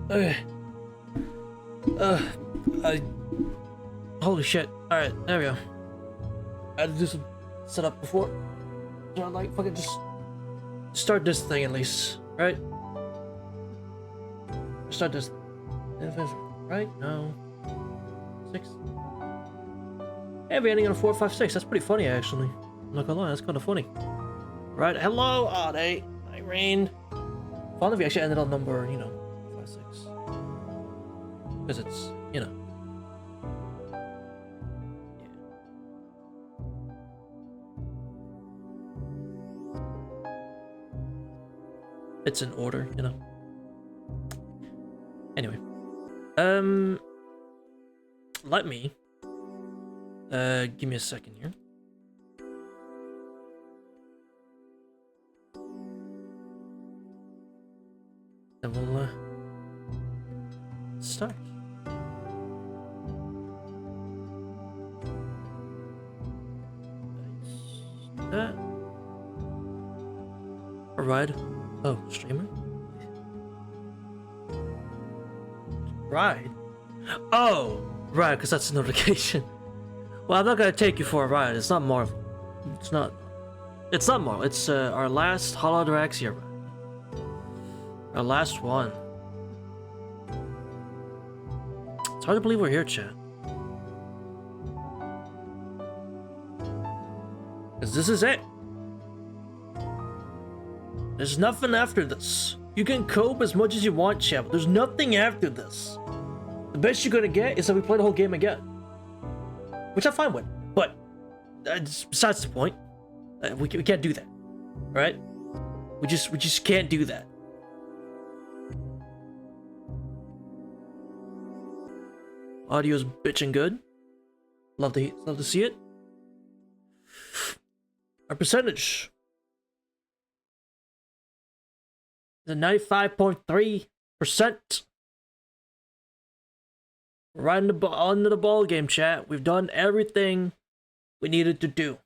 Okay. I... Holy shit. Alright, there we go. I had to do some setup before. So I'm like, fucking just... Start this thing at least, right? Start this... Right? No. 6. Hey, we're ending on a 4, 5, 6. That's pretty funny, actually. I'm not gonna lie, that's kind of funny. Right, hello, Ade. Hi, Rain. Fun if we actually ended on number, you know, 5, 6. Because it's, you know. Yeah. It's in order, you know. Anyway. Let me give me a second here. Then we'll start. That. Alright. Oh, streamer? Ride? Oh, right, because that's a notification. Well, I'm not gonna take you for a ride. It's not Marvel. It's not Marvel. It's our last Ataraxia ride. Our last one. It's hard to believe we're here, chat. Because this is it. There's nothing after this. You can cope as much as you want, chat, but there's nothing after this. The best you're gonna get is that we play the whole game again. Which I'm fine with. But, besides the point. We can't do that. Right? We just can't do that. Audio's bitchin' good. Love to see it. Our percentage. The 95.3%. Right under the ball game, chat. We've done everything we needed to do.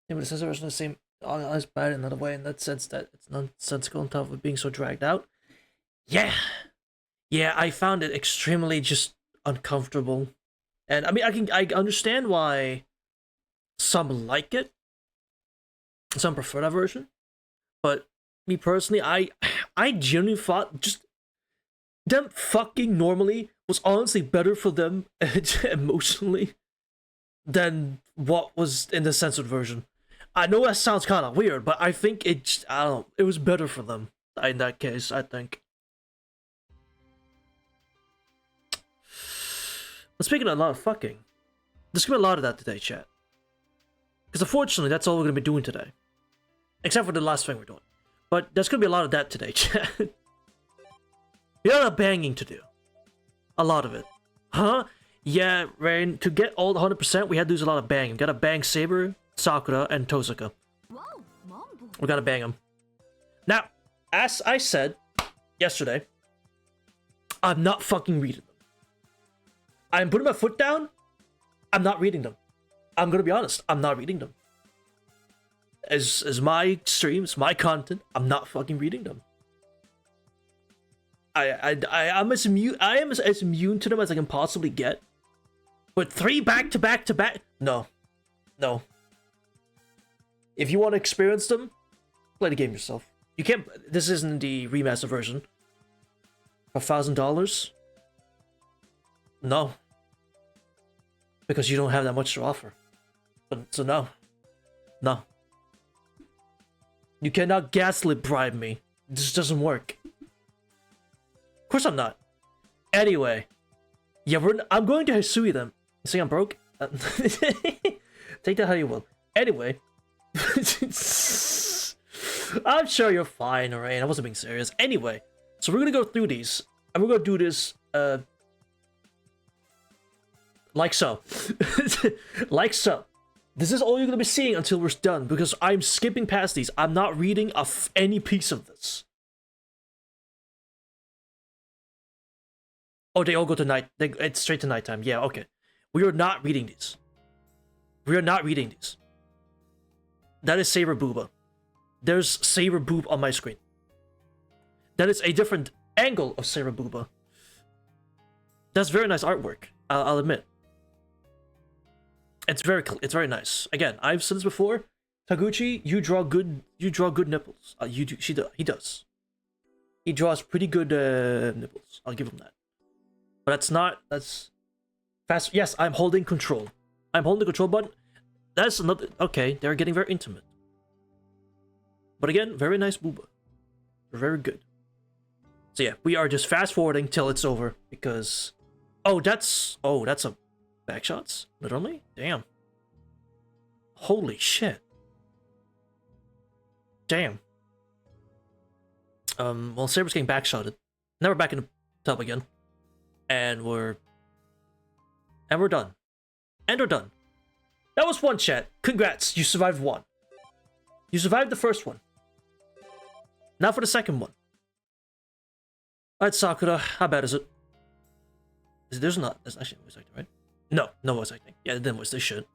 Yeah, but it says it's the same. It's bad in another way, in that sense that it's nonsensical on top of being so dragged out. Yeah, I found it extremely just uncomfortable, and I mean, I understand why some like it, some prefer that version, but me personally, I genuinely thought just them fucking normally was honestly better for them emotionally than what was in the censored version. I know that sounds kind of weird, but I think I don't know, it was better for them in that case, I think. But speaking of a lot of fucking, there's gonna be a lot of that today, chat. Because unfortunately, that's all we're gonna be doing today. Except for the last thing we're doing. But there's gonna be a lot of that today, chat. We got a lot of banging to do. A lot of it. Huh? Yeah, Rain, to get all the 100%, we had to do a lot of banging. We gotta bang Saber, Sakura, and Tosaka. We gotta bang them. Now, as I said yesterday, I'm not fucking reading them. I'm putting my foot down. I'm not reading them. I'm gonna be honest. I'm not reading them. As my streams, my content, I'm not fucking reading them. I am as immune to them as I can possibly get. But 3 back to back to back, no. If you want to experience them, play the game yourself. You can't. This isn't the remaster version. For $1,000. No. Because you don't have that much to offer. So no. You cannot gaslit bribe me. This doesn't work. Of course I'm not. Anyway. Yeah, I'm going to Hisui them. See, I'm broke? Take that how you will. Anyway. I'm sure you're fine, alright? I wasn't being serious. Anyway. So we're gonna go through these. And we're gonna do this, like so. Like so. This is all you're gonna be seeing until we're done, because I'm skipping past these. I'm not reading any piece of this. Oh, they all go to night. It's straight to nighttime. Yeah, okay. We are not reading these. We are not reading these. That is Saber Booba. there's Saber Boob on my screen. That is a different angle of Saber Booba. That's very nice artwork, I'll admit. It's very nice. Again, I've said this before. Taguchi, you draw good nipples. He does. He draws pretty good nipples. I'll give him that. But that's fast. Yes, I'm holding control. I'm holding the control button. That's another. Okay, they're getting very intimate. But again, very nice booba. Very good. So yeah, we are just fast forwarding till it's over because. Oh, that's a backshots. Literally, damn. Holy shit. Damn. Well, Saber's getting backshotted. Now we're back in the tub again. And we're done. And we're done. That was one, chat. Congrats, you survived one. You survived the first one. Now for the second one. Alright, Sakura, how bad is it? There's actually voice acting, right? No voice acting. Yeah, they didn't voice, they should.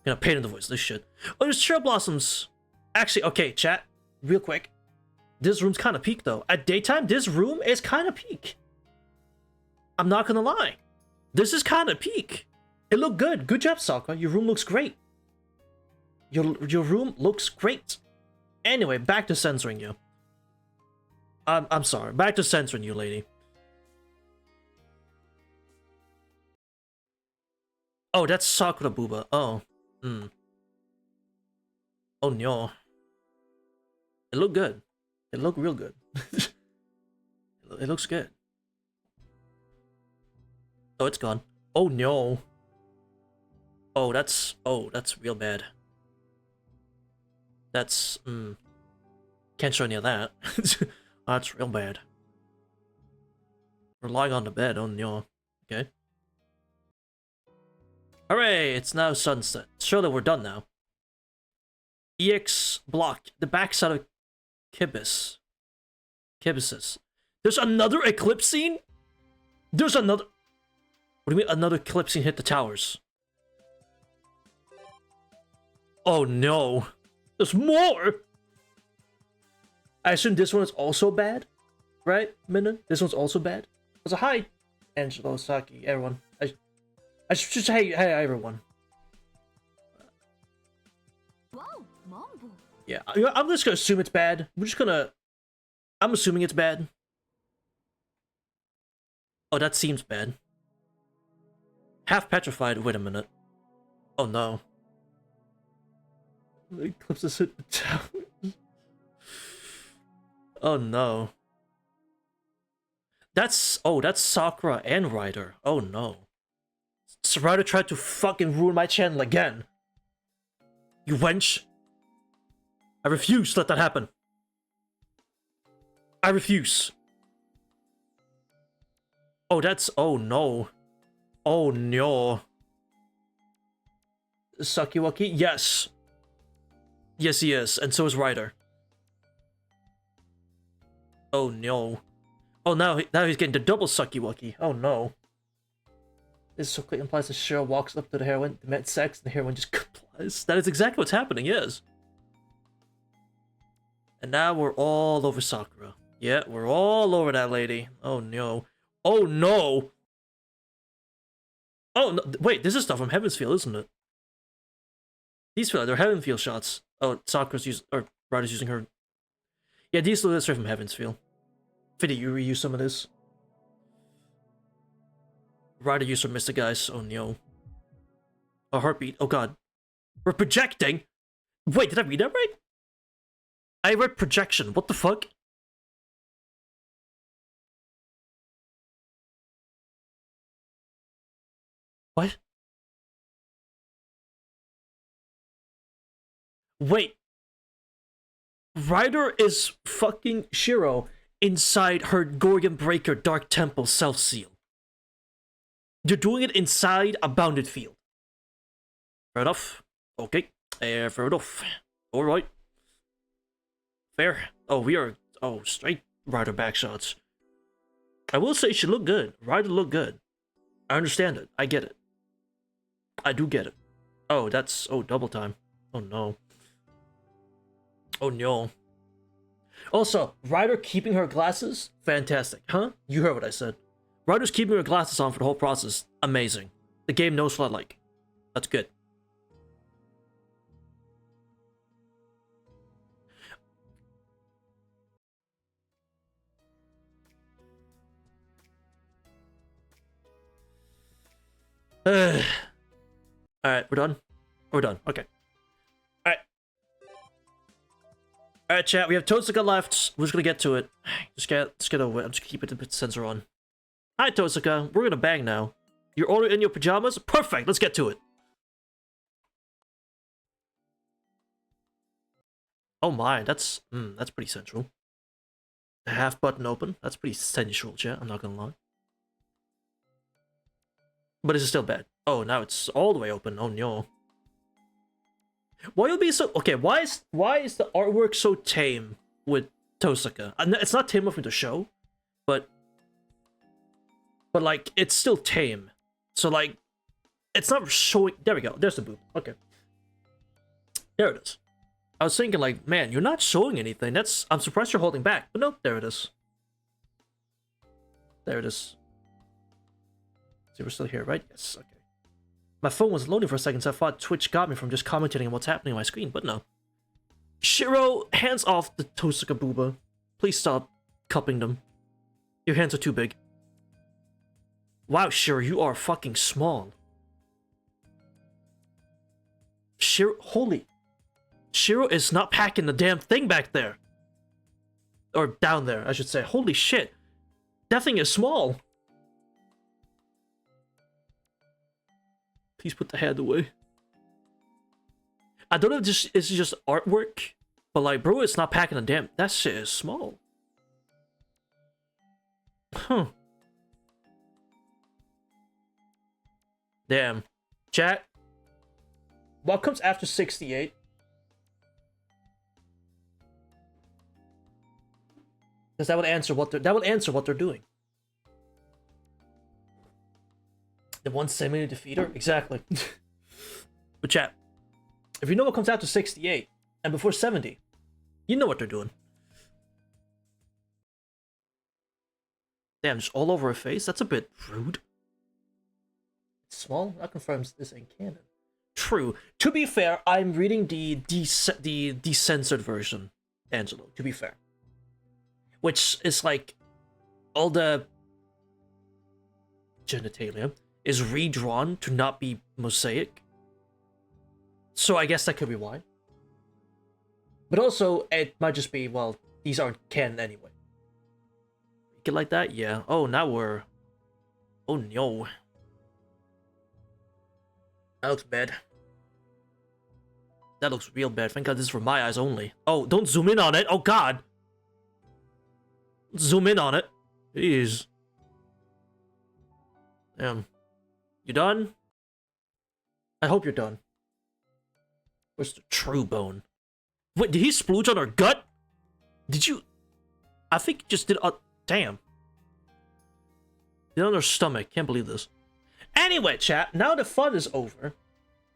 Gonna paint in the voice, they should. Oh, there's cherry blossoms. Actually, okay, chat, real quick. This room's kind of peak, though. At daytime, this room is kind of peak. I'm not gonna lie. This is kind of peak. It looked good. Good job, Sakura. Your room looks great. Your room looks great. Anyway, back to censoring you. I'm sorry. Back to censoring you, lady. Oh, that's Sakura Booba. Oh. Oh, no. It looked good. It looked real good. It looks good. Oh, it's gone. Oh, no. Oh, that's real bad. That's, can't show any of that. Oh, that's real bad. We're lying on the bed. Oh, no. Okay. Hooray! It's now sunset. Surely we're done now. EX block. The backside of Kibises. There's another eclipse scene? There's another... What do you mean another eclipse scene hit the towers? Oh no. There's more! I assume this one is also bad? Right, Minna? This one's also bad? So hi, Angelo, Saki, everyone. I should say hey everyone. Yeah, I'm just gonna assume it's bad. I'm assuming it's bad. Oh, that seems bad. Half petrified. Wait a minute. Oh no. The eclipse has hit the towers. Oh no. That's Sakura and Ryder. Oh no. So Ryder tried to fucking ruin my channel again. You wench. I refuse to let that happen. I refuse. Oh, that's... Oh, no. Oh, no. Sakiwaki? Yes. Yes, he is. And so is Ryder. Oh, no. Oh, now he's getting the double Sakiwaki. Oh, no. This so quick implies that Cheryl walks up to the heroine, demands sex, and the heroine just complies. That is exactly what's happening, yes. And now we're all over Sakura. Yeah, we're all over that lady. Oh no. Oh no! Oh no, wait, this is stuff from Heaven's Feel, isn't it? These feel like they're Heaven's Feel shots. Oh, Sakura's using, or Ryder's using her. Yeah, these look straight from Heaven's Feel. Fitty, you reuse some of this. Ryder used her Mystic Eyes. Oh no. A heartbeat. Oh god. We're projecting? Wait, did I read that right? I read projection. What the fuck? What? Wait. Ryder is fucking Shiro inside her Gorgon Breaker Dark Temple self-seal. You're doing it inside a bounded field. Fair enough. Okay. Fair enough. Alright. Fair. Oh, we are... Oh, straight Ryder backshots. I will say she looked good. Ryder looked good. I understand it. I get it. I do get it. Oh, that's... Oh, double time. Oh, no. Oh no. Also, Ryder keeping her glasses, fantastic. Huh? You heard what I said. Ryder's keeping her glasses on for the whole process, amazing. The game knows what I like. That's good. Alright, we're done? We're done, okay. Alright. Alright, chat, we have Tosaka left. We're just gonna get to it. Just get over it. I'm just gonna keep it a bit sensor on. Hi, Tosaka. We're gonna bang now. You're order in your pajamas? Perfect, let's get to it. Oh my, that's pretty sensual. The half button open. That's pretty sensual, chat. I'm not gonna lie. But it's still bad. Oh, now it's all the way open. Oh no. Why would be so okay? Why is the artwork so tame with Tosaka? It's not tame enough for the show, but like it's still tame. So like, it's not showing. There we go. There's the boob. Okay. There it is. I was thinking like, man, you're not showing anything. I'm surprised you're holding back. But no, there it is. There it is. So we're still here, right? Yes, okay. My phone was loading for a second, so I thought Twitch got me from just commentating on what's happening on my screen, but no. Shiro, hands off the Tosaka booba. Please stop cupping them. Your hands are too big. Wow, Shiro, you are fucking small. Shiro, holy. Shiro is not packing the damn thing back there. Or down there, I should say. Holy shit. That thing is small. Please put the hand away. I don't know if this is just artwork, but like, bro, it's not packing a damn. That shit is small. Huh. Damn. Chat. What comes after 68? Because that would answer what they're doing. The 170 defeater? Exactly. But chat, if you know what comes after 68 and before 70, you know what they're doing. Damn, just all over her face? That's a bit rude. It's small? That confirms this ain't canon. True. To be fair, I'm reading the decensored version, Angelo, to be fair. Which is like, all the genitalia is redrawn to not be mosaic. So I guess that could be why. But also, it might just be, well, these aren't canon anyway. Get like that? Yeah. Oh, now we're... Oh no. That looks bad. That looks real bad. Thank God this is for my eyes only. Oh, don't zoom in on it. Oh god. Zoom in on it. Jeez. Damn. You done? I hope you're done. Where's the true bone? Wait, did he splooge on her gut? Did you... I think he just did... damn. Did on her stomach. Can't believe this. Anyway, chat. Now the fun is over.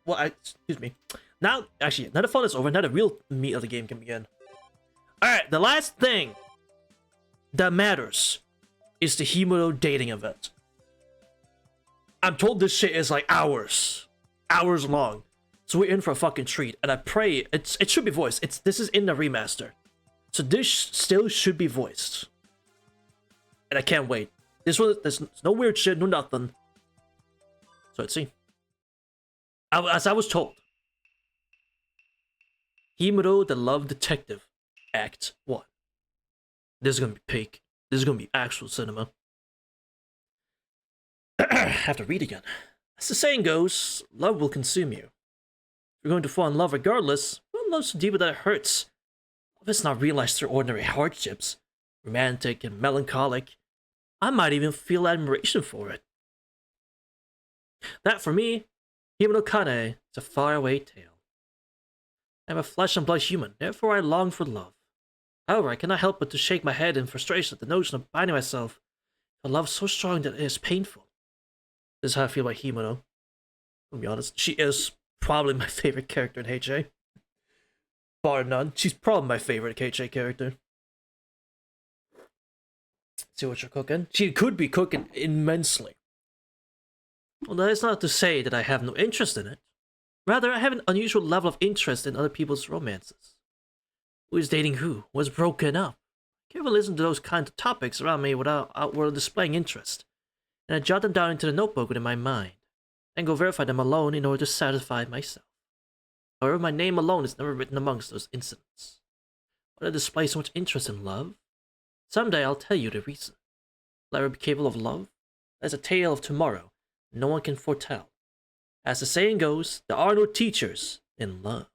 Well, excuse me. Now the fun is over. Now the real meat of the game can begin. Alright, the last thing that matters is the Himuro dating event. I'm told this shit is like hours long. So we're in for a fucking treat, and I pray it should be voiced. This is in the remaster, so this still should be voiced, and I can't wait. There's no weird shit, no nothing. So let's see. As I was told, Himuro the Love Detective, Act 1. This is gonna be peak. This is gonna be actual cinema. I have to read again. As the saying goes, love will consume you. You're going to fall in love regardless, but love so deep that it hurts. Love is not realized through ordinary hardships, romantic and melancholic. I might even feel admiration for it. That, for me, Himuro Kane, is a faraway tale. I am a flesh and blood human, therefore I long for love. However, I cannot help but to shake my head in frustration at the notion of binding myself to a love so strong that it is painful. This is how I feel about Himuro. I'll be honest, she is probably my favorite character in HA. bar none. She's probably my favorite KJ character. See what you're cooking. She could be cooking immensely. Well, that is not to say that I have no interest in it. Rather, I have an unusual level of interest in other people's romances. Who is dating who? Was broken up? I can't even listen to those kinds of topics around me without outward displaying interest. And I jot them down into the notebook within my mind, and go verify them alone in order to satisfy myself. However, my name alone is never written amongst those incidents. Why do I display so much interest in love? Someday I'll tell you the reason. Will I ever be capable of love? That's a tale of tomorrow. No one can foretell. As the saying goes, there are no teachers in love.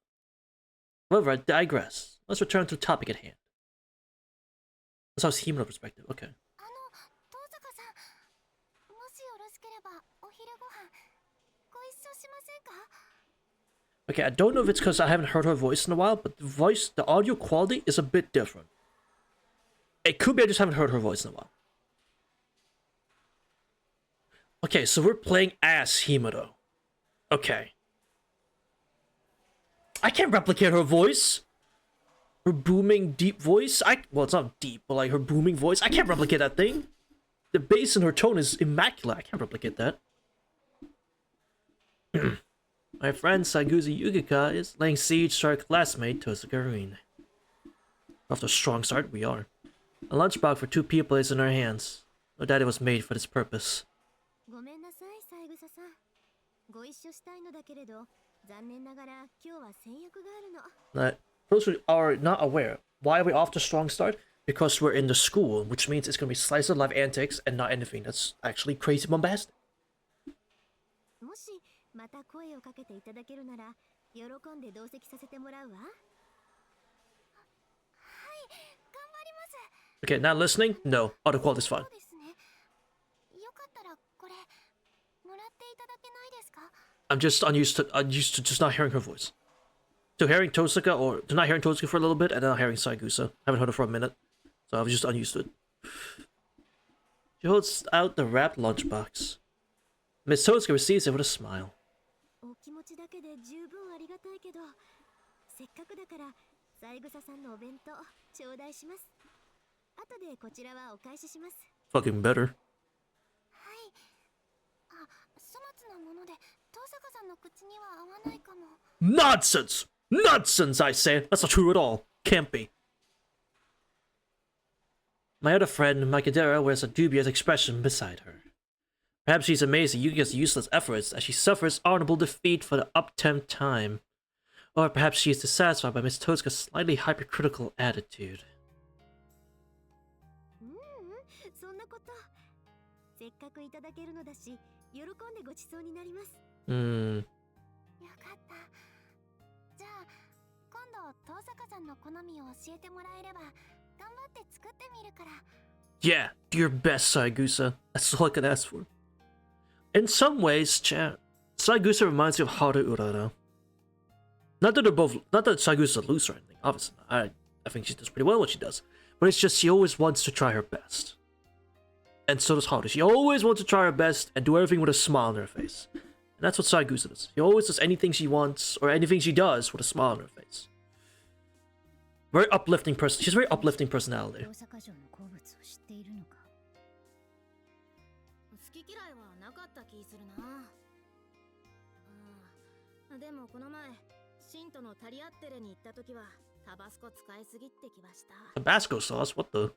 However, I digress. Let's return to the topic at hand. That's how it's Himura perspective. Okay. Okay, I don't know if it's because I haven't heard her voice in a while, but the audio quality is a bit different. It could be I just haven't heard her voice in a while. Okay, so we're playing as Himuro. Okay. I can't replicate her voice. Her booming, deep voice. Well, it's not deep, but like her booming voice. I can't replicate that thing. The bass in her tone is immaculate. I can't replicate that. My friend Saigusa Yukika is laying siege to our classmate Tosuka Ruin. After a strong start, we are. A lunchbox for 2 people is in our hands. No doubt it was made for this purpose. Those who are not aware, why are we off to strong start? Because we're in the school, which means it's going to be slice of life antics and not anything that's actually crazy bombastic. Okay, not listening? No. Audio quality is fine. I'm just unused to just not hearing her voice. To hearing Tosuka, or to not hearing Tosuka for a little bit, and then not hearing Saigusa. Haven't heard her for a minute, so I was just unused to it. She holds out the wrapped lunchbox. Miss Tosuka receives it with a smile. Fucking better. Nonsense! Nonsense, I say! That's not true at all. Can't be. My other friend, Makidera, wears a dubious expression beside her. Perhaps she's amazed at Yuki's useless efforts as she suffers honorable defeat for the up-10th time. Or perhaps she is dissatisfied by Miss Tosuka's slightly hypercritical attitude. Yeah, do your best, Saigusa. That's all I can ask for. In some ways, chat, Saigusa reminds me of Haru Urara. Not that Saigusa's a loser or anything, obviously. I think she does pretty well what she does. But it's just she always wants to try her best. And so does Haru. She always wants to try her best and do everything with a smile on her face. And that's what Saigusa does. She always does anything she wants, or anything she does, with a smile on her face. Very uplifting person. She's a very uplifting personality. Tabasco sauce? What the?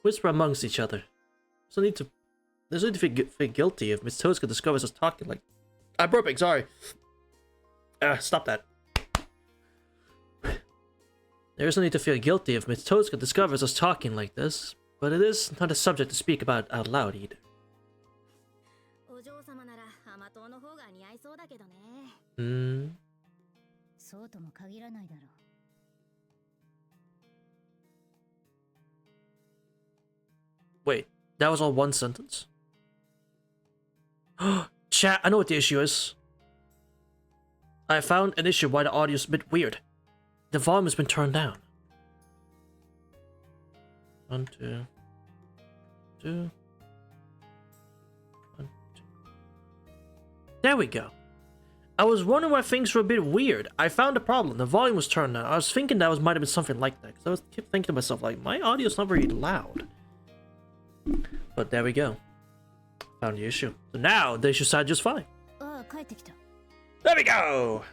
Whisper amongst each other. There's no need to feel guilty if Miss Tosuka discovers us talking like... I'm burping, sorry. Stop that. There is no need to feel guilty if Miss Tosuka discovers us talking like this, but it is not a subject to speak about out loud either. Wait, that was all one sentence? Chat, I know what the issue is. I found an issue why the audio is a bit weird. The volume has been turned down. 1, 2, 2. 1, 2. There we go. I was wondering why things were a bit weird. I found a problem. The volume was turned down. I was thinking that might have been something like that. Because I kept thinking to myself, like, my audio's not very loud. But there we go. Found the issue. So now they should sound just fine. There we go!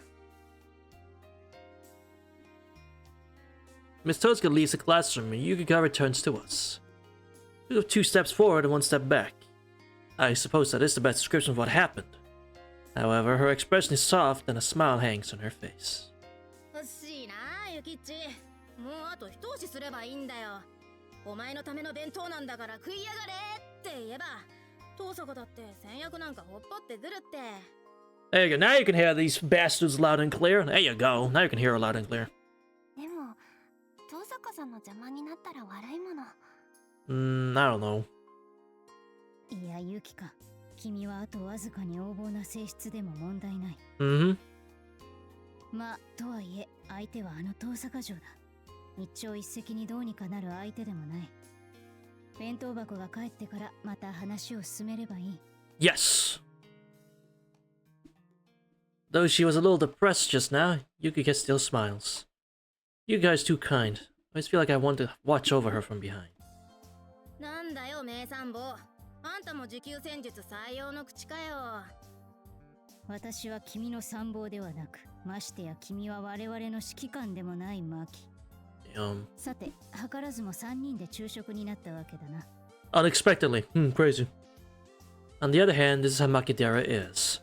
Miss Toska leaves the classroom and Yukika returns to us. We go 2 steps forward and 1 step back. I suppose that is the best description of what happened. However, her expression is soft and a smile hangs on her face. There you go, now you can hear these bastards loud and clear. There you go, now you can hear her loud and clear. I don't know. いや、ユキカ、君はあとわずかに横暴な性質でも問題ない。まあ、とはいえ、相手はあの遠坂城だ。一朝一夕にどうにかなる相手でもない。弁当箱が帰ってからまた話を進めればいい。Yes! Though she was a little depressed just now, Yukika still smiles. You guys too kind. I just feel like I want to watch over her from behind. なんだよ、名参謀。あんたも持久戦術採用の口かよ。私は君の参謀ではなく、ましてや君は我々の指揮官でもないマキ。さて、図らずも3人で昼食になったわけだな。Unexpectedly. Crazy. On the other hand, this is how Makidera is.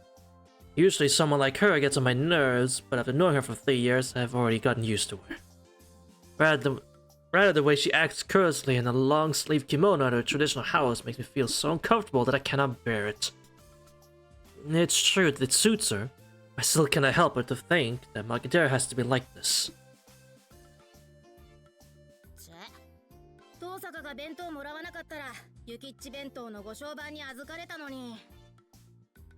Usually someone like her gets on my nerves, but after knowing her for 3 years, I've already gotten used to her. Rather, the way she acts curiously in a long-sleeved kimono at her traditional house makes me feel so uncomfortable that I cannot bear it. It's true that it suits her. I still cannot help but to think that Makidera has to be like this. 遠坂が弁当もらわなかったら、ユキッチ弁当のご商売に預かれたのに。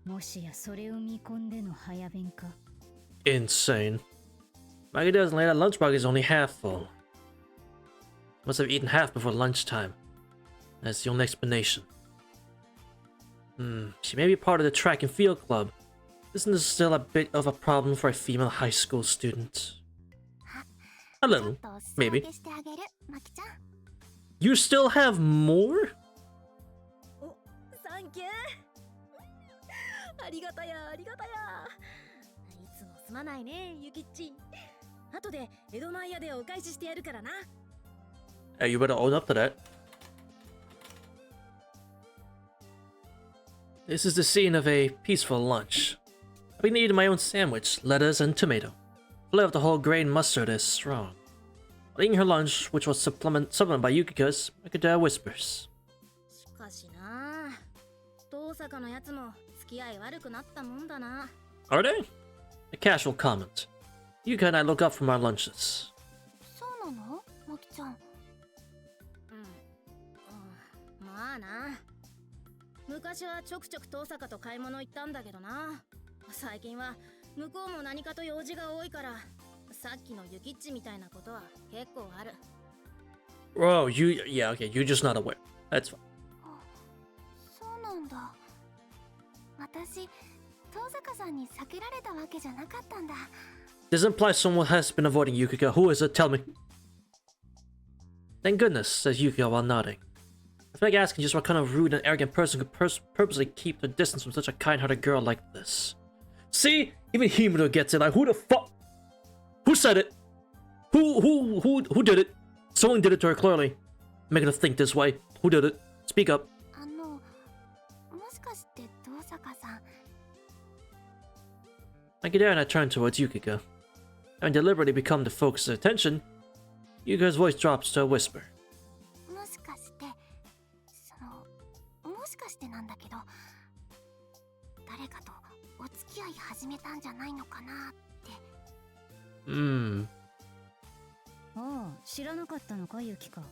もしやそれを見込んでの早弁か。Insane. Makidera's later lunchbox is only half full. Must have eaten half before lunchtime. That's the only explanation. She may be part of the track and field club. Isn't this still a bit of a problem for a female high school student? A little, maybe. You still have more? Oh, thank you. ありがたや、ありがたや。いつもすまないね、ユキッチ。後で江戸前屋でお返ししてやるからな。Hey, you better own up to that. This is the scene of a peaceful lunch. I've been eating my own sandwich, lettuce and tomato. The flavor of the whole grain mustard is strong. While eating her lunch, which was supplemented by Yukika's, Makidera whispers. しかしな、遠坂のやつも付き合い悪くなったもんだな。Are they? A casual comment. Yukika and I look up from our lunches. そうなの、マキちゃん。まあな。昔はちょくちょく遠坂と買い物行ったんだけどな。最近は向こうも何かと用事が多いから、さっきのユキッチみたいなことは結構ある。Oh, yeah, okay, you're just not aware. That's fine. そうなんだ。私、遠坂さんに避けられたわけじゃなかったんだ。This implies someone has been avoiding Yukika. Who is it? Tell me. Thank goodness, says Yukika while nodding. I feel like asking just what kind of rude and arrogant person could purposely keep their distance from such a kind-hearted girl like this. See? Even Himuro gets it. Like, who the fuck? Who said it? Who did it? Someone did it to her, clearly. Making her think this way. Who did it? Speak up. Makidera and I turn towards Yukika. Having deliberately become the focus of attention, Yukika's voice drops to a whisper. もしかしてなんだけど、誰かとお付き合い始めたんじゃないのかなって。ああ、知らなかったのか、ユキカ。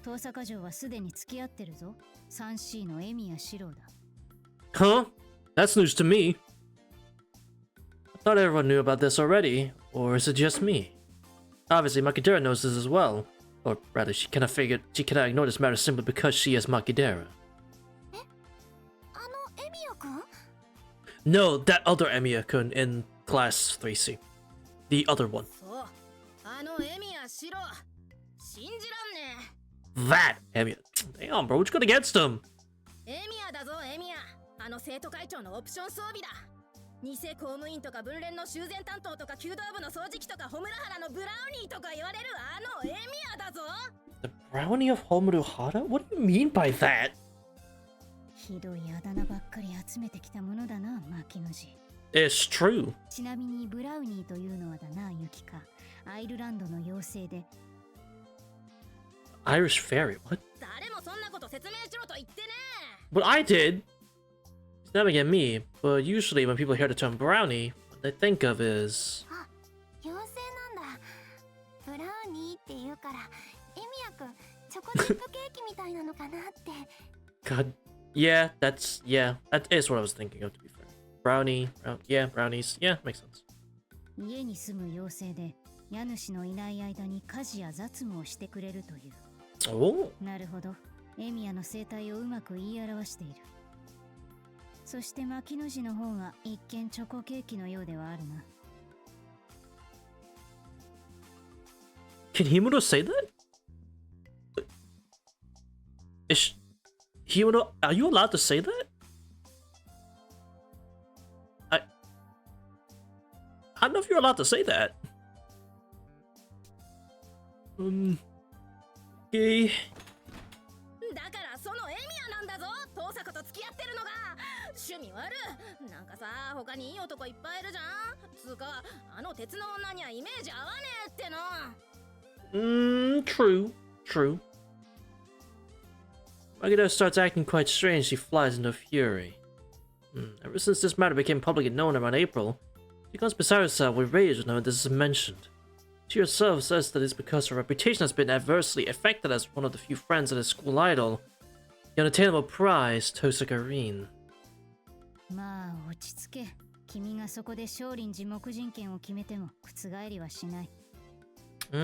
遠坂城はすでに付き合ってるぞ。3C のエミヤシロウだ。Huh? That's news to me. I thought everyone knew about this already, or is it just me? Obviously, Makidera knows this as well. Or rather, she cannot ignore this matter simply because she is Makidera. No, that other Emiya-kun in class 3C. The other one. そうあのエミヤシロ信じらんね That Emiya. Damn, bro, what you got against him? エミヤだぞエミヤあの生徒会長のオプション装備だ偽公務員とか分連の修繕担当とか弓道部の掃除機とかホムラハラのブラウニーとか言われるあのエミヤだぞ The brownie of Homuruhara? What do you mean by that? ひどいあだ名ばっかり集めてきたものだな牧野氏 It's true. ちなみにブラウニーというのはだなユキカアイルランドの妖精で Irish fairy, what? 誰もそんなこと説明しろと言ってね But I did! It's never get me, but usually when people hear the term brownie, what they think of is... あ、妖精なんだ。ブラウニーって言うから、エミヤくん、チョコチップケーキみたいなのかなって。God, yeah, that is what I was thinking of, to be fair. Brownie, yeah, brownies, yeah, makes sense. 家に住む妖精で家主のいない間に家事や雑務をしてくれるという Oh. なるほどエミヤの生態をうまく言い表しているそして牧野氏の方が一見チョコケーキのようではあるな Can Himuro say that? Himuro, are you allowed to say that? I don't know if you're allowed to say that. Okay. だからそのエミヤなんだぞ遠坂と付き合ってるのが趣味悪なんかさ他にいい男いっぱいいるじゃんつうかあの鉄の女にはイメージ合わねえっての True. Magneto starts acting quite strange. She flies into fury. Ever since this matter became publicly known around April, she becomes beside herself with rage whenever this is mentioned. She herself says that it's because her reputation has been adversely affected as one of the few friends of the school idol, the unattainable prize, Tosaka Rin. まあ落ち着け君がそこで少林寺木人権を決めても覆りはしない や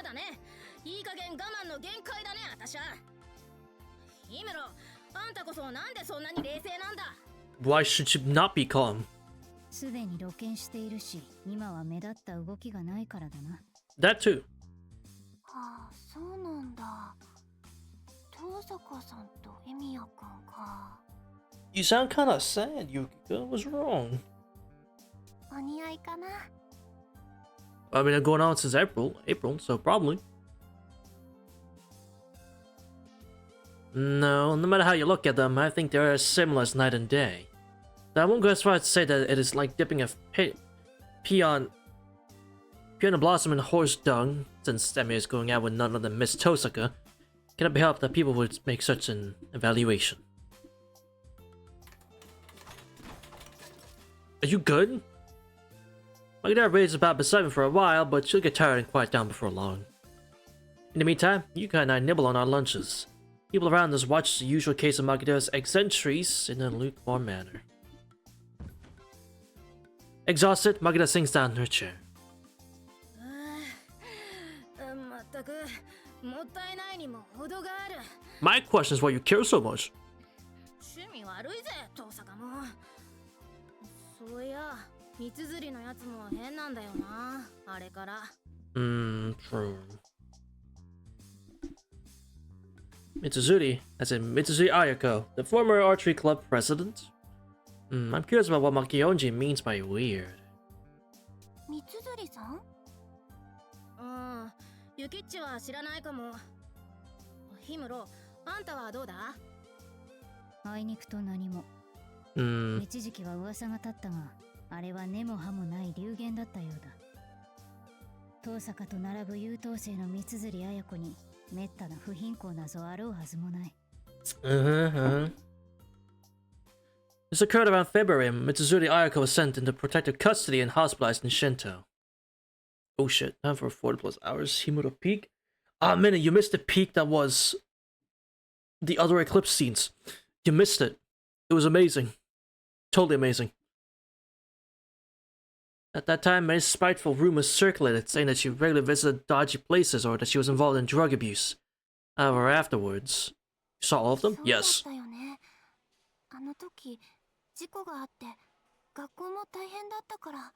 だねいい加減我慢の限界だね私はヒムロあんたこそなんでそんなに冷静なんだ Why should she not be calm? すでに露見しているし今は目立った動きがないからだな That too. はあ、そうなんだ。遠坂さんとエミヤくんか。You sound kinda sad, Yukiko. What's wrong? お似合いかな。I mean, I'm going on since April, so probably. No matter how you look at them, I think they're as similar as night and day. I won't go as far as to say that it is like dipping a peon blossom in horse dung, since Demi is going out with none other than Miss Tosaka. Cannot be helped that people would make such an evaluation. Are you good? My dad raised about beside me for a while, but she'll get tired and quiet down before long. In the meantime, Yuka and I nibble on our lunches. People around us watch the usual case of Magado's eccentrics in a lukewarm manner. Exhausted, Magida sinks down in her chair. まったくもったいないにも程がある My question is why you care so much. 趣味悪いぜ遠坂もそういや三つ釣りのやつも変なんだよなあれから True. Mitsuzuri, as in Mitsuzuri Ayako, the former archery club president? I'm curious about what Makionji means by weird. 三つ釣りさん？ユキッチは知らないかもヒムロあんたはどうだあいにくと何も一時期は噂が立ったがあれは根も葉もない流言だったようだ遠坂と並ぶ優等生の三つ釣り綾子にめったな不貧困なぞあろうはずもない This occurred around February and Mitsuzuri Ayako was sent into protective custody and hospitalized in Shinto. Oh shit, time for 40 plus hours. Himuro peak? Ah, Minnie, you missed the peak that was the other eclipse scenes. You missed it. It was amazing. Totally amazing. At that time, many spiteful rumors circulated saying that she regularly visited dodgy places or that she was involved in drug abuse. However, afterwards, You saw all of them? そうだっ Yes. たよね。あの時事故があって学校も大変だったから。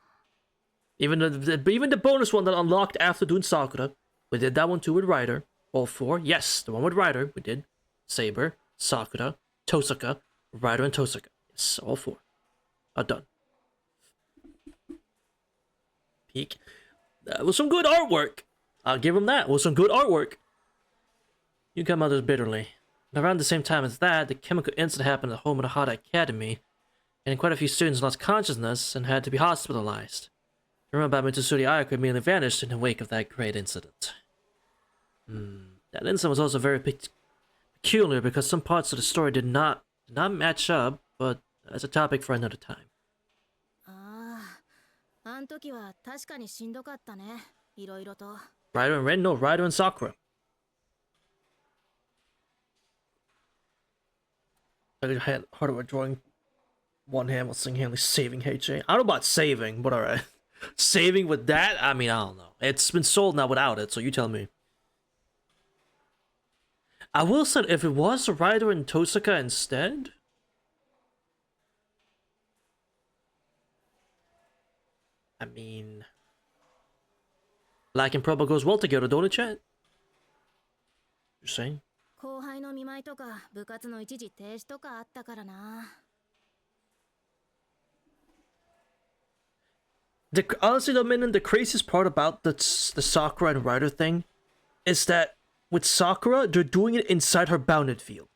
Even the bonus one that unlocked after doing Sakura, we did that one too with Ryder. All 4. Yes, the one with Ryder, we did. Saber, Sakura, Tosaka, Ryder, and Tosaka. Yes, all 4 are done. Peak. That was some good artwork. I'll give him that. It was some good artwork. You come out as bitterly. And around the same time as that, the chemical incident happened at home of the Hada Academy, and quite a few students lost consciousness and had to be hospitalized. The rumor about Mitsuri Ayako immediately vanished in the wake of that great incident. That incident was also very peculiar because some parts of the story did not match up, but that's a topic for another time. ああ、あん時は確かにしんどかったね。いろいろと。Ryder and Ren? No, Ryder and Sakura. I had harder with drawing one hand while single-handedly saving HA. I don't know about saving, but alright. Saving with that? I mean, I don't know. It's been sold now without it, so you tell me. I will say, if it was Ryder and Tosaka instead... I mean... Black and purple goes well together, don't it, chat? You're saying? 後輩の見舞いとか部活の一時停止とかあったからな。Honestly though, Minin, the craziest part about the Sakura and Ryder thing is that with Sakura, they're doing it inside her bounded field.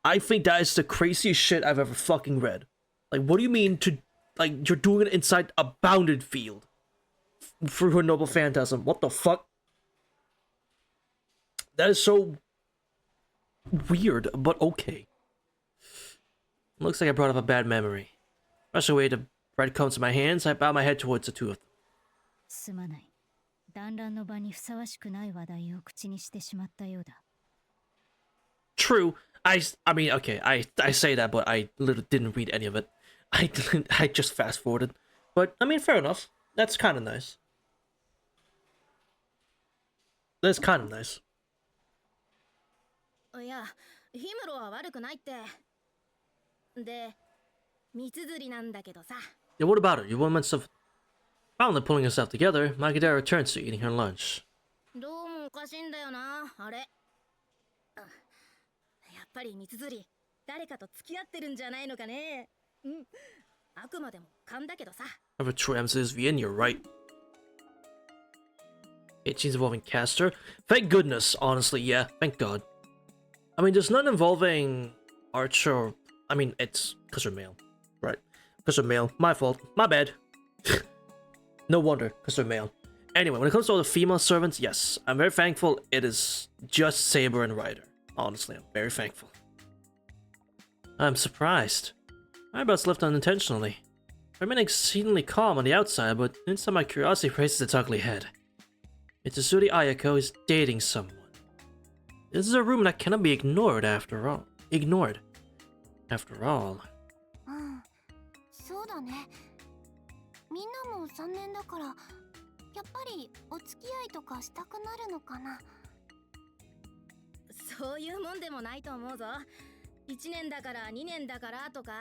I think that is the craziest shit I've ever fucking read. Like, what do you mean to, like, you're doing it inside a bounded field? For her noble phantasm. What the fuck? That is so weird, but okay. Looks like I brought up a bad memory. Rush away to breadcrumbs in my hands, I bow my head towards the two of them. すまない。団らんの場にふさわしくない話題を口にしてしまったようだ。True. I mean, okay, I say that, but I literally didn't read any of it. I just fast forwarded. But, I mean, fair enough. That's kind of nice. That's kind of nice. いや、ヒムロは悪くないって。で、三つ釣りなんだけどさ。Yeah, what about her? You moments of finally pulling herself together, Magadera returns to eating her lunch. どうもおかしいんだよな、あれ。やっぱり三つ釣り、誰かと付き合ってるんじゃないのかね。うん。あくまでも勘だけどさ。Of a true emphasis, Vien, you're right. 18's involving Caster. Thank goodness, honestly, yeah, thank God. I mean, there's none involving Archer. I mean, it's because they're male. Right. Because they're male. My fault. My bad. No wonder, because they're male. Anyway, when it comes to all the female servants, yes, I'm very thankful it is just Saber and Ryder. Honestly, I'm very thankful. I'm surprised. My eyebrows left unintentionally. I remain exceedingly calm on the outside, but inside my curiosity raises its ugly head. Mitsuri Ayako is dating someone. This is a rumor that cannot be ignored after all. After all. うん、そうだね。みんなも3年だから、やっぱりお付き合いとかしたくなるのかな。そういうもんでもないと思うぞ。1年だから2年だからとか。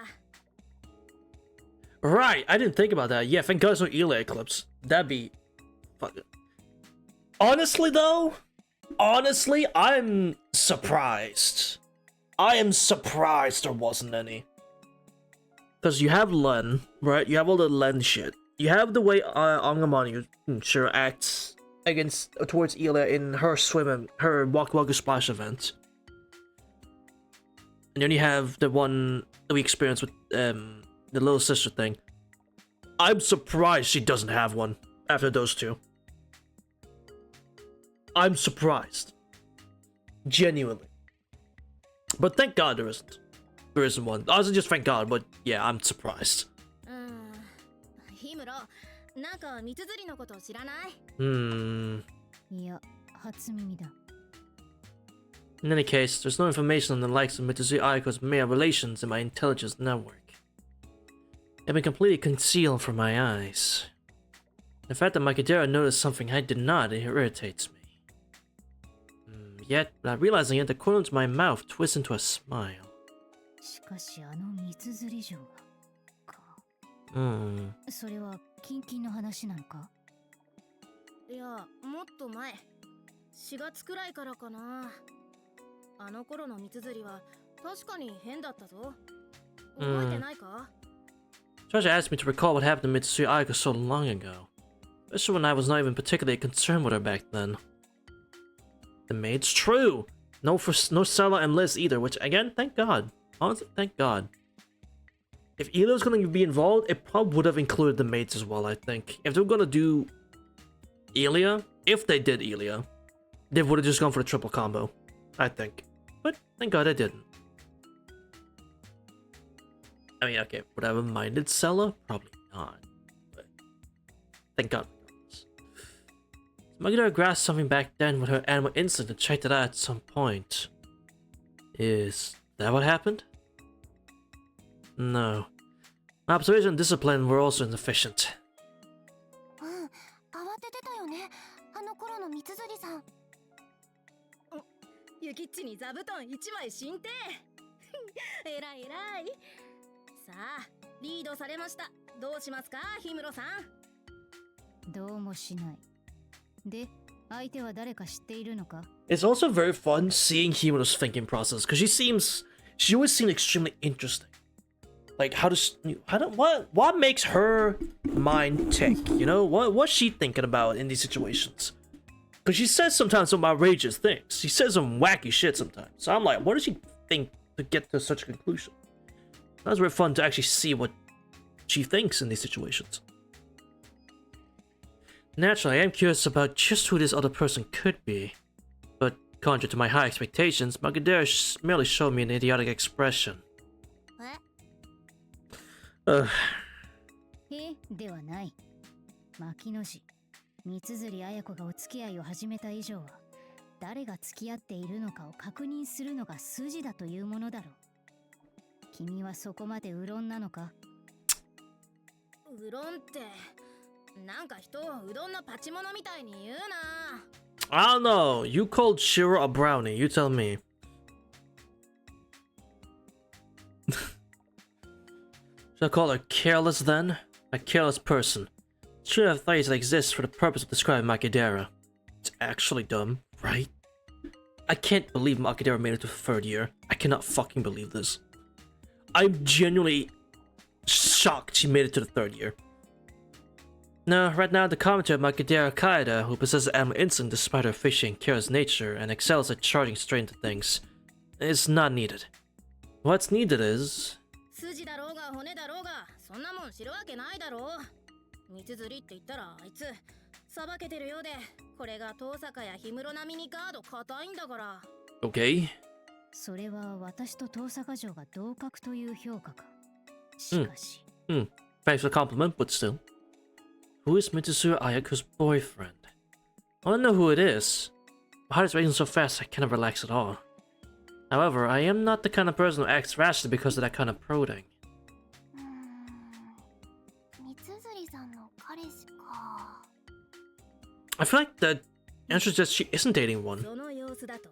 Right, I didn't think about that. Yeah, thank God there's no Ela Eclipse. That'd be... Fuck it. Honestly, though, I'm surprised. I am surprised there wasn't any. Because you have Len, right? You have all the Len shit. You have the way Angamani sure acts towards Ela in her her Waku Waku Splash event. And then you have the one that we experienced with the little sister thing. I'm surprised she doesn't have one after those two. I'm surprised. Genuinely. But thank God there isn't. There isn't one. Honestly, just thank God, but yeah, I'm surprised. ヒムロ、なんか三つ釣りのこと知らない？いや、初耳だ。In any case, there's no information on the likes of Mitsuri Ayako's male relations in my intelligence network. They've been completely concealed from my eyes. The fact that Makidera noticed something I did not, it irritates me. yet, without realizing it, the corner of my mouth twists into a smile. しかしあの三釣城がか。それはキンキンの話なのか？いや、もっと前。4月くらいからかな。あの頃の三釣りは確かに変だったぞ。覚えてないか？Josh asked me to recall what happened to Mitsui Ayako so long ago. Especially when I was not even particularly concerned with her back then. The maid's true! No Sella and Liz either, which again, thank God. Honestly, thank God. If Ela was gonna be involved, it probably would have included the maids as well, I think. If they were gonna do Elia, if they did Elia, they would have just gone for the triple combo, I think. But thank God I didn't. I mean, okay, would I have minded Sella? Probably not. But thank God. Magidara grasped something back then with her animal instinct and checked it out at some point. Is that what happened? No. My observation and discipline were also insufficient. うん、慌ててたよね。あの頃の三釣りさん。ゆきっちに座布団1枚進呈えらいえらい。さあ、リードされました。どうしますか、氷室さん。どうもしない。で、相手は誰か知っているのか？ It's also very fun seeing Himura's thinking process because she always seemed extremely interesting. Like what makes her mind tick? You know, what's she thinking about in these situations? Because she says sometimes some outrageous things. She says some wacky shit sometimes. So I'm like, what does she think to get to such a conclusion? That's very fun to actually see what she thinks in these situations. Naturally, I am curious about just who this other person could be. But contrary to my high expectations, Magidara merely showed me an idiotic expression. ではない。牧野氏、三釣綾子がお付き合いを始めた以上は、誰が付き合っているのかを確認するのが筋だというものだろう。君はそこまでうろんなのか？うろんって、なんか人をうどんのパチモノみたいに言うな。I don't know. You called Shiro a brownie. You tell me. Should I call her careless then? A careless person. Should have phrase that exists for the purpose of describing Makidara. It's actually dumb, right? I can't believe Makidara made it to the 3rd year. I cannot fucking believe this. I'm genuinely shocked she made it to the 3rd year. No, right now the commentary of Makidara Kaida, who possesses animal instinct despite her fishy and careless nature and excels at charging straight into things, is not needed. What's needed is... 筋だろうが骨だろうが、そんなもん知るわけないだろう。三釣りって言ったらあいつ、さばけてるようで、これが遠坂や氷室並みにガード硬いんだから。Okay. それは私と遠坂城が同格という評価か。しかし。Thanks for the compliment, but still. Who is Mitsuru Ayako's boyfriend? I don't know who it is. My heart is racing so fast I cannot relax at all. However, I am not the kind of person who acts rashly because of that kind of prodding. 三釣さんの彼氏か。I feel like the answer is just she isn't dating one. その様子だと、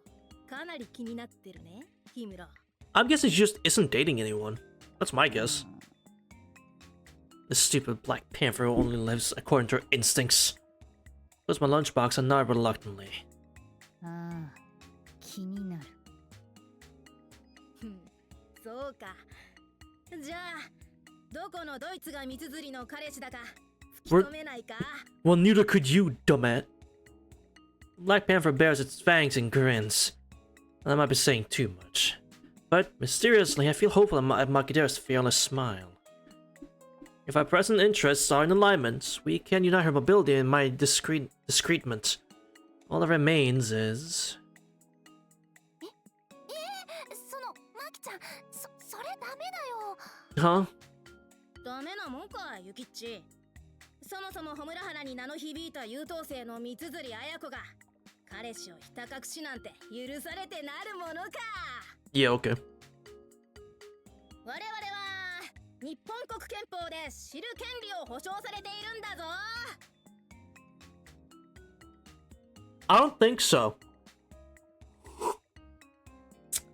かなり気になってるね、氷室。I'm guessing she just isn't dating anyone. That's my guess. This stupid Black Panther who only lives according to her instincts. Close my lunchbox and nod reluctantly. ああ、気になる。そうか。じゃあ、どこのドイツが三釣の彼氏だか突き止めないか？ Well, neither could you, dumbass. Black Panther bares its fangs and grins. I might be saying too much. But, mysteriously, I feel hopeful at Makidara's fearless smile. If our present interests are in alignment, we can unite her mobility and my discreetment. All that remains is... その、マキちゃん、それダメだよ。Huh? ダメなもんか、ユキッチ。そもそもホムラハラに名の響いた優等生の三釣綾子が彼氏をひた隠しなんて許されてなるものか。Yeah, okay. 我々は日本国憲法で知る権利を保障されているんだぞ。I don't think so.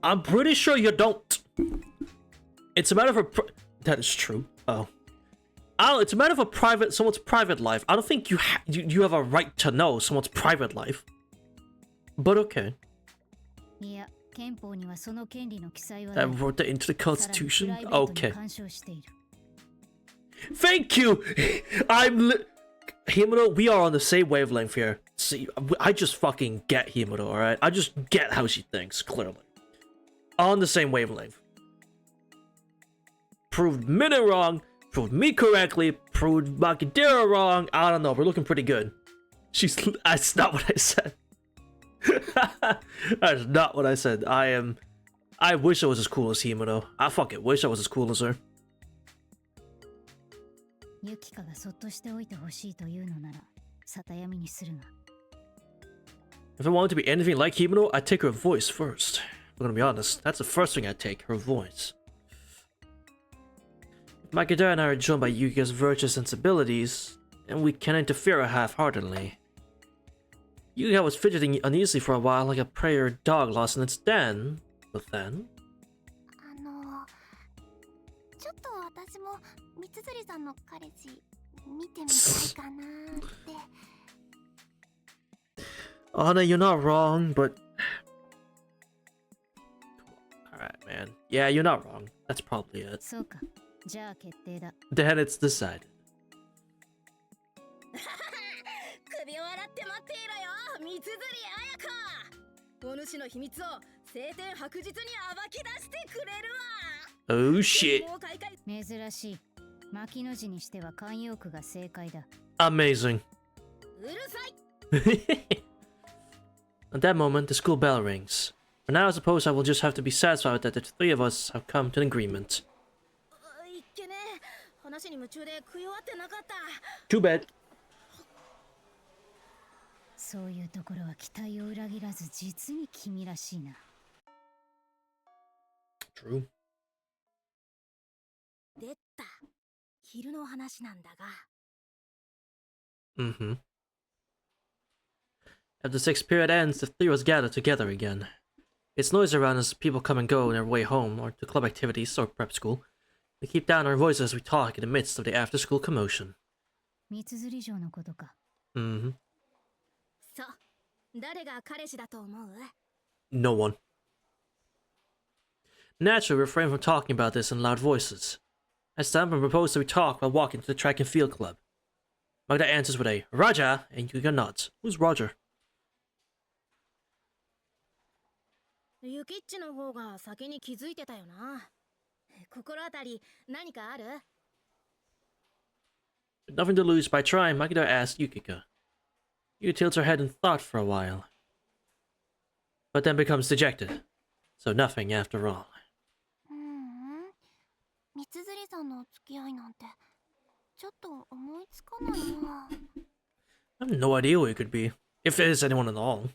I'm pretty sure you don't. It's a matter of a that is true. Oh. It's a matter of someone's private life. I don't think you have a right to know someone's private life. But okay. I wrote that into the Constitution? Okay. Thank you! Himuro, we are on the same wavelength here. See, I just fucking get Himuro, alright? I just get how she thinks, clearly. On the same wavelength. Proved Minna wrong, proved me correctly, proved Makidera wrong. I don't know, we're looking pretty good. That's not what I said. That's not what I said. I wish I was as cool as Himuro. I fucking wish I was as cool as her. If I wanted to be anything like Himuro, I'd take her voice first. I'm gonna be honest, that's the first thing I'd take, her voice. Makidera and I are joined by Yukika's virtuous sensibilities, and we can interfere half-heartedly. Yukika was fidgeting uneasily for a while like a prey dog lost in its den, but then... Oh no, you're not wrong, but... Alright, man. Yeah, you're not wrong. That's probably it. Then it's decided. Oh shit. Amazing. At that moment, the school bell rings. For now, I suppose I will just have to be satisfied that the three of us have come to an agreement. Too bad. True. Mm-hmm. As the sixth period ends, the three of us gather together again. It's noisy around as people come and go on their way home, or to club activities, or prep school. We keep down our voices as we talk in the midst of the after-school commotion. Mm-hmm. No one. Naturally, we refrain from talking about this in loud voices. I stand up and propose that we talk while walking to the track and field club. Magda answers with a Raja, and Yukika nods. Who's Roger? With nothing to lose by trying, Makida asks Yukika. Yukika tilts her head in thought for a while, but then becomes dejected. So nothing after all. I have no idea who it could be, if there is anyone at all.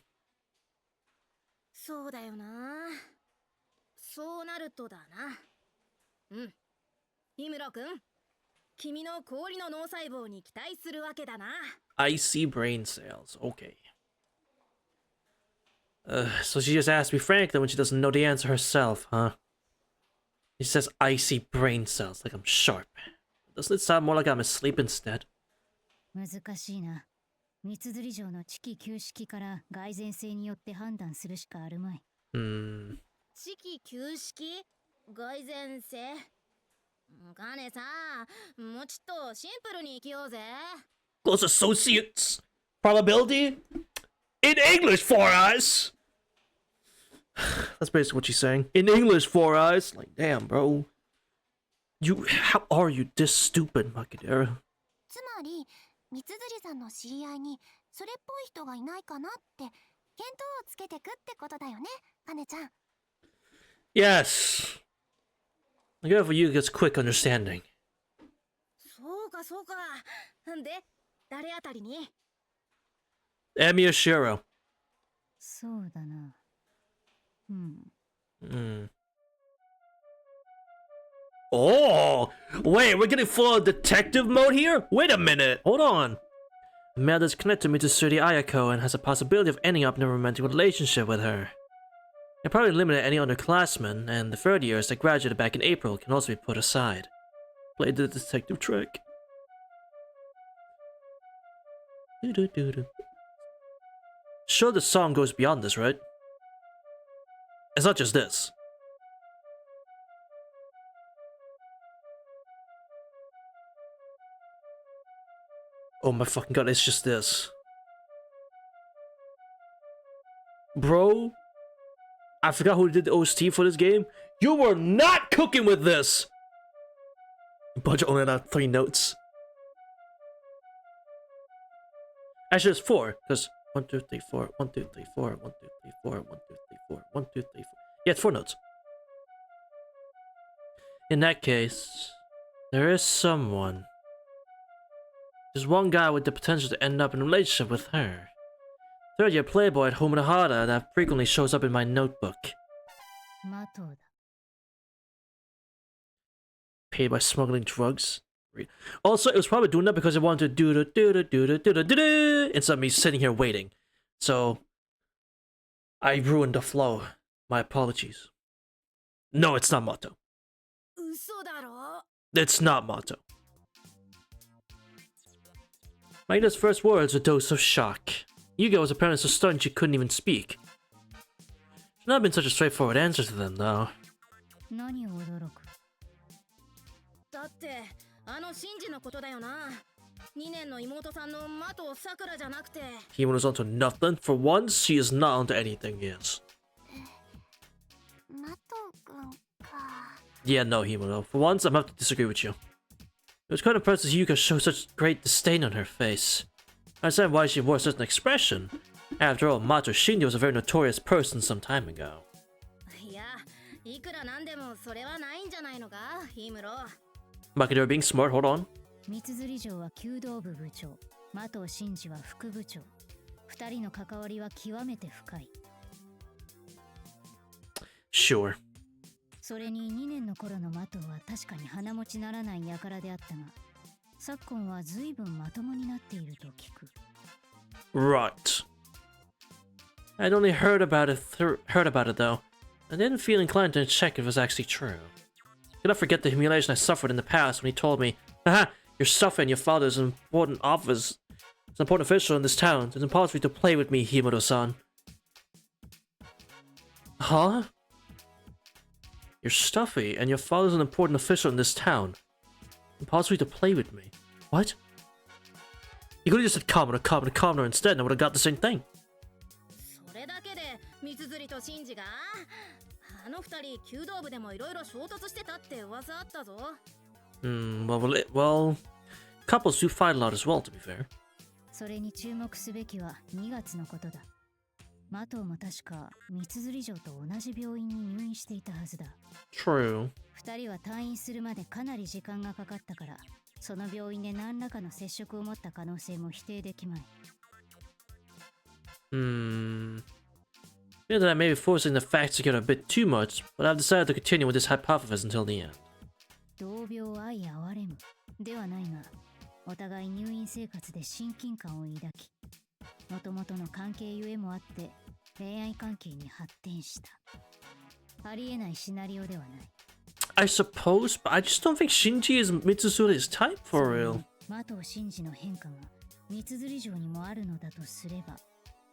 Icy brain cells, okay. So she just asked me frankly when she doesn't know the answer herself, huh? She says icy brain cells, like I'm sharp. Doesn't it sound more like I'm asleep instead? Hmm. Close associates. Probability? In English, Four Eyes! That's basically what she's saying. In English, Four Eyes. Like, damn, bro. How are you this stupid, Makidera? Yes. I go for you gets quick understanding. Emi Shiro. Oh, wait, we're getting full detective mode here? Wait a minute, hold on. Melda's connected me to Suri Ayako and has a possibility of ending up in a romantic relationship with her. They probably eliminate any underclassmen, and the third years that graduated back in April can also be put aside. Play the detective trick. Sure, the song goes beyond this, right? It's not just this. Oh my fucking god, it's just this. Bro, I forgot who did the OST for this game. You were not cooking with this! Bunch of only had 3 notes. Actually, it's 4, because 1, 2, 3, 4, 1, 2, 3, 4, 1, 2, 3, 4, 1, 2, 3, 4, 1, 2, 3, 4. Yeah, it's 4 notes. In that case, there is someone. There's one guy with the potential to end up in a relationship with her. Third-year playboy at Homenahara that frequently shows up in my notebook. Paid by smuggling drugs. Also, it was probably doing that because it wanted to do instead of me sitting here waiting. So, I ruined the flow. My apologies. No, it's not Mato. It's not Mato. Magda's first words were a dose of shock. Yuga was apparently so stunned she couldn't even speak. It's not been such a straightforward answer to them, though. だってあのシンジのことだよな。2年の妹さんのマトサクラじゃなくて。Himono's onto nothing. For once, she is not onto anything, yes. マト君か。Yeah, no, Himono. For once, I'm have to disagree with you. It was quite impressive to see Yuka show such great disdain on her face. I understand why she wore a certain expression. After all, Mato Shinji was a very notorious person some time ago. いや、いくらなんでもそれはないんじゃないのか、ヒムロ。Makidera being smart, hold on. 三釣城は弓道部部長、麻藤真二は副部長。二人の関わりは極めて深い。Sure. それに2年の頃の麻藤は確かに鼻持ちならない輩であったが、昨今は随分まともになっていると聞く。Right. I'd only heard about it though. I didn't feel inclined to check if it was actually true. I cannot forget the humiliation I suffered in the past when he told me, "Haha, your stuff and your father is an important office. It's an important official in this town. It's impossible for you to play with me, Himoto-san." Huh? You're stuffy, and your father's an important official in this town. Impossible for you to play with me. What? You could have just said commoner instead, and I would have got the same thing. それだけで三釣とシンジがあの二人弓道部でもいろいろ衝突してたって噂あったぞ。Well, couples do fight a lot as well, to be fair. それに注目すべきは2月のことだ。麻藤も確か三釣城と同じ病院に入院していたはずだ。True. 2人は退院するまでかなり時間がかかったから、その病院で何らかの接触を持った可能性も否定できまい。Feel that I may be forcing the facts together a bit too much, but I've decided to continue with this hypothesis until the end. 同病相憐れむではないが、お互い入院生活で親近感を抱き、もともとの関係ゆえもあって恋愛関係に発展した。ありえないシナリオではない。I suppose, but I just don't think Shinji is Mitsuzuri's type for real. 麻藤真二の変化が三釣城にもあるのだとすれば、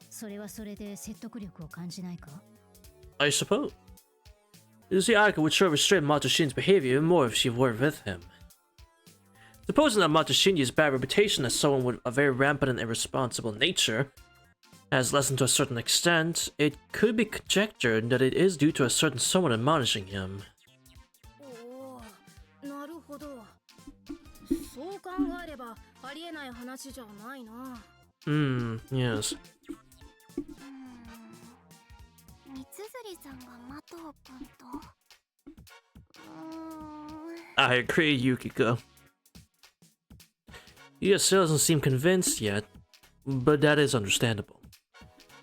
それはそれで説得力を感じないか？ I suppose. Yuzuki Ayaka would sure restrain Mato Shinji's behavior even more if she were with him. Supposing that Mato Shinji's bad reputation as someone with a very rampant and irresponsible nature has lessened to a certain extent, it could be conjectured that it is due to a certain someone admonishing him. おお、なるほど。そう考えればありえない話じゃないな。Yes. 三釣さんが麻藤君と。I agree, Yukiko. Yuya still doesn't seem convinced yet, but that is understandable.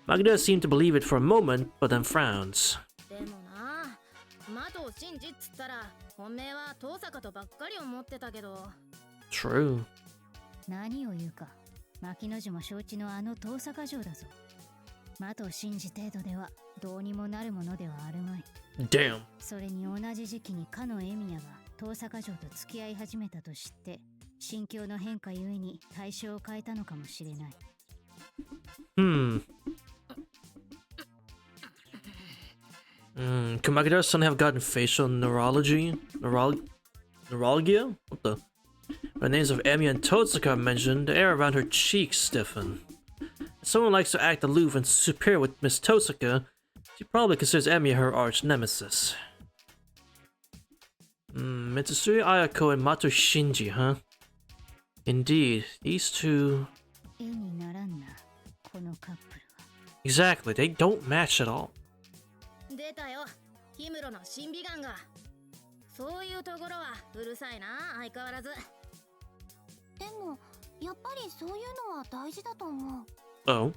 Magda seemed to believe it for a moment, but then frowns. でもな、麻藤真二っつったら本命は遠坂とばっかり思ってたけど。True. 何を言うか、牧野島承知のあの遠坂城だぞ。魔と信じ程度ではどうにもなるものではあるまい。 Damn. それに同じ時期にかのエミヤが遠坂城と付き合い始めたと知って心境の変化ゆえに対象を変えたのかもしれない。Could Magada's son have gotten facial neurologia? What the? When the names of Emi and Totsuka are mentioned, the air around her cheeks stiffen. If someone likes to act aloof and superior with Miss Totsuka, she probably considers Emi her arch nemesis. Mitsuri Ayako and Mato Shinji, huh? Indeed, these two... 絵にならんな、このカップルは。 Exactly, they don't match at all. 出たよ、氷室の審美眼が。そういうところはうるさいな、相変わらず。でもやっぱりそういうのは大事だと思う。 Oh?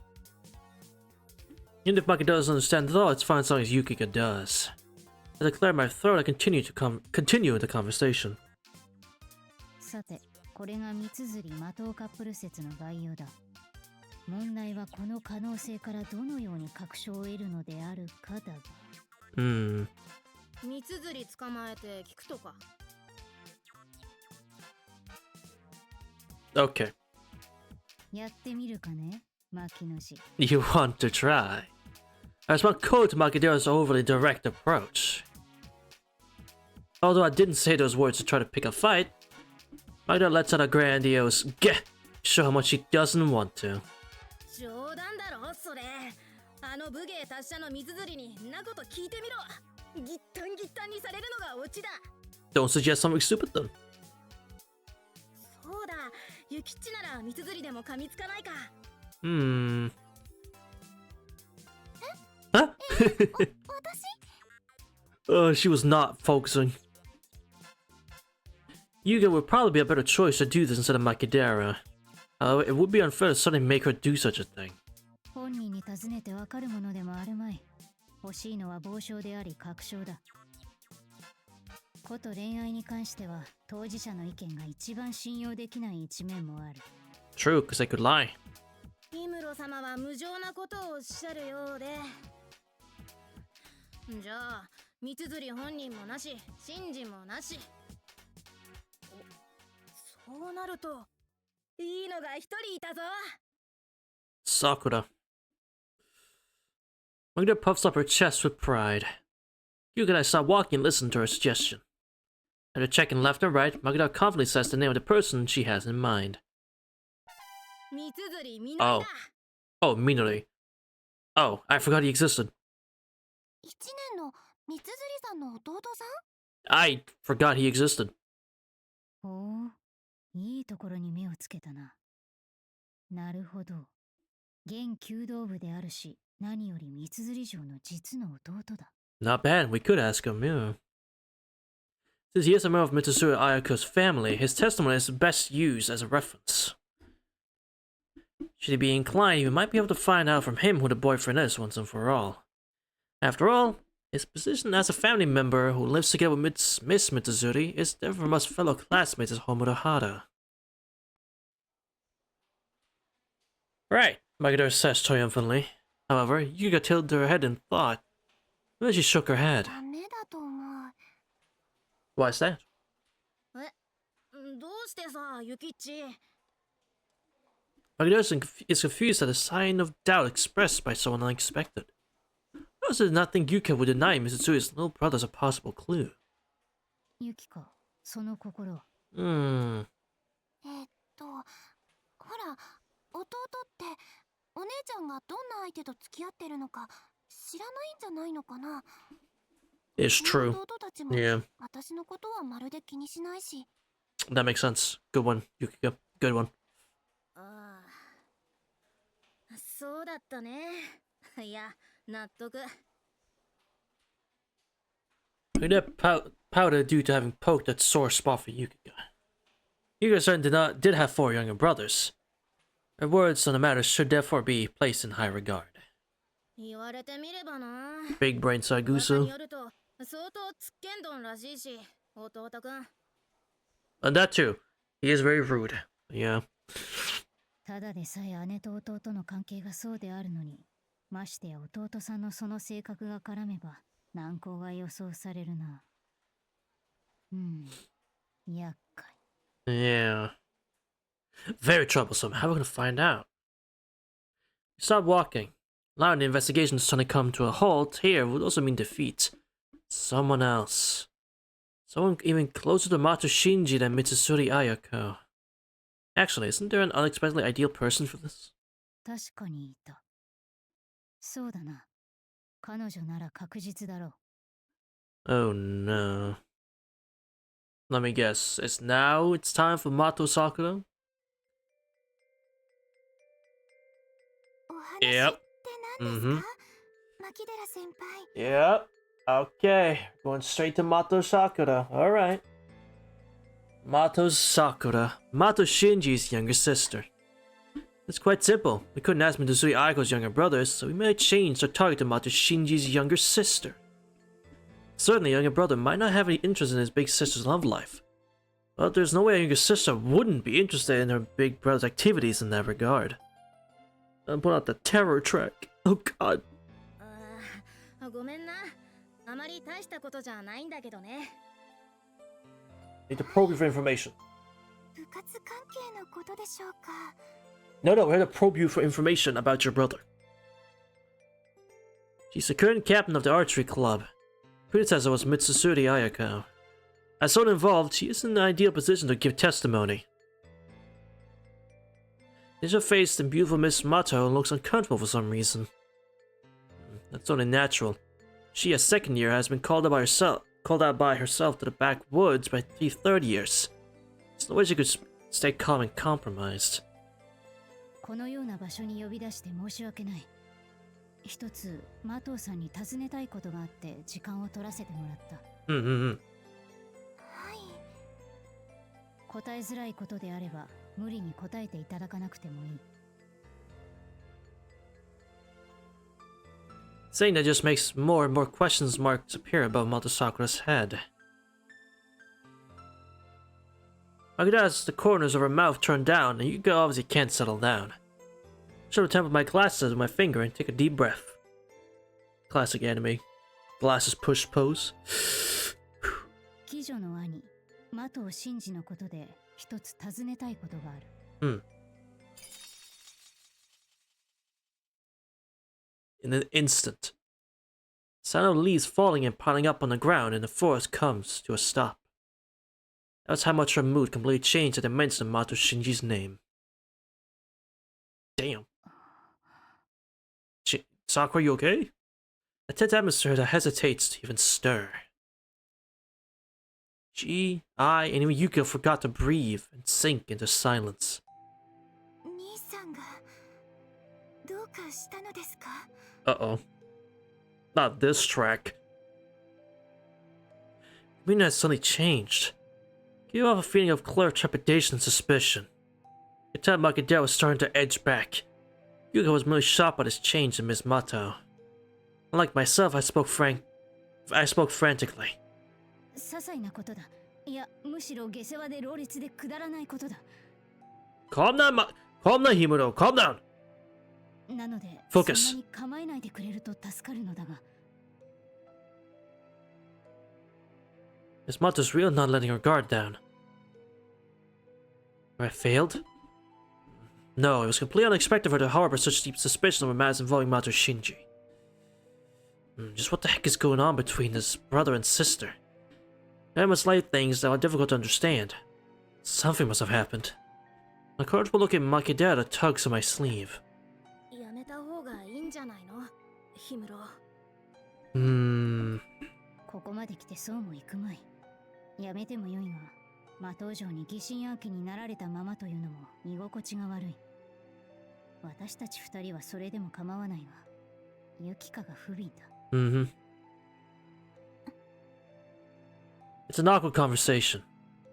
Even if Maki doesn't understand at all, it's fine as long as Yukika does. As I clear my throat, I continue the conversation. さて、これが三綴り魔党カップル説の概要だ。問題はこの可能性からどのように確証を得るのであるかだが。三綴り捕まえて聞くとか。Okay. やってみるかね、牧野氏。 You want to try? I respond cold to Makidera's overly direct approach. Although I didn't say those words to try to pick a fight, Makidera lets out a grandiose "Gah!" show how much she doesn't want to. 冗談だろそれ。あの武芸達者の三綴りにんなこと聞いてみろ。ギッタンギッタンにされるのがオチだ。 Don't suggest something stupid then. そうだ、ユキッチなら三綴りでも噛みつかないか。Huh? 私 She was not focusing. Yuga would probably be a better choice to do this instead of Makidera. However, it would be unfair to suddenly make her do such a thing. 本人に尋ねてわかるものでもあるまい。欲しいのは傍証であり確証だ。こと恋愛に関しては当事者の意見が一番信用できない一面もある。 True, because they could lie. 氷室様は無情なことをおっしゃるようで。じゃあ、三綴り本人もなし、信じもなし。そうなると、いいのが一人いたぞ。Sakura. Magda puffs up her chest with pride. Yuga and I stop walking and listen to her suggestion. After checking left and right, Magda confidently says the name of the person she has in mind. 三綴りみのりだ。Oh, Minori. Oh, I forgot he existed. 一年の三綴さんの弟さん？ I forgot he existed. おお、いいところに目をつけたな。なるほど。現弓道部であるし、何より三綴城の実の弟だ。Not bad, we could ask him, yeah. Since he is a member of Mitsuru Ayako's family, his testimony is best used as a reference. Should he be inclined, we might be able to find out from him who the boyfriend is once and for all. After all, his position as a family member who lives together with Miss Mitsuri is different from us fellow classmates as Homurahara. Right, Magidara says triumphantly. However, Yuga tilted her head in thought. Then she shook her head. ダメだと思う。 Why is that? どうしてさ、ユキッチ。Magidara is confused at the sign of doubt expressed by someone unexpected. Also did not think Yuka would deny Mitsuri's little brother's a possible clue. ユキか、その心は。ほら、弟ってお姉ちゃんがどんな相手と付き合ってるのか知らないんじゃないのかな。 It's true. 弟たちも Yeah, 私のことはまるで気にしないし。 that makes sense. Good one, Yukika. Good one. ああ、そうだったね。いや、納得。Magidara pouted due to having poked that sore spot for Yukika. Yukika certainly did have 4 younger brothers. Her words on the matter should therefore be placed in high regard. 言われてみればな。 Big brain 噂に Saigusu. よると、相当つっけんどんらしいし、弟くん。And that too. He is very rude. Yeah. ただでさえ姉と弟の関係がそうであるのに、ましてや弟さんのその性格が絡めば難航が予想されるな。厄介。Yeah. Very troublesome. How are we gonna find out? Stop walking. Allowing the investigation to suddenly come to a halt here would also mean defeat. Someone else. Someone even closer to Mato Shinji than Mitsuri Ayako. Actually, isn't there an unexpectedly ideal person for this? 確かにいた。そうだな。彼女なら確実だろう。Oh no. Let me guess. It's time for Mato Sakura? お話って何ですか、牧寺先輩。 Yep. Okay. Going straight to Mato Sakura. Alright. Mato Sakura. Mato Shinji's younger sister. It's quite simple. We couldn't ask Mitsuri Aiko's younger brothers, so we made a change to target to Mato Shinji's younger sister. Certainly, a younger brother might not have any interest in his big sister's love life. But there's no way a younger sister wouldn't be interested in her big brother's activities in that regard. And put out the terror track. Oh god. ごめんな。あまり大したことじゃないんだけどね。Need to probe you for information. 部活関係のことでしょうか。 No, we're here to probe you for information about your brother. She's the current captain of the archery club. Predecessor was Mitsuri Ayako. As someone involved, she is in an ideal position to give testimony. Angel-faced and beautiful Miss Mato looks uncomfortable for some reason. That's only natural. She, a second year, has been called out by herself to the backwoods by 3 third years. There's no way she could stay calm and compromised. このような場所に呼び出して申し訳ない。一つ、マトウさんに尋ねたいことがあって時間を取らせてもらった。はい。答えづらいことであれば、無理に答えていただかなくてもいい。Saying that just makes more and more questions marks appear above Mato Sakura's head. Akira has the corners of her mouth turned down, and Yuka obviously can't settle down. She'll temper my glasses with my finger and take a deep breath. Classic anime. Glasses push pose. 貴女の兄、マトウシンジのことで一つ尋ねたいことがある。In an instant, sound of leaves falling and piling up on the ground in the forest comes to a stop. That's how much her mood completely changed at the mention of Mato Shinji's name. Damn. Sakura, you okay? A tense atmosphere that hesitates to even stir. G, I, and even Yuko forgot to breathe and sink into silence. 兄さんがどうかしたのですか？ Uh-oh. Not this track. Mina has suddenly changed. Gave off a feeling of clear trepidation and suspicion. The time Makidera was starting to edge back. Yuko was merely shocked by this change in Miss Mato. Unlike myself, I spoke frantically. 些細なことだ。いや、むしろ下世話で老立でくだらないことだ。Calm down, Himuro. Calm down. なので、 Focus. そんなに構えないでくれると助かるのだが。Miss Mato's real not letting her guard down. I failed? No, it was completely unexpected for her to harbor such deep suspicion of matters involving Mato Shinji. Just what the heck is going on between his brother and sister? There must lie things that are difficult to understand. Something must have happened. My courage will look at Makidera tugs on my sleeve. やめた方がいいんじゃないの、氷室。ここまで来てそうもいくまい。やめてもよいが、魔頭城に疑心暗鬼になられたままというのも居心地が悪い。私たち二人はそれでも構わないが、ユキカが不憫だ。It's an awkward conversation.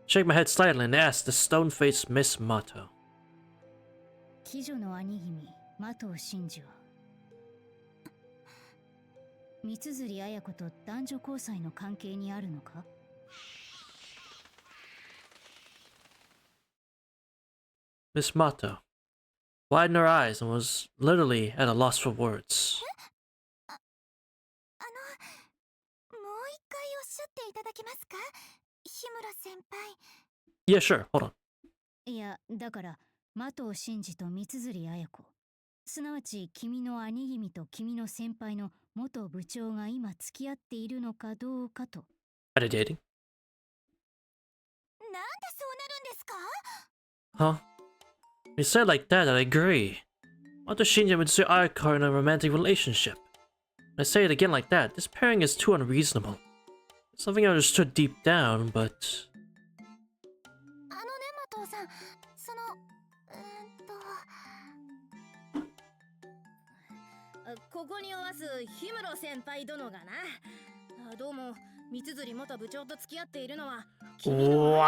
Shake my head slightly and ask the stone-faced Miss Mato. 貴女の兄君、マトウ真司は三辻綾子と男女交際の関係にあるのか？ Miss Mato, widened her eyes and was literally at a loss for words. もう一回おっしゃっていただけますか、日村先輩。 Yeah, sure. Hold on. いや、だから、的藤真二と三辻綾子。すなわち、君の兄君と君の先輩の元部長が今付き合っているのかどうかと。Are they dating? なんでそうなるんですか？ Huh? You say it like that, I agree. What does Shinji and Mitsui Ayako are in a romantic relationship? When I say it again like that, this pairing is too unreasonable. It's something I understood deep down, but... あのね、的藤さん、そのここにおわす氷室先輩殿がな。どうも三辻元部長と付き合っているのは君の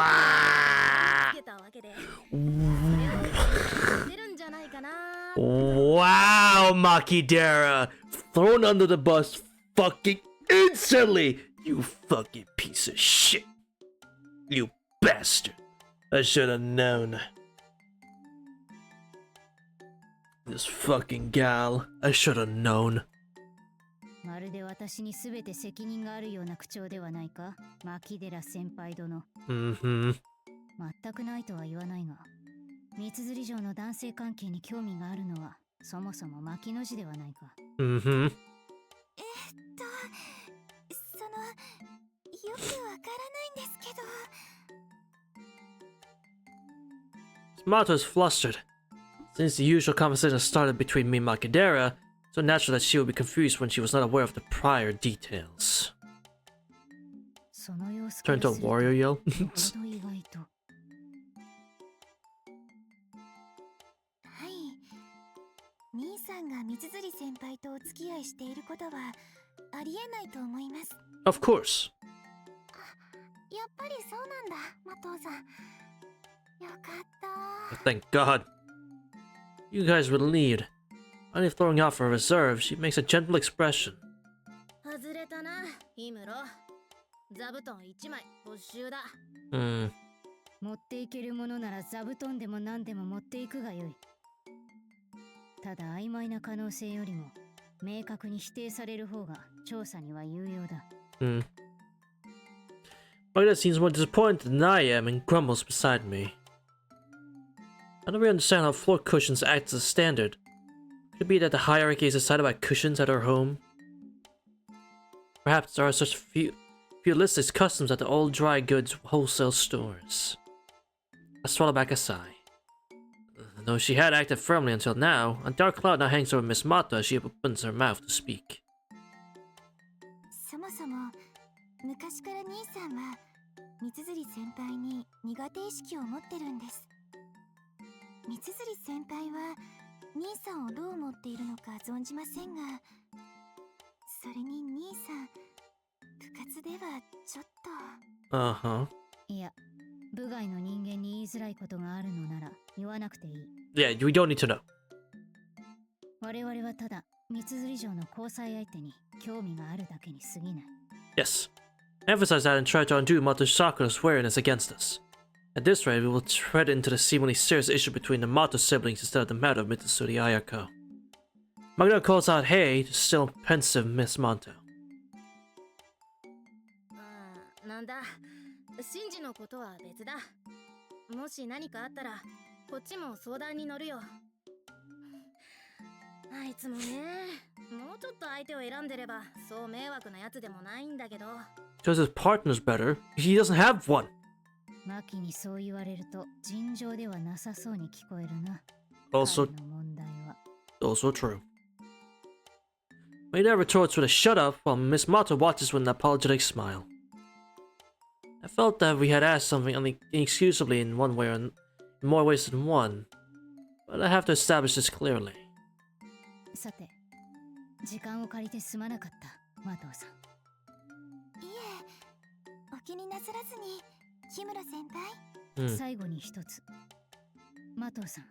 つけたわけで、それを知ってるんじゃないかな。Wow, Makidera! Thrown under the bus fucking instantly! You fucking piece of shit! You bastard! I should have known. This fucking gal. I should have known. まるで私に全て責任があるような口調ではないか、牧寺先輩殿。Mm-hmm. 全くないとは言わないが、三辻城の男性関係に興味があるのは、そもそも牧の字ではないか。Mm-hmm. その、よくわからないんですけど。Smarto is flustered. Since the usual conversation started between me and Makidera, so natural that she would be confused when she was not aware of the prior details. その様子 Turn to a warrior yell. ほど意外と。はい。兄さんが三辻先輩とお付き合いしていることはありえないと思います。 Of course. やっぱりそうなんだ、的藤さん。よかった。 Thank God. You guys would lead. Only throwing out for a reserve, she makes a gentle expression. 外れたな、氷室。座布団1枚没収だ。Hmm. 持っていけるものなら座布団でも何でも持っていくがよい。ただ曖昧な可能性よりも明確に否定される方が調査には有用だ。Hmm. Magda seems more disappointed than I am and grumbles beside me. I don't really understand how floor cushions act as a standard. Could it be that the hierarchy is decided by cushions at our home? Perhaps there are such feudalistic customs at the old dry goods wholesale stores. I swallow back a sigh. Though she had acted firmly until now, a dark cloud now hangs over Miss Mata as she opens her mouth to speak. そもそも昔から兄さんは三辻先輩に苦手意識を持ってるんです。三辻先輩は兄さんをどう思っているのか存じませんが、それに兄さん部活ではちょっと。 Uh-huh. いや、部外の人間に言いづらいことがあるのなら言わなくていい。Yeah, we don't need to know. 我々はただ三辻城の交際相手に興味があるだけに過ぎない。Yes. Emphasize that and try to undo Mato Sakura's wariness against us. At this rate, we will tread into the seemingly serious issue between the Mato siblings instead of the matter of Mitsuri Ayako. Magda calls out hey to still pensive Miss Monto. なんだ、シンジのことは別だ。もし何かあったらこっちも相談に乗るよ。あいつもね、もうちょっと相手を選んでればそう迷惑なやつでもないんだけど。 Because his partner's better, he doesn't have one. マキにそう言われると尋常ではなさそうに聞こえるな。 Also, 彼の問題は。 also true. Maida retorts with a shut up while Miss Mata watches with an apologetic smile. I felt that we had asked something inexcusably in one way or in more ways than one, but I have to establish this clearly. さて、時間を借りてすまなかった、マトウさん。いえ、お気になさらずに、日村先輩。最後に一つ。マトウさん、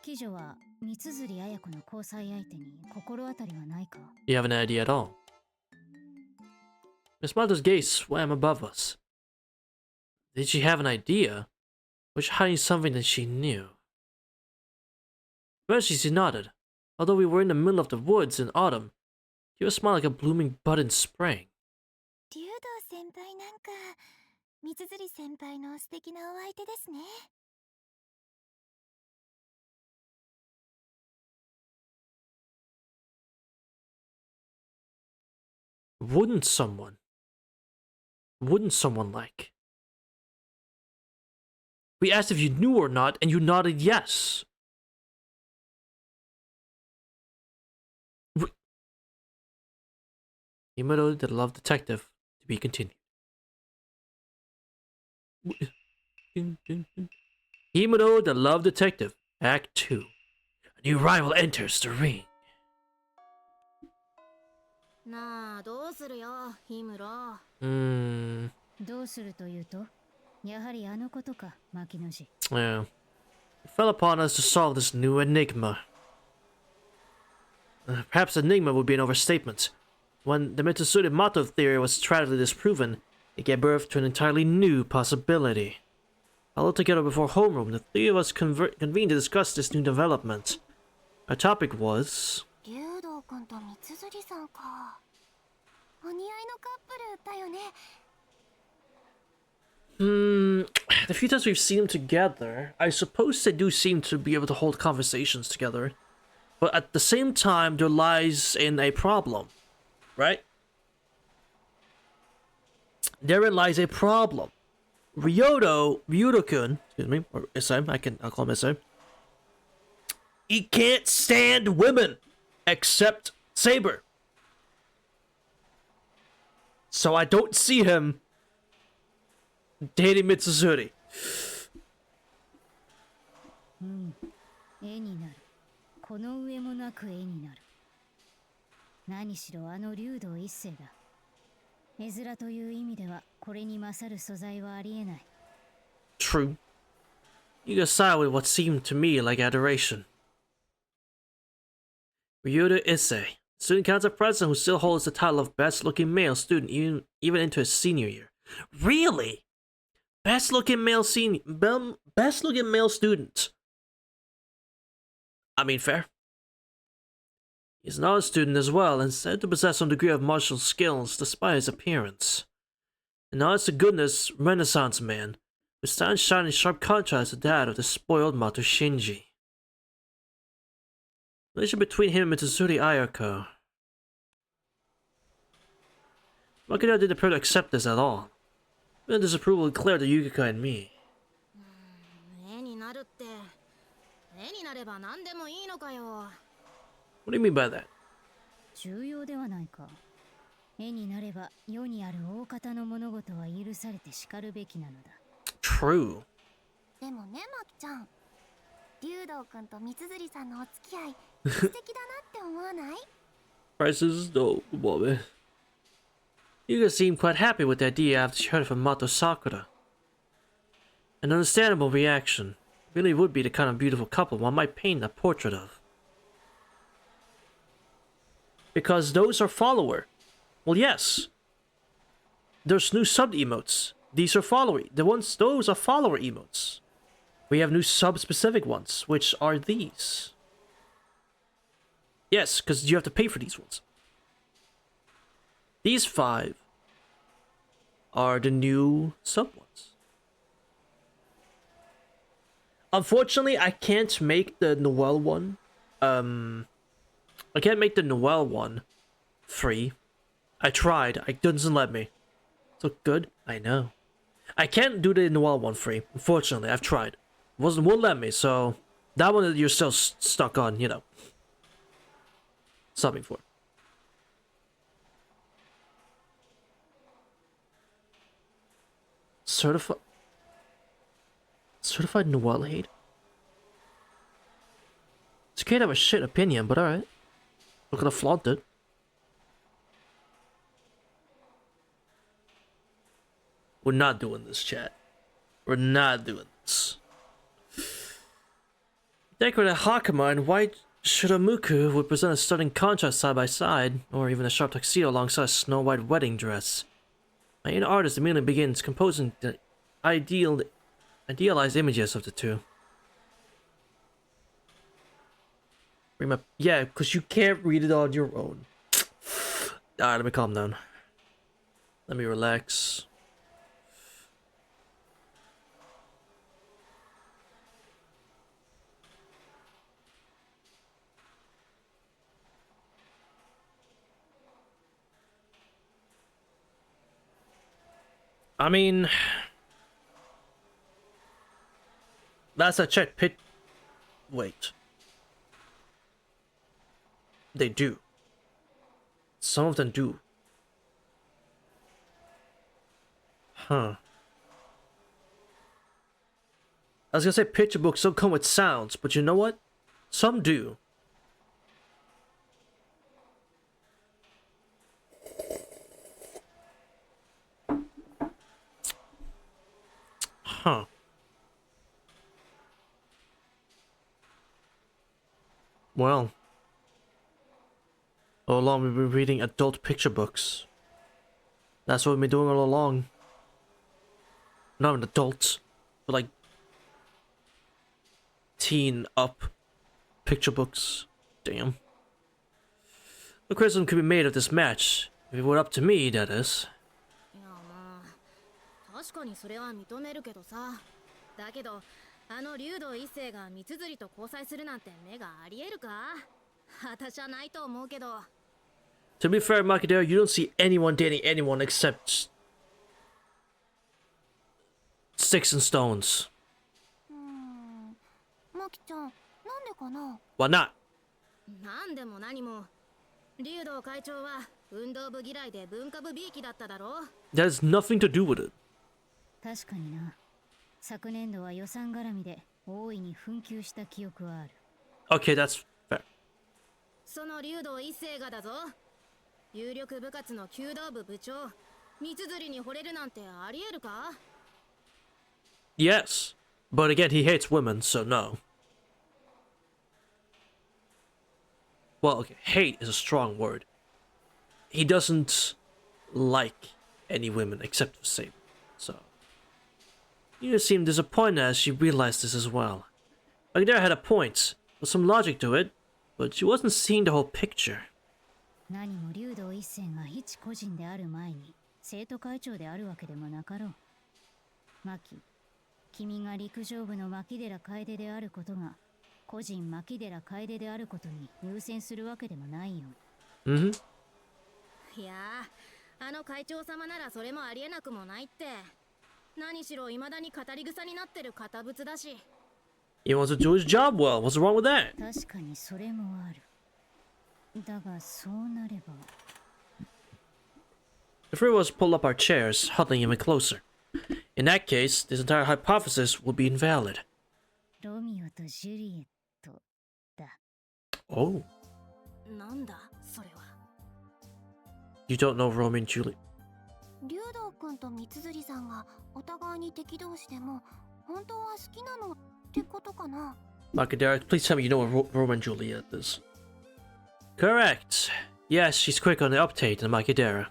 貴女は三辻綾子の交際相手に心当たりはないか？ You have an idea at all? Miss Mata's gaze swam above us. Did she have an idea? Was she hiding something that she knew? Eventually she nodded. Although we were in the middle of the woods in autumn, she was smiling like a blooming bud in spring. 竜道先輩なんか三辻先輩の素敵なお相手ですね。 Wouldn't someone? Wouldn't someone like? We asked if you knew or not, and you nodded yes. Himuro, the love detective, to be continued. Himuro, the love detective, Act 2. A new rival enters the ring. なあ、どうするよ、ヒムロ。どうするというと、やはりあのことか、牧野氏。Yeah. It fell upon us to solve this new enigma. Perhaps enigma would be an overstatement. When the Mitsuri motto theory was tragically disproven, it gave birth to an entirely new possibility. Although together before homeroom, the three of us convened to discuss this new development. Our topic was... 竜道くんと三辻さんか。お似合いのカップルだよね。 The few times we've seen them together, I suppose they do seem to be able to hold conversations together. But at the same time, there lies in a problem. Right? Therein lies a problem. Ryudo-kun, excuse me, or SM, I'll call him SM. He can't stand women, except Saber. So I don't see him dating Mitsuzuri. 絵になる。この上もなく絵になる。何しろあの竜道一世だ。絵面という意味ではこれに勝る素材はありえない。True. You could side with what seemed to me like adoration. Ryuda Issei, student council president who still holds the title of best looking male student even into his senior year. Really? Best looking male student. I mean, fair. He's an art student as well, and said to possess some degree of martial skills despite his appearance. An honest-to-goodness Renaissance man, who stands shining in sharp contrast to that of the spoiled Mato Shinji. The relationship between him and Mitsuzuri Ayako. Makino didn't appear to accept this at all. Even disapproval declared to Yukika and me. 絵になるって、絵になれば何でもいいのかよ。 What do you mean by that? 重要ではないか。絵になれば世にある大方の物事は許されてしかるべきなのだ。True. でもね、マキちゃん。竜道くんと三辻さんのお付き合い、素敵だなって思わない？ Prices though, woman. Yuka seemed quite happy with the idea after she heard it from Mato Sakura. An understandable reaction. Really would be the kind of beautiful couple one might paint a portrait of. Because those are follower. Well, yes. There's new sub emotes. These are follower. Those are follower emotes. We have new sub-specific ones, which are these. Yes, because you have to pay for these ones. These 5 are the new sub ones. Unfortunately, I can't make the Noelle one. I can't make the Noelle one free. I tried. It doesn't let me. So good? I know. I can't do the Noelle one free. Unfortunately, I've tried. Won't let me, so that one you're still stuck on, you know. Subbing for. Certified Noelle hate? It's okay to have a shit opinion, but alright. We're gonna flaunt it. We're not doing this, chat. We're not doing this. Decorated Hakama and white Shiramuku would present a stunning contrast side by side, or even a sharp tuxedo alongside a snow-white wedding dress. My inner artist immediately begins composing the idealized images of the two. Yeah, because you can't read it on your own. Alright, let me calm down. Let me relax. I mean, last I checked, wait. They do. Some of them do. Huh. I was gonna say picture books don't come with sounds, but you know what? Some do. Huh. Well. All along we've been reading adult picture books. That's what we've been doing all along. Not an adult, but like teen up picture books. Damn. The criticism could be made of this match. If it were up to me, that is. いやまあ確かにそれは認めるけどさ。だけどあの竜道一世が三綴と交際するなんて目がありえるか？私はないと思うけど。To be fair, Makidera, you don't see anyone dating anyone except Sticks and Stones. マキちゃん、なんでかな？ Why not? なんでも何も竜道会長は運動部嫌いで文化部びいきだっただろ。 That has nothing to do with it. 確かにな。昨年度は予算絡みで大いに紛糾した記憶はある。Okay, that's fair. その竜道一世がだぞ。有力部活の弓道部部長三綴に惚れるなんてありえるか？ Yes, but again, he hates women, so no. Well, okay, hate is a strong word. He doesn't like any women except for Satan, so... You seem disappointed as she realized this as well. Magdara had a point, with some logic to it, but she wasn't seeing the whole picture. 何も竜道一世が一個人である前に生徒会長であるわけでもなかろう。マキ、君が陸上部の牧寺楓であることが個人牧寺楓であることに優先するわけでもないよ。Mm-hmm. いやあの会長様ならそれもありえなくもないって。何しろ未だに語り草になってる堅物だし。He wants to do his job well. What's wrong with that? 確かにそれもある。だがそうなれば。The three of us pulled up our chairs, huddling even closer. In that case, this entire hypothesis would be invalid. ロミオとジュリエットだ。Oh. なんだそれは。You don't know Romeo and Juliet? 竜道くんと三綴さんがお互いに敵同士でも本当は好きなのってことかな？ Makidera, please tell me you know what Romeo and Juliet is. Correct. Yes, she's quick on the uptake than Makidera.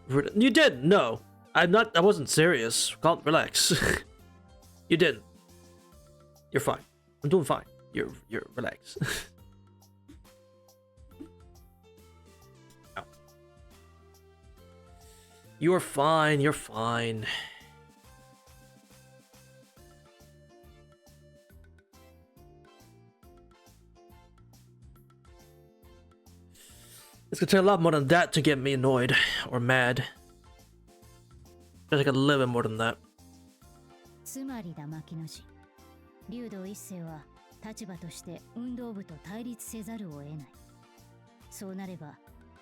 You didn't? No. I wasn't serious. Relax. You didn't. You're fine. I'm doing fine. You're relax. Ow. You're fine, you're fine. It's gonna take a lot more than that to get me annoyed or mad. It's like a little bit more than that. つまりだ牧野氏。竜道一世は立場として運動部と対立せざるを得ない。そうなれば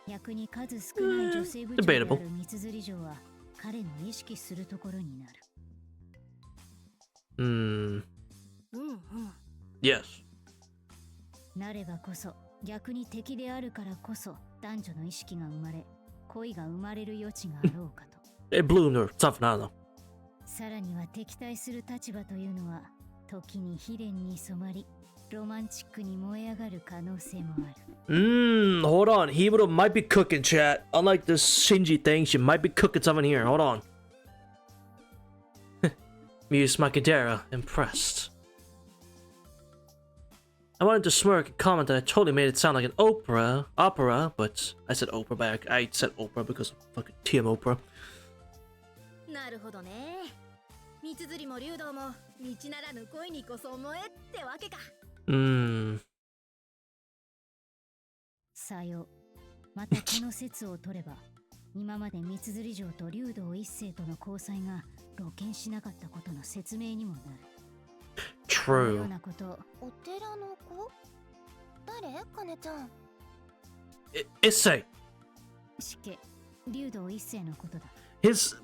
逆に数少ない女性部長である三綴城は彼の意識するところになる。Yes. なればこそ逆に敵であるからこそ男女の意識が生まれ恋が生まれる余地があろうかと。It bloomed or something, I don't know. さらには敵対する立場というのは時に悲恋に染まりロマンチックに燃え上がる可能性もある。Hold on. Hiburo might be cooking, chat. Unlike this Shinji thing, she might be cooking something here. Hold on. Muse Makidera, impressed. I wanted to smirk and comment that I totally made it sound like an opera, but I said Oprah back. I said Oprah because of fucking TM Oprah. なるほどね。三綴も竜道も道ならぬ恋にこそ思えってわけか。さよ。またこの説を取れば、今まで三綴城と竜道一世との交際が露見しなかったことの説明にもなる。True. お寺の子？誰？カネちゃん。Issei. 死刑、竜道一世のことだ。His...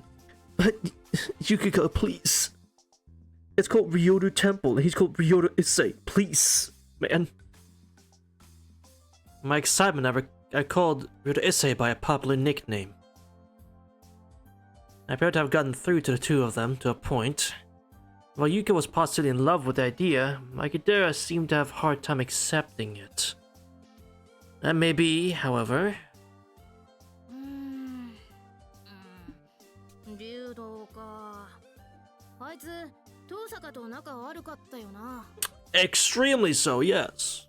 Yukiko, please. It's called Ryoru Temple, and he's called Ryoru Issei. Please, man. My excitement, I called Ryoru Issei by a popular nickname. I appear to have gotten through to the two of them to a point. While Yuka was possibly in love with the idea, Makidera seemed to have a hard time accepting it. That may be, however... 竜道か。あいつ、遠坂と仲悪かったよな。Extremely so, yes.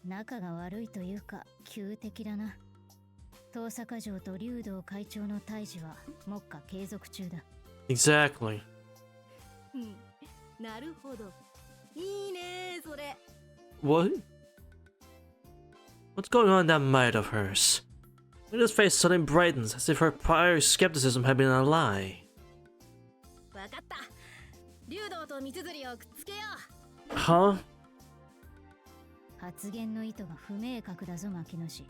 仲が悪いというか、急的だな。遠坂城と竜道会長の対峙は目下継続中だ。Exactly. なるほど。いいね、それ。What? What's going on in that mind of hers? Rita's face suddenly brightens, as if her prior skepticism had been a lie. わかった。竜道と三綴をくっつけよう。Huh? 発言の意図が不明確だぞ、牧野氏。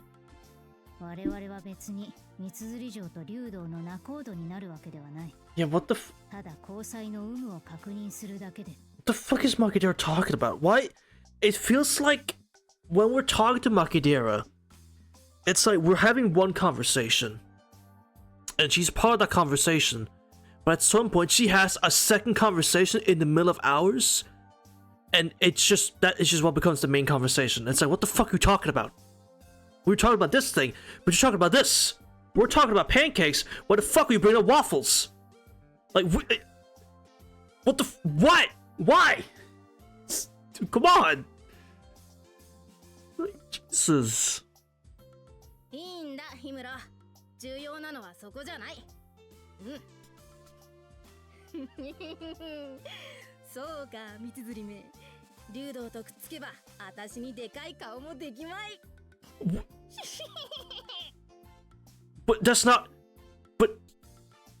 我々は別に三綴城と竜道の仲人になるわけではない。Yeah, what theただ交際の有無を確認するだけで。What the fuck is Makidera talking about? Why? It feels like when we're talking to Makidera, it's like we're having one conversation, and she's part of that conversation, but at some point she has a second conversation in the middle of ours, and it's just what becomes the main conversation. It's like, what the fuck are you talking about? We were talking about this thing, but you're talking about this. We're talking about pancakes. Why the fuck are you bringing up waffles? Like, what the what? Why? Dude, come on. Jesus. いいんだ、日村。重要なのはそこじゃない。そうか、三綴め。竜道とくっつけば、私にでかい顔もできまい。But that's not. But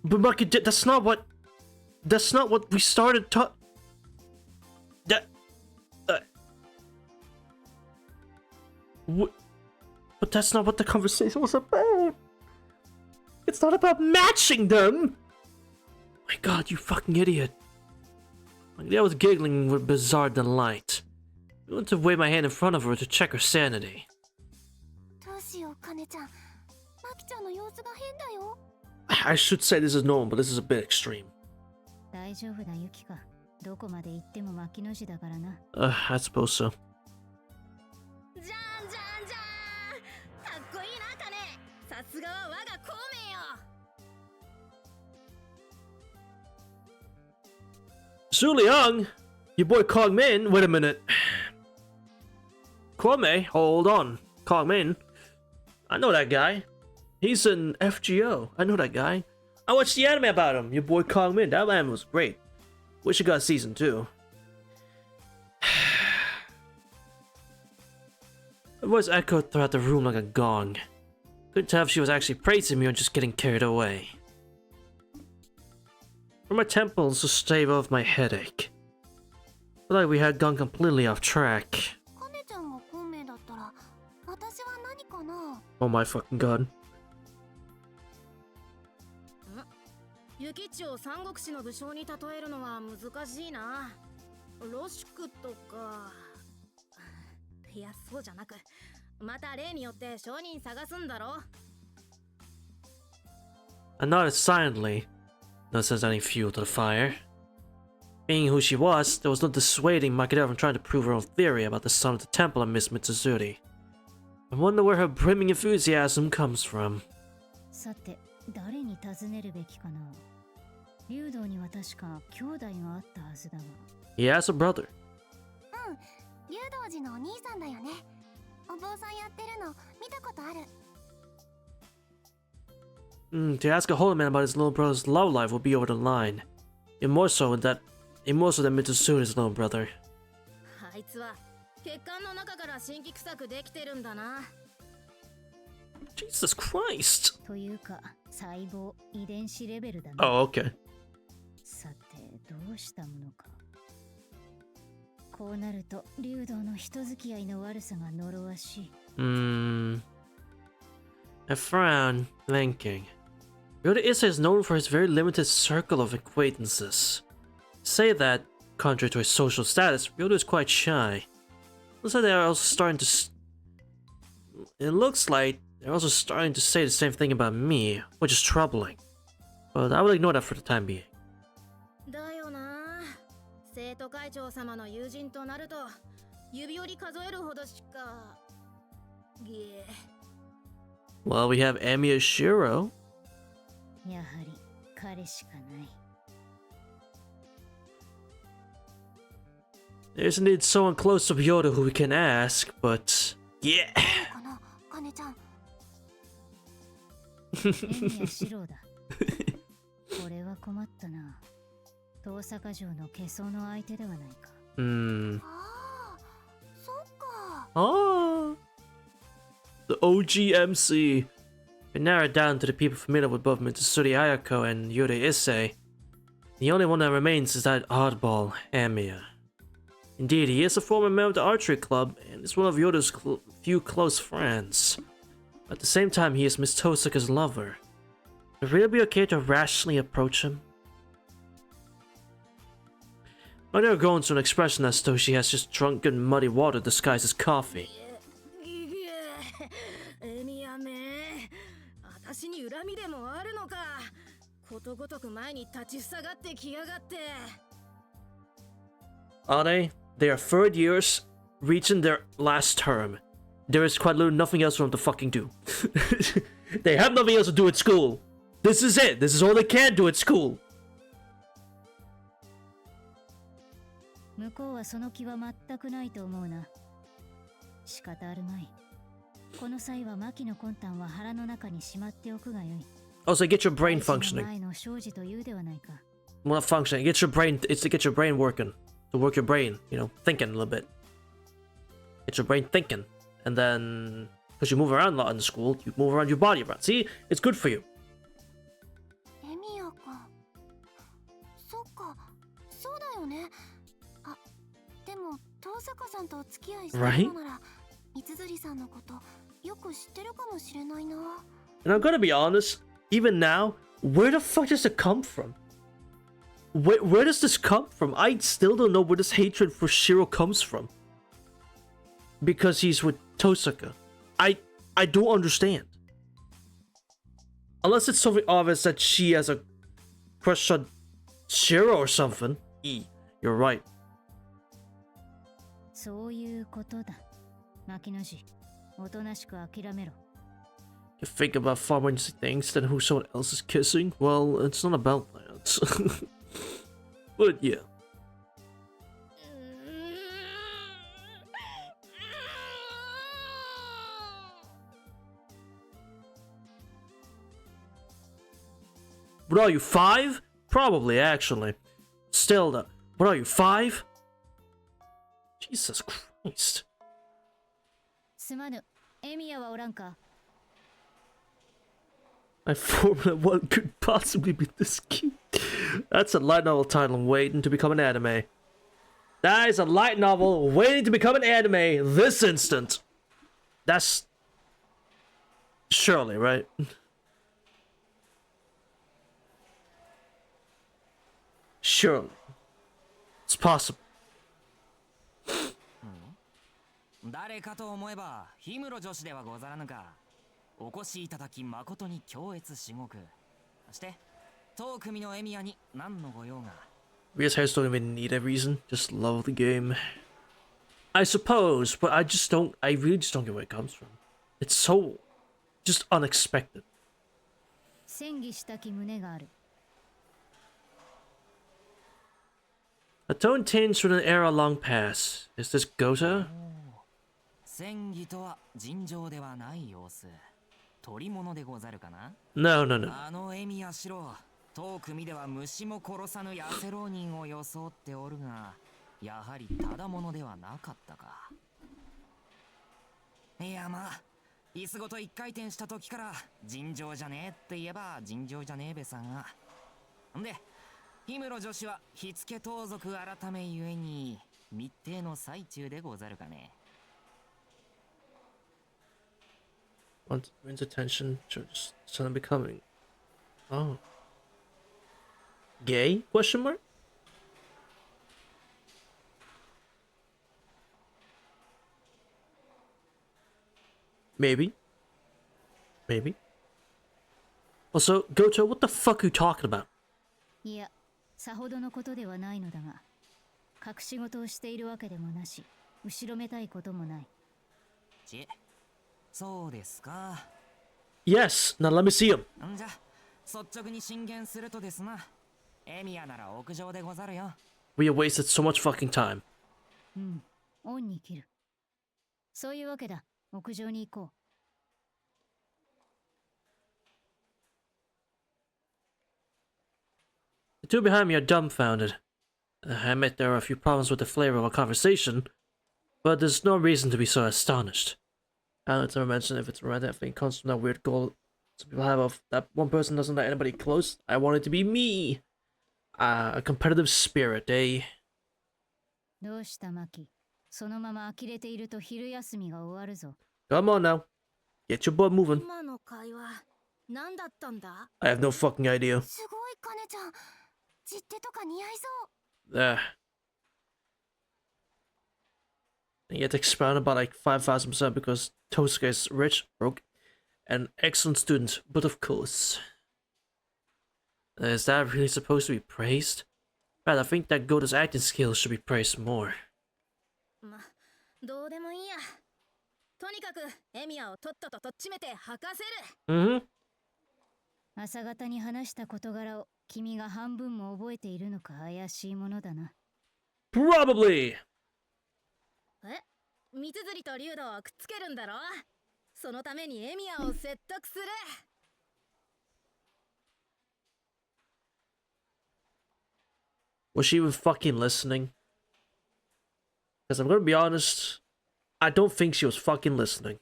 Maki, that's not what we started to. That. But that's not what the conversation was about. It's not about matching them. My God, you fucking idiot! Like, I was giggling with bizarre delight. I went to wave my hand in front of her to check her sanity. どうしよう、カネちゃん。マキちゃんの様子が変だよ。I should say this is normal, but this is a bit extreme. 大丈夫だ、ユキカ。どこまで行っても牧野氏だからな。I suppose so. じゃんじゃんじゃん。かっこいいな、カネ。さすがは我が孔明よ。Su Liang, your boy Kongmin. Wait a minute. Kwame, hold on. Kongmin. I know that guy. He's an FGO. I know that guy. I watched the anime about him. Your boy Kongmin. That anime was great. Wish it got season 2. Her voice echoed throughout the room like a gong. Couldn't tell if she was actually praising me or just getting carried away. From my temples to stave off my headache. Felt like we had gone completely off track. カネちゃんが孔明だったら、私は何かな？ Oh my fucking god. ユキッチを三国志の武将に例えるのは難しいな。ロシクとか。いや、そうじゃなく、また例によって証人探すんだろ。I nodded silently. No sense adding fuel to the fire. Being who she was, there was no dissuading Makidera from trying to prove her own theory about the son of the temple and Miss Mitsuzuri. I wonder where her brimming enthusiasm comes from. さて、誰に尋ねるべきかな。竜道には確か兄弟があったはずだが。He has a brother. うん、竜道寺のお兄さんだよね。お坊さんやってるの見たことある。To ask a holy man about his little brother's love life will be over the line. And more so than Mitsutsune's little brother. あいつは血管の中から新規臭くできてるんだな。Jesus Christ! というか、細胞、遺伝子レベルだね。Oh, okay. さて、どうしたものか。こうなると、竜道の人付き合いの悪さが呪わしい。I frown, thinking. Yoda Issa is known for his very limited circle of acquaintances. Say that, contrary to his social status, Yoda is quite shy. Looks like they are also starting to. It looks like they're also starting to say the same thing about me, which is troubling. But I will ignore that for the time being. だよな。生徒会長様の友人となると指折り数えるほどしか。Well, we have Amiya Shiro. やはり彼しかない。There's indeed someone close to Yoda who we can ask, but yeah. かな、カネちゃん。エミヤシロだ。これは困ったな。東坂城の化粧の相手ではないか。ああ、そっか。Ah, the OGMC. We narrowed down to the people familiar with both Mitsuri Ayako and Yoda Issei. The only one that remains is that oddball, Amiya. Indeed, he is a former member of the archery club and is one of Yoda's few close friends. At the same time, he is Miss Tosaka's lover. Would it really be okay to rationally approach him? I never go into an expression as though she has just drunken muddy water disguised as coffee. エミヤめ、私に恨みでもあるのか。ことごとく前に立ちふさがってきやがって。Are they? They are third years, reaching their last term. There is quite literally nothing else for them to fucking do. They have nothing else to do at school. This is it. This is all they can do at school. 向こうはその気は全くないと思うな。仕方あるまい。この際は牧の魂胆は腹の中にしまっておくがよい。Also, get your brain functioning. 前の生じというではないか。Well, not functioning. Get your brain. It's to get your brain working. To work your brain. You know, thinking a little bit. Get your brain thinking, and then because you move around a lot in the school, you move around your body around. See, it's good for you. エミヤ君。そっか、そうだよね。あ、でも東坂さんとお付き合いしてるのなら、三辻さんのことよく知ってるかもしれないな。And I'm gonna be honest, even now, where the fuck does it come from? Where does this come from? I still don't know where this hatred for Shiro comes from. Because he's with Tosaka. I don't understand. Unless it's something obvious that she has a crush on Shiro or something. You're right. そういうことだ。牧野氏、おとなしく諦めろ。You think about far more interesting things than who someone else is kissing? Well, it's not about that. But yeah. What are you, 5? Probably, actually. Still, though. What are you, 5? Jesus Christ. すまぬ、エミヤはおらんか。My Formula 1 could possibly be this cute. That's a light novel title waiting to become an anime. That is a light novel waiting to become an anime this instant. That's... surely, right? Surely. It's possible. 誰かと思えば氷室女子ではござらぬか。お越しいただき誠に恐悦至極。して当組のエミヤに何のご用が。Ria's hairs don't even need a reason. Just love the game. I suppose, but I really just don't get where it comes from. It's so just unexpected. 戦議したき胸がある。A tone tinged with an era long past. Is this Gota? 戦議とは尋常ではない様子。取り物でござるかな？ No, no, no. あのエミヤシロ、当組では虫も殺さぬ痩せ浪人を装っておるが、やはりただ者ではなかったか。いやまあ、椅子ごと一回転した時から尋常じゃねえって言えば尋常じゃねえべさが。んで、氷室女子は火付盗賊改めゆえに密偵の最中でござるかね。Wins attention, just suddenly becoming. Oh. Gay? Question mark? Maybe. Maybe. Also, Goto, what the fuck are you talking about? いや、さほどのことではないのだが、隠し事をしているわけでもなし、後ろめたいこともない。そうですか。Yes, now let me see him. んじゃ、率直に進言するとですな。エミヤなら屋上でござるよ。We have wasted so much fucking time. うん、オンに切る。そういうわけだ、屋上に行こう。The two behind me are dumbfounded. I admit there are a few problems with the flavor of our conversation, but there's no reason to be so astonished. Alex never mentioned if it's romantic, I think it comes from that weird goal some people have of that one person doesn't let anybody close. I want it to be me. A competitive spirit, eh? どうしたマキ？そのまま呆れていると昼休みが終わるぞ。Come on now. Get your butt moving. 今の会話何だったんだ？ I have no fucking idea. すごいカネちゃん、実手とか似合いそう。And yet expounded by like 5,000% because Tosuke is rich, broke, an excellent student, but of course. Is that really supposed to be praised? Right, I think that Gota's acting skills should be praised more. ま、どうでもいいや。とにかくエミヤをとっとととっちめて吐かせる。Mm-hmm. 朝方に話した事柄を君が半分も覚えているのか怪しいものだな。Probably! ミツズリと竜道をくっつけるんだろ？そのためにエミヤを説得する。Was she even fucking listening? Because I'm gonna be honest, I don't think she was fucking listening.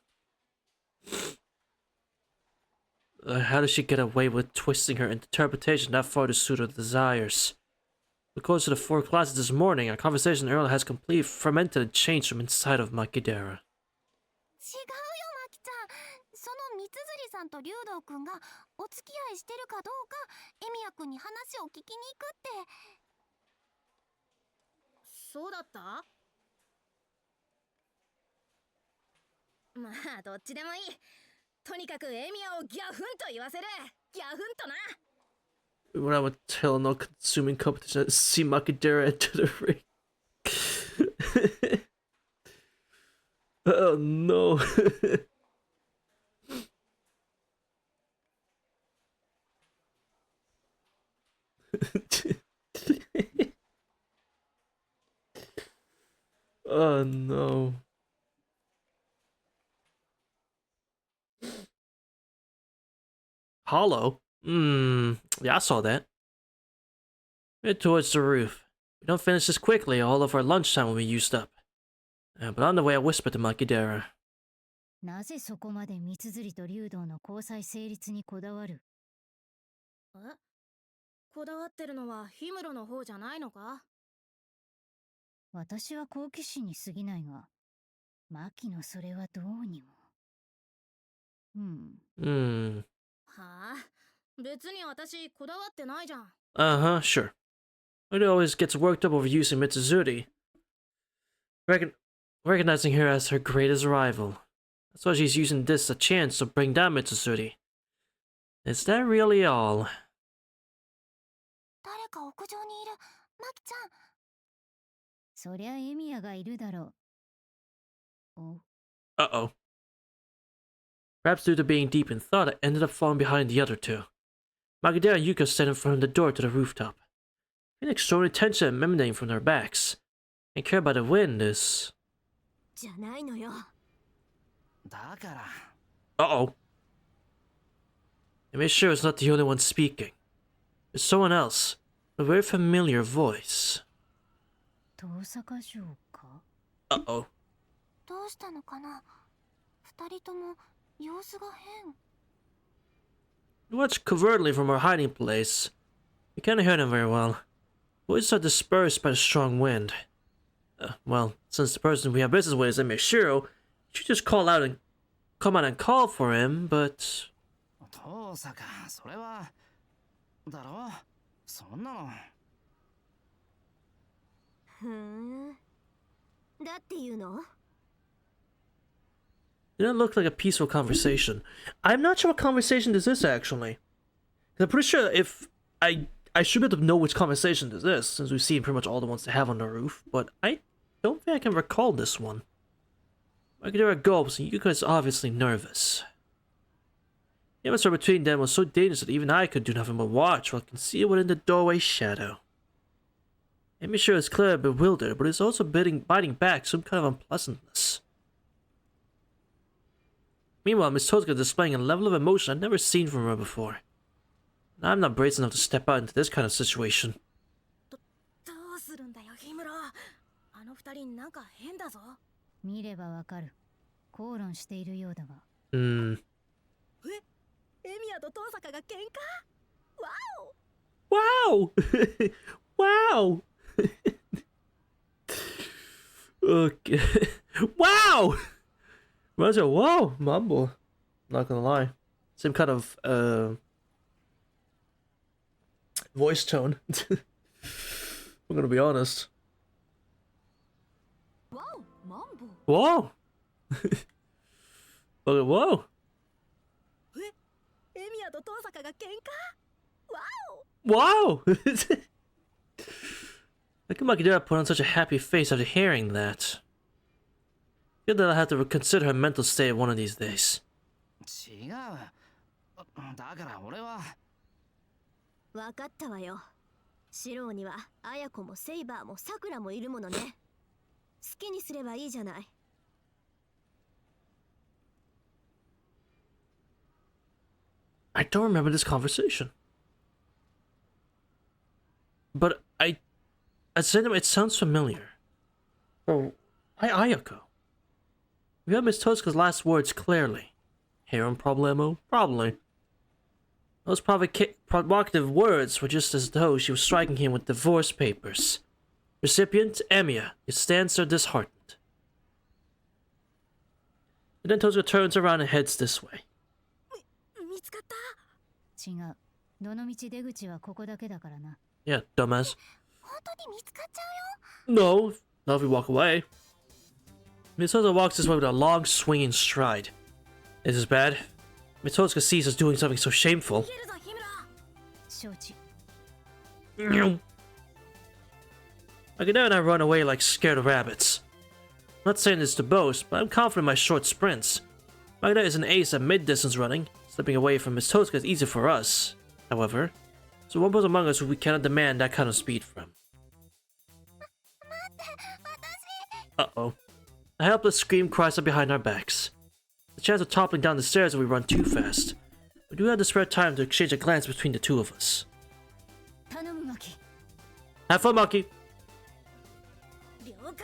How did she get away with twisting her interpretation that far to suit her desires? Because of the 4 classes this morning, our conversation earlier has completely fermented and changed from inside of Makidera. 違うよ、マキちゃん。そのミツズリさんと竜道くんがお付き合いしてるかどうか、エミヤくんに話を聞きに行くって。そうだった？まあどっちでもいい。とにかくエミヤをギャフンと言わせる。ギャフンとな。When I would tell no consuming competition to see Makidera enter the ring. Oh no. Oh no. Hollow? Yeah, I saw that. Head towards the roof. If we don't finish this quickly, all of our lunchtime will be used up. But on the way, I whispered to Makidera. なぜそこまでミツズリと竜道の交際成立にこだわる？こだわってるのは氷室の方じゃないのか？私は好奇心に過ぎないが、マキのそれはどうにも。はあ、別に私こだわってないじゃん。Uh-huh, sure. It always gets worked up over using Mitsuzuri. Recognizing her as her greatest rival. That's why she's using this as a chance to bring down Mitsuzuri. Is that really all? 誰か屋上にいる。マキちゃん。そりゃエミヤがいるだろう。お。Uh-oh. Perhaps due to being deep in thought, I ended up falling behind the other two. Makidera and Yuko stood in front of the door to the rooftop. An extraordinary tension emanating from their backs. And carried by the wind is... じゃないのよ。だから Uh-oh. I made sure it's not the only one speaking. There's someone else. A very familiar voice. 遠坂城か Uh-oh. どうしたのかな。二人とも様子が変。 We watched covertly from our hiding place. We can't hear them very well. Voices are dispersed by the strong wind. Well, since the person we have business with is Emishiro, you should just come out and call for him, but... 遠坂それはだろそんなのふん。だっていうの？ It didn't look like a peaceful conversation. I'm not sure what conversation this is, actually. I'm pretty sure if I should be able to know which conversation this is, since we've seen pretty much all the ones they have on the roof, but I don't think I can recall this one. Akira gulps, and Yuka obviously nervous. The atmosphere between them was so dangerous that even I could do nothing but watch while concealed within the doorway shadow. Emishiro is clearly bewildered, but is also biting back some kind of unpleasantness. Meanwhile, Miss Tozuka is displaying a level of emotion I've never seen from her before. And I'm not brave enough to step out into this kind of situation. どうするんだよ、氷室。あの二人なんか変だぞ。見ればわかる。口論しているようだが。エミヤと遠坂が喧嘩？わお。 Wow! Wow! Okay. Wow! Reminds me of wow, mumble. Not gonna lie. Same kind of voice tone. I'm gonna be honest. わお、マンボウ。 Whoa! Okay, whoa! エミヤと遠坂が喧嘩？わお。 Wow! How come Akira put on such a happy face after hearing that? I feel that I'll have to consider her mental state one of these days. 違うだから俺はわかったわよ。シローにはアヤコもセイバーもサクラもいるものね。好きにすればいいじゃない。I don't remember this conversation. But I said it sounds familiar. Oh, Ayako. We have Miss Tozuka's last words clearly. Harem problemo? Probably. Those provocative words were just as though she was striking him with divorce papers. Recipient, Emiya. It stands there disheartened. And then Tozuka turns around and heads this way. 見つかった？違う。どの道出口はここだけだからな。Yeah, dumbass. 本当に見つかっちゃうよ。 No, not if we walk away. Miss Tozuka walks this way with a long, swinging stride. Is this bad? Miss Tozuka sees us doing something so shameful. いけるぞ、氷室。承知。 Akira and I run away like scared rabbits. I'm not saying this to boast, but I'm confident in my short sprints. Akira is an ace at mid-distance running. Slipping away from Miss Tozuka is easy for us, however. So one person among us who we cannot demand that kind of speed from. Uh-oh. A helpless scream cries up behind our backs. The chance of toppling down the stairs if we run too fast. We do have the spare time to exchange a glance between the two of us. 頼むマキ。 Have fun, Monkey! 了解。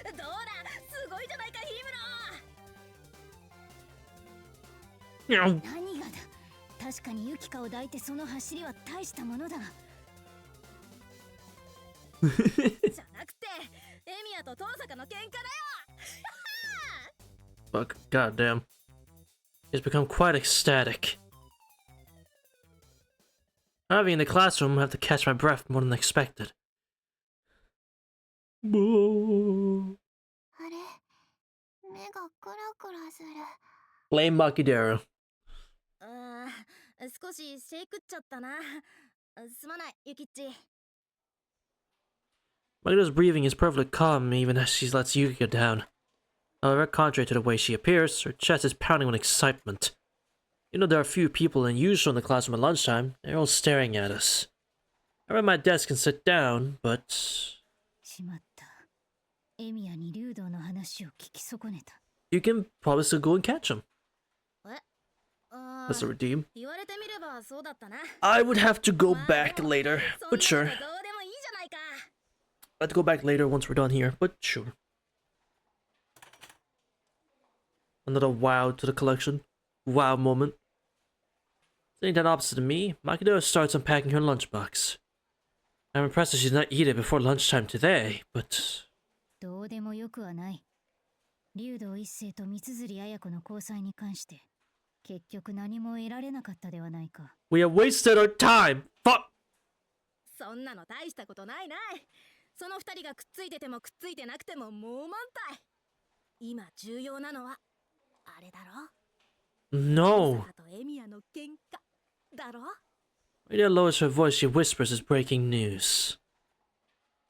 どうだ、すごいじゃないか、氷室。 Meow. 何がだ。確かにユキカを抱いてその走りは大したものだ。じゃなくて、エミヤと遠坂の喧嘩だよ。 Fuck, goddamn. It's become quite ecstatic. Arriving in the classroom, I have to catch my breath more than expected. あれ、目がクラクラする。 Blame Makidera. 少しシェイクっちゃったな。すまない、ユキッチ。 Makidera's breathing is perfectly calm even as she lets Yuki go down. However, contrary to the way she appears, her chest is pounding with excitement. You know, there are a few people unusual in the classroom at lunchtime. They're all staring at us. I run my desk and sit down, but... しまった。エミヤに竜道の話を聞き損ねた。You can probably still go and catch him. え That's a redeem. 言われてみればそうだったな。 I would have to go まあ back でも later, そん but なの sure. どうでもいいじゃないか。 I'll have to go back later once we're done here, but sure. Another wow to the collection. Wow moment. Sitting down opposite of me, Makidora starts unpacking her lunchbox. I'm impressed that she did not eat it before lunchtime today, but... どうでもよくはない。竜道一世と三辻綾子の交際に関して、結局何も得られなかったではないか。We have wasted our time! Fuck! そんなの大したことないない。その二人がくっついててもくっついてなくてももう満体。今重要なのはあれだろ。 No! 坂とエミヤの喧嘩だろ。 Rita lowers her voice, she whispers as breaking news.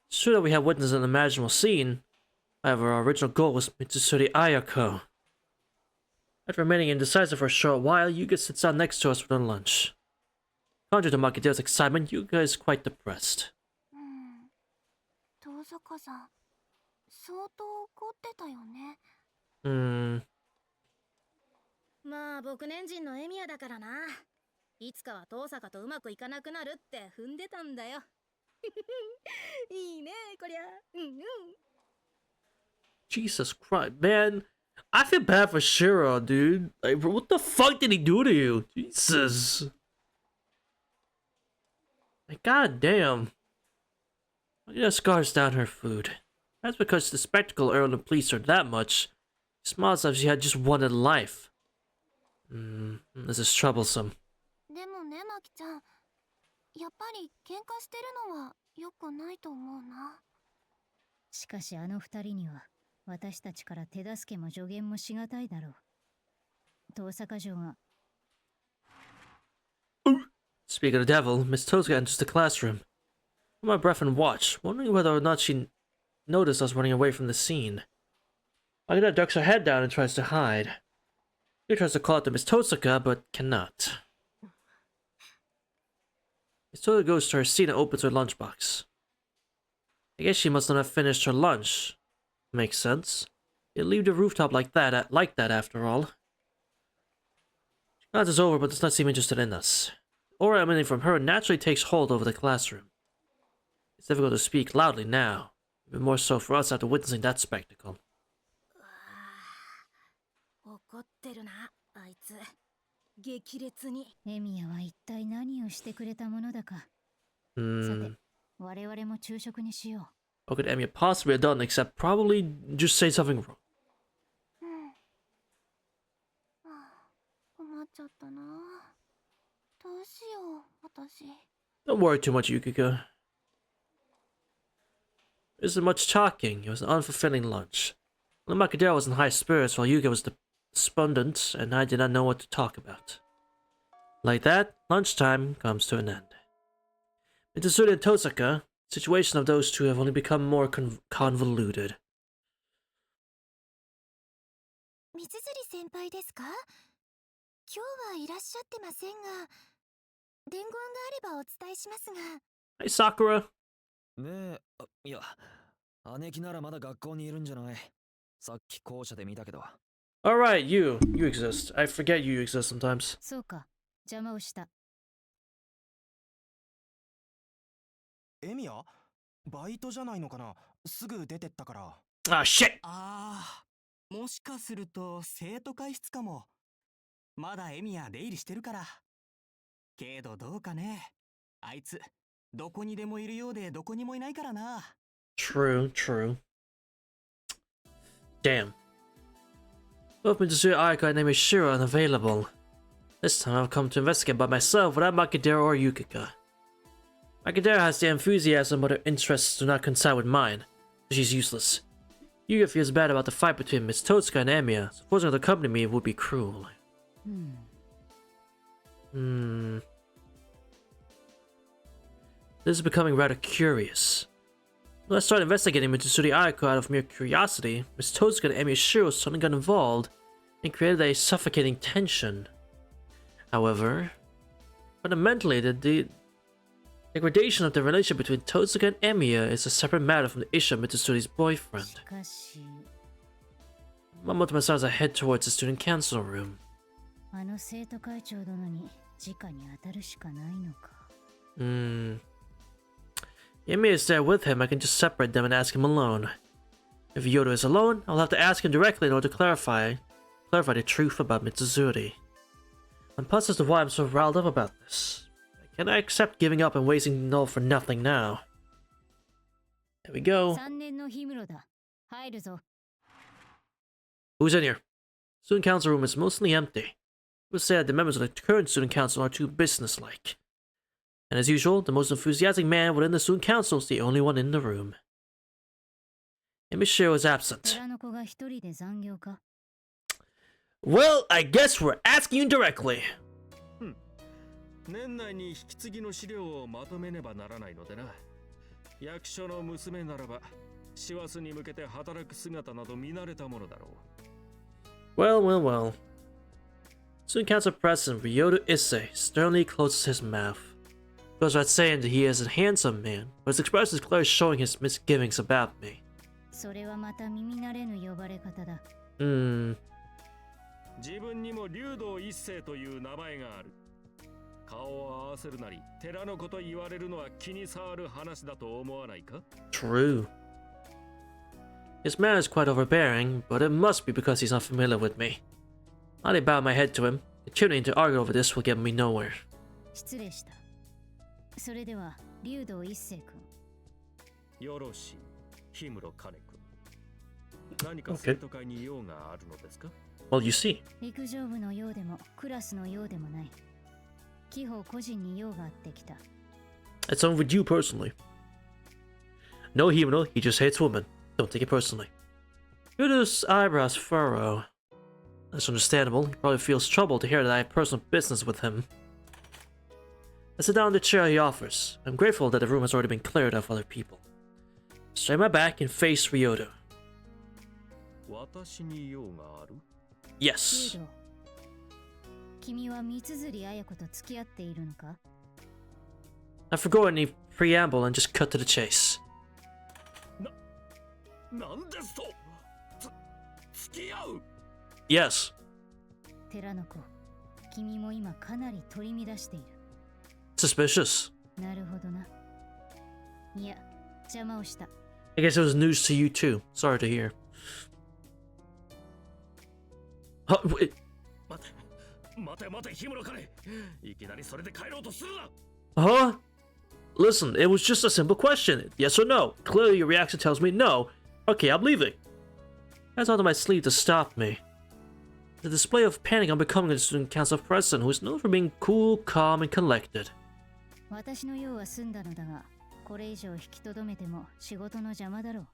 It's true that we have witnessed an unimaginable scene. However, our original goal was Mitsuri Ayako. After remaining indecisive for a short while, Yuga sits down next to us for their lunch. Contrary to Makideo's excitement, Yuga is quite depressed. 遠坂さん、相当怒ってたよね。まあ僕年人のエミヤだからな。いつかは遠坂とうまくいかなくなるって踏んでたんだよ。いいねこりゃ。Jesus Christ, man. I feel bad for Shiro, dude. Like, bro, what the fuck did he do to you? Jesus. Like, god damn. Makidora scarves down her food. That's because the spectacle earlier pleased her that much. She smiles as if she had just wanted life. This is troublesome. でもね、マキちゃん、やっぱり喧嘩してるのは良くないと思うな。しかしあの二人には、私たちから手助けも助言もしがたいだろう。遠坂城が。Speaking of the devil, Miss Tozuka enters the classroom. I hold my breath and watch, wondering whether or not she noticed us running away from the scene. Makidora ducks her head down and tries to hide. She tries to call out to Miss Tozuka, but cannot. Miss Tozuka goes to her seat and opens her lunchbox. I guess she must not have finished her lunch. Makes sense. You leave the rooftop like that after all. She glances over but does not seem interested in us. The aura emanating from her naturally takes hold over the classroom. It's difficult to speak loudly now, even more so for us after witnessing that spectacle. 怒ってるなあいつ。激烈に。エミヤは一体何をしてくれたものだか。さて、我々も昼食にしよう。 What could Emiya possibly have done except probably just say something wrong? 困っちゃったな。どうしよう、私。 Don't worry too much, Yukiko. There isn't much talking. It was an unfulfilling lunch. Only Makidora was in high spirits while Yuka was despondent, and I did not know what to talk about. Like that, lunchtime comes to an end. Mitsuri and Tosaka, the situation of those two have only become more convoluted. 三辻先輩ですか？今日はいらっしゃってませんが、伝言があればお伝えしますが。Hey, Sakura. ねえ、いや、姉貴ならまだ学校にいるんじゃない。さっき校舎で見たけど。Alright, you exist. I forget you exist sometimes. そうか、邪魔をした。エミヤ？バイトじゃないのかな？すぐ出てったから。Ah, shit! ああ、もしかすると生徒会室かも。まだエミヤ出入りしてるから。けどどうかね。あいつ、どこにでもいるようでどこにもいないからな。True, true. Damn. Both Mitsuri Ayako and Shiro are unavailable. This time I've come to investigate by myself without Makidora or Yukika. Makidora has the enthusiasm, but her interests do not coincide with mine, so she's useless. Yuga feels bad about the fight between Miss Totsuka and Emiya, so forcing her to accompany me would be cruel. This is becoming rather curious. When I started investigating Mitsuri Ayako out of mere curiosity, Miss Totsuka and Emiya Shiro suddenly got involved and created a suffocating tension. However, fundamentally, the degradation of the relationship between Totsuka and Emiya is a separate matter from the issue of Mitsuri's boyfriend. しかし Mumbled to myself as I head towards the student council room. あの生徒会長殿に直に当たるしかないのか。Emiya is there with him. I can just separate them and ask him alone. If Yoda is alone, I'll have to ask him directly in order to clarify the truth about Mitsuzuri. I'm puzzled as to why I'm so riled up about this. Can I accept giving up and wasting it all for nothing now? There we go. 3年の氷室だ。入るぞ。 Who's in here? Student council room is mostly empty. It was said the members of the current student council are too businesslike. And as usual, the most enthusiastic man within the student council is the only one in the room. Emishiro is absent. 寺の子が一人で残業か。 Well, I guess we're asking you directly. 年内に引き継ぎの資料をまとめねばならないのでな。役所の娘ならば、師走に向けて働く姿など見慣れたものだろう。Well. Student council president Ryota Issei sternly closes his mouth. Goes without saying that he is a handsome man, but his expression is clearly showing his misgivings about me. それはまた耳慣れぬ呼ばれ方だ。自分にも竜道一世という名前がある。顔を合わせるなり、寺のこと言われるのは気に障る話だと思わないか？ True. His manner is quite overbearing, but it must be because he's not familiar with me. I bow my head to him. Continuing to argue over this will get me nowhere. 失礼した。それでは、竜道一世君。よろしい、氷室兼君。何か生徒会に用があるのですか？ Well, you see. 陸上部のようでも、クラスのようでもない。紀宝個人に用があってきた。It's on with you personally. No, Himeno, he just hates women. Don't take it personally. Ryuta's eyebrows furrow. That's understandable. He probably feels troubled to hear that I have personal business with him. I sit down in the chair he offers. I'm grateful that the room has already been cleared of other people. Straighten my back and face Ryota. 私に用がある？ Yes. 竜道、君は三辻綾子と付き合っているのか？ I forgo any preamble and just cut to the chase. なんですと？付き合う？ Yes. 寺の子、君も今かなり取り乱している。 Suspicious. なるほどな。いや、邪魔をした。 I guess it was news to you too. Sorry to hear. Wait. 待て、氷室兼。いきなりそれで帰ろうとするな。 Huh? Listen, it was just a simple question. Yes or no? Clearly your reaction tells me no. Okay, I'm leaving. That's onto my sleeve to stop me. The display of panic on becoming a student council president who is known for being cool, calm, and collected. 私の用は済んだのだが、これ以上引きとどめても仕事の邪魔だろう。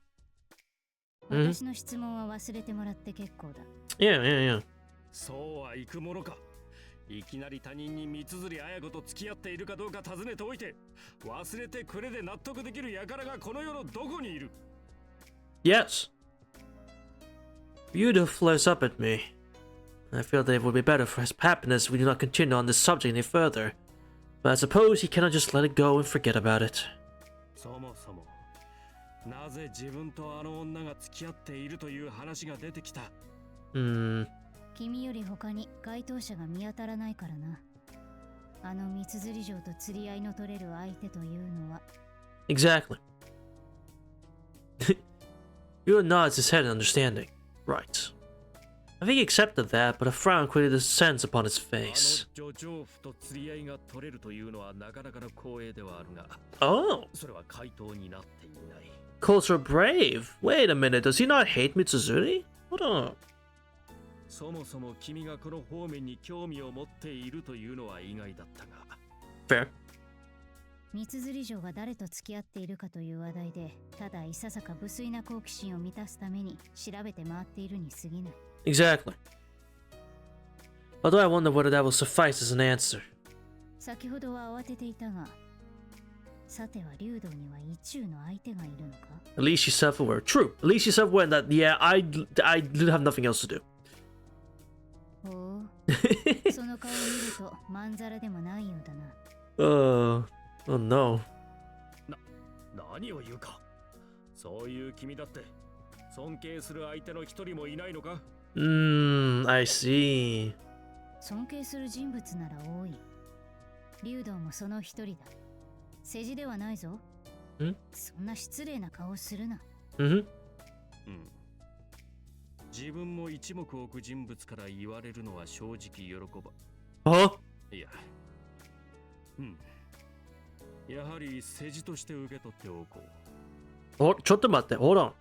私の質問は忘れてもらって結構だ。Yeah. そうはいくものか。いきなり他人に三辻綾子と付き合っているかどうか尋ねておいて、忘れてくれで納得できる輩がこの世のどこにいる？ Yes. Ryuta flares up at me. I feel that it would be better for his happiness if we do not continue on this subject any further. But I suppose he cannot just let it go and forget about it. そもそも、なぜ自分とあの女が付き合っているという話が出てきた？君より他に該当者が見当たらないからな。あの三辻城と釣り合いの取れる相手というのは。Exactly. Ryuta nods his head in understanding. Right. I think he accepted that, but a frown quickly descends upon his face. あの女丈夫と釣り合いが取れるというのはなかなかの光栄ではあるが、 Oh, それは回答になっていない。 Culture brave. Wait a minute, does he not hate Mitsuzuri? Hold on. そもそも君がこの方面に興味を持っているというのは意外だったが。 Fair. 三辻城が誰と付き合っているかという話題で、ただいささか無粋な好奇心を満たすために調べて回っているに過ぎない。Exactly. Although I wonder whether that will suffice as an answer. 先ほどは慌てていたが、さては竜道には一中の相手がいるのか？ At least she's self-aware. True. At least she's self-aware that, yeah, I do have nothing else to do. おう、その顔を見るとまんざらでもないようだな。Oh no. 何を言うか。そういう君だって尊敬する相手の一人もいないのか。I see. 尊敬する人物なら多い。竜道もその一人だ。世辞ではないぞ。ん？そんな失礼な顔をするな。Mm-hmm. 自分も一目置く人物から言われるのは正直喜ば。Huh? いや。やはり世辞として受け取っておこう。Oh, ちょっと待って。Hold on.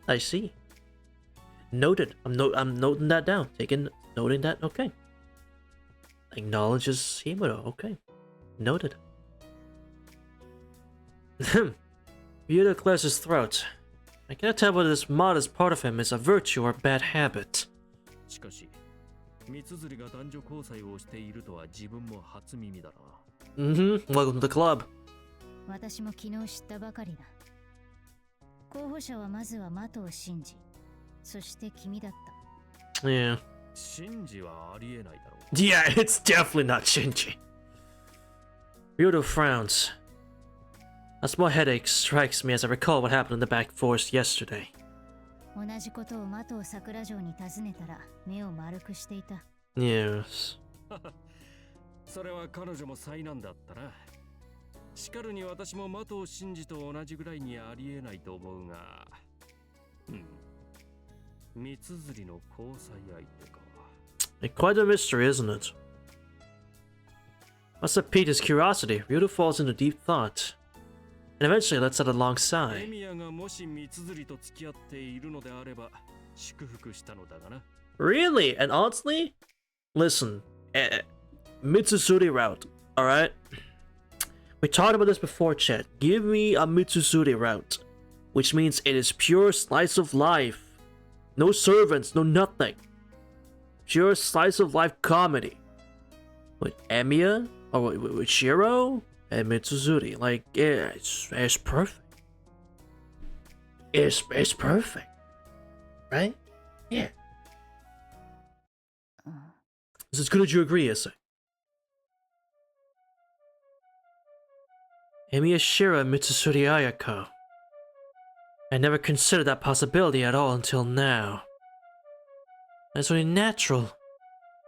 I see. Noted. I'm noting that down. Noting that. Okay. Acknowledges Himuro. Okay. Noted. Ryuta clears his throat. I cannot tell whether this modest part of him is a virtue or a bad habit. しかし、三辻が男女交際をしているとは自分も初耳だな。Welcome to the club. 私も昨日知ったばかりだ。候補者はまずは的を信じ、そして君だった。Yeah. 信じはありえないだろう。Yeah, it's definitely not Shinji. Ryuta frowns. A small headache strikes me as I recall what happened in the back forest yesterday. 同じことを的を桜城に尋ねたら目を丸くしていた。Yes. それは彼女も災難だったな。しかるに私も的を信じと同じぐらいにありえないと思うが。三辻の交際相手か。Quite a mystery, isn't it? Must have piqued his curiosity. Ryuta falls into deep thought. And eventually lets out a long エ sigh. ミヤがもし三辻と付き合っているのであれば祝福したのだがな。Really? And honestly? Listen, Mitsusuri route, alright? We talked about this before, chat. Give me a Mitsusuri route. Which means it is pure slice of life. No servants, no nothing. Pure slice of life comedy. With Emiya? Or with Shiro? And Mitsuzuri. Like, yeah, it's perfect. It's perfect. Right? Yeah. Is as good as you agree, Issei? Emiya Shiro and Mitsuzuri Ayako. I never considered that possibility at all until now. That's only natural.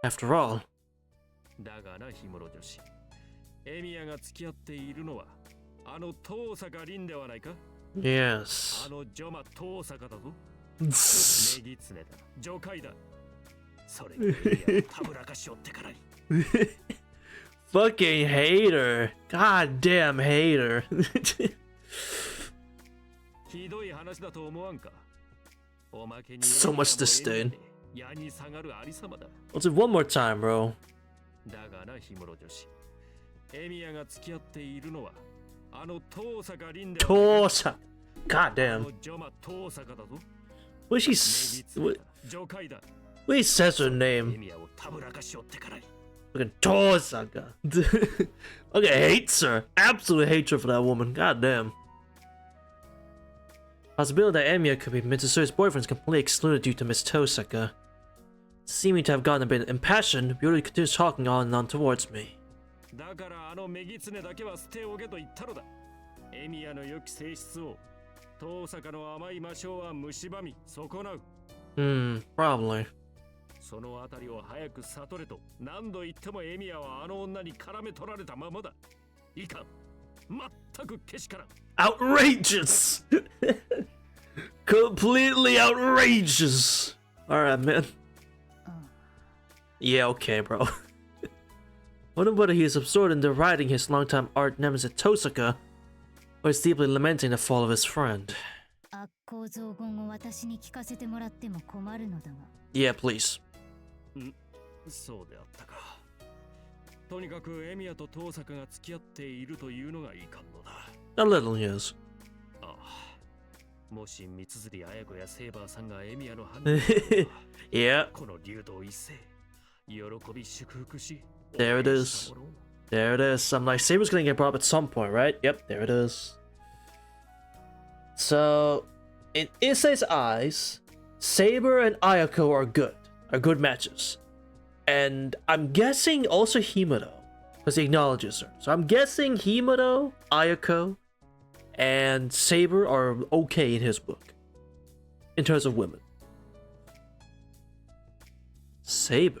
After all. だがな、氷室女子。エミヤが付き合っているのはあの遠坂凛ではないか？ Yes. あのジョマ遠坂だぞ。ネギツネだ。女海だ。それがエミヤをたぶらかしおってからに。Fucking hater. God damn hater. ひどい話だと思わんか。おまけに So much disdain. 矢に下がるありさまだ。 Let's do one more time, bro. だがな、氷室女子。エミヤが付き合っているのはあの遠坂凛ではないか。Tosa. God あ damn. のジョマ遠坂だぞ。 What she ネ s- ギツネ what, だ。女海だ。 what he says her エ name? ミヤをたぶらかしおってからに。 Fucking Tosaka. Okay, hates her. Absolute hatred for that woman. God damn. Possibility that Emiya could be Mitsuri's boyfriend is completely excluded due to Miss Tosaka. Seeming to have gotten a bit impassioned, Ryuta continues talking on and on towards me. だからあのメギツネだけは捨ておけと言ったのだ。エミヤの良き性質を遠坂の甘い魔性は蝕み損なう。Probably. そのあたりを早く悟れと何度言ってもエミヤはあの女に絡め取られたままだ。いいか、全くけしからん。 Outrageous! Completely outrageous! Alright, man. Yeah, okay, bro. Wonder whether he is absorbed in deriding his longtime art nemesis Tosaka, or is deeply lamenting the fall of his friend. 悪行増言を私に聞かせてもらっても困るのだが。Yeah, please. そうであったか。とにかくエミヤと遠坂が付き合っているというのがいかんのだ。A little, yes. ああ、もし三辻綾子やセーバーさんがエミヤの犯人 Yeah, この竜道一世、喜び祝福し。 there it is. There it is. I'm like, Saber's gonna get brought up at some point, right? Yep, there it is. So, in Issei's eyes, Saber and Ayako are good. are good matches. And I'm guessing also Himuro, because he acknowledges her. So I'm guessing Himuro, Ayako, and Saber are okay in his book. In terms of women. Saber.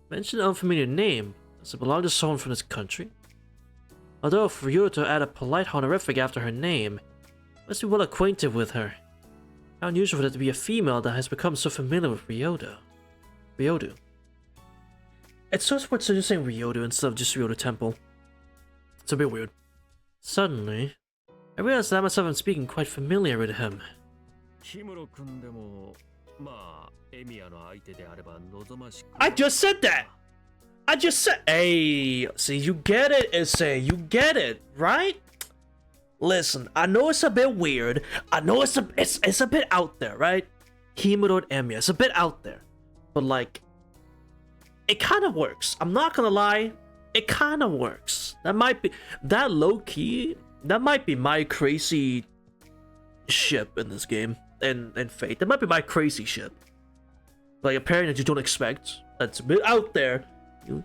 Mentioned an unfamiliar name. Does it belong to someone from this country? Although for you to add a polite honorific after her name, must be well acquainted with her. How unusual for it to be a female that has become so familiar with Ryodu. It's so weird to just saying Ryodu instead of just Ryodu Temple. It's a bit weird. Suddenly, I realized that I myself am speaking quite familiar with him. 氷室君でもまあエミヤの相手であれば望ましく I just said that! I just said, hey, see, you get it, Issei, you get it, right? Listen, I know it's a bit weird. I know it's a bit out there, right? Himuro and Emiya, it's a bit out there. But like, it kind of works. I'm not gonna lie, it kind of works. That might be, that low-key, that might be my crazy ship in this game, and Fate. That might be my crazy ship. Like a pairing that you don't expect, that's a bit out there.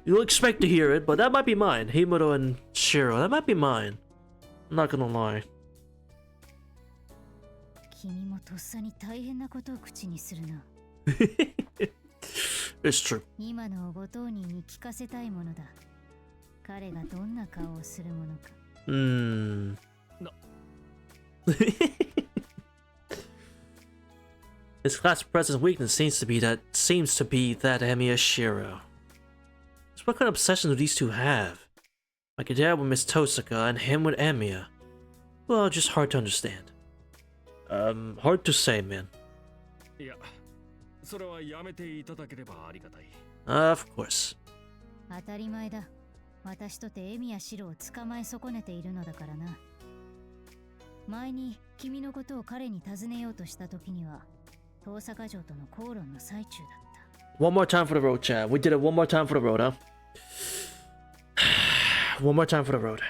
You'll expect to hear it, but that might be mine. Himuro and Shiro, that might be mine. I'm not gonna lie. 君もとっさに大変なことを口にするな。It's true. 今のをご当人に聞かせたいものだ。彼がどんな顔をするものか。His class president's weakness seems to be that Emiya Shiro. So what kind of obsession do these two have? Like your dad with Miss Tosaka and him with Emiya. Well, just hard to understand. Hard to say, man. いやそれはやめていただければありがたい Of course. 当たり前だ。私とてエミやシロを捕まえ損ねているのだからな。前に君のことを彼に尋ねようとした時には、遠坂城との口論の最中だった。One more time for the road, chat. We did it one more time for the road, huh? One more time for the road.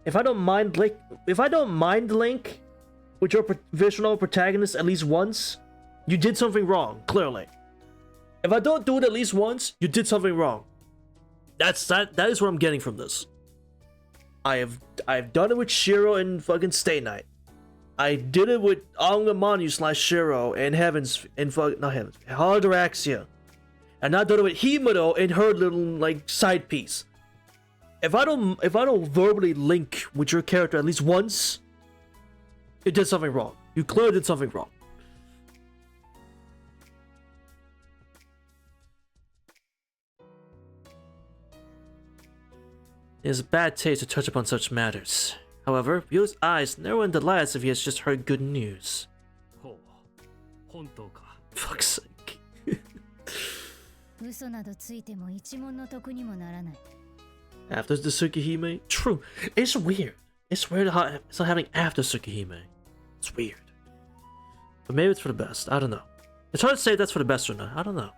If I don't mind Link with your visual protagonist at least once, you did something wrong, clearly. If I don't do it at least once, you did something wrong. That is what I'm getting from this. I've done it with Shiro in fucking Stay Night. I did it with Angamanu / Shiro in Ataraxia. And I did it with Himuro in her little like side piece. If I don't verbally link with your character at least once, you did something wrong. You clearly did something wrong. It is bad taste to touch upon such matters. However, Ryo's eyes narrow in delight as if he has just heard good news. ほう本当か Fuck's sake. 嘘などついても一文の得にもならない。 After the Tsukihime? True. It's weird. It's weird how it's not happening after Tsukihime. It's weird. But maybe it's for the best. I don't know. It's hard to say if that's for the best or not. I don't know.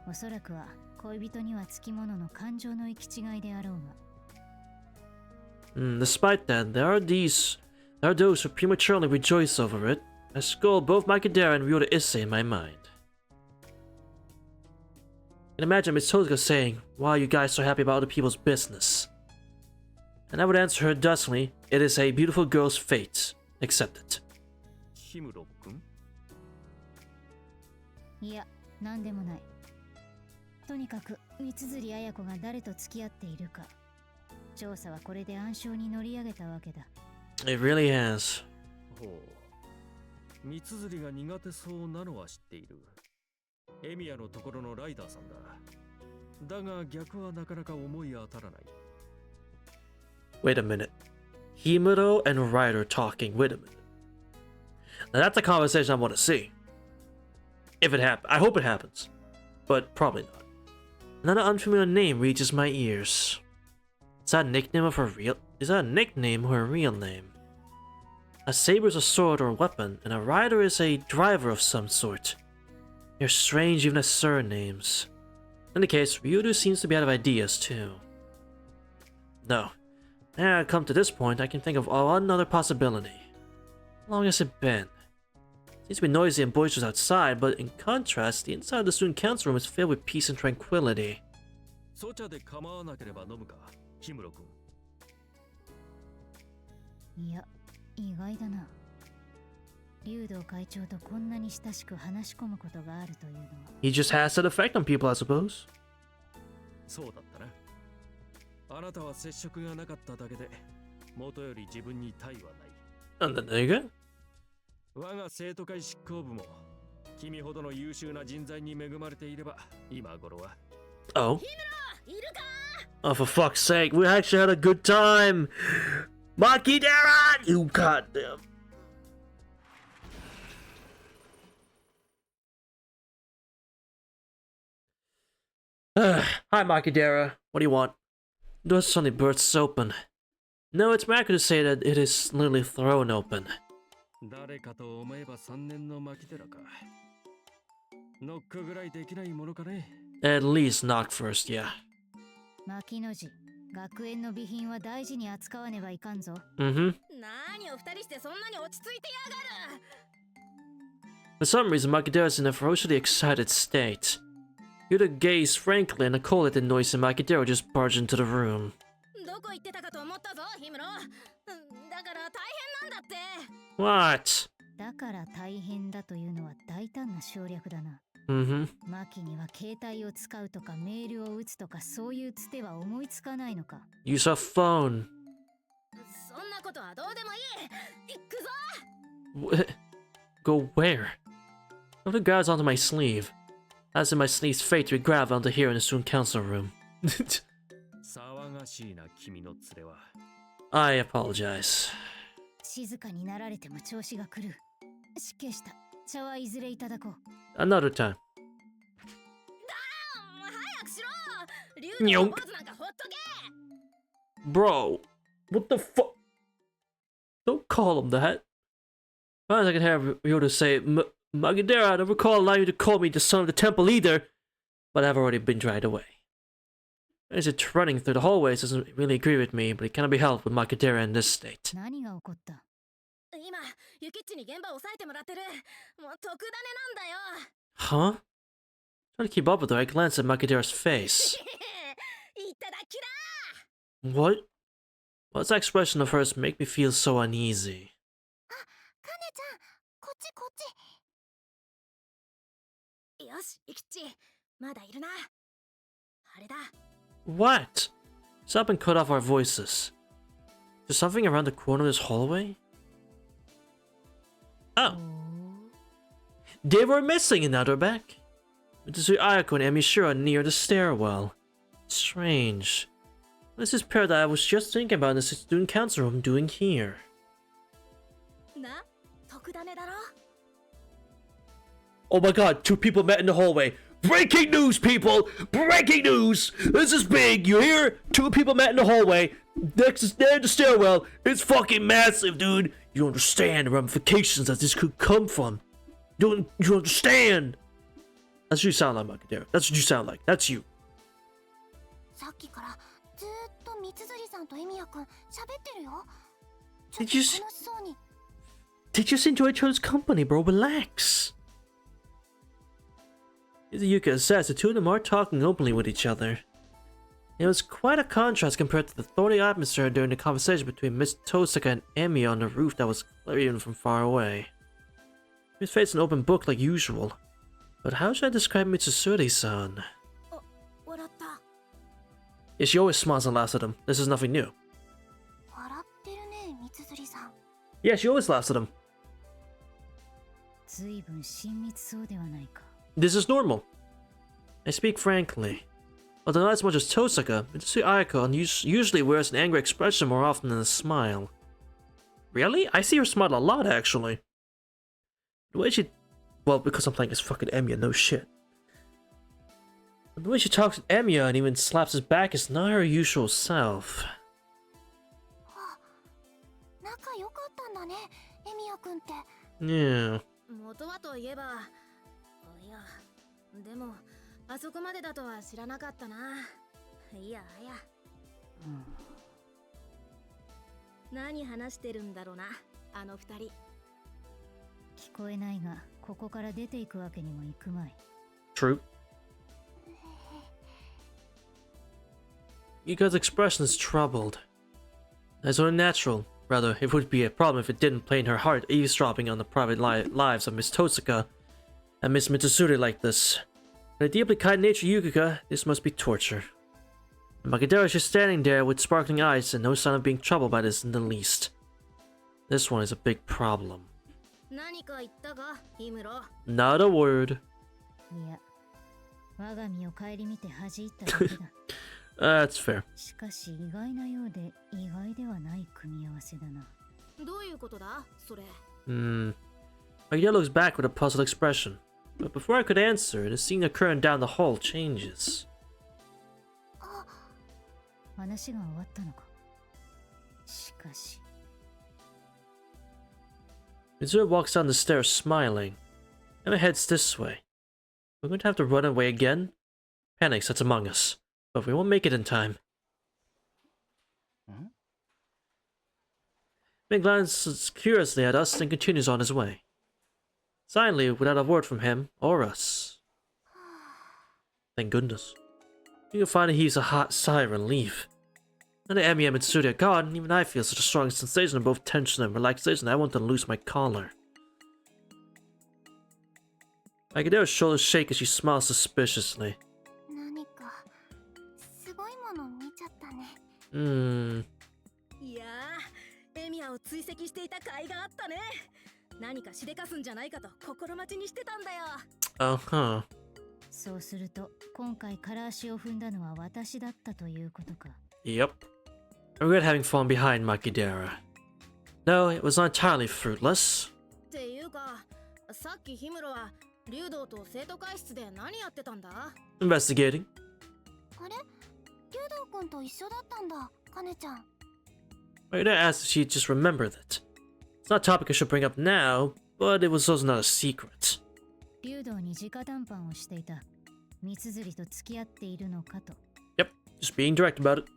おそらくは恋人にはつきものの感情の行き違いであろうが。Despite that, there are those who prematurely rejoice over it. I scold both Makidera and Ryota Issei in my mind. I can imagine Miss Tozuka saying, "Why are you guys so happy about other people's business?" And I would answer her dustily, "It is a beautiful girl's fate. Accept it." 氷室君いや、なんでもない。とにかく、三辻綾子が誰と付き合っているか。調査はこれで暗礁に乗り上げたわけだ。It really has. ほう三辻が苦手そうなのは知っているエミヤのところのライダーさんだだが逆はなかなか思い当たらない Wait a minute. Himuro and Ryder talking. Wait a minute. Now that's a conversation I want to see. If it happens. I hope it happens. But probably not. Another unfamiliar name reaches my ears. Is that a nickname or a real name? A saber is a sword or a weapon, and a rider is a driver of some sort. They're strange even as surnames. In any case, Ryudu seems to be out of ideas too. No. Now I come to this point, I can think of one other possibility. How long has it been? Seems to be noisy and boisterous outside, but in contrast, the inside of the student council room is filled with peace and tranquility. ソチャで構わなければ飲むか、氷室君。いや、意外だな。竜道会長とこんなに親しく話し込むことがあるというのは。He just has that effect on people, I suppose. そうだったな。あなたは接触がなかっただけで、元より自分に対はない。And then there you go. 我が生徒会執行部も、君ほどの優秀な人材に恵まれていれば、今頃は。Oh. Oh, for fuck's sake, we actually had a good time! Makidera! You goddamn. Hi, Makidera. What do you want? The door suddenly bursts open. No, it's more accurate to say that it is literally thrown open. 誰かと思えば3年の牧寺か。ノックぐらいできないものかね。At least knock first, yeah. 牧野寺、学園の備品は大事に扱わねばいかんぞ。Mm-hmm. 何を二人してそんなに落ち着いてやがる。 For some reason, Makidera is in a ferociously excited state. Yuta gazed frankly and a cold and noisy Makidera just barged into the room. どこ行ってたかと思ったぞ、氷室。だから大変なんだって。What? だから大変だというのは大胆な省略だな。Mm-hmm. マキには携帯を使うとかメールを打つとかそういうつては思いつかないのか。Use a phone. そんなことはどうでもいい。行くぞ。 What? Go where? Something grabs onto my sleeve. As in my sleeve's fate to be grabbed onto here in the student council room. 騒がしいな、君の連れは。I apologize. 静かになられても調子が狂う。失敬した。茶はいずれいただこう。Another time. 早くしろ。竜の坊主なんかほっとけ。 Bro, what the fuck? Don't call him that. As far as I can hear you to say, Makidera, I don't recall allowing you to call me the son of the temple either, but I've already been dragged away. As it running through the hallways doesn't really agree with me, but it cannot be helped with Makidera in this state. 何が起こった？今、ユキッチに現場を押さえてもらってる。もう特ダネなんだよ。 Huh? Trying to keep up with her, I glanced at Makidera's face. いただきだ。 What? What's that expression of hers make me feel so uneasy? カネちゃん、こっちこっち。よし、ユキッチ。まだいるな。あれだ。 What? Stop and cut off our voices. There's something around the corner of this hallway? Oh. They were missing and now they're back. Mitsui Ayako and Emishiro are near the stairwell. Strange. What is this pair that I was just thinking about in the student council room doing here? な、特ダネだろ。 Oh my god, two people met in the hallway. Breaking news, people! Breaking news! This is big, you hear? Two people met in the hallway. Next is near the stairwell. It's fucking massive, dude. You don't understand the ramifications that this could come from. You understand? That's what you sound like, Makidera. That's what you sound like. That's you. さっきからずーっと三辻さんとエミヤくん喋ってるよ。ちょっ Did と you 楽し s- そうに。 They just enjoy each other's company, bro. Relax. As Yuka says, the two of them are talking openly with each other. It was quite a contrast compared to the thorny atmosphere during the conversation between Miss Tosaka and Emi on the roof that was clear even from far away. His face an open book like usual. But how should I describe Mitsuri-san? 笑った。 Yeah, she always smiles and laughs at him. This is nothing new. 笑ってるね、三辻さん。 Yeah, she always laughs at him. ずいぶん親密そうではないか。 This is normal. I speak frankly. Although not as much as Tosaka, Mitsui Ayako usually wears an angry expression more often than a smile. Really? I see her smile a lot, actually. The way she... Well, because I'm playing as fucking Emiya, no shit. But the way she talks with Emiya and even slaps his back is not her usual self. 仲良かったんだね、エミヤくんって。 Yeah. 元はといえば、いや、でもあそこまでだとは知らなかったな。いやいや。何話してるんだろうな、あの二人。聞こえないが、ここから出ていくわけにもいくまい。 True. Yuka's expression is troubled. That's only natural. Rather, it would be a problem if it didn't play in her heart eavesdropping on the private lives of Miss Totsuka and Miss Mitsuri like this. For a deeply kind-natured Yukika, this must be torture. And Makadera is just standing there with sparkling eyes and no sign of being troubled by this in the least. This one is a big problem. 何か言ったか、ヒムロ。 Not a word. いや、我が身を顧みて恥じっただけだ。That's fair. しかし意外なようで意外ではない組み合わせだな。どういうことだ、それ。Makadera looks back with a puzzled expression. But before I could answer, the scene occurring down the hall changes. 話が終わったのか。しかし。Mitsuru walks down the stairs smiling. Emma heads this way. We're going to have to run away again? Panic sets among us, but we won't make it in time. Emma glances curiously at us and continues on his way. Silently, without a word from him or us. Thank goodness. You can finally heaves a hot sigh of relief. Now that Emi and Mitsuri are gone, even I feel such a strong sensation of both tension and relaxation that I want to loose my collar. Makadera's shoulders shake as she smiles suspiciously. 何かすごいもの見ちゃったね。いやー、エミヤを追跡していた甲斐があったね。何かしでかすんじゃないかと心待ちにしてたんだよ。Uh-huh. そうすると、今回から足を踏んだのは私だったということか。 Yep. I regret having fallen behind Makidera. No, it was not entirely fruitless. っていうか、さっきヒムロは竜道と生徒会室で何やってたんだ？ Investigating. あれ竜道くんと一緒だったんだ、カネちゃん。Makidera asked if she just remembered it. It's not a topic I should bring up now, but it was also not a secret. 竜道に直談判をしていた。三辻と付き合っているのかと。 Yep, just being direct about it. っ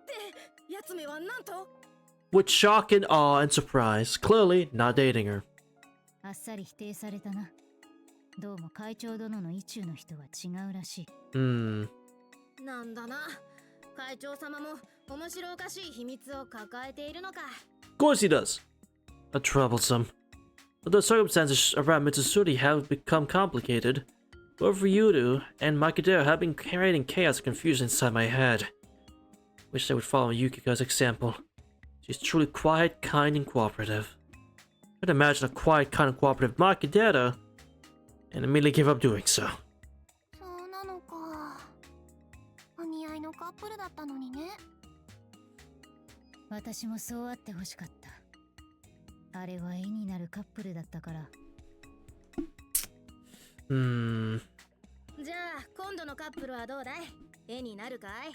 てやつめはなんと？ With shock and awe and surprise, clearly not dating her. あっさり否定されたな。どうも会長殿の意中の人は違うらしい。なんだな。会長様も面白おかしい秘密を抱えているのか。 Of course he does. But troublesome. Although circumstances around Mitsuri have become complicated, both Ryuru and Makidera have been creating chaos and confusion inside my head. Wish they would follow Yukika's example. She's truly quiet, kind, and cooperative. I'd imagine a quiet, kind, and cooperative Makidera and immediately give up doing so. そうなのか。お似合いのカップルだったのにね。私もそうあってほしかった。あれは絵になるカップルだったから。じゃあ今度のカップルはどうだい？絵になるかい？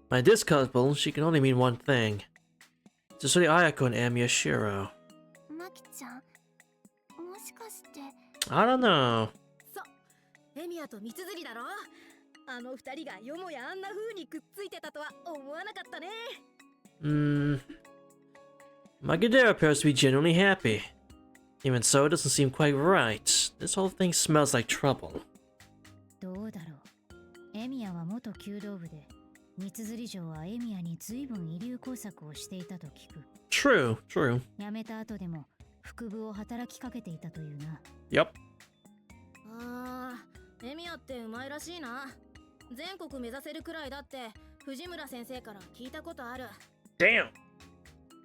By this couple, she can only mean one thing. Tsuri Ayako and Amiya Shiro. マキちゃん、もしかして。 I don't know. そう、エミヤと三辻だろ。あの二人がよもやあんな風にくっついてたとは思わなかったね。Makidera appears to be genuinely happy. Even so, it doesn't seem quite right. This whole thing smells like trouble. どうだろう。エミヤは元弓道部で、三辻城はエミヤに随分遺留工作をしていたと聞く。True, true. 辞めた後でも腹部を働きかけていたというな。Yep. エミヤってうまいらしいな。全国目指せるくらいだって藤村先生から聞いたことある。 Damn.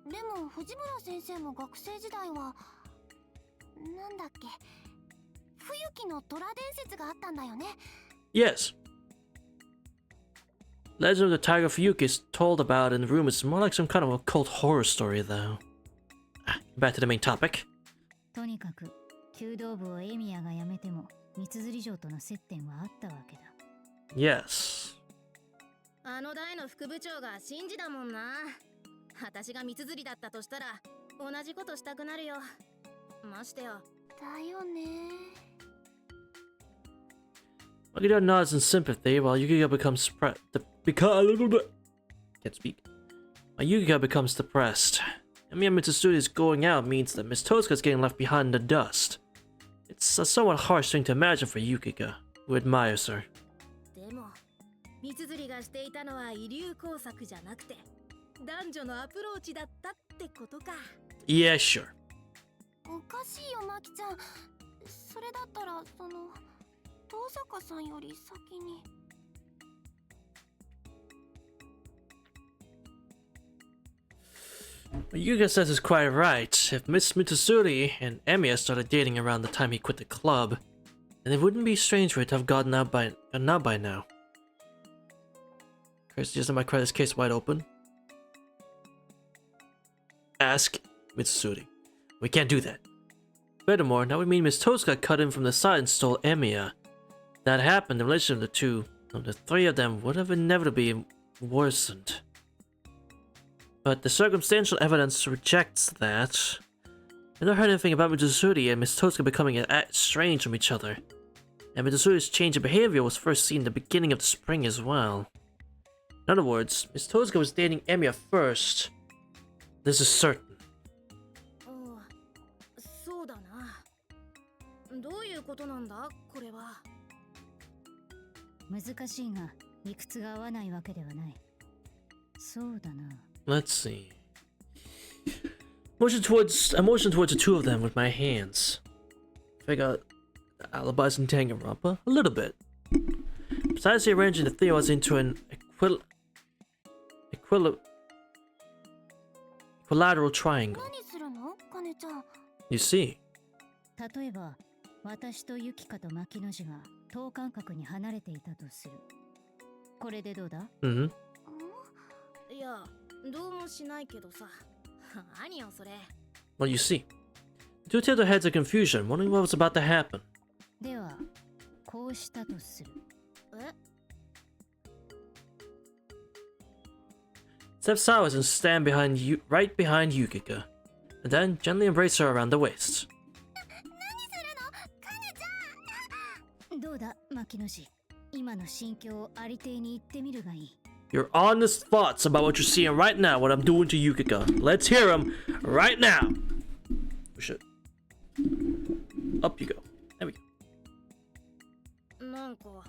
でも藤村先生も学生時代はなんだっけ、冬木の虎伝説があったんだよね。 Yes. Legend of the Tiger Fuyuki is told about in rumors. It's more like some kind of occult horror story, though. Back to the main topic. とにかく弓道部をエミヤが辞めても三辻城との接点はあったわけだ。 Yes. あの代の副部長が信じだもんな。私が三辻だったとしたら同じことしたくなるよ。ましてよ。だよね。 Makidera nods in sympathy while Yukika becomes Can't speak. While Yukika becomes depressed. Emiya Mitsusudi's going out means that Miss Tozuka's getting left behind in the dust. It's a somewhat harsh thing to imagine for Yukika, who admires her. でも三綴がしていたのは遺留工作じゃなくて男女のアプローチだったってことか。 Yeah, sure. おかしいよマキちゃん。それだったらその遠坂さんより先に。Yuga says is quite right. If Miss Mitsuri and Emiya started dating around the time he quit the club, then it wouldn't be strange for it to have gotten out by now. Crazy, isn't my credits case wide open? Ask Mitsuri. We can't do that. Furthermore, that would mean Miss Tozuka cut in from the side and stole Emiya. If that happened, the relationship of the three of them would have inevitably worsened. But the circumstantial evidence rejects that. I've not heard anything about Mitsuri and Miss Tozuka becoming estranged from each other. And Mitsuri's change in behavior was first seen in the beginning of the spring as well. In other words, Miss Tozuka was dating Emiya first. This is certain. おう、そうだな。どういうことなんだこれは。難しいが理屈が合わないわけではない。そうだな。Let's see. I motion towards the two of them with my hands. I got alibis and Danganronpa a little bit. Besides rearranging the theos into an equilateral triangle. 何するのカネちゃん。 You see. 例えば私とユキカと牧野氏が等間隔に離れていたとする。これでどうだ？ Mm-hmm. いや、どうもしないけどさ。何よそれ。 Well, you see. The two tilted heads of confusion, wondering what was about to happen. ではこうしたとする。え？ Step sideways and stand right behind Yukika. And then gently embrace her around the waist. どうだ牧野氏。今の心境をありていに言ってみるがいい。 Your honest thoughts about what you're seeing right now, what I'm doing to Yukika. Let's hear them right now. Oh shit. Up you go. There we go. なんか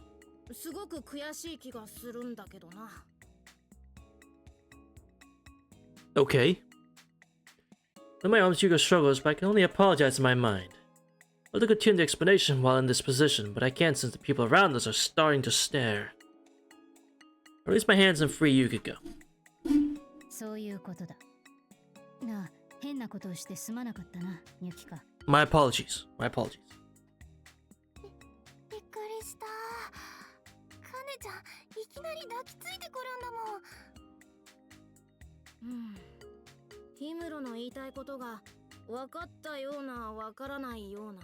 すごく悔しい気がするんだけどな。 Okay. In my arms, Yuka struggles, but I can only apologize in my mind. I'll to continue the explanation while in this position, but I can't since the people around us are starting to stare. I release my hands and free Yukika. そういうことだ。なあ、変なことをしてすまなかったな、ユキカ。My apologies. My apologies. びっくりした。カネちゃん、いきなり抱きついてくるんだもん。うん。ヒムロの言いたいことが分かったような分からないような。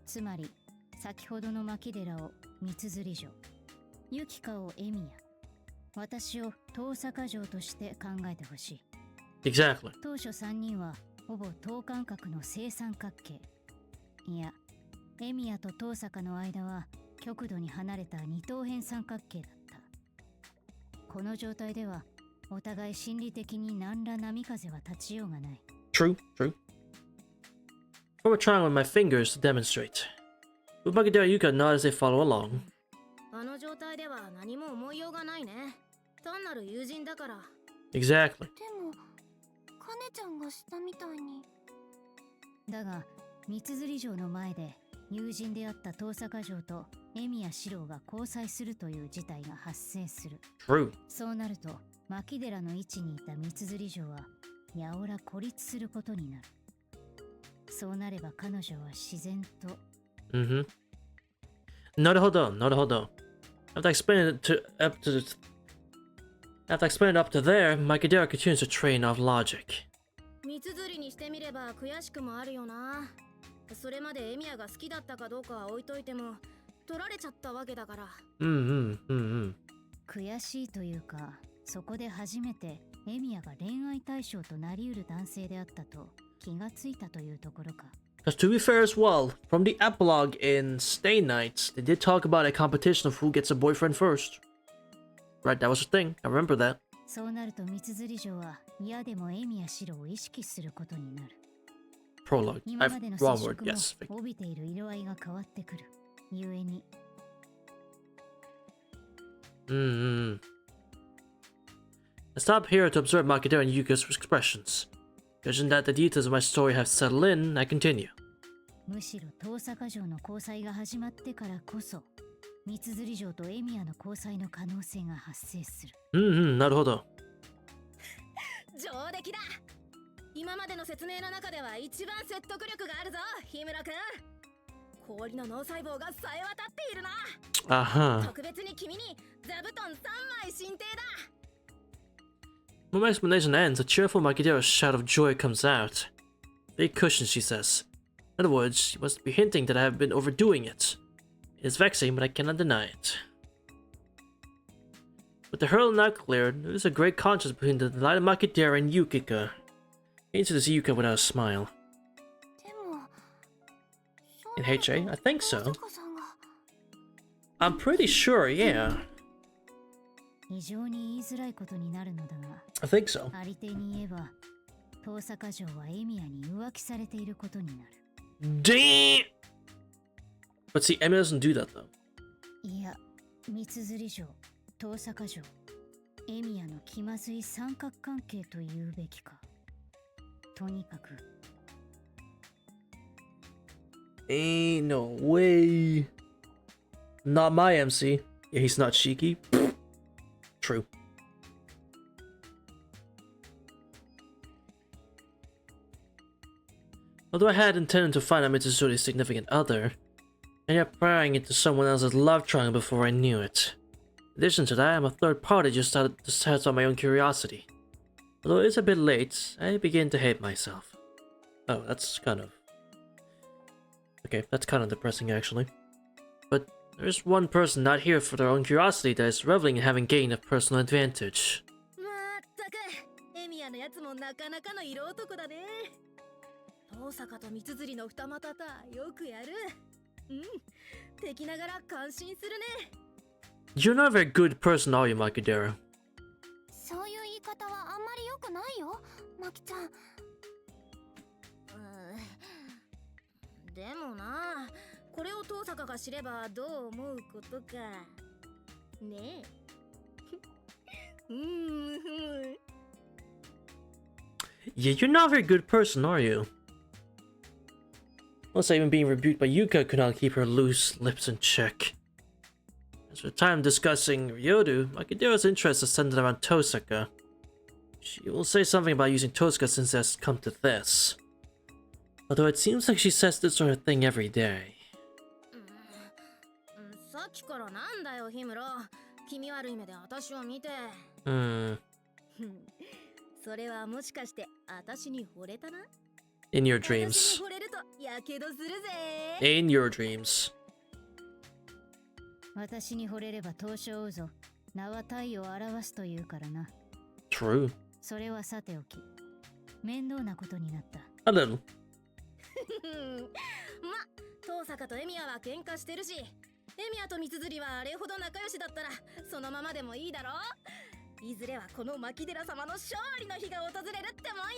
つまり、先ほどの牧寺を三綴城、ユキカをエミヤ、私を遠坂城として考えてほしい。Exactly. 当初3人はほぼ等間隔の正三角形。いや、エミヤと遠坂の間は極度に離れた二等辺三角形だった。この状態ではお互い心理的に何ら波風は立ちようがない。True, true. Form a triangle with my fingers to demonstrate. With Makidera Yuka nod as they follow along. あの状態では何も思いようがないね。単なる友人だから。 Exactly. でも、カネちゃんがしたみたいに。だが、三綴城の前で友人であった遠坂城とエミヤ四郎が交際するという事態が発生する。True. そうなると、牧寺の位置にいた三綴城はやおら孤立することになる。そうなれば彼女は自然と。Mm-hmm. Naruhodo, naruhodo. After explaining it up to there, Makidera continues to train off logic. 三綴にしてみれば悔しくもあるよな。それまでエミヤが好きだったかどうかは置いといても取られちゃったわけだから。悔しいというか、そこで初めてエミヤが恋愛対象となり得る男性であったと気がついたというところか。Because to be fair as well, from the epilogue in Stay Nights, they did talk about a competition of who gets a boyfriend first. Right, that was a thing. I remember that. そうなると三綴城は嫌でもエミやシロを意識することになる。 Prologue. 今 I've までの wrong 接 word. 触も Yes. 帯びている色合いが変わってくる。ゆえに I stop here to observe Makidera and Yuka's expressions. Judging that the details of my story have settled in, I continue. むしろ遠坂城の交際が始まってからこそ三綴城とエミヤの交際の可能性が発生する。なるほど。上出来だ。今までの説明の中では一番説得力があるぞ、日村くん。氷の脳細胞がさえ渡っているな。特別に君に座布団3枚進呈だ。When my explanation ends, a cheerful Makidera's shout of joy comes out. Big cushion, she says. In other words, she must be hinting that I have been overdoing it. It is vexing, but I cannot deny it. With the hurdle now cleared, there is a great contrast between the delighted Makidera and Yukika. I introduce Yuka without a smile. でも In HA? I think so. 遠坂さんが I'm pretty sure, yeah. 非常に言いづらいことになるのだが、 I think so. ありていに言えば遠坂城はエミヤに浮気されていることになる。 Damn! But see, Emmy doesn't do that though. いや、三綴城、遠坂城、エミヤの気まずい三角関係と言うべきか。とにかく Ain't no way. Not my MC. Yeah, he's not cheeky. True. Although I had intended to find out Mitsuri's significant other, I ended up prying into someone else's love triangle before I knew it. In addition to that, I'm a third party just out to satisfy my own curiosity. Although it's a bit late, I begin to hate myself. Oh, that's kind of... Okay, that's kind of depressing actually. But there's one person not here for their own curiosity that is reveling in having gained a personal advantage. まったく、エミヤのやつもなかなかの色男だね。遠坂と三綴の二股たよくやる。敵ながら感心するね。You're not a very good person, are you, Makidera? そういう言い方はあんまり良くないよ、マキちゃん。でもな、これを遠坂が知ればどう思うことか。ねえ。Yeah, you're not a very good person, are you? Plus, even being rebuked by Yuka could not keep her loose lips in check. As for the time discussing Ryodu, Makidera's interest is centered around Tosaka. She will say something about using Tosaka since it has come to this. Although it seems like she says this sort of thing every day. さっきからなんだよ、ヒムロ。気味悪い目で私を見て。それはもしかして私に惚れたな In your 私に dreams. 惚れるとやけどするぜ。 In your dreams. 私に惚れれば東証うぞ。名は太陽を表すというからな。 True. それはさておき、面倒なことになった。A little. ま、遠坂とエミヤは喧嘩してるし、エミヤと三綴はあれほど仲良しだったらそのままでもいいだろ。いずれはこの牧寺様の勝利の日が訪れるってもんや。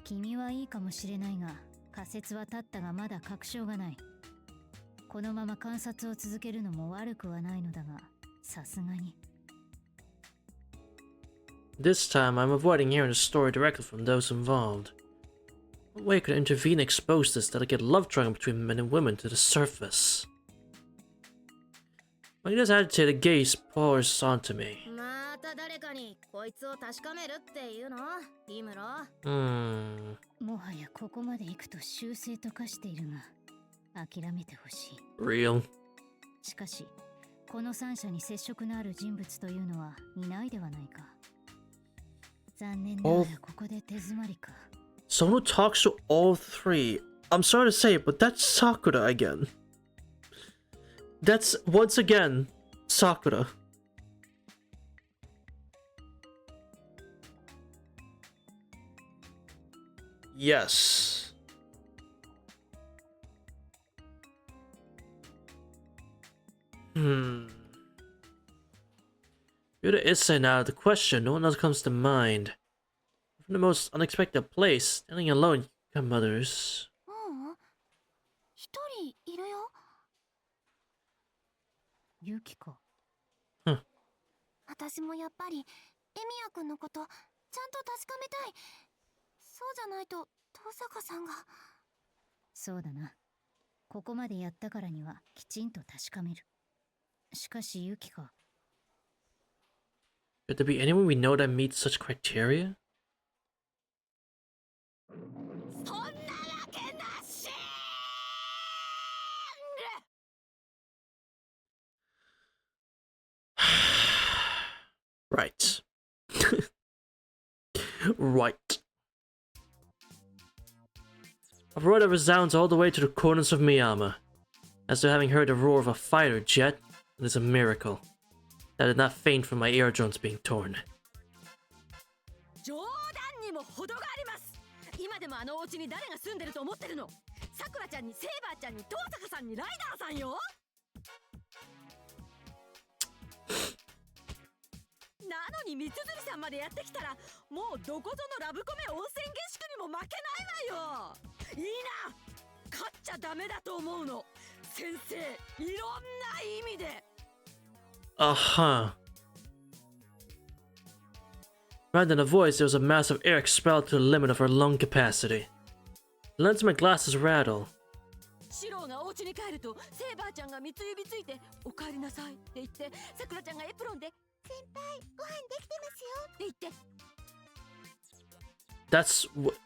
君はいいかもしれないが、仮説は立ったがまだ確証がない。このまま観察を続けるのも悪くはないのだが、さすがに。This time, I'm avoiding hearing the story directly from those involved. What way could I intervene and expose this delicate love triangle between men and women to the surface? Magne's agitated gaze pours onto me. また誰かにこいつを確かめるっていうの、ヒムロ。もはやここまで行くと修正と化しているが、諦めてほしい。Real. しかし、この三者に接触のある人物というのはいないではないか。残念ながらここで手詰まりか。Someone who talks to all three. I'm sorry to say it, but that's Sakura again. That's, once again, Sakura. Yes. Buddha is saying out of the question. No one else comes to mind. From the most unexpected place, standing alone, you become mothers. ううん、一人いるよ。ユキか。私もやっぱりエミヤくんのことちゃんと確かめたい。そうじゃないと遠坂さんが。そうだな。ここまでやったからにはきちんと確かめる。しかしユキか。Could there be anyone we know that meets such criteria? そんなわけなし。 Right. Right. A roar that resounds all the way to the corners of Miyama. As though having heard the roar of a fighter jet, it is a miracle. That I did not faint from my eardrums being torn. 冗談にも程があります。今でもあのお家に誰が住んでると思ってるの。さくらちゃんにセイバーちゃんに遠坂さんにライダーさんよ。なのに三辻さんまでやってきたら、もうどこぞのラブコメ温泉下宿にも負けないわよ。いいな、勝っちゃダメだと思うの。先生、いろんな意味で。Uh-huh. Rather than a voice, there was a mass of air expelled to the limit of her lung capacity. The lens of my glasses rattle. シローがお家に帰ると、セイバーちゃんが三つ指ついて「お帰りなさい」って言って、さくらちゃんがエプロンで「先輩、ご飯できてますよ」って言って、 That's what...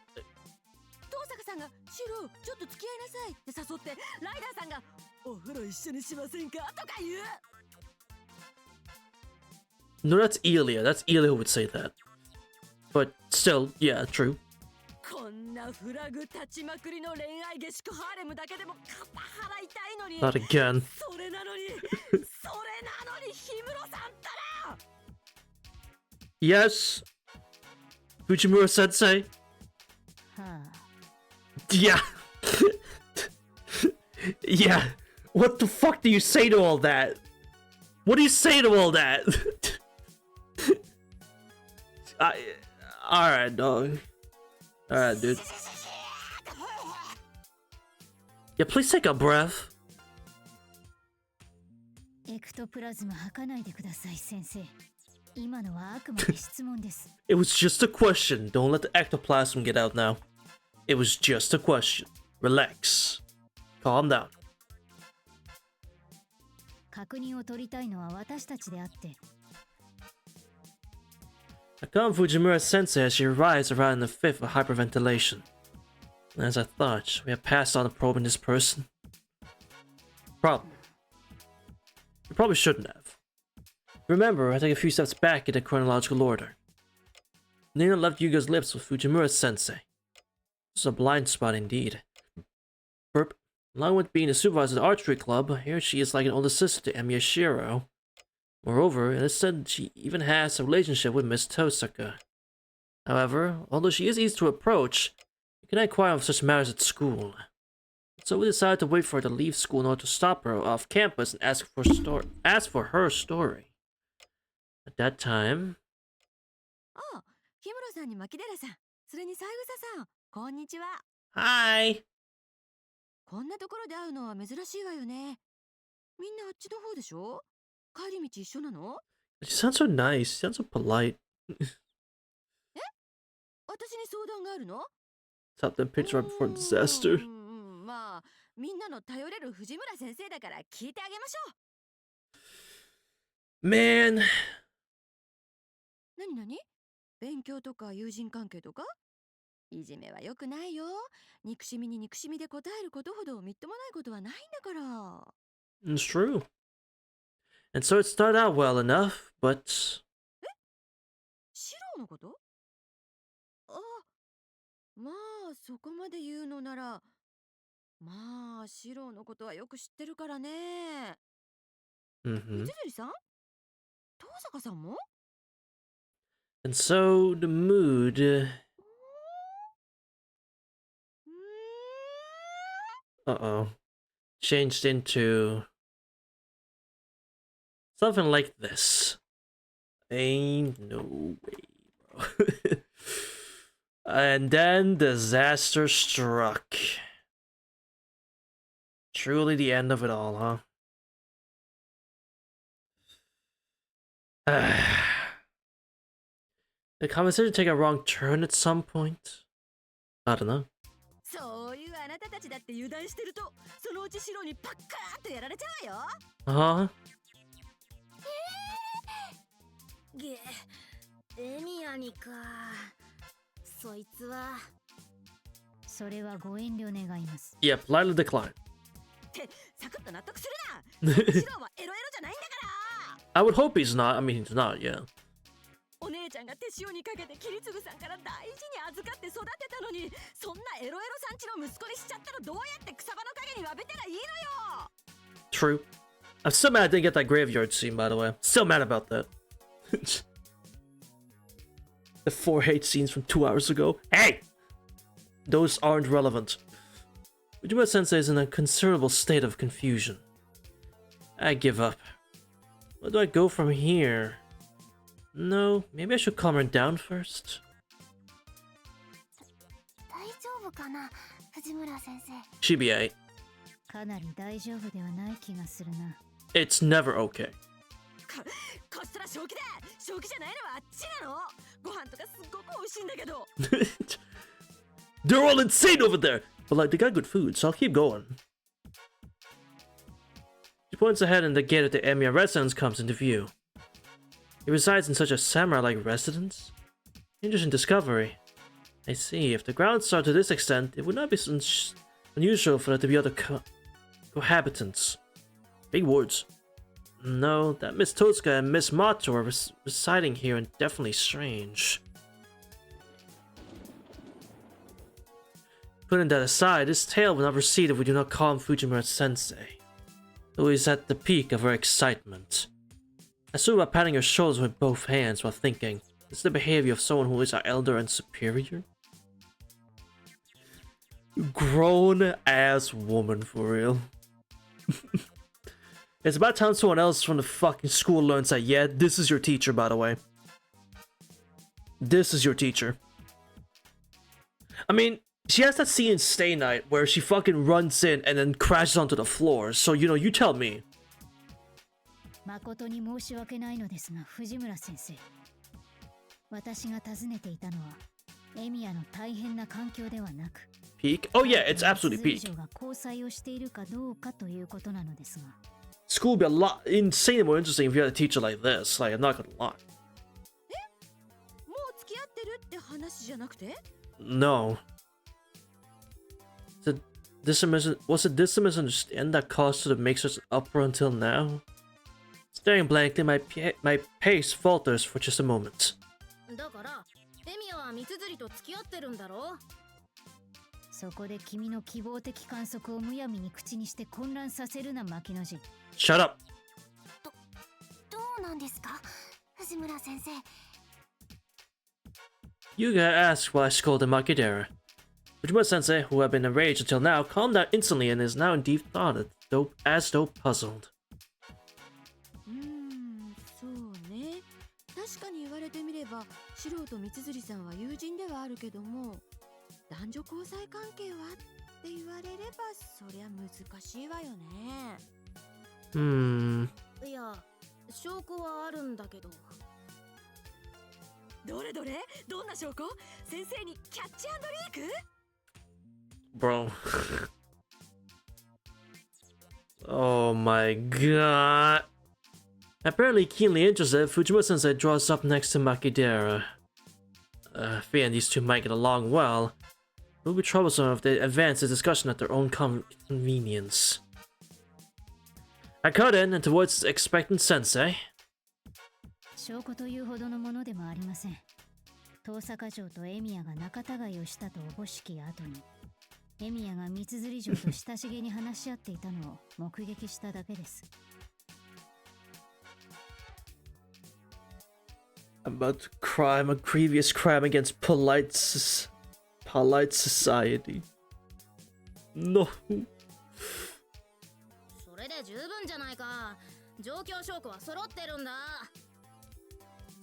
遠坂さんが「シロー、ちょっと付き合いなさい」って誘って、ライダーさんが「お風呂一緒にしませんか」とか言う。 No, that's Elia. That's Elia who would say that. But still, yeah, true. こんなフラグ立ちまくりの恋愛下宿ハーレムだけでも肩払いたいのに、 Not again. それなのに氷室さんったら Yes. Fujimura sensei. はあ。 Yeah. Yeah. What the fuck do you say to all that? What do you say to all that? Alright, dog. Alright, dude. Yeah, please take a breath. エクトプラズマ吐かないでください、先生。今のはあくまで質問です。It was just a question. Don't let the ectoplasm get out now. It was just a question. Relax. Calm down. 確認を取りたいのは私たちであって。I calmed Fujimura sensei as she arrives around the fifth of hyperventilation. As I thought, we had passed on a probe in this person. Problem. We probably shouldn't have. Remember, I take a few steps back in the chronological order. Nina left Yuga's lips with Fujimura sensei. This is a blind spot indeed. Burp. Along with being the supervisor of the archery club, here she is like an older sister to Emiya Shiro. Moreover, it is said she even has a relationship with Miss Tosaka. However, although she is easy to approach, you cannot inquire on such matters at school. So we decided to wait for her to leave school in order to stop her off campus and ask for her story. At that time... ああ、氷室さんに牧寺さん、それに三枝さん、こんにちは。 Hi! こんなところで会うのは珍しいわよね。みんなあっちの方でしょ？帰り道一緒なの？ She sounds so nice. She sounds so polite. 私に相談があるの？ Stopped the pitch right before disaster. まあ、みんなの頼れる藤村先生だから聞いてあげましょう。 Man. なになに？勉強とか友人関係とか？いじめは良くないよ。憎しみに憎しみで答えることほどみっともないことはないんだから。 It's true. And so it started out well enough, but... シロのこと？あ、まあそこまで言うのなら、まあシロのことはよく知ってるからね。Mm-hmm. 三辻さん？遠坂さんも？ And so the mood... Uh-oh. Changed into... something like this. Ain't no way, bro. And then disaster struck. Truly the end of it all, huh? The conversation take a wrong turn at some point? I don't know. そういうあなたたちだって油断してると、そのうち白にパッカーッとやられちゃうよ。Uh-huh. エミヤにか。そいつは。それはご遠慮願います。Yeah, politely decline. ってサクッと納得するな。白はエロエロじゃないんだから。I would hope he's not. I mean, he's not, yeah. お姉ちゃんが手塩にかけてキリツグさんから大事に預かって育てたのに、そんなエロエロさんちの息子にしちゃったらどうやって草場の陰にわべたらいいのよ。 True. I'm still mad I didn't get that graveyard scene, by the way. Still mad about that. The 4 hate scenes from 2 hours ago. Hey! Those aren't relevant. Ujima Sensei is in a considerable state of confusion. I give up. Where do I go from here? No, maybe I should calm her down first. 大丈夫かな、藤村先生。 She'd be alright. かなり大丈夫ではない気がするな。It's never okay. こっそら正気だ。正気じゃないのはあっちなの。ご飯とかすっごく美味しいんだけど。They're all insane over there! But like, they got good food, so I'll keep going. She points ahead and the gate of the Emiya residence comes into view. He resides in such a samurai-like residence? Interesting discovery. I see, if the grounds are to this extent, it would not be unusual for there to be other cohabitants. Big words. No, that Miss Totsuka and Miss Mato are residing here and definitely strange. Putting that aside, this tale will not proceed if we do not calm Fujimura-sensei. Though he's at the peak of her excitement. I stood by patting her shoulders with both hands while thinking, is the behavior of someone who is our elder and superior? Grown-ass woman, for real. It's about time someone else from the fucking school learns that, yeah, this is your teacher, by the way. This is your teacher. I mean, she has that scene in Stay Night where she fucking runs in and then crashes onto the floor, so, you know, you tell me. 誠に申し訳ないのですが、藤村先生。私が尋ねていたのは、エミヤの大変な環境ではなく、Peak? Oh yeah, it's absolutely peak. 通常が交際をしているかどうかということなのですが。School would be a lot insanely more interesting if you had a teacher like this. Like, I'm not gonna lie. もう付き合ってるって話じゃなくて No. Was it this misunderstanding that caused her to make such an uproar until now? Staring blankly, my pace falters for just a moment. だからエミヤは三辻と付き合ってるんだろ。そこで君の希望的観測をむやみに口にして混乱させるな、牧野寺。Shut up. どうなんですか、藤村先生。Yuga asked while I scolded Makidera. Fujimura-sensei, who had been enraged until now, calmed down instantly and is now indeed thoughted, though puzzled. そうね。確かに言われてみれば、素人三辻さんは友人ではあるけども、男女交際関係はって言われればそりゃ難しいわよね。いや、証拠はあるんだけど。どれどれ、どんな証拠？先生にキャッチ&リーク？ Bro. Oh my god. Apparently keenly interested, Fujimura-sensei draws up next to Makidera. Fearing these two might get along well, it will be troublesome if they advance the discussion at their own convenience. I cut in and towards the expectant sensei. 証拠というほどのものでもありません。遠坂城とエミヤが仲違いをしたとおぼしき後に、エミヤが三辻城と親しげに話し合っていたのを目撃しただけです。I'm about to crime a grievous crime against polite society. No. それで十分じゃないか。状況証拠は揃ってるんだ。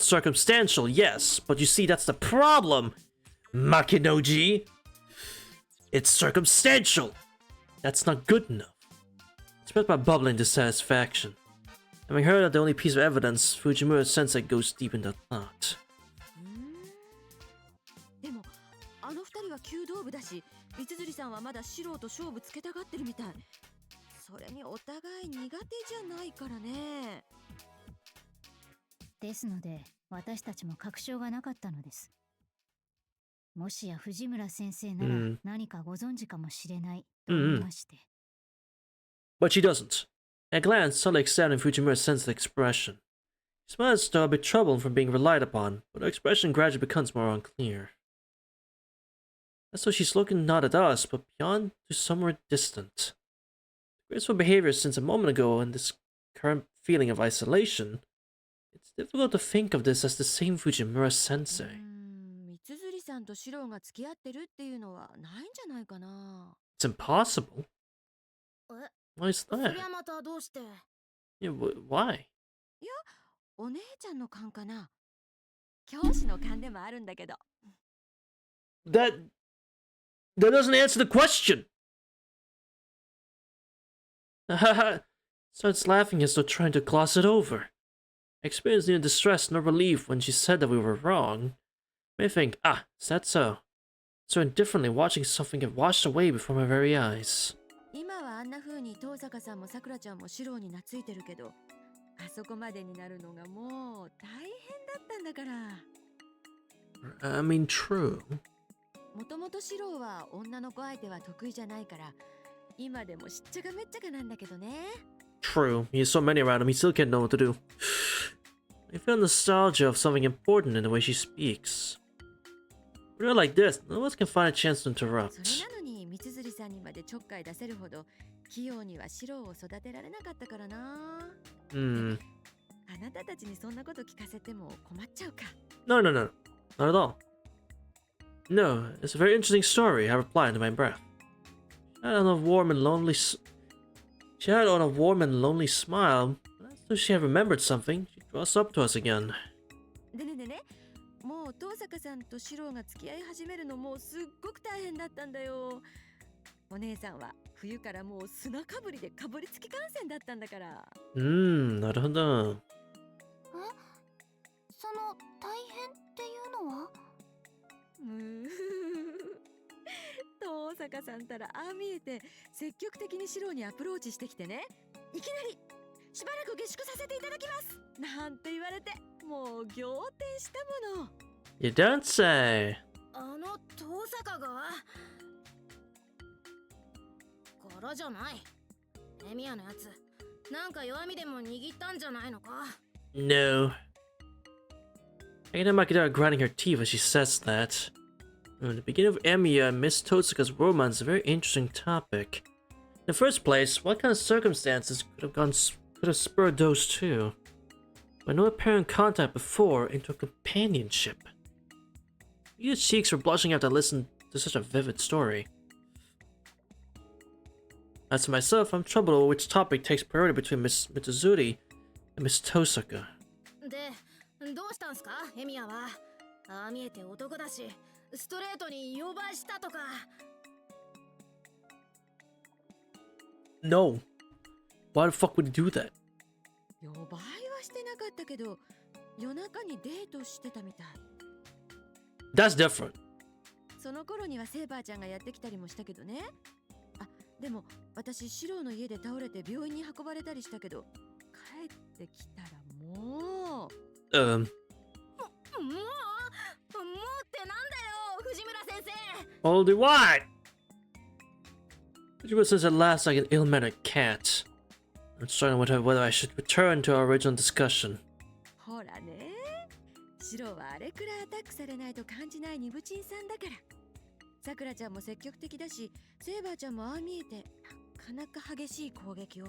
circumstantial, yes, but you see, that's the problem, Makinoji. It's circumstantial. That's not good enough. Expressed by bubbling dissatisfaction. Having heard that the only piece of evidence, Fujimura Sensei goes deep into thought. でもあの二人は弓道部だし、三辻さんはまだ素人勝負つけたがってるみたい。それにお互い苦手じゃないからね。ですので、私たちも確証がなかったのです。もしや藤村先生なら何かご存知かもしれないと思いまして。But she doesn't. At a glance, subtly examining Fujimura Sensei's expression. She smiles as though a bit troubled from being relied upon, but her expression gradually becomes more unclear. As though she's looking not at us, but beyond to somewhere distant. Graceful behavior since a moment ago and this current feeling of isolation, it's difficult to think of this as the same Fujimura Sensei. 三辻さんとシロが付き合ってるっていうのはないんじゃないかな。It's impossible. え、 Why is そ that? りゃまたどうして？ Yeah, why? いや、お姉ちゃんの勘かな。教師の勘でもあるんだけど。That doesn't answer the question. Starts laughing as though trying to gloss it over. I experienced neither distress nor relief when she said that we were wrong. May think, is that so? So indifferently watching something get washed away before my very eyes. 今はあんな風に遠坂さんもさくらちゃんもシロに懐いてるけど、あそこまでになるのがもう大変だったんだから。I mean, true. もともとシロは女の子相手は得意じゃないから、今でもしっちゃかめっちゃかなんだけどね。True. He has so many around him, he still can't know what to do. I feel nostalgia of something important in the way she speaks. Really like this, no one can find a chance to そ interrupt. れなのに三辻さんにまでちょっかい出せるほど器用にはシロを育てられなかったからな。Hmm. あなたたちにそんなこと聞かせても困っちゃうか。 No, not at all. No, it's a very interesting story, I replied under my breath. She had on a warm and lonely smile, but as though she had remembered something, she drew us up to us again. でね、もう遠坂さんとシロが付き合い始めるのもすっごく大変だったんだよ。お姉さんは冬からもう砂かぶりでかぶりつき感染だったんだから。なるほど。その大変っていうのは？遠坂さんたらああ見えて積極的にシロにアプローチしてきてね、いきなりしばらく下宿させていただきますなんて言われて、もう仰天したもの。 You don't say. あの遠坂が柄じゃない。エミヤのやつなんか弱みでも握ったんじゃないのか。 No. I can hear Makidara grinding her teeth as she says that. The beginning of Emiya and Miss Totsuka's romance is a very interesting topic. In the first place, what kind of circumstances could have spurred those two? By no apparent contact before into a companionship. Yuya's cheeks were blushing after I listened to such a vivid story. As for myself, I'm troubled over which topic takes priority between Miss Mitsuzuri and Miss Tosaka. で、どうしたんすか、エミヤは。ああ見えて男だし、ストレートに呼ばしたとか。No. Why the fuck would he do that? 呼ばいはしてなかったけど、夜中にデートしてたみたい。 That's different. その頃にはセーバーちゃんがやってきたりもしたけどね。あ、でも私シロの家で倒れて病院に運ばれたりしたけど、帰ってきたらもう。もうってなんだよ、藤村先生。 Holy what? Fujimura says at last like an ill-mannered cat. I'm starting with her whether I should return to our original discussion. ほらね、シロはあれくらいアタックされないと感じないニブチンさんだから。さくらちゃんも積極的だし、セーバーちゃんもああ見えてなかなか激しい攻撃を。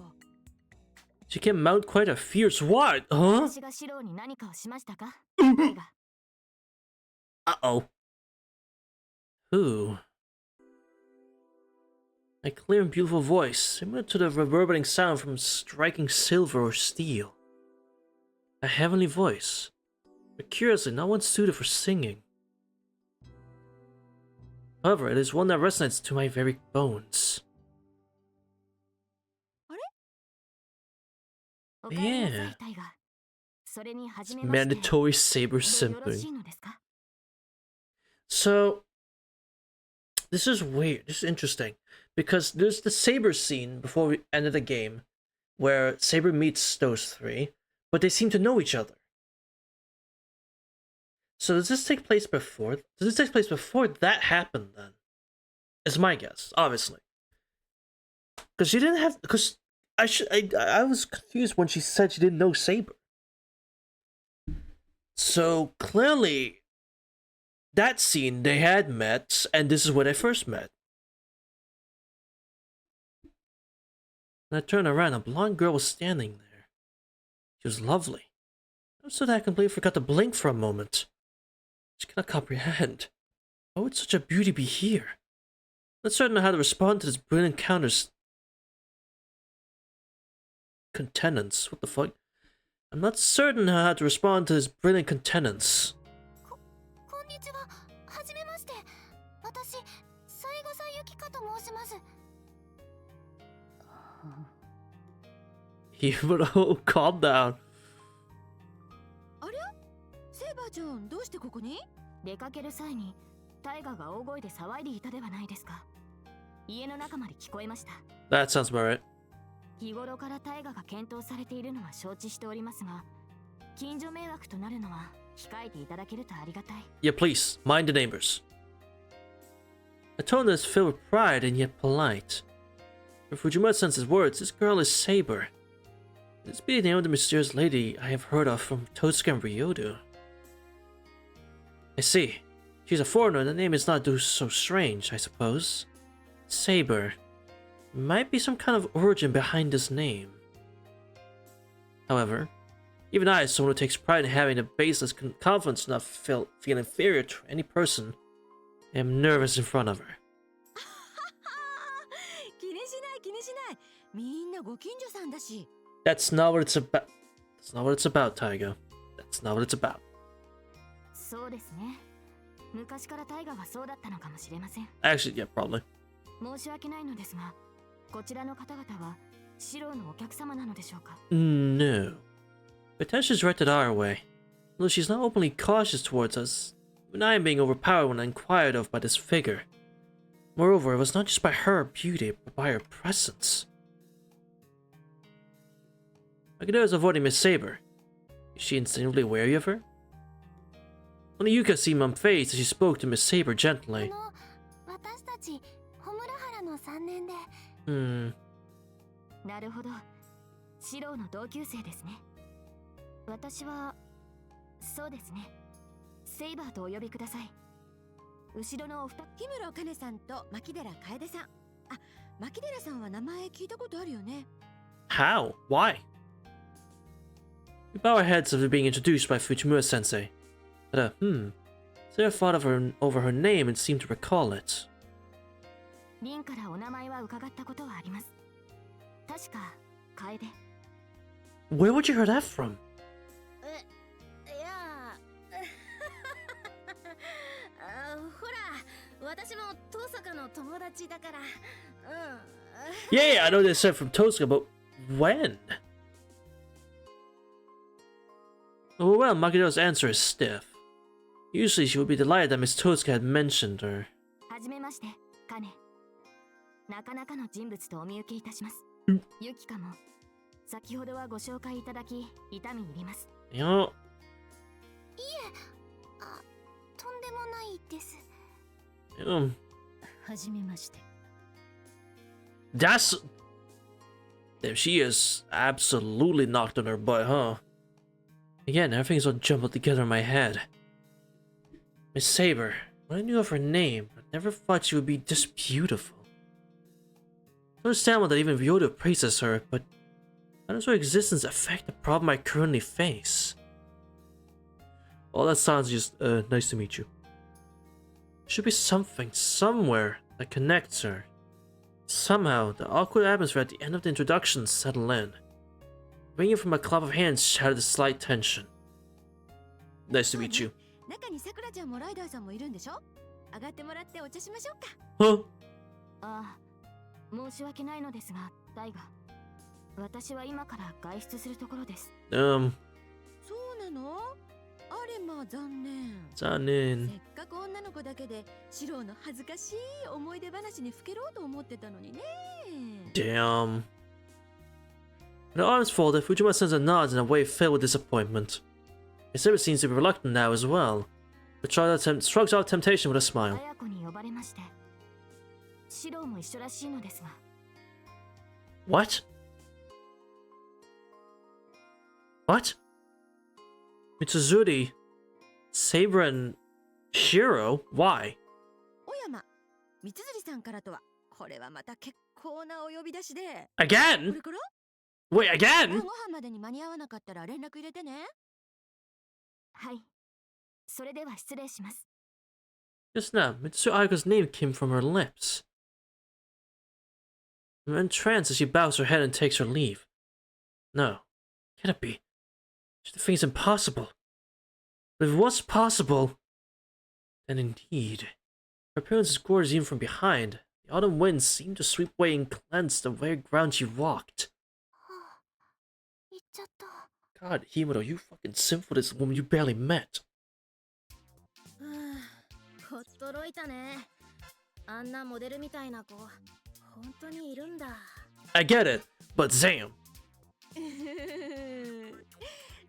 She can mount quite a fierce what? Huh? 私がシロに何かをしましたか？ Uh-oh. Who? A clear and beautiful voice, similar to the reverberating sound from striking silver or steel. A heavenly voice. But curiously, not one suited for singing. However, it is one that resonates to my very bones. Yeah. It's mandatory saber simping. So, this is weird. This is interesting. Because there's the Saber scene before we ended the game, where Saber meets those three, but they seem to know each other. So does this take place before? Does this take place before that happened then? Is my guess, obviously. Because she didn't have. Because I was confused when she said she didn't know Saber. So clearly, that scene they had met, and this is where they first met. And I turned around, a blonde girl was standing there. She was lovely. I stood there, I completely forgot to blink for a moment. She cannot comprehend. Why would such a beauty be here? I'm not certain how to respond to this brilliant counter's countenance. What the fuck? I'm not certain how to respond to this brilliant countenance. Himuro, calm down. セイバーちゃん、どうしてここに？出かける際にタイガが大声で騒いでいたではないですか。家の中まで聞こえました。That sounds about right. 日頃からタイガが検討されているのは承知しておりますが、近所迷惑となるのは控えていただけるとありがたい。Yeah, please, mind the neighbors. A tone that is filled with pride and yet polite. For Fujimura-sensei's words, this girl is Saber. This be the name of the mysterious lady I have heard of from Totsuka and Ryodo. I see. She's a foreigner and the name is not so strange, I suppose. Saber. Might be some kind of origin behind this name. However, even I, as someone who takes pride in having the baseless confidence not feel inferior to any person, am nervous in front of her. 気にしない気にしない。みんなご近所さんだし。That's not what it's about. That's not what it's about, Taiga. That's not what it's about. そうですね。昔からタイガはそうだったのかもしれません。Actually, yeah, probably. 申し訳ないのですが、こちらの方々はシロのお客様なのでしょうか？ No. Attention is directed our way. Although she's not openly cautious towards us, even I am being overpowered when inquired of by this figure. Moreover, it was not just by her beauty, but by her presence. Magneto is avoiding Miss Saber. Is she instinctively wary of her? Only Yuka seemed unfazed as she spoke to Miss Saber gently. Hmm. なるほど。シロの同級生ですね。私はそうですね。セイバーとお呼びください。後ろのお二人、氷室茜さんと牧寺楓さん。あ、牧寺さんは名前聞いたことあるよね。How? Why? We bow our heads after being introduced by Fujimura-sensei. But Sarah thought of her over her name and seemed to recall it. リンからお名前は伺ったことはあります。確か楓。Where would you hear that from? いやほら、私も東坂の友達だから。Yeah, I know they said from Tosca, but when? Oh well, Makido's answer is stiff. Usually she would be delighted that Miss Tosca had mentioned her. はじめまして、カネ。なかなかの人物とお見受けいたします。ユキカも先ほどはご紹介いただき痛み入ります。いえ、とんでもないです。はじめまして。That's... Damn, she is absolutely knocked on her butt, huh? Again, everything's all jumbled together in my head. Miss Saber, when I knew of her name, I never thought she would be this beautiful. I understand that even Ryodo praises her, but how does her existence affect the problem I currently face? Well, that sounds just, nice to meet you. There should be something, somewhere, that connects her. Somehow, the awkward atmosphere at the end of the introduction settled in. Ringing from a club of hands shattered the slight tension. Nice to meet you. 中にさくらちゃんもライダーさんもいるんでしょ。上がってもらってお茶しましょうか。 Huh? ああ、申し訳ないのですが、ダイガ。私は今から外出するところです。そうなの？あれまあ残念。残念。せっかく女の子だけでシローの恥ずかしい思い出話にふけろうと思ってたのにね。Damn. With her arms folded, Fujima sends a nod in a way filled with disappointment. Misaber seems to be reluctant now as well, but shrugs off temptation with a smile. 綾子に呼ばれまして、シローも一緒らしいのですが。What? What? Mitsuzuri, Saber, and Shiro? Why? 小山、三辻さんからとはこれはまた結構なお呼び出しで。こ Again? れから？ Wait, again? ご飯までに間に合わなかったら連絡入れてね。はい。それでは失礼します。 Just now, Mitsuru Ayaka's name came from her lips. I'm entranced as she bows her head and takes her leave. No, can it be? The thing's impossible. But if it was possible, then indeed. Her appearance is gorgeous even from behind. The autumn winds seemed to sweep away and cleanse the very ground she walked. 行っちゃった。 God, Himuro, you fucking simp for this woman you barely met. ほっとろいたね。あんなモデルみたいな子、本当にいるんだ。I get it, but damn.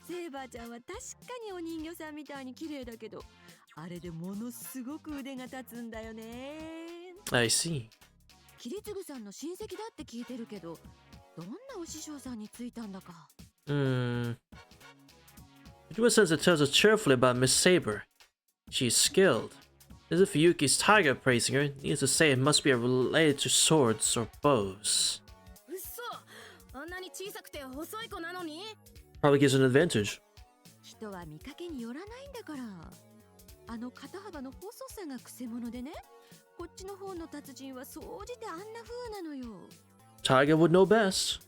セイバーちゃんは確かにお人形さんみたいに綺麗だけど、あれでものすごく腕が立つんだよね。I see. キリツグさんの親戚だって聞いてるけど、どんなお師匠さんについたんだか。Fujima Sensei tells us cheerfully about Miss Saber. She's skilled. As if Yuki's tiger praising her, needless to say it must be related to swords or bows. うっそ、あんなに小さくて細い子なのに。 Probably gives an advantage. 人は見かけによらないんだから。あの肩幅の細さがくせ者でね。こっちの方の達人は総じてあんな風なのよ。 Tiger would know best.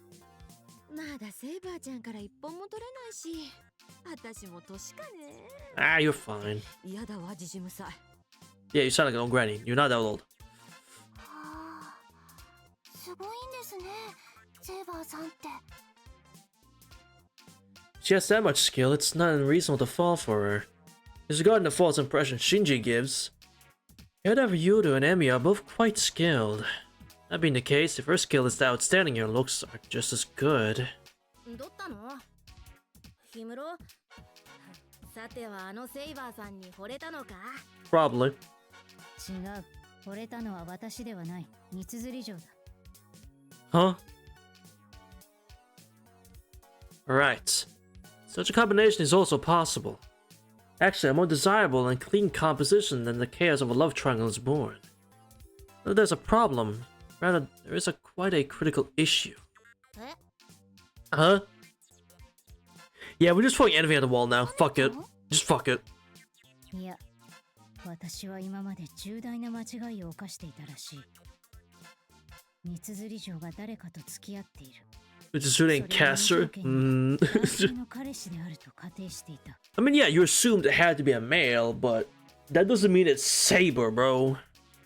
まだセイバーちゃんから一本も取れないし、私も年かね。 Ah, you're fine. 嫌だわ、じじむさい。 Yeah, you sound like an old granny. You're not that old. はあ、すごいんですね、セイバーさんって。 She has that much skill, it's not unreasonable to fall for her. Disregarding the false impression Shinji gives, however, Yudo and Emi are both quite skilled. That being the case, if her skill is outstanding, her looks are just as good. どったの？氷室？さてはあのセイバーさんに惚れたのか？ Probably. 違う。惚れたのは私ではない。三辻城だ。 Huh? Right. Such a combination is also possible. Actually, a more desirable and clean composition than the chaos of a love triangle is born. But there's a problem. Rather, there is quite a critical issue. Huh? Yeah, we're just throwing anything at the wall now. Fuck it. Just fuck it. いや、私は今まで重大な間違いを犯していたらしい。三辻城が誰かと付き合っている。 Which is really Caster. 男性の彼氏であると仮定していた。I mean, yeah, you assumed it had to be a male, but that doesn't mean it's Saber, bro.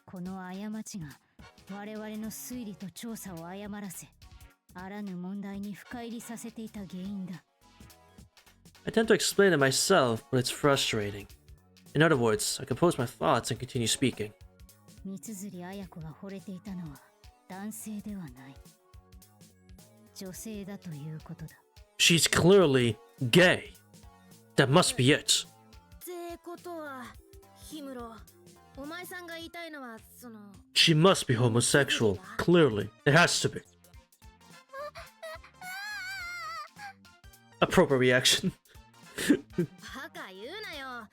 この過ちが我々の推理と調査を誤らせ、あらぬ問題に深入りさせていた原因だ。I tend to explain it myself, but it's frustrating. In other words, I compose my thoughts and continue speaking. 三辻綾子が惚れていたのは男性ではない。女性だということだ。She's clearly gay. That must be it. ってことは、氷室、お前さんが言いたいのはその。 She must be homosexual. Clearly. It has to be. Appropriate reaction. バカ言うなよ。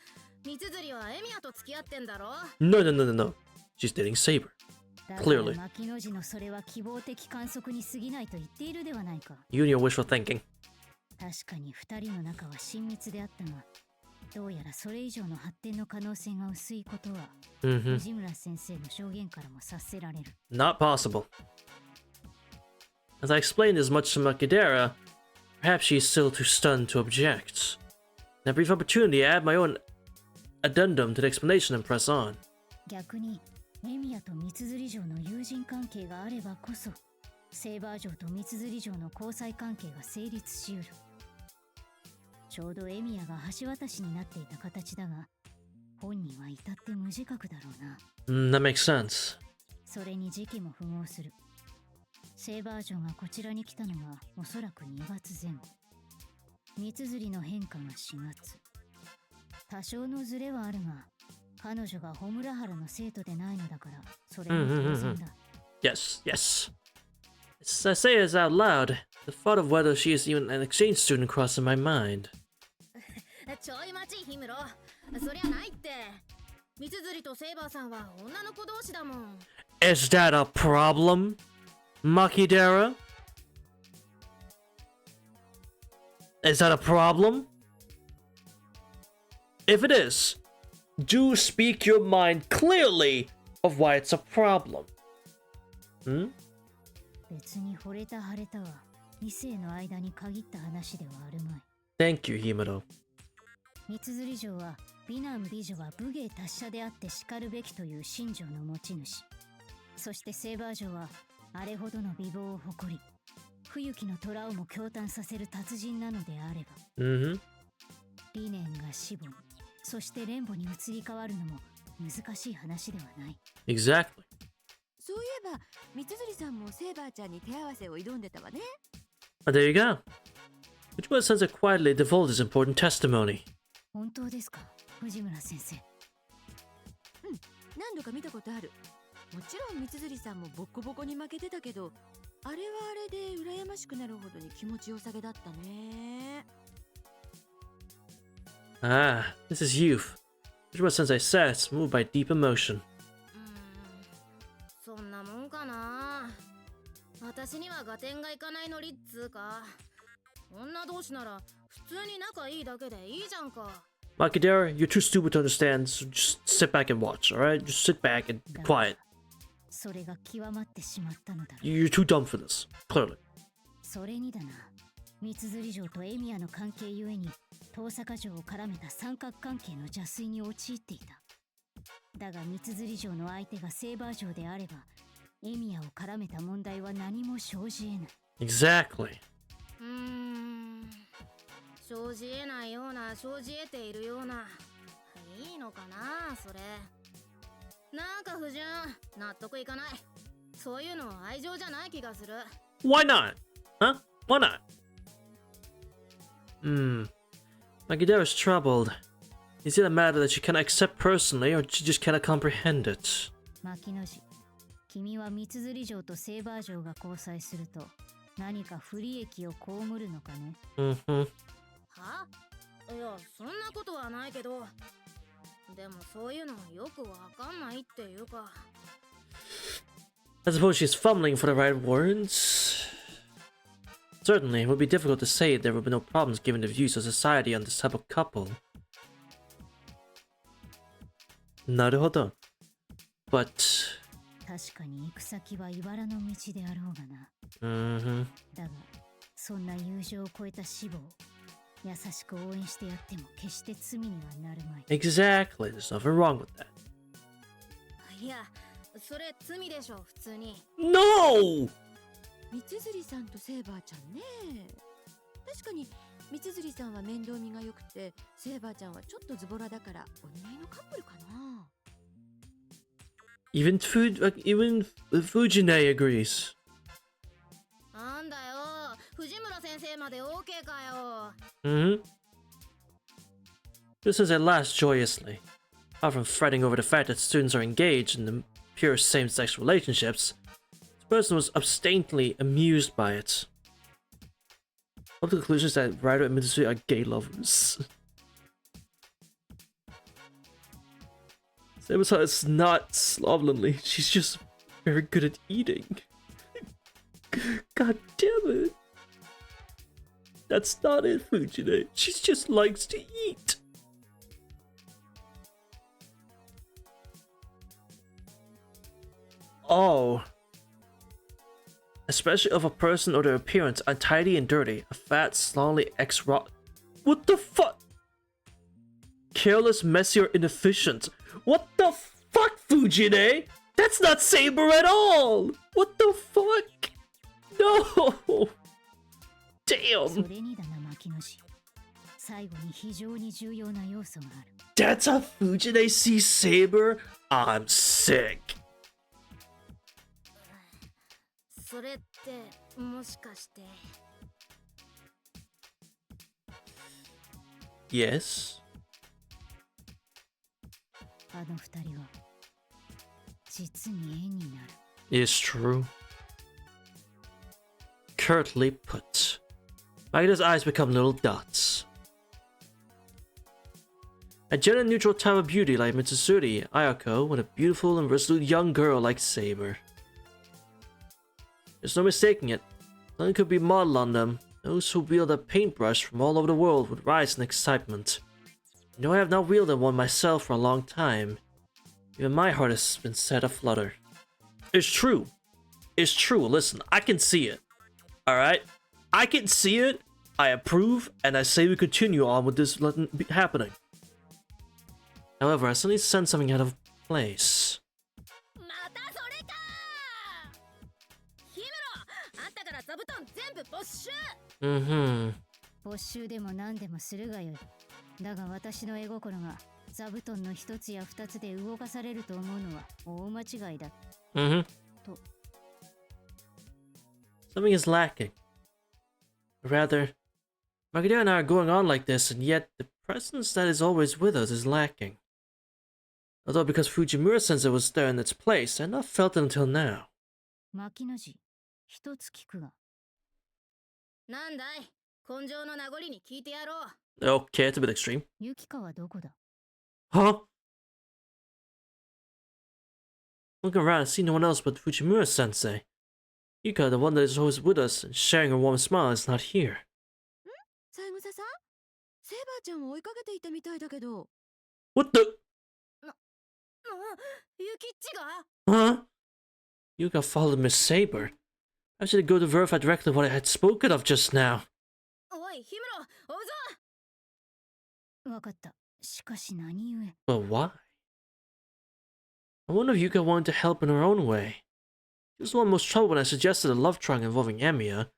三辻はエミヤと付き合ってんだろ。 No, no, no, no, no. She's dating Saber. だから Clearly. 牧野寺のそれは希望的観測に過ぎないと言っているではないか。 You and your wishful thinking. 確かに二人の仲は親密であったが、どうやらそれ以上の発展の可能性が薄いことは、藤村先生の証言からも察せられる。Not possible. As I explained as much to Makidera, perhaps she is still too stunned to object. a brief opportunity to add my own addendum to the explanation and press on. 逆にエミヤと三綴城の友人関係があればこそセーバー城と三綴城の交際関係が成立しうる。ちょうどエミヤが橋渡しになっていた形だが本人は至って無自覚だろうな。That makes sense. それに時期も符合する。セーバー城がこちらに来たのがおそらく2月前後。三綴の変化が4月。多少のズレはあるが彼女がホムラハラの生徒でないのだからそれも当然だ。Yes, yes. As I say this out loud, the thought of whether she is even an exchange student crosses my mind. ちょい待ちヒムロ、そりゃないって。三綴とセイバーさんは女の子同士だもん。 Is that a problem, Makidera? Is that a problem? If it is, do speak your mind clearly of why it's a problem. Hmm? 別に惚れた腫れたは異性の間に限った話ではあるまい。 Thank you, Himuro. 三綴城は美男美女は武芸達者であってしかるべきという信条の持ち主。そしてセーバー城はあれほどの美貌を誇り冬木の虎をも驚嘆させる達人なのであれば、理念が死母にそして連母に移り変わるのも難しい話ではない。 Exactly. そういえば三綴さんもセーバーちゃんに手合わせを挑んでたわね。 There you go. Ujima Sensei quietly divulged his important testimony. 本当ですか、藤村先生。何度か見たことある。もちろん三綴さんもボッコボコに負けてたけど、あれはあれで羨ましくなるほどに気持ちよさげだったね。 Ah, this is youth. Ujima Sensei says, moved by deep emotion. そんなもんかな。私には合点がいかないのりっつうか。女同士なら普通に仲いいだけでいいじゃんか。 Makidera, you're too stupid to understand, so just sit back and watch, alright? Just sit back and be quiet. それが極まってしまったのだろう。 You're too dumb for this, clearly. それにだな、三綴城とエミヤの関係ゆえに遠坂城を絡めた三角関係の邪推に陥っていた。だが三綴城の相手がセーバー城であればエミヤを絡めた問題は何も生じ得ない。 Exactly. 生じ得ないような生じ得ているような。いいのかなそれ。なんか不純、納得いかない。そういうの愛情じゃない気がする。 Why not? Huh? Why not? Makidera's troubled. Is it a matter that she cannot accept personally, or she just cannot comprehend it? 牧野寺、君は三綴城とセーバー城が交際すると何か不利益を被るのかね。は？いや、そんなことはないけど。でもそういうのよくわかんないっていうか。 I suppose she's fumbling for the right words. Certainly, it would be difficult to say there would be no problems given the views of society on this type of couple. なるほど。But... 確かに行く先は茨の道であろうがな。だが、そんな友情を超えた死亡、優しく応援してやっても決して罪にはなるまい。Exactly, there's nothing wrong with that. いや、それ罪でしょ、普通に。No! 三綴さんとセーバーちゃんね。確かに三綴さんは面倒見が良くてセーバーちゃんはちょっとズボラだからお似合いのカップルかな。Even Fujine agrees. なんだよ、藤村先生まで OK かよ。This is at last joyously. Far from fretting over the fact that students are engaged in the pure same-sex relationships, this person was abstinently amused by it. Up to the conclusion is that Ryder and Mitsui are gay lovers. Sabusa is not slovenly, she's just very good at eating. God damn it. That's not it, Fujine. She just likes to eat. Oh. Especially of a person or their appearance untidy and dirty. A fat, slovenly ex-rock. What the fuck? careless, messy, or inefficient. What the fuck, Fujine? That's not Saber at all! What the fuck? No! そ Damn! れにだな牧野氏。最後に非常に重要な要素がある。 That's a Fujine C Saber? I'm sick. それってもしかして Yes? あの二人は実に絵になる。 It's true. Curtly put. Magda's eyes become little dots. A gender-neutral type of beauty like Mitsuri Ayako with a beautiful and resolute young girl like Saber. There's no mistaking it. Nothing could be modeled on them. Those who wield a paintbrush from all over the world would rise in excitement. Though I have not wielded one myself for a long time, even my heart has been set aflutter. It's true. It's true. Listen, I can see it. Alright? I can see it. I approve, and I say we continue on with this happening. However, I suddenly sense something out of place. またそれか姫野あんたから座布団全部没収 Mm-hmm. 没収でも何でもするがよい。だが私の絵心が座布団の一つや二つで動かされると思うのは大間違いだ。 Mm-hmm. と。 Something is lacking. Rather, Magda and I are going on like this, and yet the presence that is always with us is lacking. Although because Fujimura sensei was there in its place, I had not felt it until now. 牧野氏、一つ聞くが。なんだい根性の名残に聞いてやろう Okay, it's a bit extreme. ユキカはどこだ？ Huh? Looking around, I see no one else but Fujimura sensei. Yuka, the one that is always with us and sharing her warm smile, is not here. 三枝さんセイバーちゃんを追いかけていたみたいだけど。 What the? ユキッチが Huh? Yuka followed Miss Saber. I should go to verify directly what I had spoken of just now. おい姫野追うぞわかった。しかし何故？ But why? I wonder if Yuka wanted to help in her own way. She was the one most troubled when I suggested a love triangle involving Emiya.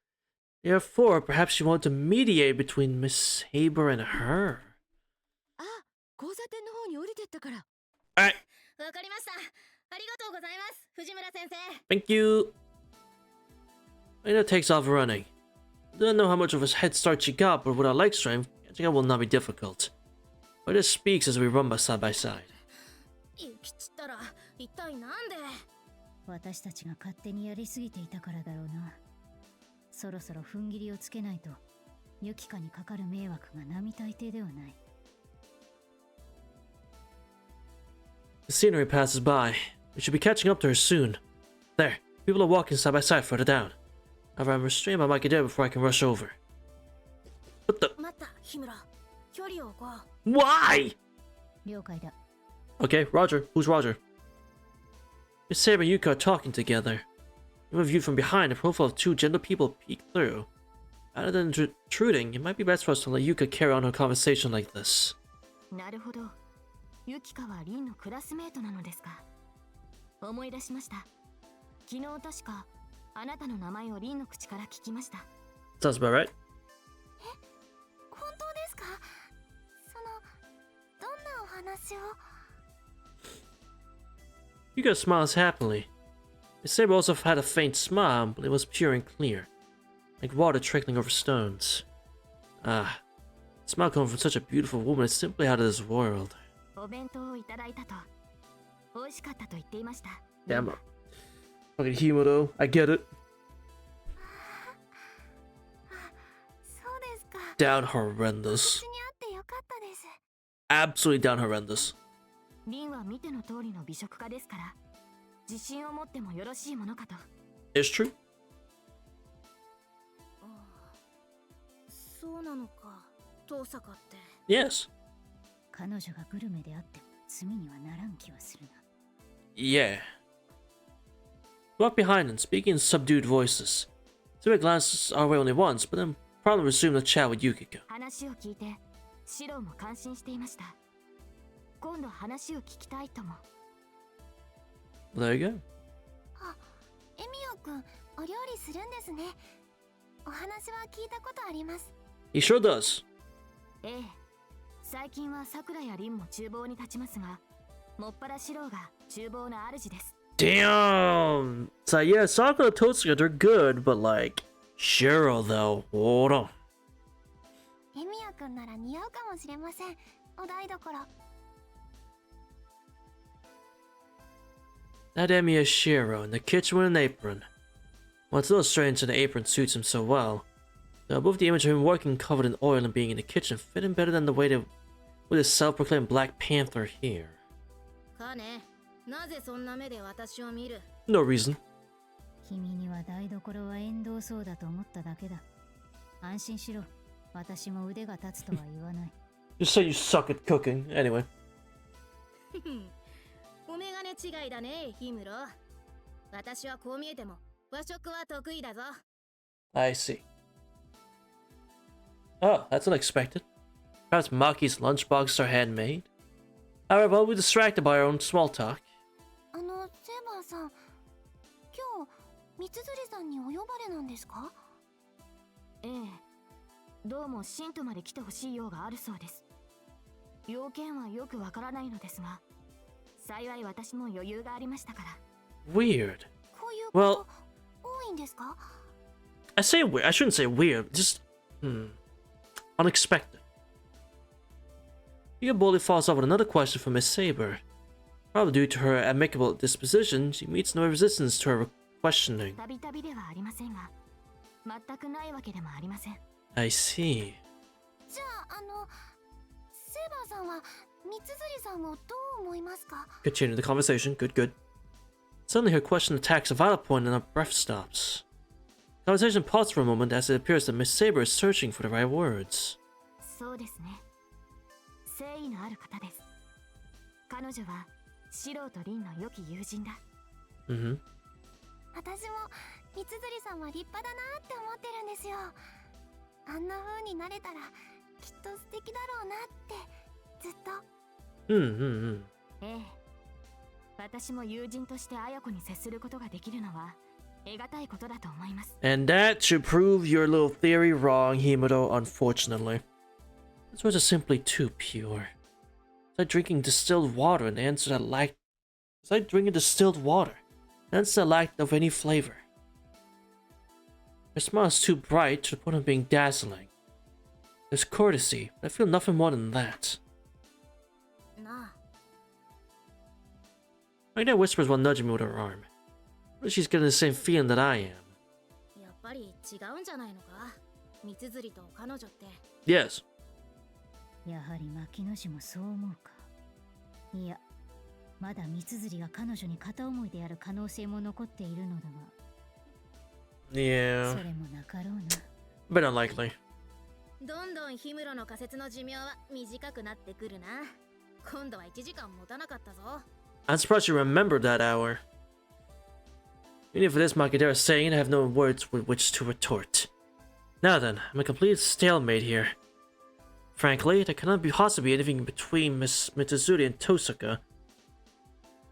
Therefore, perhaps she wanted to mediate between Miss Saber and her. あ、交差点の方に降りてったから。 Alright, わかりましたありがとうございます藤村先生 thank you. Aina takes off running. I don't know how much of a head start she got, but with her leg strength, catching up will not be difficult. Aina speaks as we run side by side. ユキッチったら一体なんで私たちが勝手にやりすぎていたからだろうな。そろそろ踏ん切りをつけないと、ユキカにかかる迷惑が並大抵ではない。The scenery passes by. We should be catching up to her soon. There, people are walking side by side further down. However, I'm restrained by my cadet before I can rush over. What the? 待った日村距離を置こう Why? 了解だ。 Okay, Roger. Who's Roger? Miss Saber and Yuka are talking together. When viewed from behind, the profile of two gentle people peek through. Rather than intruding, it might be best for us to let Yuka carry on her conversation like this. なるほど。ユキカはリンのクラスメートなのですか。思い出しました。昨日確かあなたの名前をリンの口から聞きました。 Sounds about right. 本当ですか。どんなお話を。 Yuka smiles happily. Miss Saber also had a faint smile, but it was pure and clear, like water trickling over stones. Ah, the smile coming from such a beautiful woman is simply out of this world. お弁当をいただいたと。美味しかったと言っていました。 Damn. Fucking humor though. I get it. そうですか。 Down う horrendous. ちに会ってよかったです。 Absolutely down horrendous. リンは見ての通りの美食家ですから、自信を持ってもよろしいものかと。 It's true. そうなのか遠坂って Yes. 彼女がグルメであっても罪にはならん気はするな。 Yeah. Walk behind and speaking in subdued voices. Saber glances our way only once, but then probably resumed the chat with Yukiko. 話を聞いて、シロも感心していました。今度話を聞きたいとも。 There you go. あ、エミオくん、お料理するんですね。お話は聞いたことあります。 He sure does. ええ、最近はさくらやりんも厨房に立ちますが、もっぱら四郎が厨房の主です。 Damn. So yeah, Sakura and Tosuka, they're good, but like Shiro though, hold on. エミヤくんなら似合うかもしれません。お台所。 That Emiya Shiro in the kitchen with an apron. Well, it's a little strange that the apron suits him so well. Now, both the image of him working covered in oil and being in the kitchen fit him better than the way that with his self-proclaimed Black Panther here. かね、なぜそんな目で私を見る？ No reason. 君には台所は縁遠そうだと思っただけだ。安心しろ。私も腕が立つとは言わない。Just say you suck at cooking. Anyway. お眼鏡違いだね、ヒムロ。私はこう見えても和食は得意だぞ。 I see. Oh, that's unexpected. Perhaps Maki's lunchboxes are handmade? However, we'll be distracted by our own small talk. セーバーさん、今日三辻さんにお呼ばれなんですか？ええ、どうも信徒まで来てほしい用があるそうです。要件はよくわからないのですが、幸い私も余裕がありましたから。 Weird. こういうこと多いんですか？ I say weird. I shouldn't say weird. Just, unexpected. Yuka boldly follows up with another question from Miss Saber. Probably due to her amicable disposition, she meets no resistance to her questioning. たびたびではありませんが、全くないわけでもありません。 I see. じゃあ、セーバーさんは三辻さんをどう思いますか？ Continue the conversation. Good, good. Suddenly her question attacks a valid point and her breath stops. The conversation paused for a moment as it appears that Miss Saber is searching for the right words. そうですね。誠意のある方です。彼女はシロとリンの良き友人だ。Mm-hmm. 私も三辻さんは立派だなって思ってるんですよ。あんな風になれたらきっと素敵だろうなってずっと。ええ。私も友人として綾子に接することができるのは得難いことだと思います。And that should prove your little theory wrong, Himuro, unfortunately. These words are simply too pure. It's like drinking distilled water and the answer that lacked... It's like drinking distilled water. An answer that lacked of any flavor. Her smile is too bright to the point of being dazzling. There's courtesy, but I feel nothing more than that. なあ、 Like that whispers while nudging me with her arm. What if she's getting the same feeling that I am? やっぱり違うんじゃないのか？三辻と彼女って。 Yes. やはり牧野氏もそう思うか。いや、まだ三辻が彼女に片思いである可能性も残っているのだが。Yeah. それもなかろうな。But unlikely. どんどんヒムロの仮説の寿命は短くなってくるな。今度は1時間持たなかったぞ。 I'm surprised you remembered that hour. Even for this Makidera saying, I have no words with which to retort. Now then, I'm a complete stalemate here. Frankly, there cannot be possibly anything between Miss Mitazuri and Tosuka.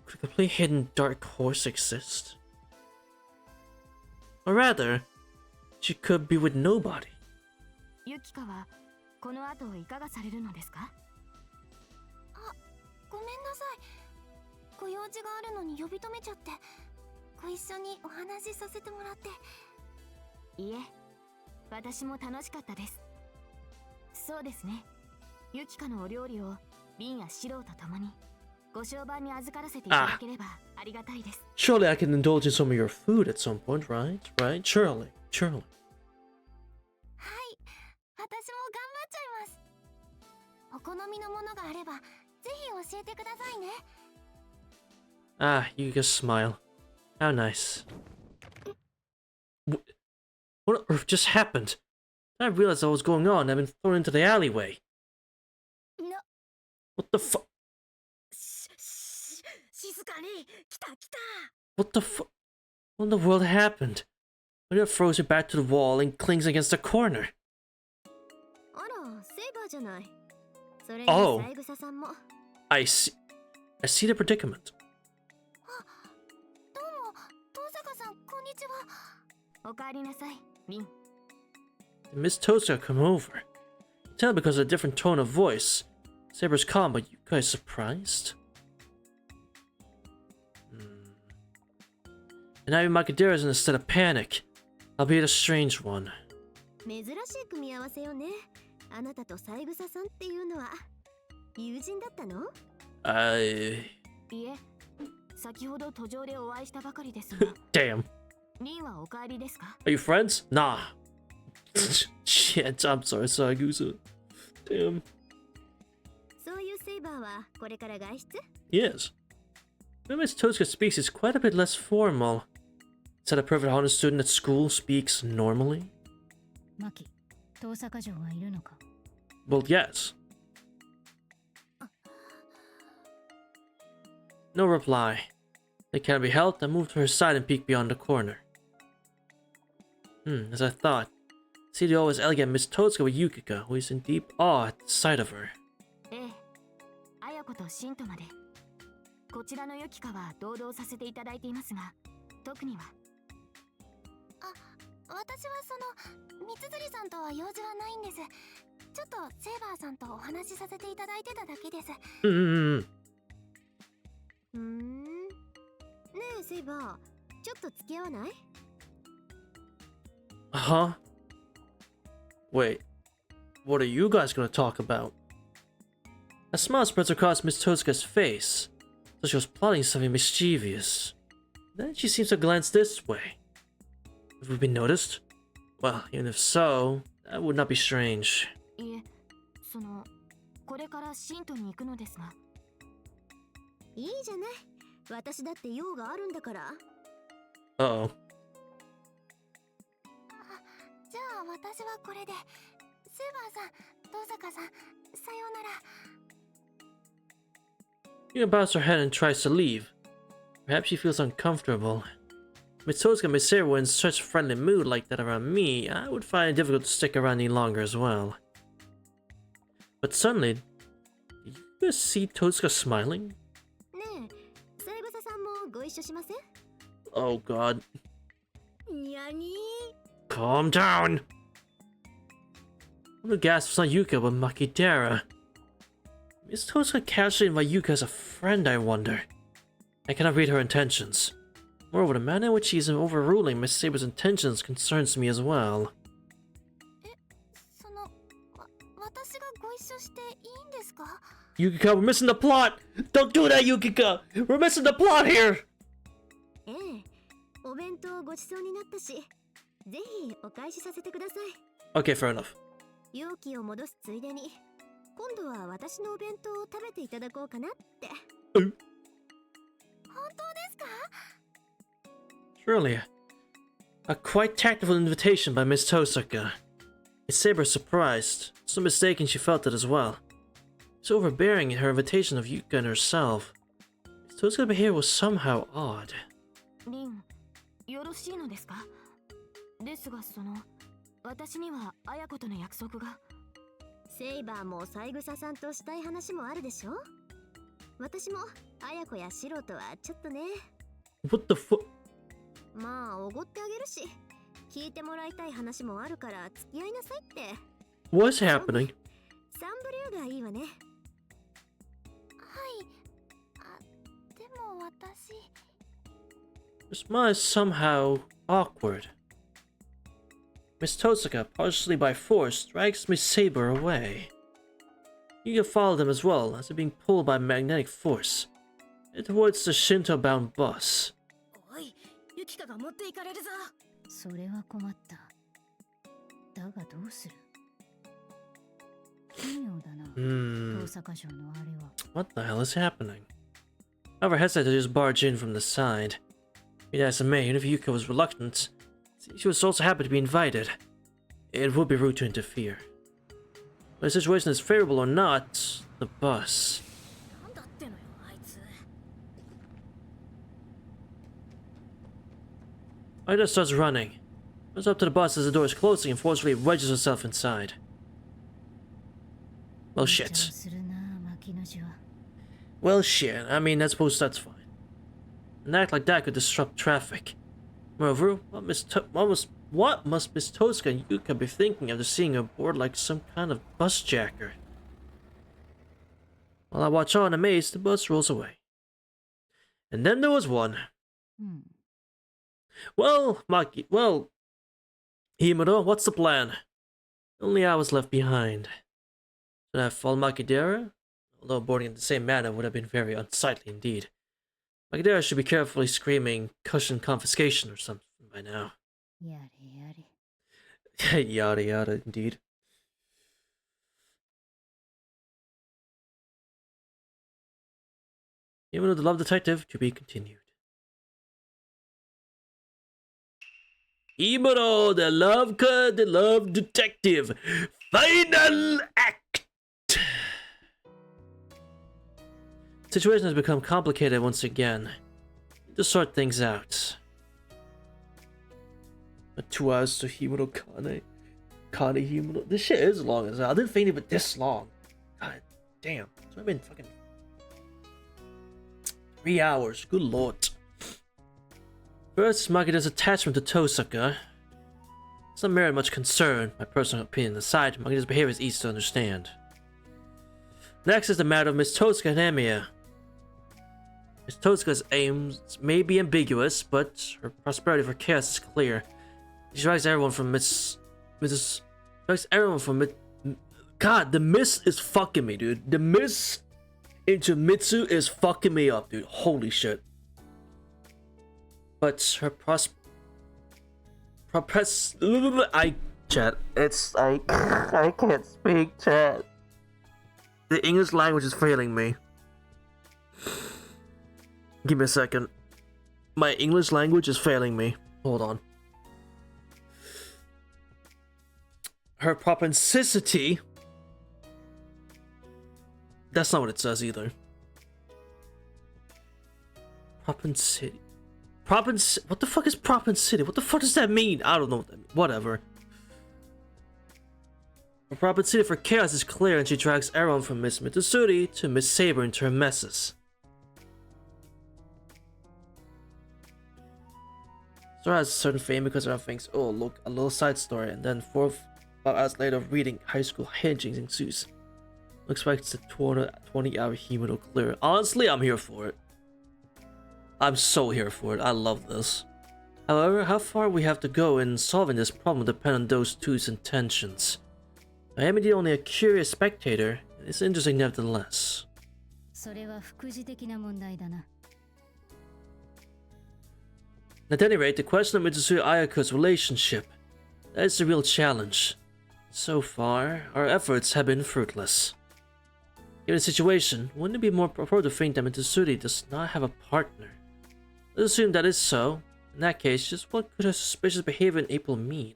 Could a complete hidden dark horse exist? Or rather, she could be with nobody. ユキカはこの後いかがされるのですか？あ、ごめんなさい。ご用事があるのに呼び止めちゃって。ご一緒にお話しさせてもらって。いえ、私も楽しかったです。そうですね。ユキカのお料理をリンやシロウと共にご商売に預からせていただければありがたいです。Surely I can indulge in some of your food at some point, right? Right? Surely. Surely. はい、私も頑張っちゃいます。お好みのものがあれば、ぜひ教えてくださいね。Ah, you just smile. How nice. What on earth just happened? I didn't realize what was going on. I've been thrown into the alleyway. What the fu- 静かに。来た来た。 What the fu- What in the world happened? Maria throws her back to the wall and clings against the corner. あら、セイバーじゃない。それに Oh. 三枝さんも。I see the predicament. どうも遠坂さんこんにちは。おかえりなさいリン。 Did Miss Toska come over? Tell because of a different tone of voice. Saber's calm, but you guys surprised? And now Makadera's in a state of panic. I'll be a strange one. 珍しい組み合わせよね。あなたと三枝さんっていうのは友人だったの？いえ、先ほど途上でお会いしたばかりですが。Damn. リンはお帰りですか？ Are you friends? Nah. Shit, I'm sorry, Sagusa. Damn. そういうセイバーはこれから外出？ Yes. When Miss Toska speaks, it's quite a bit less formal. Said a perfect honor student at school speaks normally? マキ、遠坂城はいるのか？ Well, yes. No reply. They can't be helped. I moved to her side and peeked beyond the corner. As I thought. See the always elegant Miss Toska with Yukika, who is in deep awe at the sight of her. ええ、綾子とシントまで。こちらのユキカは同道させていただいていますが、特には。あ、私はその、三辻さんとは用事はないんです。ちょっとセイバーさんとお話しさせていただいてただけです。ねえセイバー、ちょっと付き合わない？ Huh? Wait, what are you guys gonna talk about? A smile spreads across Miss Toska's face, so she was plotting something mischievous. Then she seems to glance this way. Have we been noticed? Well, even if so, that would not be strange. いえ、その、これからシントに行くのですが。いいじゃない。私だって用があるんだから。Uh-oh. じゃあ私はこれで。セイバーさん、遠坂さん、さようなら。Yuka bows her head and tries to leave. Perhaps she feels uncomfortable. Miss Toska and Miss Sarah were in such a friendly mood like that around me, I would find it difficult to stick around any longer as well. But suddenly, did you guys see Toska smiling? ねえ、三枝さんもご一緒しません？ Oh god. にゃに Calm down! One of the gasps was not Yuka, but Makidera. Miss Toska casually invite Yuka as a friend, I wonder. I cannot read her intentions. Moreover, the manner in which she is overruling Miss Saber's intentions concerns me as well. その、私がご一緒していいんですか？ Yukika, we're missing the plot! Don't do that, Yukika! We're missing the plot here! ええ、お弁当ごちそうになったし、ぜひお返しさせてください。 Okay, fair enough. 容器を戻すついでに、今度は私のお弁当を食べていただこうかなって。本当ですか？ Surely, a quite tactful invitation by Miss Tosaka. Miss Saber is surprised. It's no mistaken she felt it as well. It's overbearing in her invitation of Yuka and herself. Miss Tosaka's behavior was somehow odd. リン、よろしいのですか？ですがその、私には綾子との約束が。セイバーも三枝さんとしたい話もあるでしょ？私も綾子やシロとはちょっとね。 What the fuck? まあおごってあげるし、聞いてもらいたい話もあるから付き合いなさいって。 What's happening? サンブリューがいいわね。はい。あ、でも私。 Her smile is somehow awkward. Miss Tosaka, partially by force, drags Miss Saber away. Yuka followed them as well, as if being pulled by magnetic force, and towards the Shinto-bound bus. おい、ユキカが持っていかれるぞ。それは困った。だがどうする？奇妙だな。遠坂城のあれは。What the hell is happening? However, hesitate to just barge in from the side. Be that as it may, even if Yuka was reluctant, she was also happy to be invited. It would be rude to interfere. Whether the situation is favorable or not, the bus. なんだってのよ、あいつ。Aida starts running. Runs up to the bus as the door is closing and forcefully wedges herself inside. Well, shit. するな、牧野城。Well, shit. I mean, I suppose that's fine. An act like that could disrupt traffic. Moreover, what must Miss Tosca and Yuka be thinking after seeing her aboard like some kind of bus jacker? While I watch on amazed, the bus rolls away. And then there was one. Well, Himuro, what's the plan? Only I was left behind. Should I follow Makidera? Although boarding in the same manner would have been very unsightly indeed. Makidera should be carefully screaming cushion confiscation or something by now. Yada Yada yada, indeed. Even though the love detective to be continued. Imuro, the love detective, final act. The situation has become complicated once again. To sort things out. 2 hours to Himuro Kane Himuro. This shit is long as hell. I didn't think of it this long. God damn. So I've been fucking 3 hours. Good lord. First, Makida's attachment to Tosaka. It's not merit much concern, my personal opinion aside. Makida's behavior is easy to understand. Next is the matter of Miss Tosaka and Emiya. Miss Tosaka's aims may be ambiguous, but her prosperity for chaos is clear. She drags everyone from God, the miss is fucking me, dude. The miss into Mitsu is fucking me up, dude. Holy shit. But her I can't speak, chat. The English language is failing me. Give me a second. My English language is failing me. Hold on. Her propensity. That's not what it says either. Propensity. What the fuck is propensity? What the fuck does that mean? I don't know what that means. Whatever. Her propensity for chaos is clear, and she drags everyone from Miss Mitsuri to Miss Saber into her messes. Sora has a certain fame because everyone thinks, oh look, a little side story, and then 5 hours later of reading high school hijinks ensues. Looks like it's a 20-hour Himuro clear. Honestly, I'm here for it. I'm so here for it. I love this. However, how far we have to go in solving this problem will depend on those two's intentions. I am indeed only a curious spectator. It's interesting nevertheless. それは副次的な問題だな。 At any rate, the question of Mitsuru Ayako's relationship, that is the real challenge. So far, our efforts have been fruitless. Given the situation, wouldn't it be more appropriate to think that Mitsuri does not have a partner? Let's assume that is so. In that case, just what could her suspicious behavior in April mean?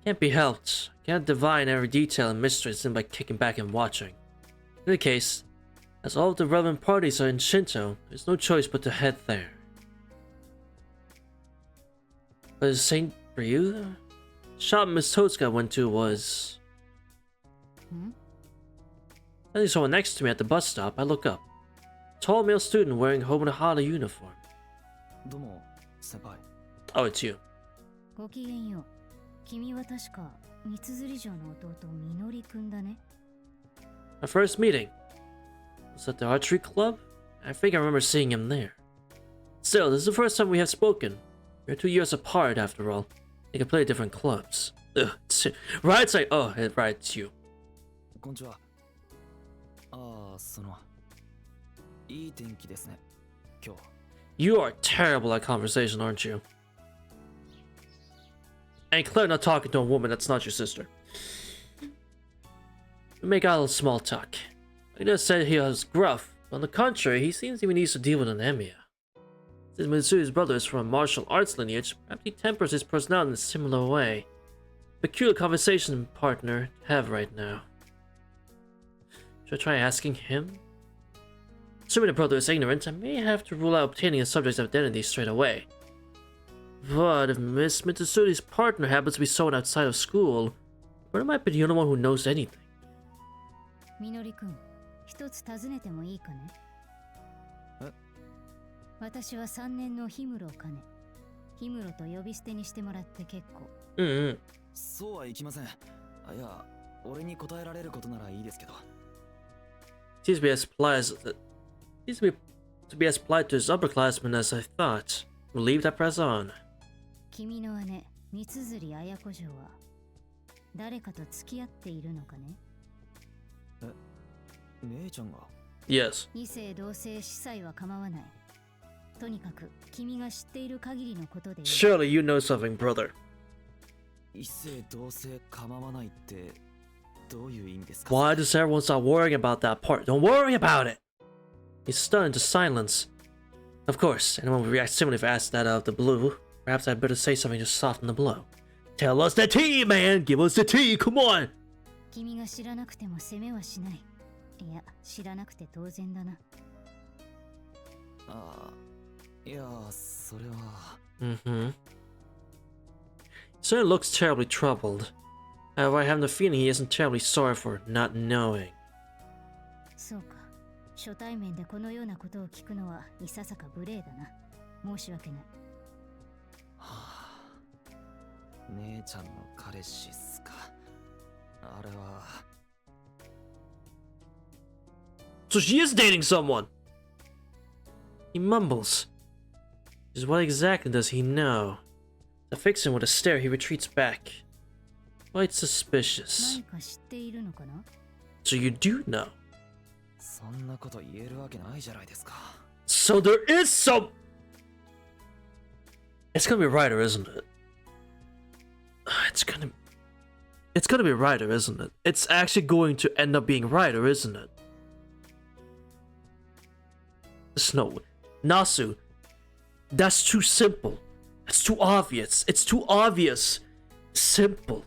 Can't be helped. I cannot divine every detail and mystery simply by kicking back and watching. In any case, as all of the relevant parties are in Shinto, there's no choice but to head there. But the same for you? The shop Miss Totsuka went to was... I see someone next to me at the bus stop. I look up. A tall male student wearing Homonohara uniform. どうも、先輩。 Oh, it's you. ごきげんよう。君は確か三釣城の弟みのりくんだね。 Our first meeting. Was that the archery club? I think I remember seeing him there. Still, this is the first time we have spoken. We're 2 years apart, after all. They can play at different clubs. Ugh, right side. Oh, right, it's you. こんにちは。いい天気ですね、今日。You are terrible at conversation, aren't you? And clearly not talking to a woman that's not your sister. We make out a little small talk. He just said he was gruff, but on the contrary, he seems even needs to deal with an Emiya. Since Mitsuri's brother is from a martial arts lineage, perhaps he tempers his personality in a similar way. Peculiar conversation partner to have right now. Should I try asking him? Assuming the brother is ignorant, I may have to rule out obtaining a subject's identity straight away. But if Miss Mitsuri's partner happens to be someone outside of school, where might be the only one who knows anything? みのりくん、一つ尋ねてもいいかね。え？私は3年の氷室かね。氷室と呼び捨てにしてもらって結構。そうはいきません。いや、俺に答えられることならいいですけど。Seems to be as polite to his upperclassmen as I thought. Relieved, I press on. 君の姉、三辻綾子嬢は誰かと付き合っているのかね。姉ちゃんが？ Yes. 異性同性司祭は構わない。とにかく君が知っている限りのことでいい。Surely you know something, brother. 異性同性構わないってどういう意味ですか？ Why does everyone stop worrying about that part? Don't worry about it! He's stunned into silence. Of course, anyone would react similarly if asked that out of the blue. Perhaps I'd better say something to soften the blow. Tell us the tea, man! Give us the tea, come on! 君が知らなくても責めはしない。いや、知らなくて当然だな。いや、それは。He certainly looks terribly troubled. However, I have the feeling he isn't terribly sorry for not knowing. そうか。初対面でこのようなことを聞くのはいささか無礼だな。申し訳ない。姉ちゃんの彼氏っすか。あれは。So she is dating someone! He mumbles. Just what exactly does he know? To fix him with a stare, he retreats back. Quite suspicious. 何か知っているのかな？ So you do know. そんなこと言えるわけないじゃないですか。 So there is some... It's gonna be Ryder, isn't it? It's gonna be Ryder, isn't it? It's actually going to end up being Ryder, isn't it? No. Nasu. That's too simple. That's too obvious. It's too obvious. Simple.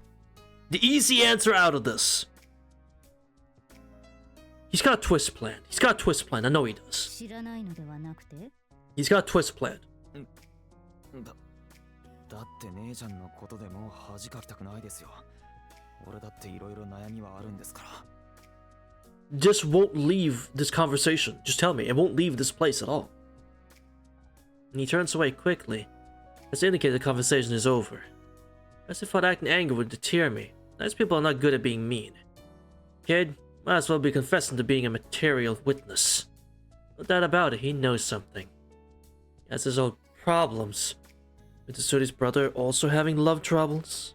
The easy answer out of this. He's got a twist plan. He's got a twist plan. I know he does. 知らないのではなくて？ He's got a twist plan. だって姉ちゃんのことでもう恥かきたくないですよ。俺だっていろいろ悩みはあるんですから。Just won't leave this conversation. Just tell me. It won't leave this place at all. And he turns away quickly. As to indicate the conversation is over. As if acting anger would deter me. Nice people are not good at being mean. Kid, might as well be confessing to being a material witness. No doubt about it, he knows something. He has his own problems. With Tsuri's brother also having love troubles.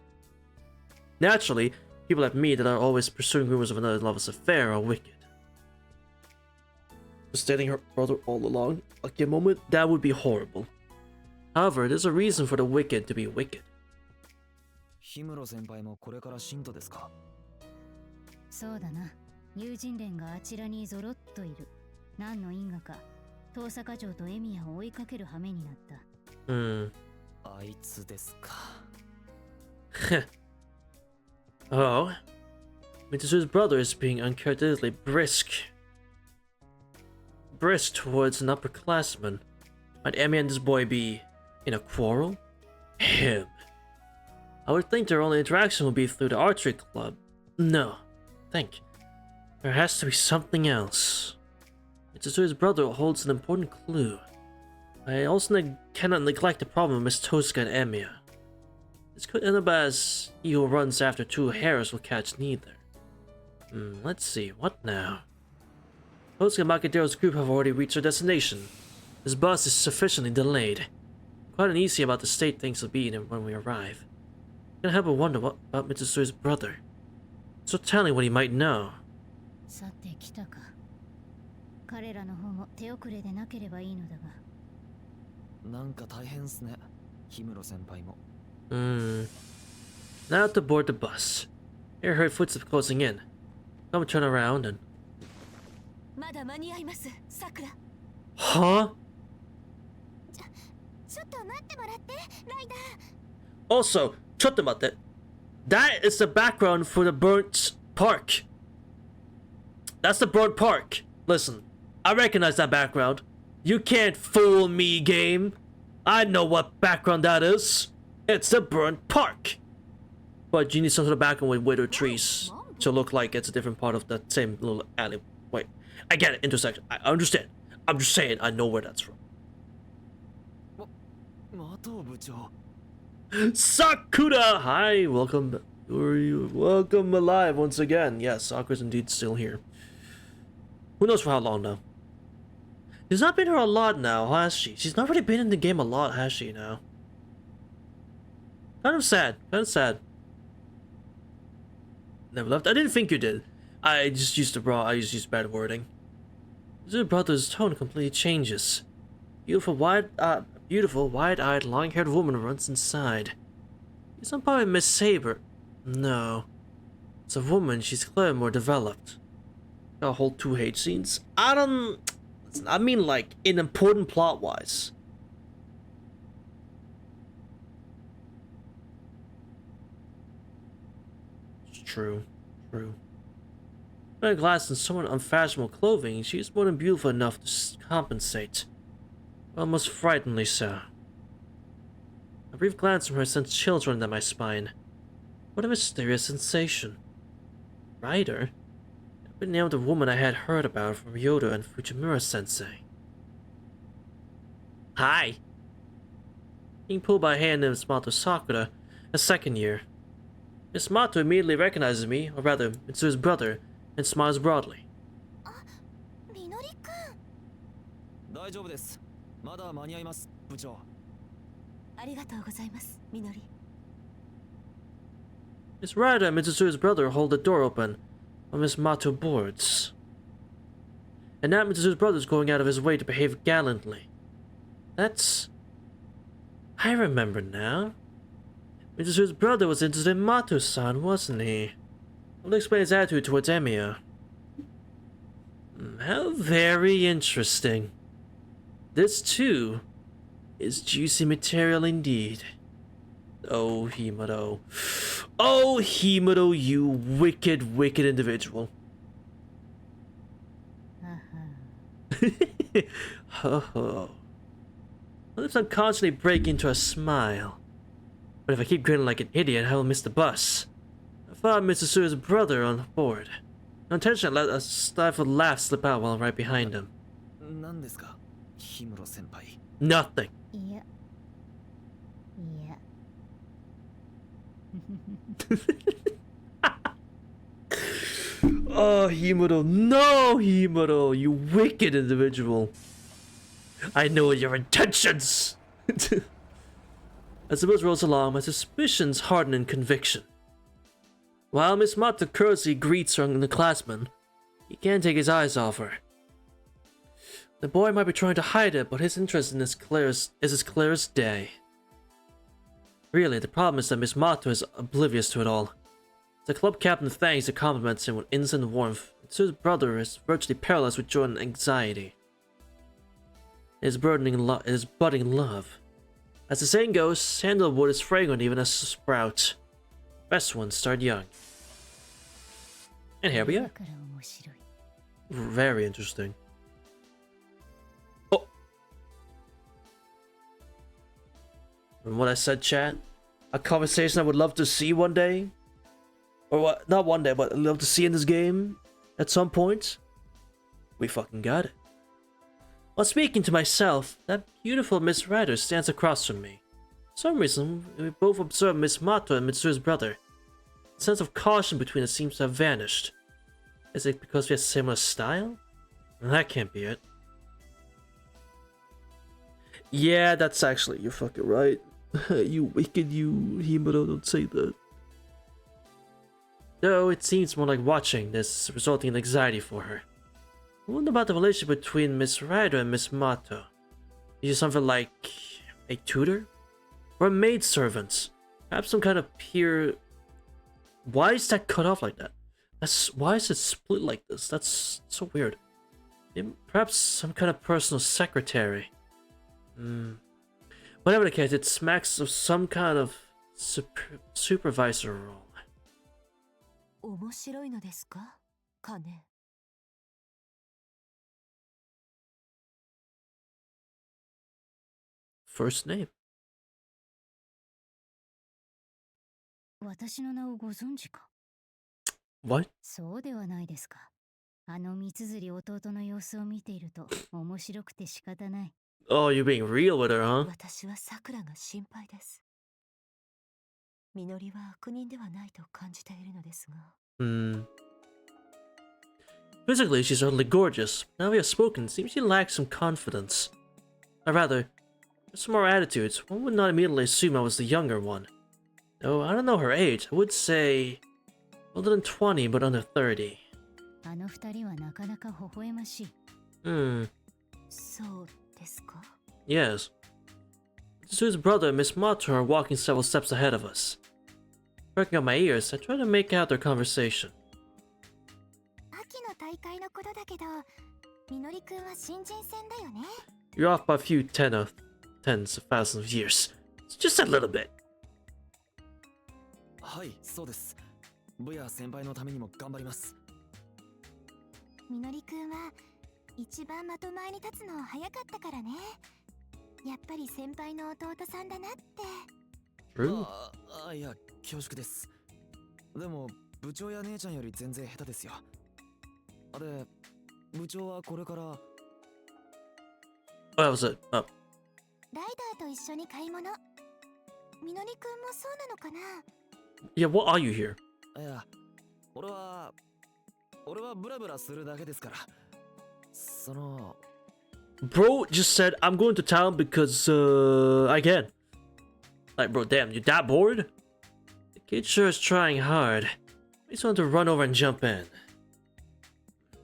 Naturally, people like me that are always pursuing rumors of another lover's affair are wicked. Just dating her brother all along, like a moment, that would be horrible. However, there's a reason for the wicked to be wicked. 氷室先輩もこれから信徒ですか？そうだな。友人連があちらにぞろっといる。何の因果か、遠坂城とエミヤを追いかける羽目になった。あいつですか。Oh, Mitsu's brother is being uncharacteristically brisk towards an upperclassman. Might Emi and this boy be in a quarrel? Him. I would think their only interaction would be through the archery club. No, think. There has to be something else. Mitsu's brother holds an important clue. I also cannot neglect the problem of Miss Tosca and Emiya. This could end up as he who runs after two hares will catch neither. Let's see, what now? Tosca and Makadero's group have already reached their destination. His bus is sufficiently delayed. Quite uneasy about the state things will be when we arrive. Can't help but wonder what about Mitsu's brother. So telling what he might know. さて来たか。彼らの方も手遅れでなければいいのだが。なんか大変っすね。氷室先輩も。Now to board the bus. Here heard footsteps closing in. Come turn around and... まだ間に合います、さくら。Huh? ちょっと待ってもらって、ライダー。 Also, that is the background for the burnt park. That's the burnt park. Listen, I recognize that background. You can't fool me, game. I know what background that is. It's the burnt park. But you need some sort of background with withered trees to look like it's a different part of that same little alley. Wait, I get it, intersection. I understand. I'm just saying, I know where that's from. また部長 Sakura! Hi, welcome. Welcome alive once again. Yes, Sakura's indeed still here. Who knows for how long now? She's not been here a lot now, has she? She's not really been in the game a lot, has she now? Kind of sad. Kind of sad. Never left. I didn't think you did. I just used bad wording. Your brother's tone completely changes. Beautiful, wide-eyed, long-haired woman runs inside. It's not probably Miss Saber. No. It's a woman, she's clearly more developed. Got a whole 2 hate scenes. I mean like, in important plot-wise. It's true. True. Wearing glasses and somewhat unfashionable clothing, she is more than beautiful enough to compensate. Almost frighteningly so. A brief glance from her sent chills running down my spine. What a mysterious sensation. Rider? I've been named the woman I had heard about from Yoda and Fujimura-sensei. Hi! Being pulled by a hand named Mato Sakura, a second year. Miss Mato immediately recognizes me, or rather, Mitsu's brother, and smiles broadly. みのりくん。大丈夫ですまだ間に合います部長ありがとうございますみのり。 Miss Ryder and Mitsu's brother hold the door open while Miss Mato boards. And now Mitsu's brother is going out of his way to behave gallantly. That's... I remember now. Mitsu's brother was interested in Mato-san, wasn't he? I'll explain his attitude towards Emiya. How very interesting. This, too, is juicy material indeed. Oh, Himuro. Oh, Himuro, you wicked, wicked individual. Ho ho. My lips unconsciously break into a smile. But if I keep grinning like an idiot, I will miss the bus. I followed Mr. Sue's brother on board. Unintentionally, I let a stifled laugh slip out while I'm right behind him. 何ですか氷室先輩 Nothing. いやいや Oh, Himuro. No, Himuro, you wicked individual. I know your intentions. As the bus rolls along, my suspicions harden in conviction. While Miss Mata courteously greets her underclassmen, he can't take his eyes off her. The boy might be trying to hide it, but his interest in is as clear as day. Really, the problem is that Miss Mata is oblivious to it all. The club captain thanks and compliments him with instant warmth. His brother is virtually paralyzed with joy and anxiety. It is budding love. As the saying goes, sandalwood is fragrant even as a sprout. Best ones start young. And here we are. Very interesting. Oh! From what I said, chat, a conversation I would love to see one day. Or what? Not one day, but I'd love to see in this game at some point. We fucking got it. While speaking to myself, that beautiful Miss Ryder stands across from me. For some reason, we both observe Miss Mato and Mitsu's brother. The sense of caution between us seems to have vanished. Is it because we have similar style? That can't be it. Yeah, that's actually, you're fucking right. You wicked, you Himuro, don't say that. Though it seems more like watching this, resulting in anxiety for her. I wonder about the relationship between Miss Ryder and Miss Mato. Is it something like a tutor? Or a maidservant? Perhaps some kind of peer... Why is that cut off like that? Why is it split like this? That's so weird. Perhaps some kind of personal secretary. Whatever the case, it smacks of some kind of supervisor role. 面白いのですか金。 First name. 私の名をご存知か What? そうではないですか。あの三綴弟の様子を見ていると面白くて仕方ない。 Oh, you're being real with her, huh? 私はさくらが心配です。みのりは悪人ではないと感じているのですが。Physically, she's utterly gorgeous. Now we have spoken, it seems she lacks some confidence. Or rather, some more attitudes. One would not immediately assume I was the younger one. Though I don't know her age. I would say older than 20, but under 30. あの二人はなかなか微笑ましい。そうですか。 Yes. Sue's brother and Miss Mato are walking several steps ahead of us. Perking up my ears, I try to make out their conversation. 秋の大会のことだけど、みのりくんは新人戦だよね。You're off by a few tens of thousands of years. It's just a little bit. はい、そうです。ブヤ先輩のためにも頑張ります。みのりくんは一番的前に立つの早かったからね。やっぱり先輩の弟さんだなって。True? いや、恐縮です。でも、部長や姉ちゃんより全然下手ですよ。で、部長はこれから。Oh, that was it. Oh. ライダーと一緒に買い物。みのりくんもそうなのかな。 Yeah, what are you here? いや、俺はブラブラするだけですから。その。Bro just said, I'm going to town because, I can. Like, bro, damn, you that bored? The kid sure is trying hard. I just want to run over and jump in.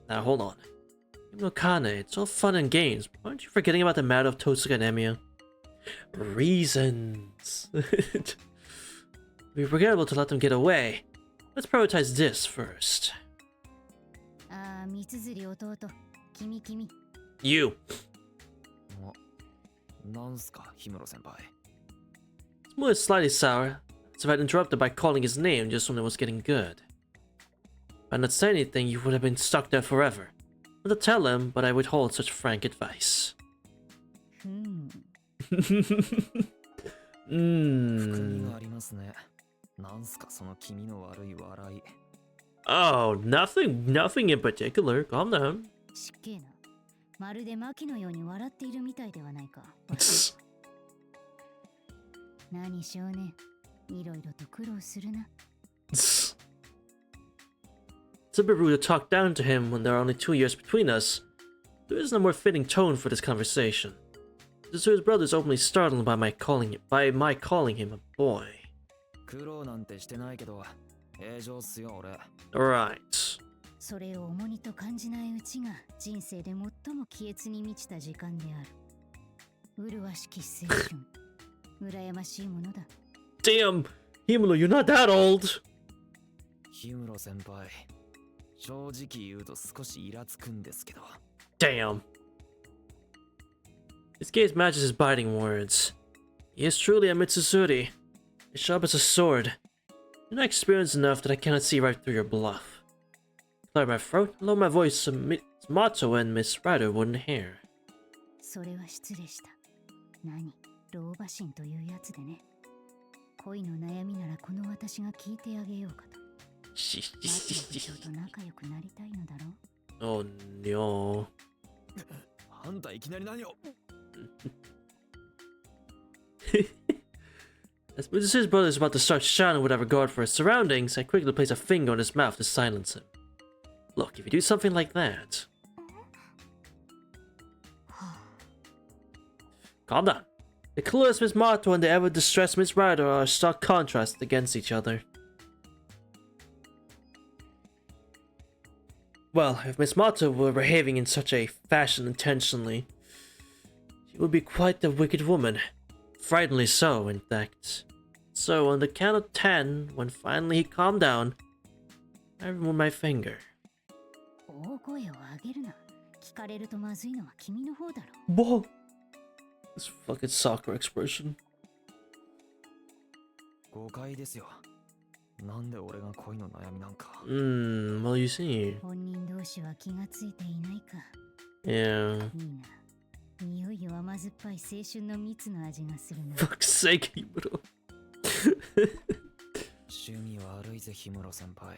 Now, hold on. No Kane, it's all fun and games. Aren't you forgetting about the matter of Tosuke and Emiya? Reasons. It'd be forgettable to let them get away. Let's prioritize this first. ああ、三綴弟。君。You. なんすか、氷室先輩。His mood is slightly sour, so I'd interrupted by calling his name just when it was getting good. If I'd not said anything, you would have been stuck there forever. Not to tell him, but I withhold such frank advice. 含みがありますね。なんすか、その気味の悪い笑い。Oh, nothing in particular. Calm down. しっけえな。まるでマキのように笑っているみたいではないか。何少年、いろいろと苦労するな。It's a bit rude to talk down to him when there are only 2 years between us. There is no more fitting tone for this conversation. His brother is openly startled by my calling him a boy. 苦労なんてしてないけど、平常っすよ俺。Right. それを重荷と感じないうちが人生で最も気悦に満ちた時間である。麗しき青春。羨ましいものだ。Damn, Himuro, you're not that old. 氷室先輩、正直言うと少しイラつくんですけど。Damn. His gaze matches his biting words. He is truly a Mitsuzuri, as sharp as a sword. You're not experienced enough that I cannot see right through your bluff. Clear my throat, lower my voice so Miss Mato and Miss Ryder wouldn't hear. それは失礼した。何、老婆心というやつでね。恋の悩みならこの私が聞いてあげようかと。マキの部長と仲良くなりたいのだろう。Oh no. あんたいきなり何をAs his brother is about to start shouting without regard for his surroundings, I quickly place a finger on his mouth to silence him. Look, if you do something like that... Calm down. The clueless Miss Mato and the ever-distressed Miss Ryder are stark contrasts against each other. Well, if Miss Mato were behaving in such a fashion intentionally, she would be quite a wicked woman. Frighteningly so, in fact. So, on the count of 10, when finally he calmed down, I removed my finger. 大声を上げるな。聞かれるとまずいのは君の方だろ。Whoa! This fucking soccer expression. 誤解ですよ。なんで俺が恋の悩みなんか。Well, you see. 本人同士は気がついていないか。Yeah. いいな。匂いは甘酸っぱい青春の蜜の味がするな。Fuck's sake, Himuro. 趣味悪いぜ、氷室先輩。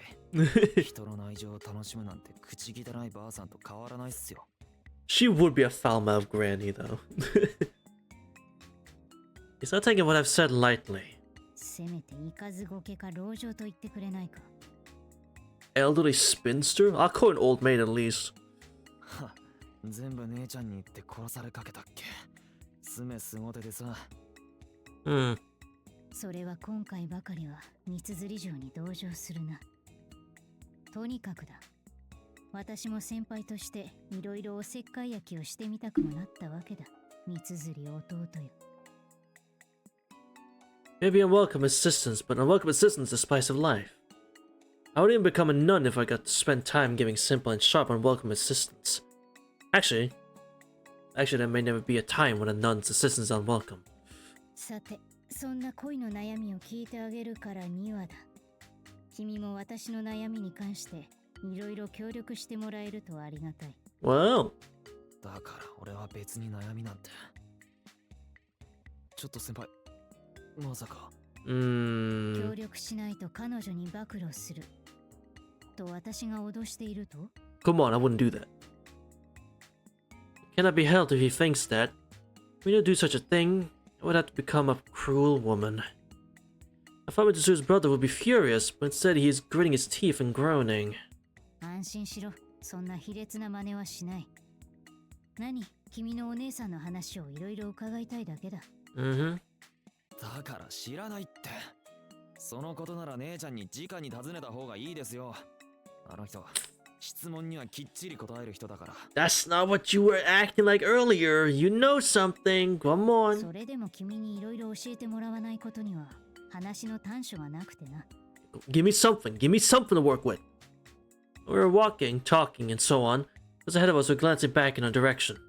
人の内情を楽しむなんて口汚いばあさんと変わらないっすよ。She would be a foul-mouthed granny, though. He's not taking what I've said lightly. せめてイカズゴケか老女と言ってくれないか。Elderly spinster? I'll call an old maid at least. は、全部姉ちゃんに言って殺されかけたっけ。すめすごてでさ。Hmm. それは今回ばかりは三釣城に同情するな。とにかくだ。私も先輩としていろいろおせっかい焼きをしてみたくもなったわけだ。三釣弟よ。Maybe unwelcome assistance, but unwelcome assistance is the spice of life. I wouldn't even become a nun if I got to spend time giving simple and sharp unwelcome assistance. Actually, there may never be a time when a nun's assistance is unwelcome. さて、そんな恋の悩みを聞いてあげるからにはだ。君も私の悩みに関していろいろ協力してもらえるとありがたい。Well. だから俺は別に悩みなんて。ちょっと先輩、まさか。協力しないと彼女に暴露する。と私が脅していると Come on, I wouldn't do that. Cannot be helped if he thinks that. When you do such a thing, I would have to become a cruel woman. I thought Mitsuru's brother would be furious, but instead he is gritting his teeth and groaning. 安心しろ。そんな卑劣な真似はしない。何？君のお姉さんの話をいろいろ伺いたいだけだ。だから知らないって。そのことなら姉ちゃんに直に尋ねた方がいいですよ。あの人、質問にはきっちり答える人だから。That's not what you were acting like earlier. You know something. Come on. それでも君にいろいろ教えてもらわないことには話の短所がなくてな。Give me something. Give me something to work with. We were walking, talking, and so on. Those ahead of us were glancing back in our direction. ね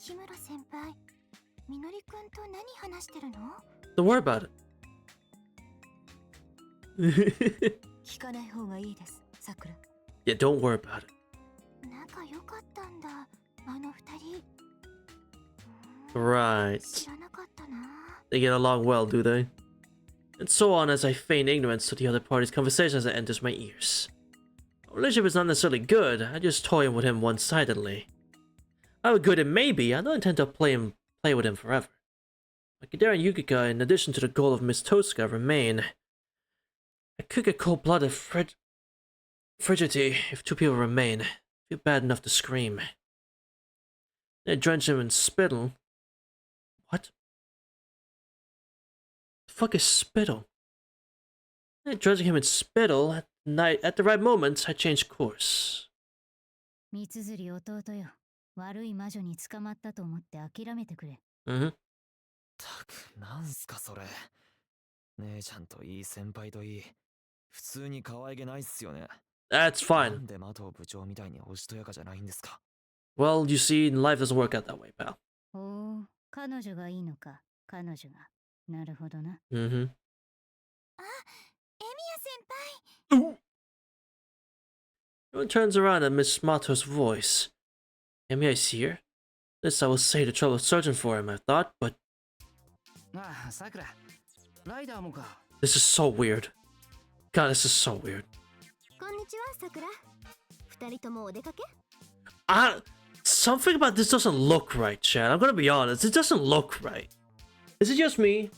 え、氷室先輩、みのりくんと何話してるの？ Don't worry about it. 聞かない方がいいです、さくら。Yeah, don't worry about it. 仲良かったんだ、あの二人。Right. 知らなかったな。They get along well, do they? And so on as I feign ignorance to the other party's conversation as it enters my ears. Our relationship is not necessarily good, I just toy with him one-sidedly. How good it may be, I don't intend to play with him forever. Akidera and Yukika, in addition to the goal of Miss Toska, remain. I could get cold-blooded frigidity if two people remain. I feel bad enough to scream. They drench him in spittle. What? The fuck is spittle? Drenching him in spittle at the right moment, I changed course. 三釣弟よ。悪い魔女に捕まったと思って諦めてくれ。Mm-hmm. たく、なんすかそれ。姉ちゃんといい先輩といい。普通に可愛げないっすよね。That's な fine. んで的部長みたいにおしとやかじゃないんですか。Well, you see, life doesn't work out that way, pal. おお、彼女がいいのか、彼女が。なるほどな。Mm-hmm. あ、エミヤ先輩。 Everyone turns around at Miss Mato's voice. Amy, I see her. This I will save the trouble of searching for him, I thought, but ああ、さくら。ライダーもか。this is so weird. God, this is so weird. こんにちは、さくら。二人ともお出かけ？ Something about this doesn't look right, Chad. I'm gonna be honest. It doesn't look right. Is it just me?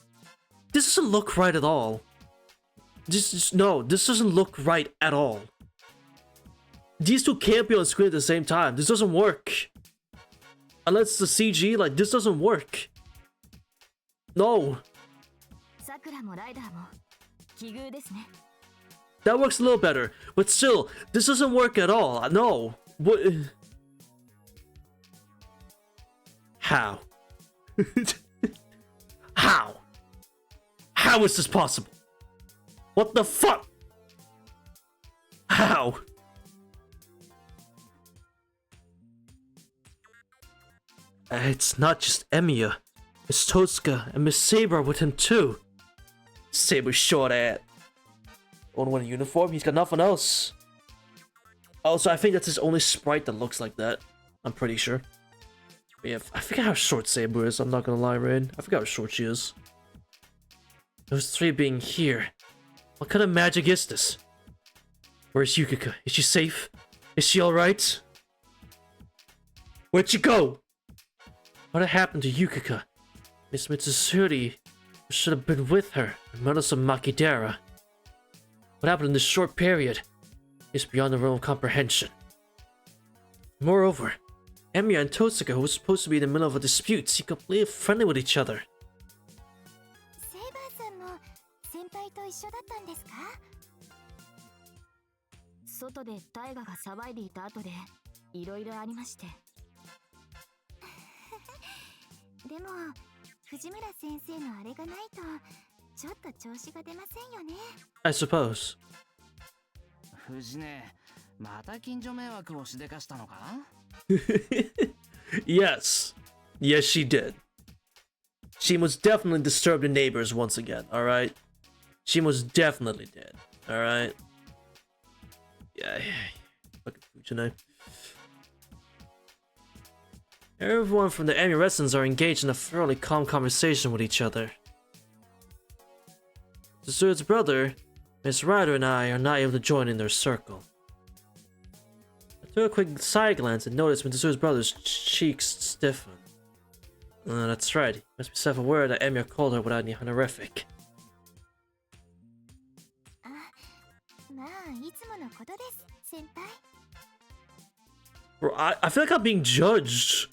This doesn't look right at all. No, this doesn't look right at all. These two can't be on screen at the same time. This doesn't work. Unless it's the CG, like, this doesn't work. No. さくらもライダーも奇遇ですね。 That works a little better. But still, this doesn't work at all. No. What? How? How? How is this possible? What the fuck? How? It's not just Emiya. Miss Toska and Miss Saber are with him too. Saber's short ass. Only one in uniform, he's got nothing else. Also, I think that's his only sprite that looks like that. I'm pretty sure. Yeah, I forget how short Saber is, I'm not gonna lie, Rain. I forgot how short she is. Those three being here. What kind of magic is this? Where's Yukika? Is she safe? Is she alright? Where'd she go? What happened to Yukika? Miss Mitsuri should have been with her and Manasu Makidera. What happened in this short period is beyond the realm of comprehension. Moreover, Emiya and Totsuka, who was supposed to be in the middle of a dispute, seem completely friendly with each other. セイバーさんも先輩と一緒だったんですか？外でタイガが騒いでいた後でいろいろありまして。でも藤村先生のあれがないとちょっと調子が出ませんよね。I suppose. 藤根、また近所迷惑をしでかしたのか？ Yes. Yes, she did. She most definitely disturbed the neighbors once again, alright? She most definitely did, alright? Yeah, fucking Fujine. Everyone from the Emi residents are engaged in a fairly calm conversation with each other. Tsuru's brother, Miss Ryder, and I are not able to join in their circle. I took a quick side glance and noticed Tsuru's brother's cheeks stiffen. That's right, he must be self-aware that Emi called her without any honorific. あ、まあいつものことです、先輩。Bro, I feel like I'm being judged.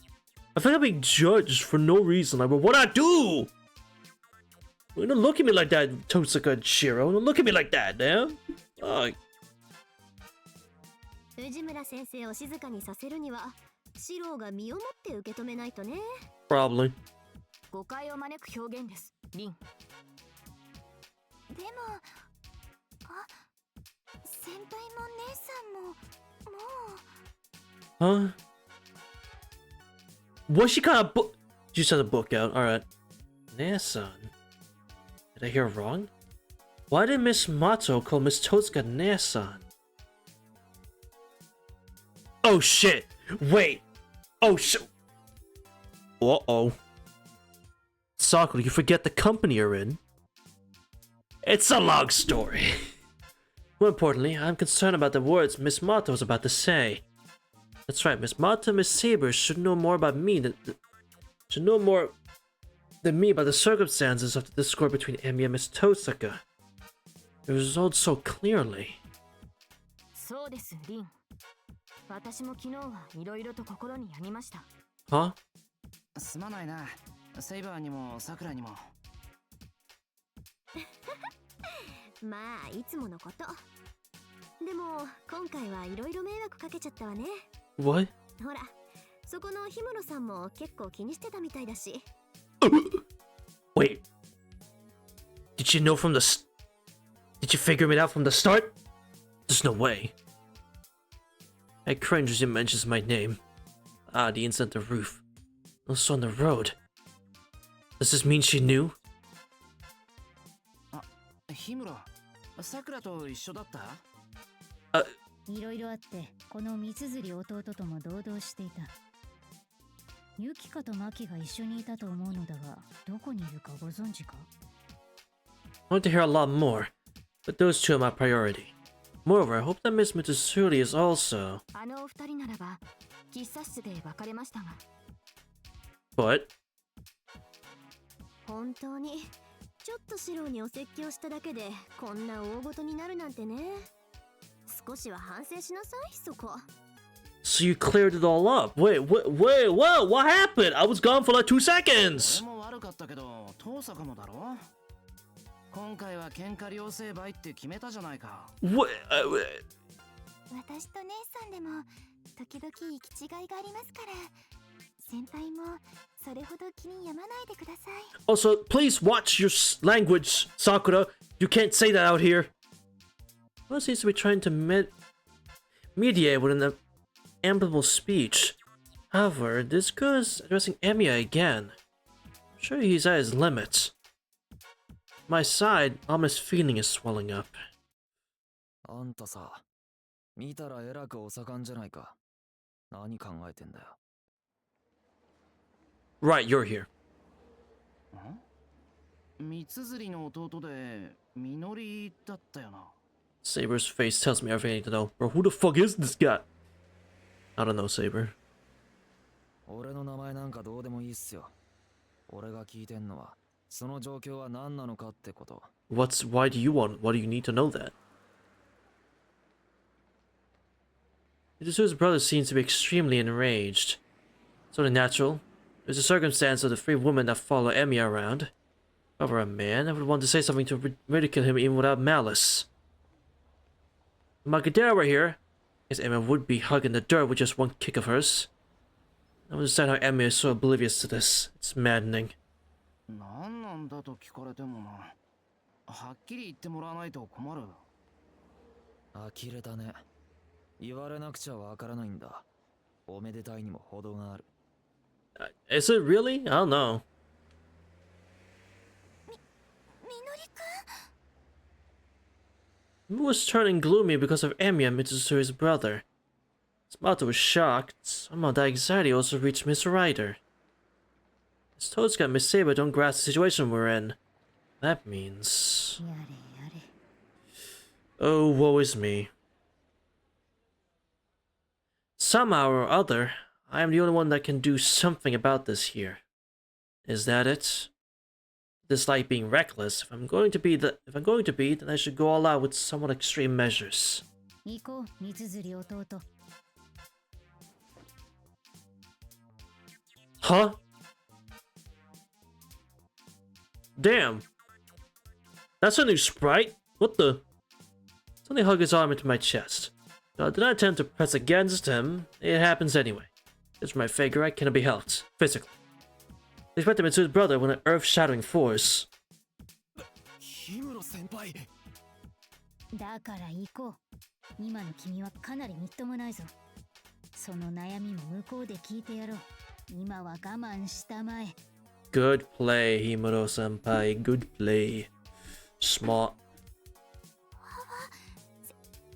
I feel like I'm being judged for no reason. Like, well, what'd I do? Don't look at me like that, Totsuka and Shiro. Don't look at me like that, man. Fuck. 藤村先生を静かにさせるには、シローが身をもって受け止めないとね。Probably. 誤解を招く表現です、リン。でも、あ、先輩も姉さんも、もう。Huh? Was she kind of book? You sent a book out. Alright. Nasan. Did I hear wrong? Why did Miss Mato call Miss Totsuka Nasan? Oh shit! Wait! Oh shit! Uh-oh. Sakura, you forget the company you're in. It's a long story. More importantly, I'm concerned about the words Miss Mato was about to say. That's right, Miss Mato and Miss Saber should know more about me than me about the circumstances of the discord between Emi and Miss Totsuka. It resolved so clearly. そうです、リン。私も昨日はいろいろと心に病みました。Huh? すまないな。セイバーにもさくらにも。まあいつものこと。でも今回はいろいろ迷惑かけちゃったわね。What? ほら、そこの氷室さんも結構気にしてたみたいだし。Wait. Did you know from the Did you figure it out from the start? There's no way. I cringe as you mentions my name. Ah, the incident on the roof. Also on the road. Does this mean she knew? あ、氷室、さくらと一緒だった？いろいろあってこの三辻弟とも同道していた。ユキカとマキが一緒にいたと思うのだが、どこにいるかご存知か？ I want to hear a lot more, but those two are my priority. Moreover, I hope that Miss Mitsuri is also. あのお二人ならば喫茶室で別れましたが。But 本当にちょっとシローにお説教しただけでこんな大事になるなんてね。少しは反省しなさい、そこ。 So you cleared it all up. Wait, what happened? I was gone for like 2 seconds. 俺も悪かったけど、遠坂もだろ。今回は喧嘩両成敗って決めたじゃないか。What? 私と姉さんでも時々行き違いがありますから、先輩もそれほど気に病まないでください。 Also, please watch your language, Sakura. You can't say that out here. One seems to be trying to mediate with an amicable speech. However, this girl is addressing Emiya again. I'm sure he's at his limits. My side, ominous feeling is swelling up. あんたさ、見たらえらくお盛んじゃないか。何考えてんだよ。Right, you're here. 三綴りの弟でみのりだったよな。 Saber's face tells me everything I need to know. Bro, who the fuck is this guy? I don't know, Saber. 俺の名前なんかどうでもいいっすよ。俺が聞いてんのはその状況は何なのかってこと。 Why do you need to know that? Mitsuru's brother seems to be extremely enraged. It's only natural. There's a circumstance of the three women that follow Emiya around. If I were a man, I would want to say something to ridicule him even without malice. If Makadera were here, I guess Emiya would be hugging the dirt with just one kick of hers. I don't understand how Emiya is so oblivious to this. It's maddening. 何なんだと聞かれてもな。はっきり言ってもらわないと困る。呆れたね。言われなくちゃわからないんだ。おめでたいにも程がある。Is it really? I don't know. みのりくん Moon was turning gloomy because of Emiya, Mitsuru's brother. Smato was shocked. Somehow that anxiety also reached Miss Ryder. Miss Toadska and Miss Saber don't grasp the situation we're in. That means... やれやれ。 Oh, woe is me. Somehow or other, I am the only one that can do something about this here. Is that it? Dislike being reckless. If I'm going to be, then I should go all out with somewhat extreme measures. 行こう、三綴弟。Huh? Damn. That's a new sprite? What the? Suddenly hug his arm into my chest. I did not attempt to press against him. It happens anyway. It's my figure, I cannot be helped. Physically. I expected Mitsuru's brother with an earth-shattering force. 氷室先輩。だから行こう。今の君はかなりみっともないぞ。その悩みも向こうで聞いてやろう。今は我慢したまえ。Good play, Himuro-senpai. Good play. Smart.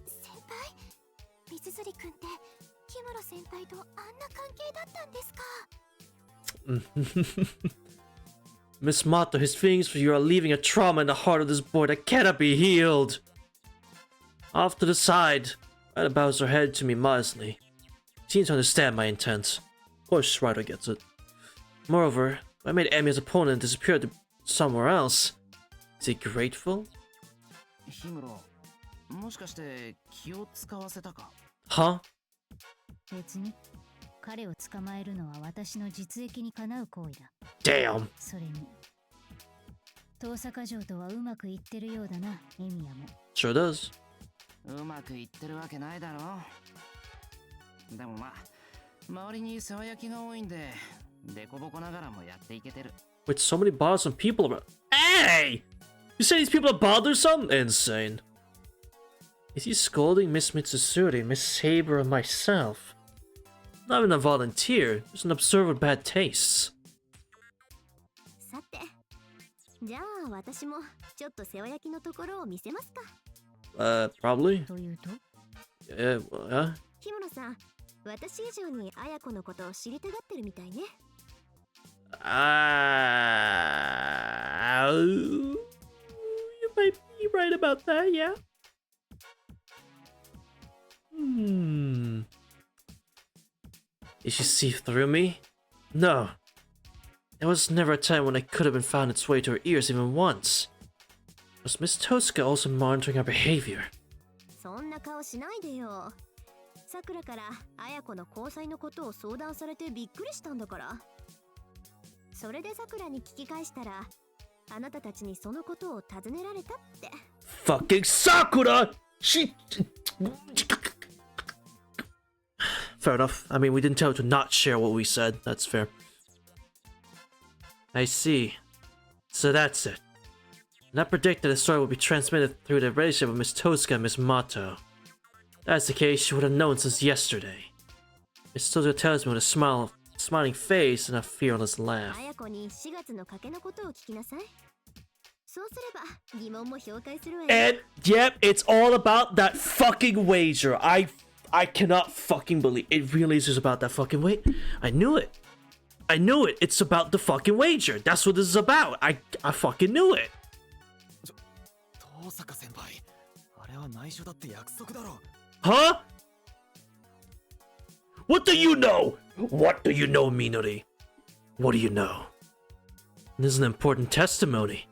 先輩みつづりくんって氷室先輩とあんな関係だったんですか Miss Mato, his feelings for you are leaving a trauma in the heart of this boy that cannot be healed. Off to the side, Ryder bows her head to me modestly. She seems to understand my intent. Of course, Ryder gets it. Moreover, I made Emiya's opponent disappear to somewhere else. Is he grateful? 氷室、もしかして気を使わせたか？ Huh? 別に彼を捕まえるのは私の実益にかなう行為だ。 Damn. それに遠坂城とはうまくいってるようだな、エミヤも。 Sure does. うまくいってるわけないだろう。でもまあ、周りに世話焼きが多いんで、デコボコながらもやっていけてる。 With so many bothersome people around. Hey! You say these people are bothersome? Insane. Is he scolding Miss Mitsuri, Miss Saber, and myself? Not even a volunteer, just an observer with bad tastes. さてじゃあ私もちょっと世話焼きのところを見せますか Probably. というと Yeah, 氷室さん私以上に綾子のことを知りたがってるみたいね you might be right about that, yeah. Did she see through me? No. There was never a time when it could have been found its way to her ears even once. Was Miss Toska also monitoring her behavior? そんな顔しないでよさくらから綾子の交際のことを相談されてびっくりしたんだからそれでさくらに聞き返したらあなたたちにそのことを尋ねられたって Fucking Sakura! She... Fair enough. I mean, we didn't tell her to not share what we said. That's fair. I see. So that's it. And I predicted the story would be transmitted through the relationship of Miss Toska and Miss Mato. If that's the case, she would have known since yesterday. Miss Toska tells me with a smiling face and a fearless laugh. 綾子に4月の賭けのことを聞きなさいそうすれば疑問も評価するわよ And yep, it's all about that fucking wager. I cannot fucking believe it really is just about that fucking wait. I knew it. I knew it. It's about the fucking wager. That's what this is about. I fucking knew it. 遠坂先輩、あれは内緒だって約束だろ。 Huh? What do you know? What do you know, Minori? What do you know? This is an important testimony.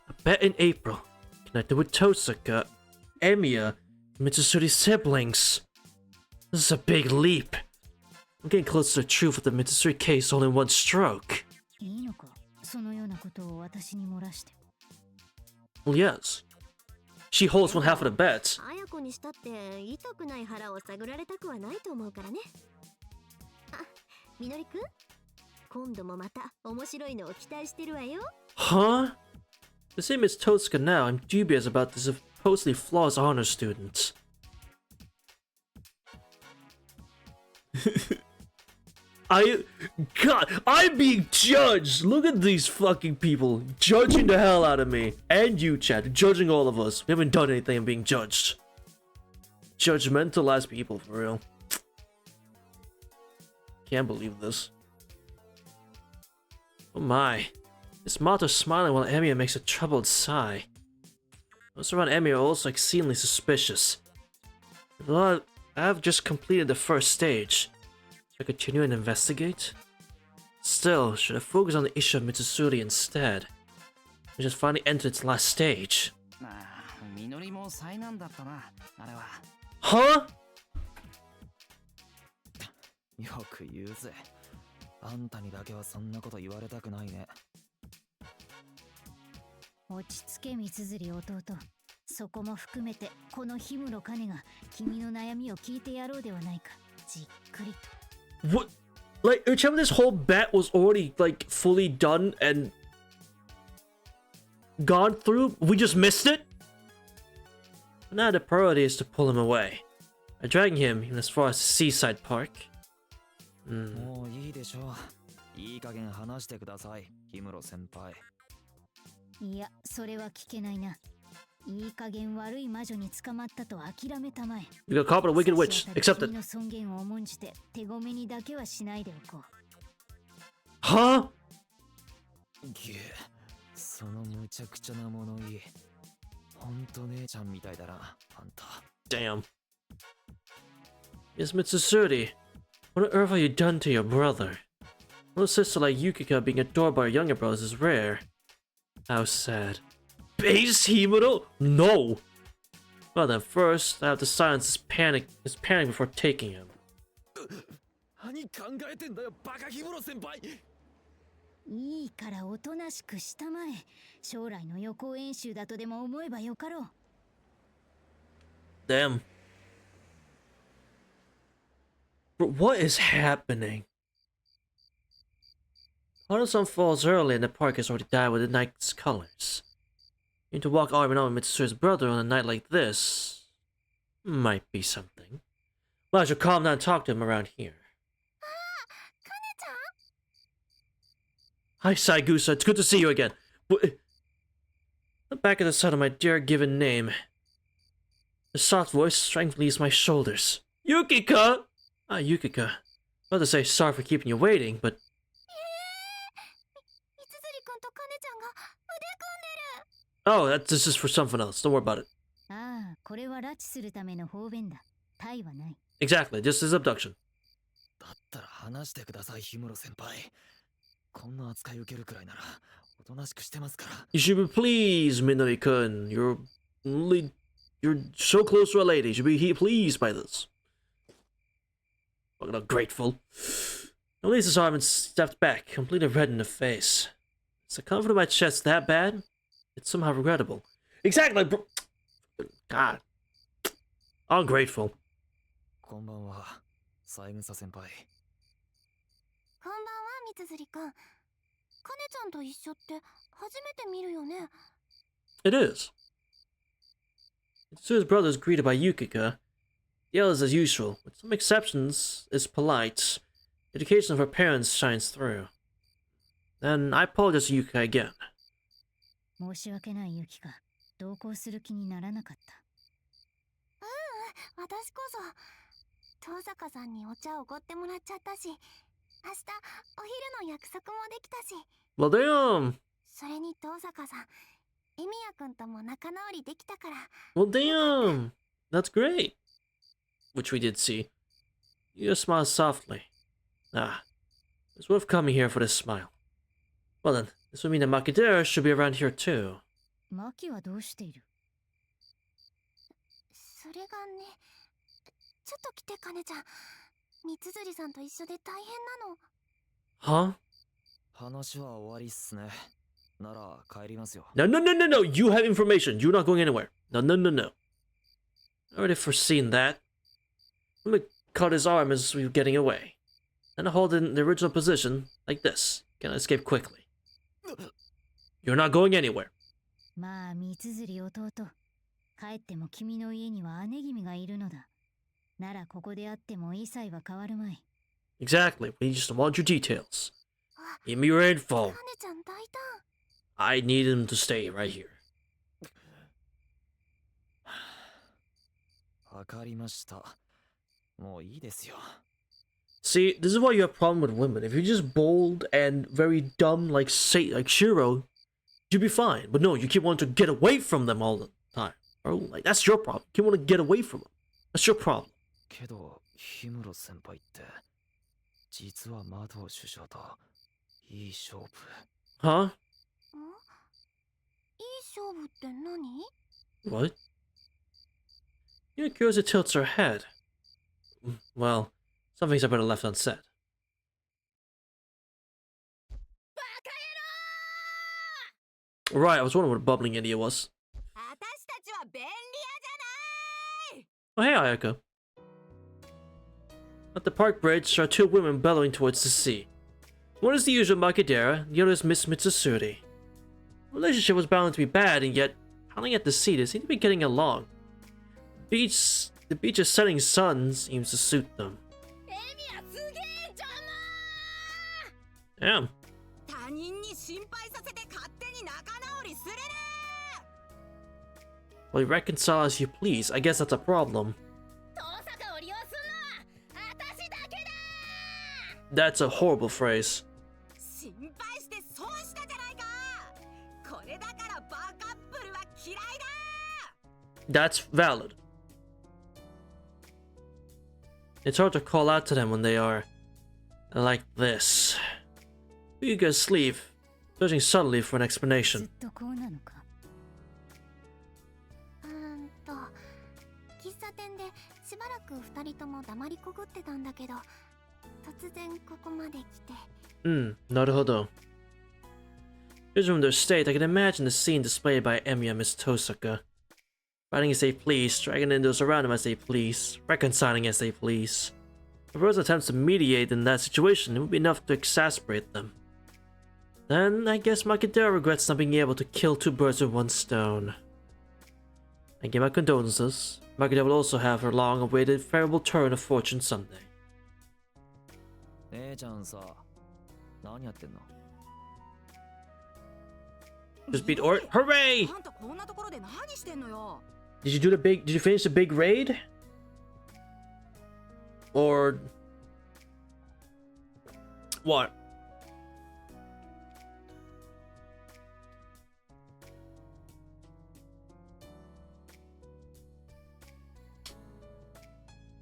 A bet in April, connected with Tosaka, Emiya, and Mitsuri's siblings. This is a big leap. I'm getting close to the truth of the Mitsuri case all in one stroke. いいのか、そのようなことを私に漏らして。Well, yes. She holds one half of the bet. 綾子にしたって痛くない腹を探られたくはないと思うからね。あ、みのりくん、今度もまた面白いのを期待してるわよ。Huh? The same as Tosaka now, I'm dubious about this supposedly flawless honor student. God, I'm being judged! Look at these fucking people judging the hell out of me. And you, Chad, judging all of us. We haven't done anything and being judged. Judgmental ass people, for real. Can't believe this. Oh my. Is Mato smiling while Emiya makes a troubled sigh? Those around Emiya are also exceedingly suspicious. Well, I've just completed the first stage. Should I continue and investigate? Still, should I focus on the issue of Mitsuri instead? Which has finally entered its last stage. Huh? よく言うぜ。あんたにだけはそんなこと言われたくないね。落ち着け、三辻弟。そこも含めて、この氷室カネが君の悩みを聞いてやろうではないか。じっくりと。What? Like, you're telling me this whole bet was already, like, fully done and gone through? We just missed it? Now the priority is to pull him away. By dragging him even as far as the seaside park. もういいでしょう。いい加減話してください、氷室先輩。いや、それは聞けないな。いい加減悪い魔女に捕まったと諦めたまえ。You got caught by a wicked witch. Accepted. 君の尊厳を重んじて手ごめにだけはしないでおこう。Huh? げえ、そのむちゃくちゃな物言い。ほんと姉ちゃんみたいだな、あんた。Damn. Miss Mitsuri, what on earth have you done to your brother? A little sister like Yukika being adored by her younger brothers is rare. How sad. Base Himuro? No! Well then, first, I have to silence his panic before taking him. 何考えてんだよ、バカ氷室先輩。いいからおとなしくしたまえ。将来の予行演習だとでも思えばよかろう。Damn. But what is happening? While the sun falls early and the park has already died with the night's colors. You need to walk arm in arm with Mitsuri's brother on a night like this. Might be something. Well, I should calm down and talk to him around here. Hi, Saigusa. It's good to see you again. Look back at the sight of my dear given name. The soft voice strength leaves my shoulders. Yukika! Ah, Yukika. I was about to say sorry for keeping you waiting, but... Oh, this is for something else. Don't worry about it. ああ、これは拉致するための方便だ。体はない。Exactly, just his abduction. だったら話してください、氷室先輩。こんな扱い受けるくらいなら、おとなしくしてますから。You should be pleased, Minori-kun. You're so close to a lady. You should be pleased by this. Fucking ungrateful. At least his arm stepped back, completely red in the face. Is the comfort of my chest that bad? It's somehow regrettable. Exactly, bro. God. Ungrateful. こんばんは、三枝先輩。こんばんは、三辻くん。かねちゃんと一緒って初めて見るよね。It is. Mitsuri's brother is greeted by Yukika. The others, as usual, with some exceptions, is polite. The education of her parents shines through. Then I apologize to Yukika again. 申し訳ないユキカ。同行する気にならなかった。私こそ遠坂さんにお茶をおごってもらっちゃったし、明日お昼の約束もできたし、 Well, damn. それに遠坂さん、エミヤくんとも仲直りできたから。 Well, damn. That's great. Which we did see. You just smile softly. Ah, it's worth coming here for this smile. Well then, this would mean that Makidera should be around here too. マキはどうしている？それがね、ちょっと来てかねちゃん、三辻さんと一緒で大変なの。 Huh? 話は終わりっすね。なら帰りますよ。 No, no, no, no, no. You have information. You're not going anywhere. No, no, no, no. I already foreseen that. Let me cut his arm as we were getting away. And hold it in the original position, like this. Can escape quickly. You're not going anywhere. まあ三辻弟、帰っても君の家には姉君がいるのだ。ならここであっても一切は変わるまい。 Exactly. We just want your details. Give me your info. かねちゃん大胆。 I need him to stay right here. わかりました。もういいですよ。 See, this is why you have a problem with women. If you're just bold and very dumb like Shiro, you'd be fine. But no, you keep wanting to get away from them all the time. Bro, like that's your problem. You keep wanting to get away from them. That's your problem. けど、氷室先輩って、実は魔導首相といい勝負。Huh? ん？いい勝負って何？ What? Your curiosity tilts her head. Well, some things are better left unsaid. Right, I was wondering what a bubbling idiot was. 私たちは便利屋じゃない。 Oh, hey, Ayaka. At the park bridge, there are two women bellowing towards the sea. One is the usual Makidera, the other is Miss Mitsusuri. The relationship was bound to be bad, and yet, howling at the sea, they seem to be getting along. The beach's setting sun seems to suit them. エミヤすげえじゃ Damn. な。他人に心配させて勝手に仲直りするね。 Well, you reconcile as you please. I guess that's a problem. 遠坂を利用すんのは私だけだ。 That's a horrible phrase. 心配して損したじゃないか。これだからバカップルは嫌いだ。 That's valid. It's hard to call out to them when they are like this. You guys leave, searching subtly for an ず explanation. っとこうなのか。喫茶店でしばらく二人とも黙りこぐってたんだけど、突然ここまで来て。Naruhodo. Judging from their state, I can imagine the scene displayed by Emiya and Miss Tosaka. Fighting as they please, dragging in those around them as they please, reconciling as they please. If Rose attempts to mediate in that situation, it would be enough to exasperate them. Then, I guess Makidera regrets not being able to kill two birds with one stone. I give my condolences. Makidera will also have her long-awaited favorable turn of fortune someday. 姉ちゃんさ、何やってんの？ Just beat or hooray! あんたこんなところで何してんのよ。 Did you finish the big raid? Or what?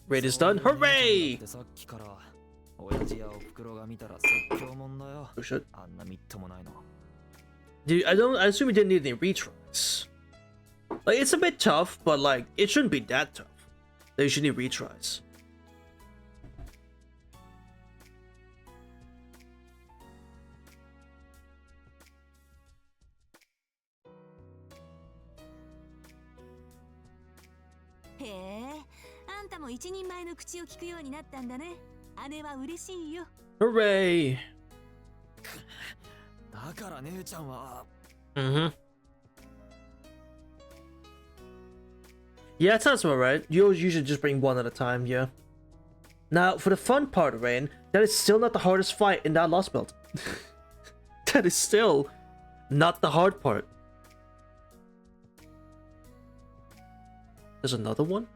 Raid is done. Hooray! さっきから親父やお袋が見たら説教もんだよ。 Oh shit. あんなみっともないの。 Dude, I assume you didn't need any retries. Like, it's a bit tough, but like, it shouldn't be that tough. That you should need retries. へえ、あんたも一人前の口を聞くようになったんだね。姉は嬉しいよ。 Hooray! だから姉ちゃんは。Mm-hmm. Yeah, that sounds about right. You usually just bring one at a time, yeah. Now, for the fun part, Rain, that is still not the hardest fight in that Lost Belt. That is still not the hard part. There's another one?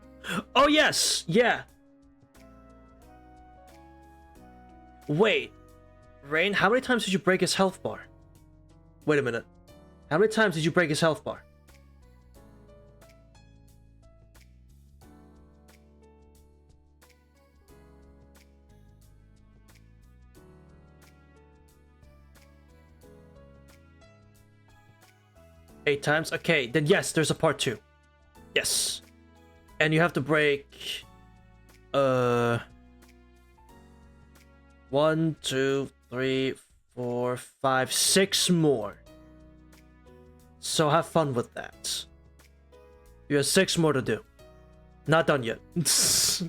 Oh, yes! Yeah! Wait, Rain, how many times did you break his health bar? Wait a minute. How many times did you break his health bar? Eight times? Okay, then yes, there's a part 2. Yes. And you have to break... 1, 2, 3, 4, 5, 6 more. So have fun with that. You have 6 more to do. Not done yet. This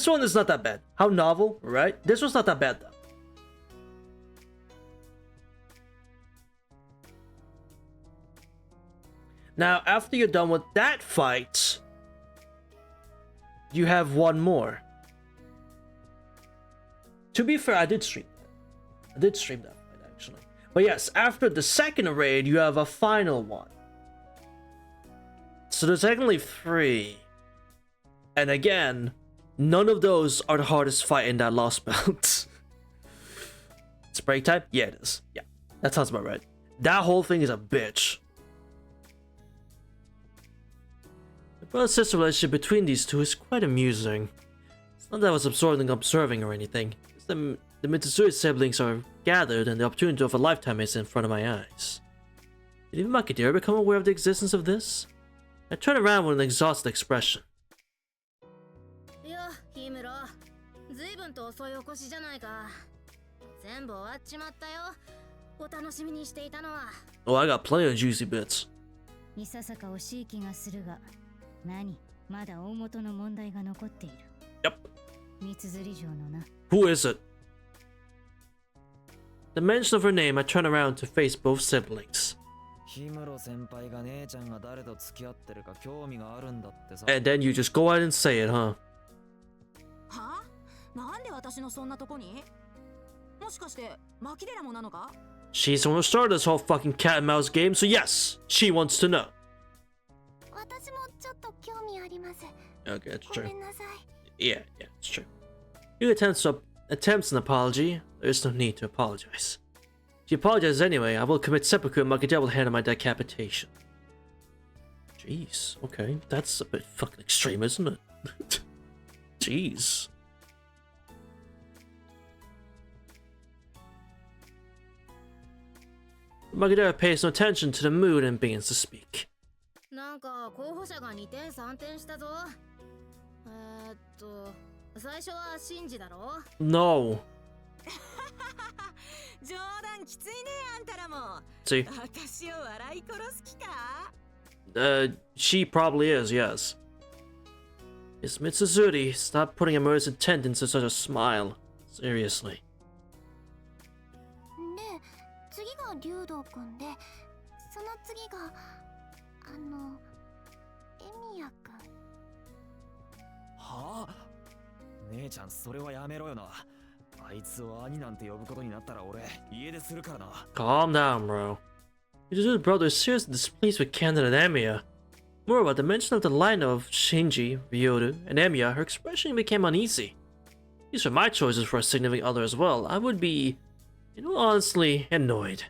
one is not that bad. How novel, right? This one's not that bad though. Now, after you're done with that fight, you have one more. To be fair, I did stream that. I did stream that fight, actually. But yes, after the second raid, you have a final one. So there's technically 3. And again, none of those are the hardest fight in that lost belt. It's break time? Yeah, it is. Yeah, that sounds about right. That whole thing is a bitch. The brother-sister relationship between these two is quite amusing. It's not that I was observing or anything. It's the Mitsuri siblings are gathered and the opportunity of a lifetime is in front of my eyes. Did even Makidera become aware of the existence of this? I turned around with an exhausted expression. いや、ヒムロ、ずいぶんと遅いお越しじゃないか。全部終わっちまったよ。お楽しみにしていたのは。Oh, I got plenty of juicy bits. いささか惜しい気がするが、何、まだ大元の問題が残っている。Yep. 三綴城のな。Who is it? The mention of her name, I turn around to face both siblings. And then you just go ahead and say it, huh? は？なんで私のそんなとこに？もしかしてマキデラもなのか？ She's the one who started this whole fucking cat and mouse game, so yes, she wants to know. 私もちょっと興味あります。 Okay, that's ご true. めんなさい。 Yeah, it's true. You attempts an apology. There's no need to apologize. If you apologize anyway, I will commit seppuku and Makidera will handle my decapitation. Jeez, okay. That's a bit fucking extreme, isn't it? Jeez. Makidera pays no attention to the mood and begins to speak. なんか候補者が2点3点したぞ。最初はシンジだろ No. 冗談きついねあんたらも。 See? 私を笑い殺す気か？ She probably is, yes. Miss Mitsuzuri, stop putting a murderous intent into such a smile. Seriously. で、次が竜道くんで、その次がエミヤくん。はあ？姉ちゃんそれはやめろよな。あいつを兄なんて呼ぶことになったら俺家出するからな。Calm down, bro. Mitsuzuri's brother is seriously displeased with Candid and Emiya. Moreover, at the mention of the line of Shinji, Ryoru, and Emiya, her expression became uneasy. These are my choices for a significant other as well. I would be, honestly annoyed.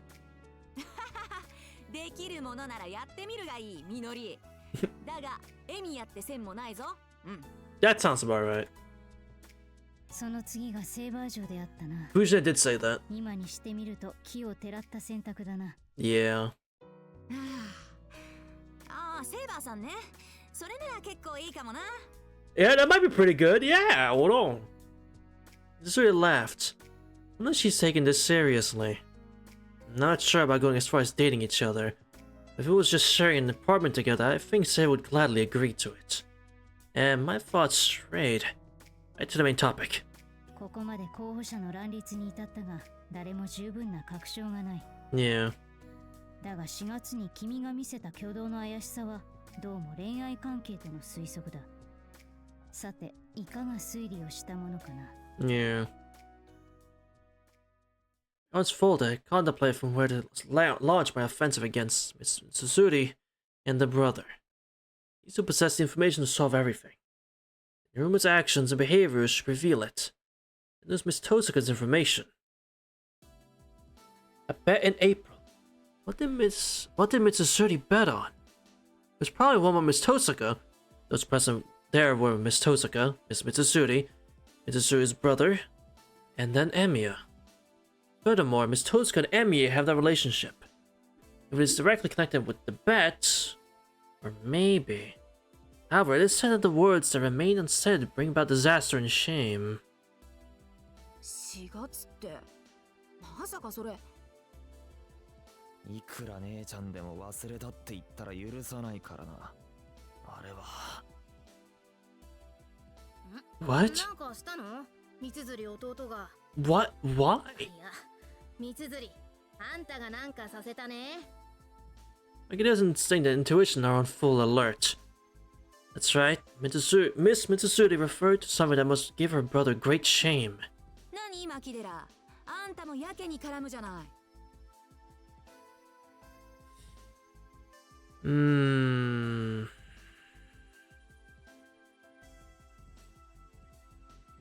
できるものならやってみるがいい、みのり。だが、エミヤって線もないぞ。うん。That sounds about right. その次がセーバー城であったな。Fujina did say that. 今にしてみると木をてらった選択だな。Yeah. ああ、セーバーさんね。それなら結構いいかもな。Yeah, that might be pretty good. Yeah, hold on. Mitsuri laughed. Unless she's taking this seriously. I'm not sure about going as far as dating each other. If it was just sharing an apartment together, I think Sei would gladly agree to it. And my thoughts strayed. Right to the main topic. ここまで候補者の乱立に至ったが、誰も十分な確証がない。Yeah. だが4月に君が見せた挙動の怪しさは、どうも恋愛関係との推測だ。さて、いかが推理をしたものかな。Yeah. I was full to contemplate from where to launch my offensive against Miss Suzuki and the brother. These who possess the information to solve everything. Yoruma's actions and behaviors should reveal it. And there's Miss Tosaka's information. A bet in April. What did Mitsuzuri bet on? It was probably one with Miss Tosaka. Those present there were Miss Tosaka, Miss Mitsuzuri, Mitsuzuri's brother, and then Emiya. Furthermore, Miss Tosaka and Emiya have that relationship. If it is directly connected with the bet, or maybe. However, it is said that the words that remain unsaid bring about disaster and shame. 4月ってまさかそれ。いくら姉ちゃんでも忘れたって言ったら許さないからな。あれは。What? なんかしたの？三辻弟が。What? Why? いや、三辻、あんたがなんかさせたね。Like it doesn't think that intuition are on full alert. That's right. Miss Mitsuzuri referred to something that must give her brother great shame. 何今キデラ、あんたもやけに絡むじゃない。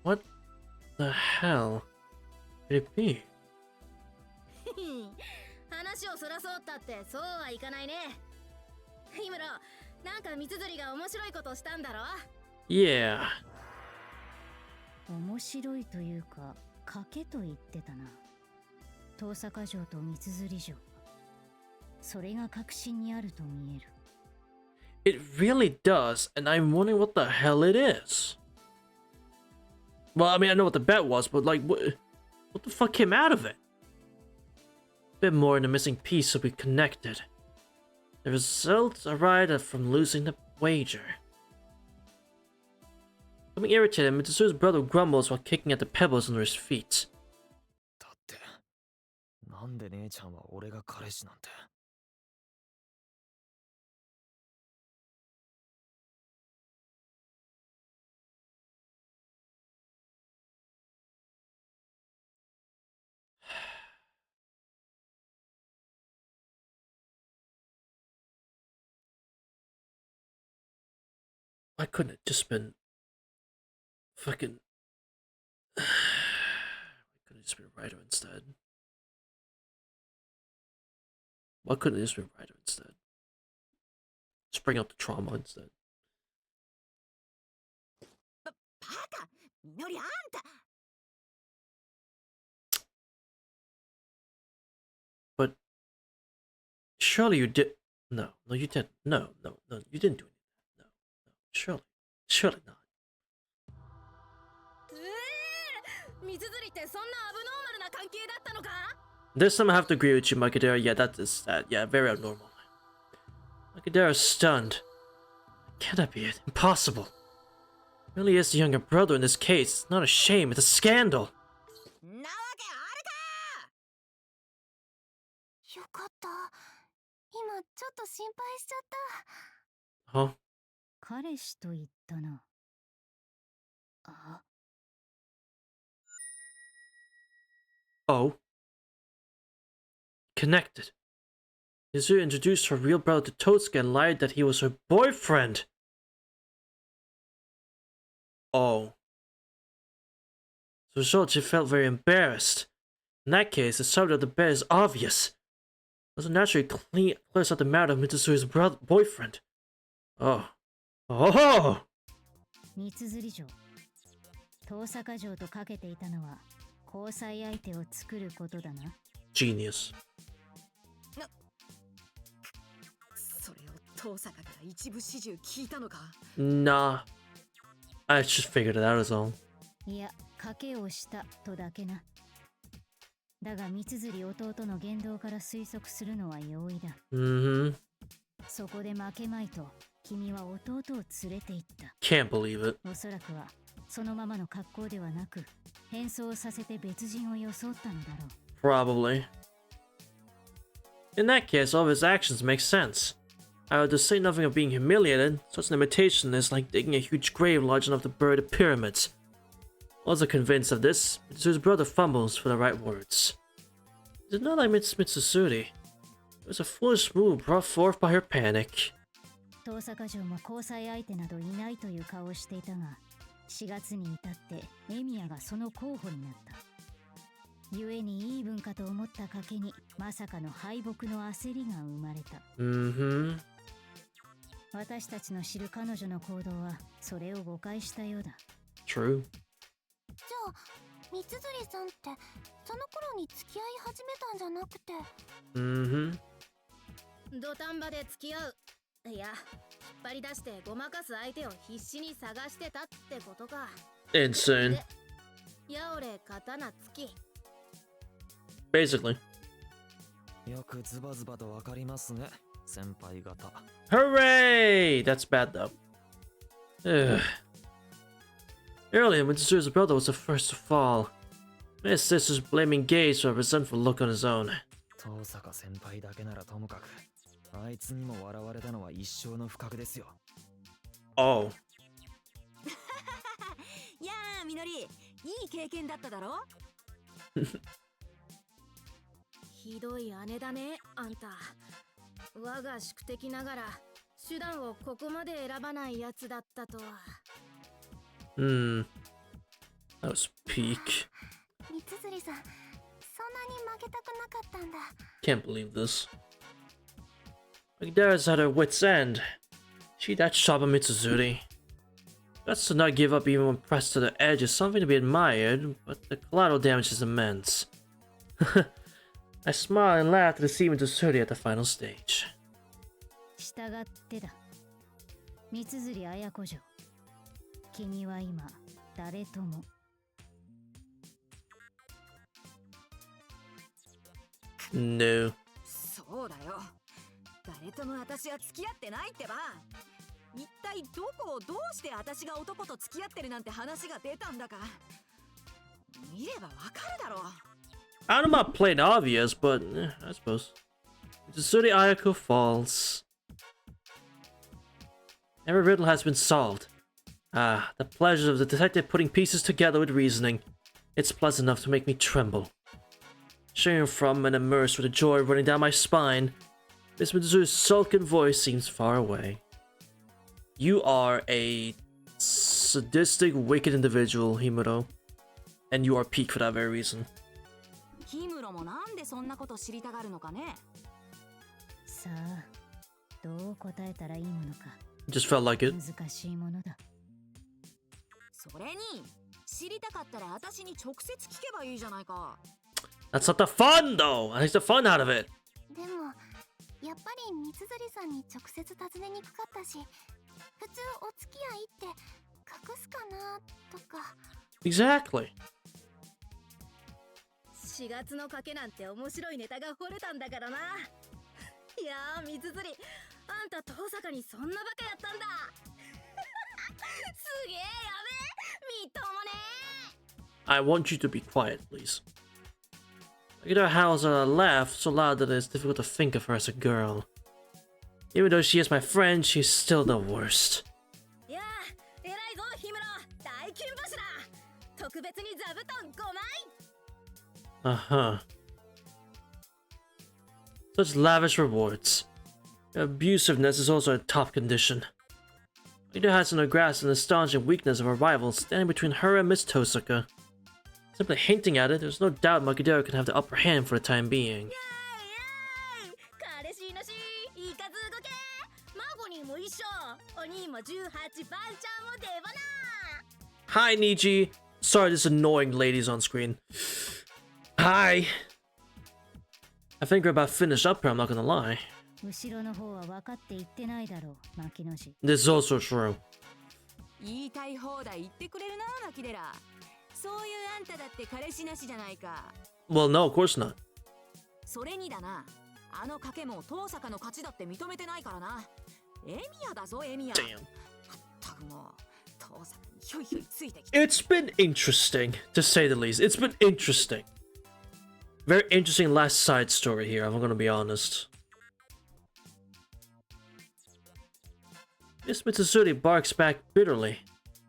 What the hell could it be? 話をそらそうったってそうはいかないね。ヒムロ、なんか三辻が面白いことしたんだろ？ Yeah. 面白いというか賭けと言ってたな。遠坂城と三辻城。それが確信にあると見える。It really does, and I'm wondering what the hell it is. Well, I mean, I know what the bet was, but like, what the fuck came out of it? A bit more in the missing piece will be connected. The results arise from losing the wager. Becoming irritated, Mitsuzuri's brother grumbles while kicking at the pebbles under his feet. だって、なんで姉ちゃんは俺が彼氏なんて。Why couldn't it just been fucking? Why couldn't it just be Ryder instead? Why couldn't it just be Ryder instead? Just bring up the trauma instead. バカ、みのりあんた。But surely you did. No, you didn't. No, you didn't do anything. No, surely not. 三辻ってそんなアブノーマルな関係だったのか？ There's some I have to agree with you, Makadera. Yeah, that is that. Yeah, very abnormal. Makadera's stunned. Can that be it? Impossible. He really is the younger brother in this case. It's not a shame, it's a scandal. なわけあるか。よかった。今ちょっと心配しちゃった。Huh? 彼氏と言ったな。あ、Oh. Connected. Mitsuzuri introduced her real brother to Totsuka and lied that he was her boyfriend. Oh. As a result, she felt very embarrassed. In that case, the subject of the bet is obvious. It naturally clears out the matter of Mitsuzuri's boyfriend. Oh. Oh! 三辻城。遠坂城とかけていたのは交際相手を作ることだな。Genius. それを遠坂から一部始終聞いたのか。Nah. I just figured it out as all. いや、賭けをしたとだけな。だが三辻弟の言動から推測するのは容易だ。Mm-hmm. そこで負けまいと君は弟を連れて行った。Can't believe it. おそらくはそのままの格好ではなく変装させて別人を装ったのだろう。Probably. In that case, all of his actions make sense. However, to say nothing of being humiliated, such an imitation is like digging a huge grave large enough to bury the pyramids. Also convinced of this, Mitsuzuri's brother fumbles for the right words. It did not like Mitsuzuri. It was a foolish move brought forth by her panic. 遠坂城も交際相手などいないという顔をしていたが、4月に至ってエミヤがその候補になった。故にいい文化と思った賭けにまさかの敗北の焦りが生まれた。私たちの知る彼女の行動はそれを誤解したようだ。True. じゃあ三つさんってその頃に付き合い始めたんじゃなくて。土壇場で付き合う。いや、引っ張り出してごまかす相手を必死に探してたってことか。Insane. で、やおれ刀つき。Basically. よくズバズバとわかりますね、先輩方。Hooray! That's bad though. Ugh. Earlier, Mitsuru's brother was the first to fall. His sister's blaming Gage for a resentful look on his own. 遠坂先輩だけならともかく、あいつにも笑われたのは一生の不覚ですよ。Oh. いやー、みのり、いい経験だっただろ。ひどい姉だね、あんた。我が宿敵ながら手段をここまで選ばないやつだったとは。That was peak. 三つさん、そんなに負けたくなかったんだ。 Can't believe this. Magdara's at her wit's end. She that sharp on Mitsuzuri. Guts to not give up even when pressed to the edge is something to be admired, but the collateral damage is immense. I smiled and laughed to see Mitsuzuri at the final stage. 従ってだ。三辻綾子嬢。君は今誰とも。No. そうだよ。誰とも私は付き合ってないってば。一体どこをどうして私が男と付き合ってるなんて話が出たんだか。見ればわかるだろう。I'm not plain obvious, but I suppose. Mitsuzuri Ayako falls. Every riddle has been solved. Ah, the pleasure of the detective putting pieces together with reasoning. It's pleasant enough to make me tremble. Sharing from and immersed with a joy running down my spine, Miss Mitsuzuri's sullen voice seems far away. You are a sadistic, wicked individual, Himuro. And you are peak for that very reason. ヒムロもなんでそんなこと知りたがるのかね。さあ、どう答えたらいいものか。Just felt like it. 難しいものだ。それに知りたかったら私に直接聞けばいいじゃないか。That's not the fun, though. I take the fun out of it. でもやっぱり三つさんに直接尋ねにくかったし、普通お付き合いって隠すかなとか。 Exactly. 4月の賭けなんて面白いネタが掘れたんだからな。いやー、水釣り、あんた遠坂にそんなバカやったんだ。すげえやべえ、みっともね。 I want you to be quiet, please. Magdara howls at a laugh so loud that it is difficult to think of her as a girl. Even though she is my friend, she's still the worst. いやー、偉いぞ、ヒムロ。大金柱。特別に座布団5枚。Uh-huh. Such lavish rewards. Abusiveness is also a top condition. Magdara has in her grasp an astonishing weakness of her rival standing between her and Miss Tosaka. Simply hinting at it, there's no doubt Magdara can have the upper hand for the time being. 彼氏のし、いい数動け。孫にも一緒。お兄も18番ちゃんも出ばな。 Hi, Niji. Sorry, this annoying lady's on screen. Hi. I think we're about finished up here, I'm not gonna lie. 後ろの方は分かって言ってないだろう、牧野氏。 This is also true. 言いたい放題言ってくれるな、マキデラ。そういうあんただって彼氏なしじゃないか。 Well, no, of course not. それにだな、あの賭けも遠坂の勝ちだって認めてないからな。エミヤだぞ、エミヤ。 Damn. まったくもう、遠坂にひょいひょいついてきて。 It's been interesting, to say the least. It's been interesting. Very interesting last side story here, I'm gonna be honest. Miss Mitsuzuri barks back bitterly.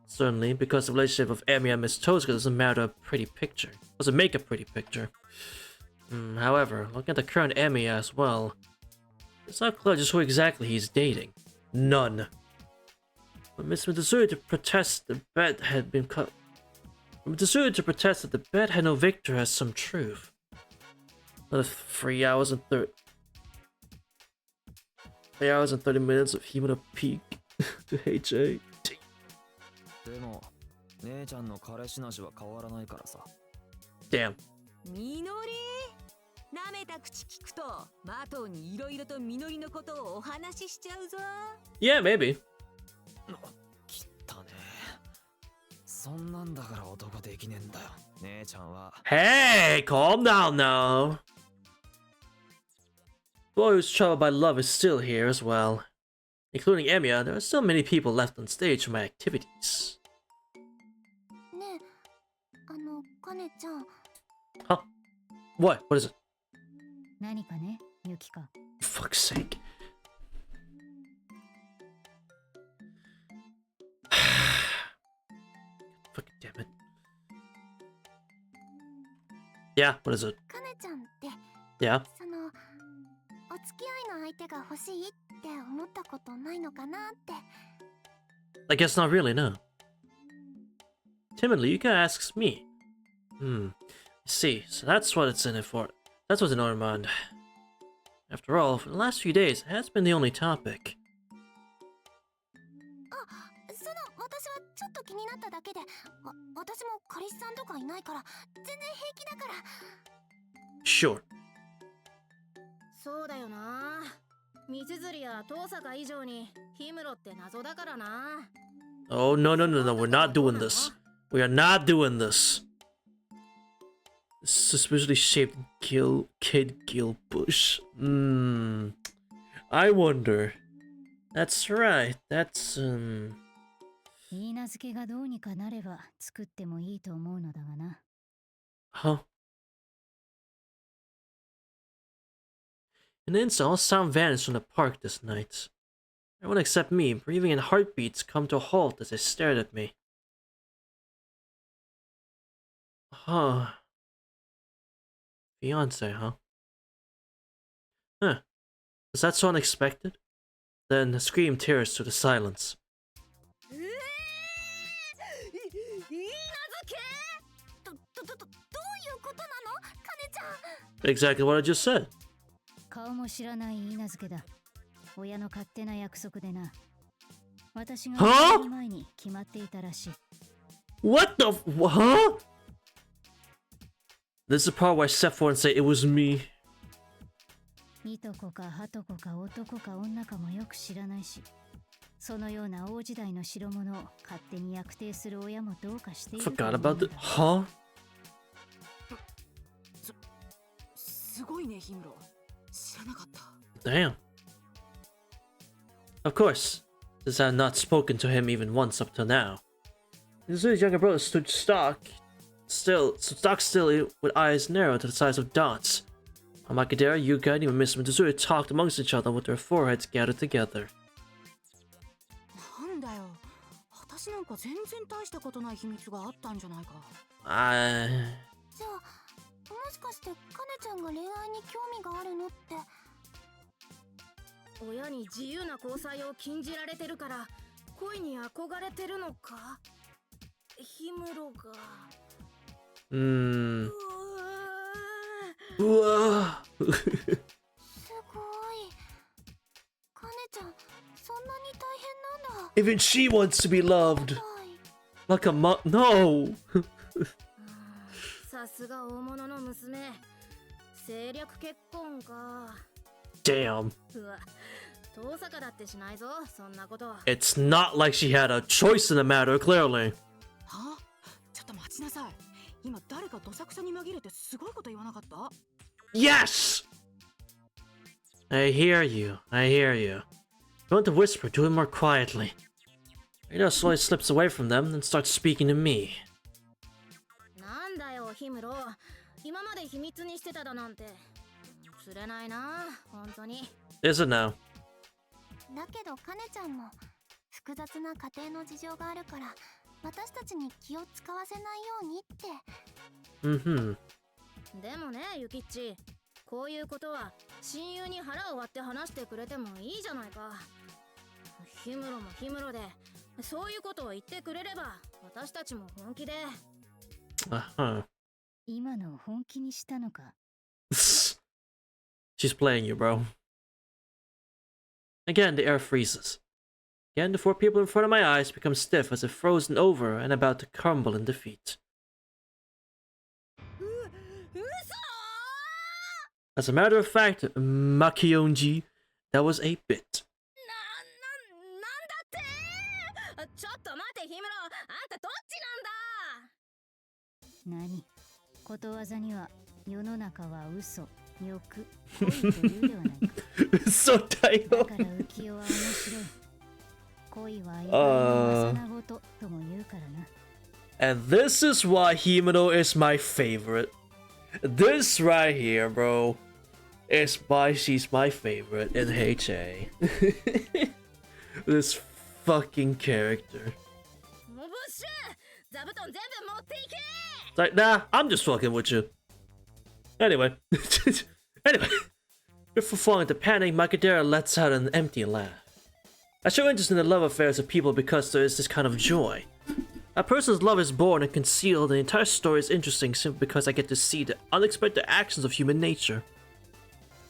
Certainly, because the relationship of Emi and Miss Tosaka doesn't matter a pretty picture. Doesn't make a pretty picture. However, looking at the current Emi as well, it's not clear just who exactly he's dating. None. But Miss Mitsuri to protest the bet had been cut. Mitsuri to protest that the bet had no victor has some truth. Another 3 hours and 30 minutes of Himura peak to HA. でも姉ちゃんの彼氏なしは変わらないからさ。 Damn. みのり舐めた口聞くとマトにいろいろとみのりのことをお話ししちゃうぞ。 Yeah, maybe. きったね。そんなんだから男できねえんだよ。姉ちゃんは。 Hey, calm down now. The boy who's troubled by love is still here as well. Including Emiya, there are still many people left on stage for my activities. ねえ、カネちゃん。 Huh? What? What is it? 何かね、ユキカ。 For fuck's sake. Fucking damn it. Yeah, what is it? カネちゃんって、 Yeah. その、お付き合いの相手が欲しいって思ったことないのかなって。 I guess not really, no. Timidly, Yuka asks me. I see, so that's what it's in it for. That's what's in our mind. After all, for the last few days, it has been the only topic. その、私はちょっと気になっただけで、私も彼氏さんとかいないから、全然平気だから。 Sure. そうだよな。道連や遠坂以上に氷室って謎だからな。 Oh, no, no, no, no, we're not doing this. We are not doing this. Suspiciously shaped kid gill bush. I wonder. That's right. That's いい名付けがどうにかなれば作ってもいいと思うのだがな。huh? In an instant, all sound vanished from the park this night. Everyone except me, breathing in heartbeats, come to a halt as they stared at me. Huh. Fiance, huh? Huh. Was that so unexpected? Then a scream tears through the silence. いい名付け？どういうことなのカネちゃん。 Exactly what I just said. 顔も知らないいい名付けだ。親の勝手な約束でな。私が Huh? 前に決まっていたらしい。What the huh? This is the part where I step forward and say it was me. いとこかはとこか男か女かもよく知らないし、そのような王時代の代物を勝手に約定する親もどうかしていると思 Forgot うん about だ。 it. Huh? すごいね、氷室。知らなかった。 Damn. Of course, since I had not spoken to him even once up till now. His younger brother stood stock still with eyes narrowed to the size of dots. Amakidera, Yuka, and even Miss Mitsuri talked amongst each other with their foreheads gathered together. なんだよ。私なんか全然大したことない秘密があったんじゃないか。じゃあ、もしかしてカネちゃんが恋愛に興味があるのって。親に自由な交際を禁じられてるから恋に憧れてるのか？氷室が。うわすごい。カネちゃん、そんなに大変なんだ。 Even she wants to be loved. Like a no. さすが大物の娘。政略結婚か。 Damn. うわ、遠坂だってしないぞ、そんなことは。 It's not like she had a choice in the matter, clearly. はあ、ちょっと待ちなさい。今誰かどさくさに紛れてすごいこと言わなかった？ Yes! I hear you. I hear you. Don't want to whisper, do it more quietly. Rita slowly slips away from them and starts speaking to me. なんだよ、氷室。今まで秘密にしてただなんて。釣れないな、本当に。Is it now? だけどカネちゃんも複雑な家庭の事情があるから私たちに気を使わせないようにって。でもね、ユキッチ、こういうことは親友に腹を割って話してくれてもいいじゃないか。氷室も氷室でそういうことを言ってくれれば私たちも本気で。 Uh-huh. 今のを本気にしたのか。 She's playing you, bro. Again, the air freezes. Again, the four people in front of my eyes become stiff as if frozen over and about to crumble in defeat. As a matter of fact, Makionji, that was a bit. なんだって。ちょっと待ってヒムロ、あんたどっちなんだ。何？ことわざには世の中は嘘、欲、恋というではないか。嘘だよ。だから浮世は面白い。恋は怒りの幼子とも言うからな。And this is why Himeno is my favorite. This right here, bro, is why she's my favorite in HA. This fucking character. It's like, nah, I'm just fucking with you. Anyway. Anyway. Before falling into panic, Makadera lets out an empty laugh. I show interest in the love affairs of people because there is this kind of joy. A person's love is born and concealed, and the entire story is interesting simply because I get to see the unexpected actions of human nature.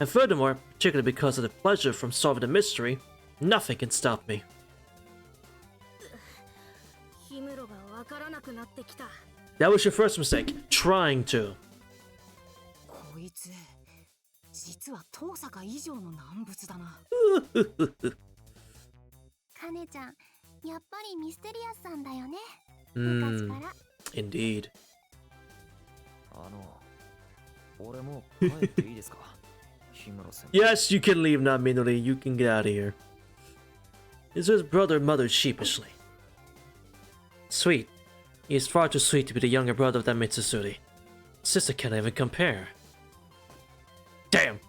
And furthermore, particularly because of the pleasure from solving the mystery, nothing can stop me. That was your first mistake, trying to. こいつ実は遠坂以上の難物だな。カネちゃん、やっぱりミステリアスさんだよね。昔から。Indeed. 俺も帰っていいですか？日村先輩。 Yes, you can leave now, Minori. You can get out of here. His brother muttered sheepishly. Sweet. He is far too sweet to be the younger brother of that Mitsuzuri. Sister can't even compare. Damn!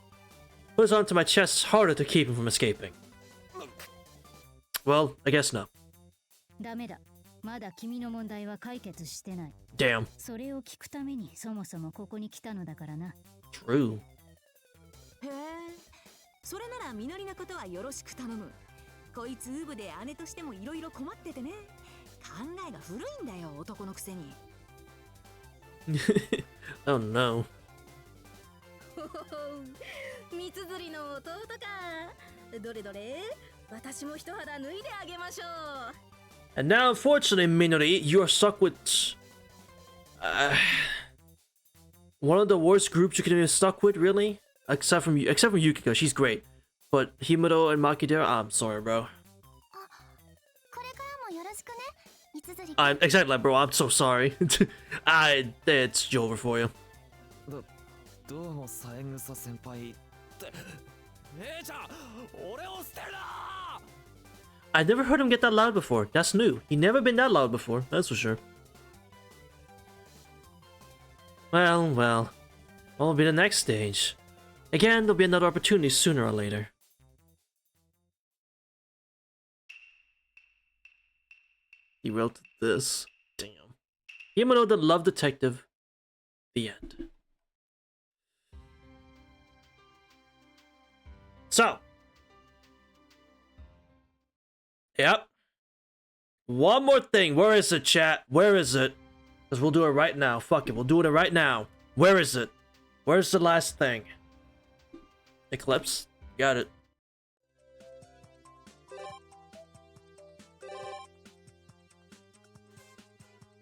Put his arm to my chest harder to keep him from escaping. Well, I guess no. ダメだ。まだ君の問題は解決してない。Damn. それを聞くためにそもそもここに来たのだからな。True. へえ、それならみのりのことはよろしく頼む。こいつウブで姉としてもいろいろ困っててね。考えが古いんだよ、男のくせに。Oh no. 三つ釣りの弟か。どれどれ、私も一肌脱いであげましょう。And now, unfortunately, Minori, you are stuck with one of the worst groups you could have been stuck with, really. Except from Yukiko, she's great. But Himuro and Makidera, I'm sorry, bro. I'm exactly like, bro. I'm so sorry. It's over for you. どうも三枝先輩って姉ちゃん、俺を捨てるな。 I never heard him get that loud before. That's new. He never been that loud before. That's for sure. Well, well. What will be the next stage? Again, there'll be another opportunity sooner or later. He wrote this. Damn. Himuro the Love Detective. The end. So. Yep. One more thing. Where is it, chat? Where is it? Because we'll do it right now. Fuck it. We'll do it right now. Where is it? Where's the last thing? Eclipse. Got it.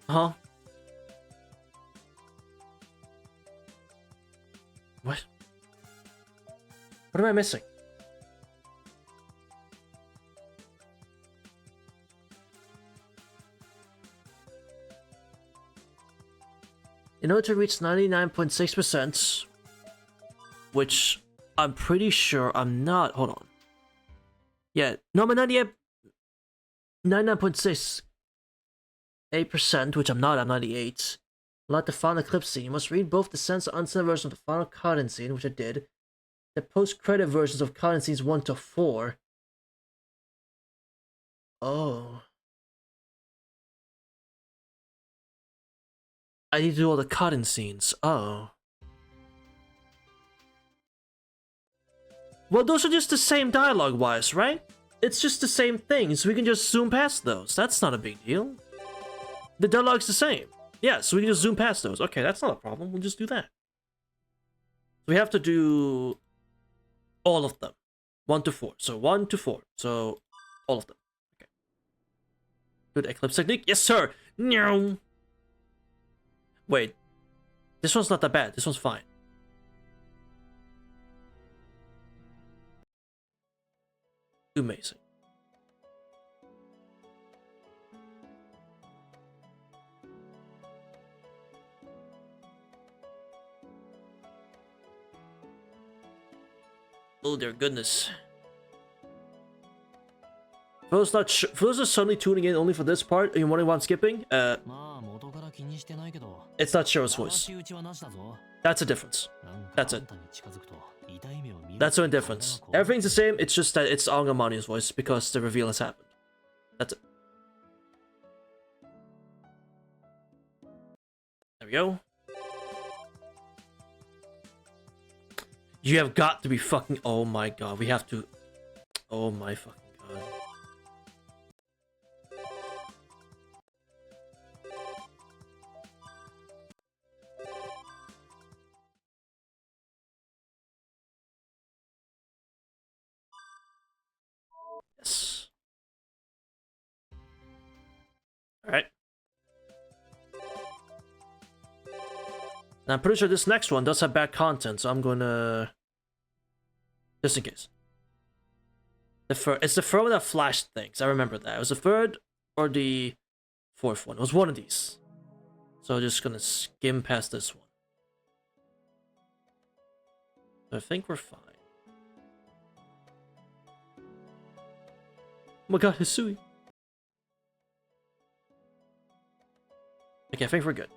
Huh? What? What am I missing? In order to reach 99.6%, which I'm pretty sure I'm not. Hold on. Yeah, no, I'm not yet. 99.68%, which I'm not. I'm 98. Like the final clip scene, you must read both the censored and uncensored version of the final cutscene scene, which I did. The post-credit versions of cutscene scenes 1 to 4. Oh. I need to do all the cutscene scenes. Oh. Well, those are just the same dialogue-wise, right? it's just the same thing, so we can just zoom past those. That's not a big deal. The dialogue's the same. Yeah, so we can just zoom past those. Okay, that's not a problem. We'll just do that. We have to do all of them. 1 to 4. So 1 to 4. So all of them. Okay. Good eclipse technique. Yes, sir. No. Wait. This one's not that bad. This one's fine. Amazing. Oh dear goodness. For those are suddenly tuning in only for this part, and you're wondering why I'm skipping, it's not Chero's voice. That's a difference. That's it. That's the difference. Everything's the same, it's just that it's Angamani's voice because the reveal has happened. That's it. There we go. You have got to be fucking... Oh my god, we have to... Oh my fucking god. Yes. Alright. And I'm pretty sure this next one does have bad content, so I'm gonna... Just in case. It's the third one that flashed things. I remember that. It was the third or the fourth one. It was one of these. So I'm just gonna skim past this one. I think we're fine. Oh my god, Hisui. Okay, I think we're good.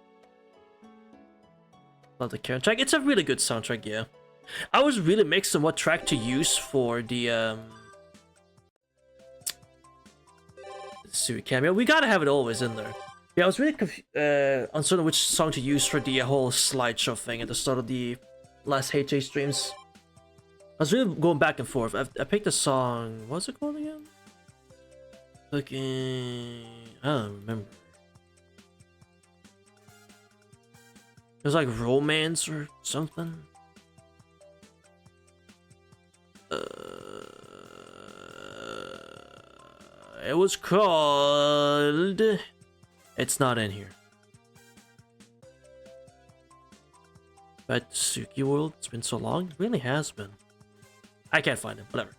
Love the current track. It's a really good soundtrack, yeah. I was really mixed on what track to use for the Hisui cameo. We gotta have it always in there. Yeah, I was really uncertain which song to use for the whole slideshow thing at the start of the last HA streams. I was really going back and forth. I picked a song. What's it called again? Fucking... I don't remember. It was like Romance or something. It was called... It's not in here. But Suki World, it's been so long. It really has been. I can't find it. Whatever.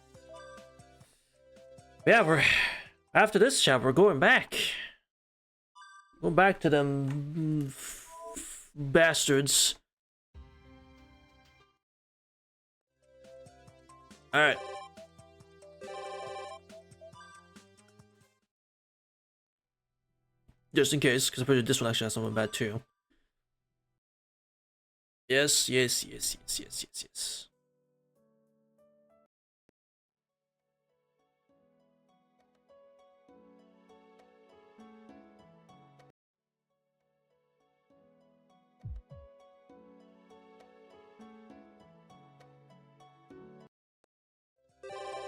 Yeah, we're... After this chat, we're going back. Going back to them... bastards. Alright. Just in case, because I'm pretty sure this one actually has something bad too. Yes, yes, yes, yes, yes, yes, yes.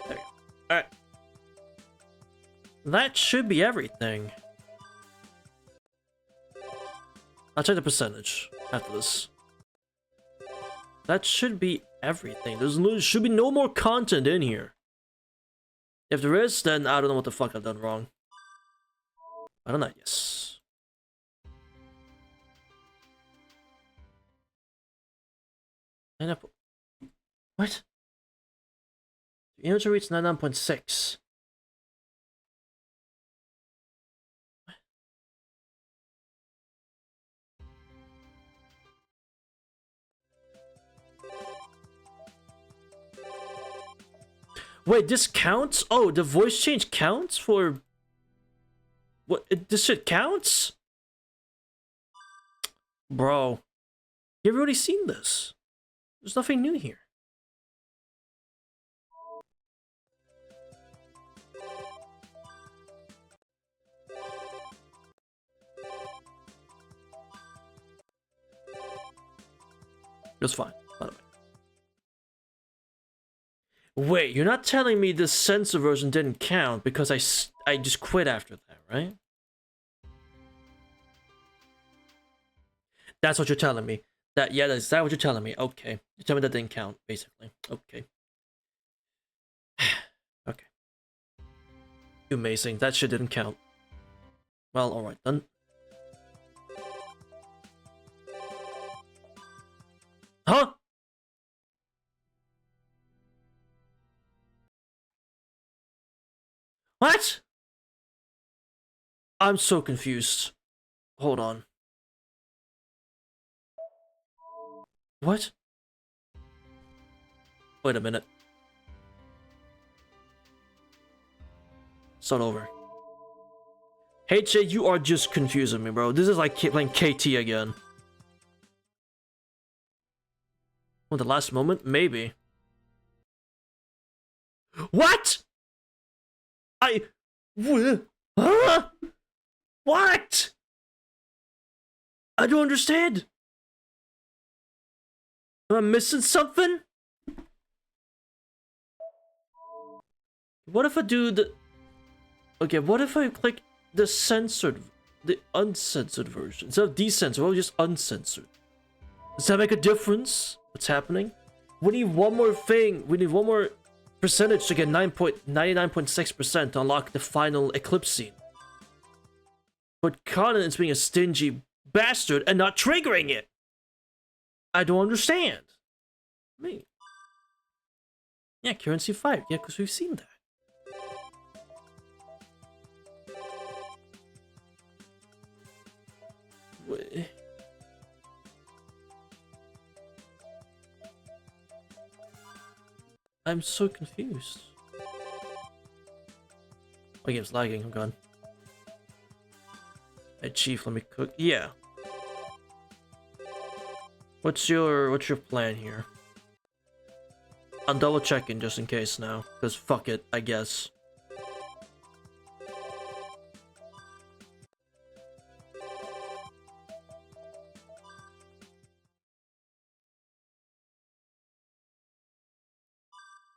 There we go. Alright. That should be everything. I'll check the percentage after this. That should be everything. There should be no more content in here. If there is, then I don't know what the fuck I've done wrong. I don't know, yes. And what? The image reads 99.6. Wait, this counts? Oh, the voice change counts for... What? This shit counts? Bro. You've already seen this. There's nothing new here. It was fine, by the way. Wait, you're not telling me the censor version didn't count because I just quit after that, right? That's what you're telling me. Is that what you're telling me? Okay. You're telling me that didn't count, basically. Okay. Okay. Amazing. That shit didn't count. Well, alright then. Huh? What? I'm so confused. Hold on. What? Wait a minute. Start over. Hey, Jay, you are just confusing me, bro. This is like playing KT again. Well, the last moment? Maybe. What? Huh? What? I don't understand. Am I missing something? What if I do the... Okay, what if I click the uncensored version? Instead of decensored, what just uncensored? Does that make a difference? What's happening? We need one more thing. We need one more percentage to get 99.6% to unlock the final Eclipse scene. But Conan is being a stingy bastard and not triggering it. I don't understand. Me. Yeah, currency 5. Yeah, because we've seen that. I'm so confused. My game's lagging, I'm gone. Hey Chief, let me cook. Yeah. What's your plan here? I'm double checking just in case now, because fuck it, I guess.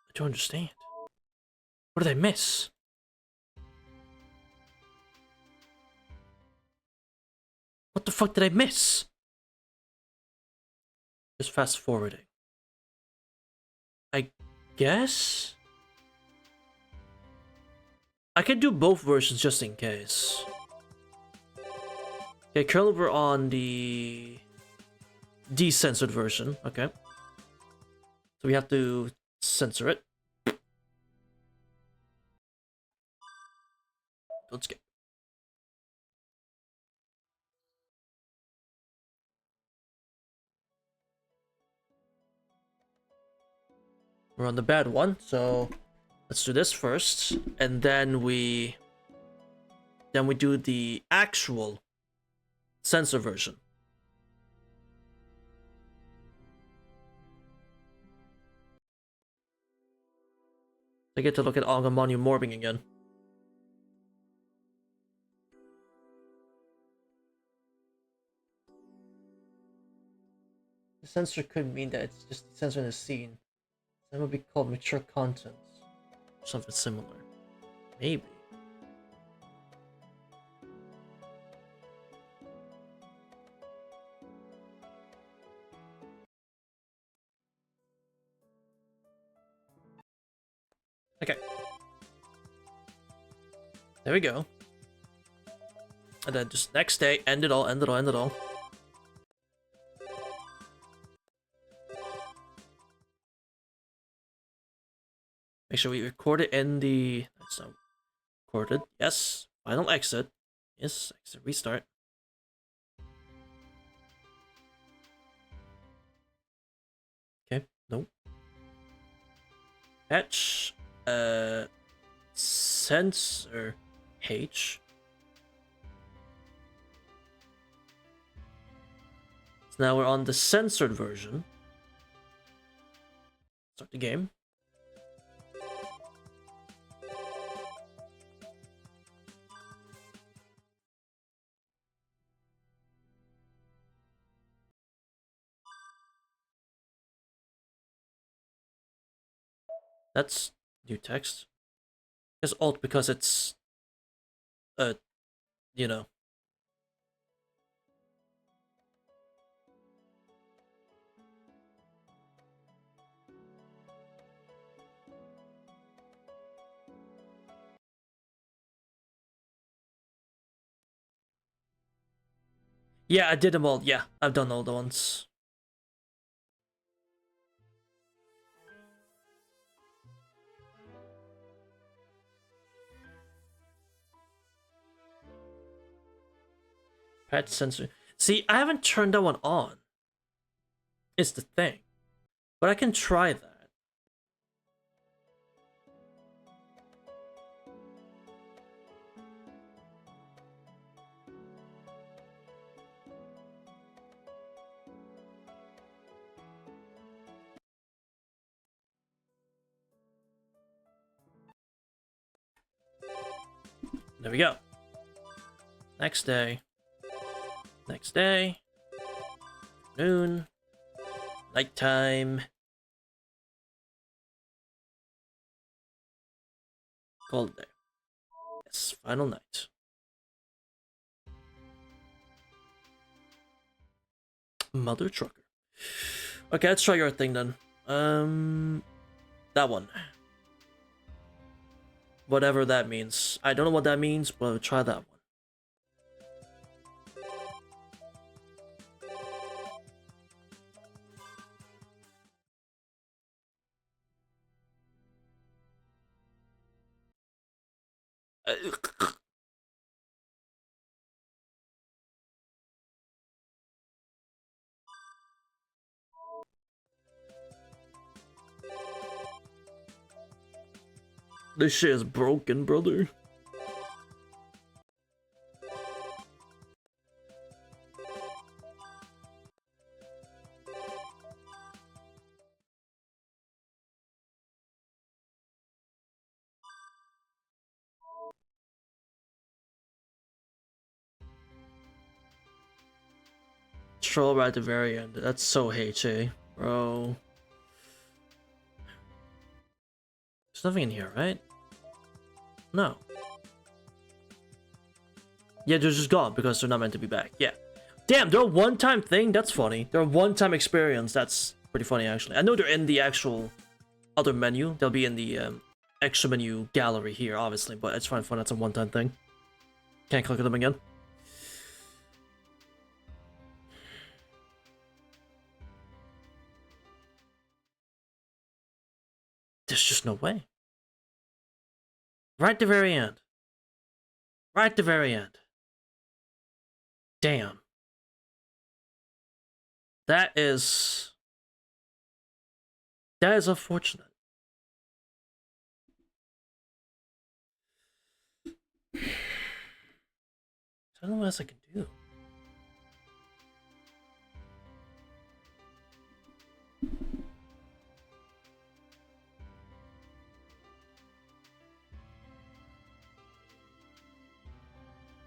I don't understand. What did I miss? What the fuck did I miss? Just fast forwarding. I guess? I can do both versions just in case. Okay, currently we're on the decensored version. Okay. So we have to censor it. Don't skip. We're on the bad one, so let's do this first, and then we do the actual censor version. I get to look at Angamonu morbing again. The censor could mean that it's just censoring the scene. That would be called mature content. Something similar. Maybe. Okay. There we go. And then just next day, end it all. Make sure we record it in the... That's not recorded. Yes. Final exit. Yes. Exit. Restart. Okay. Nope. Patch. Censor H. So now we're on the censored version. Start the game. That's new text. It's alt because it's you know. Yeah, I did them all. Yeah, I've done all the ones. Pet sensor. See, I haven't turned that one on. It's the thing. But I can try that. There we go. Next day. Next day. Noon. Nighttime. Cold day. Yes, final night. Mother trucker. Okay, let's try your thing then. That one. Whatever that means. I don't know what that means, but I'll try that one. This shit is broken, brother. Troll right at the very end. That's so HA, bro. There's nothing in here, right? No. Yeah, they're just gone because they're not meant to be back. Yeah. Damn, they're a one-time thing? That's funny. They're a one-time experience. That's pretty funny, actually. I know they're in the actual other menu. They'll be in the extra menu gallery here, obviously, but it's fine. That's a one-time thing. Can't click on them again. There's just no way. Right at the very end. Right at the very end. Damn. That is unfortunate. I don't know what else I can do.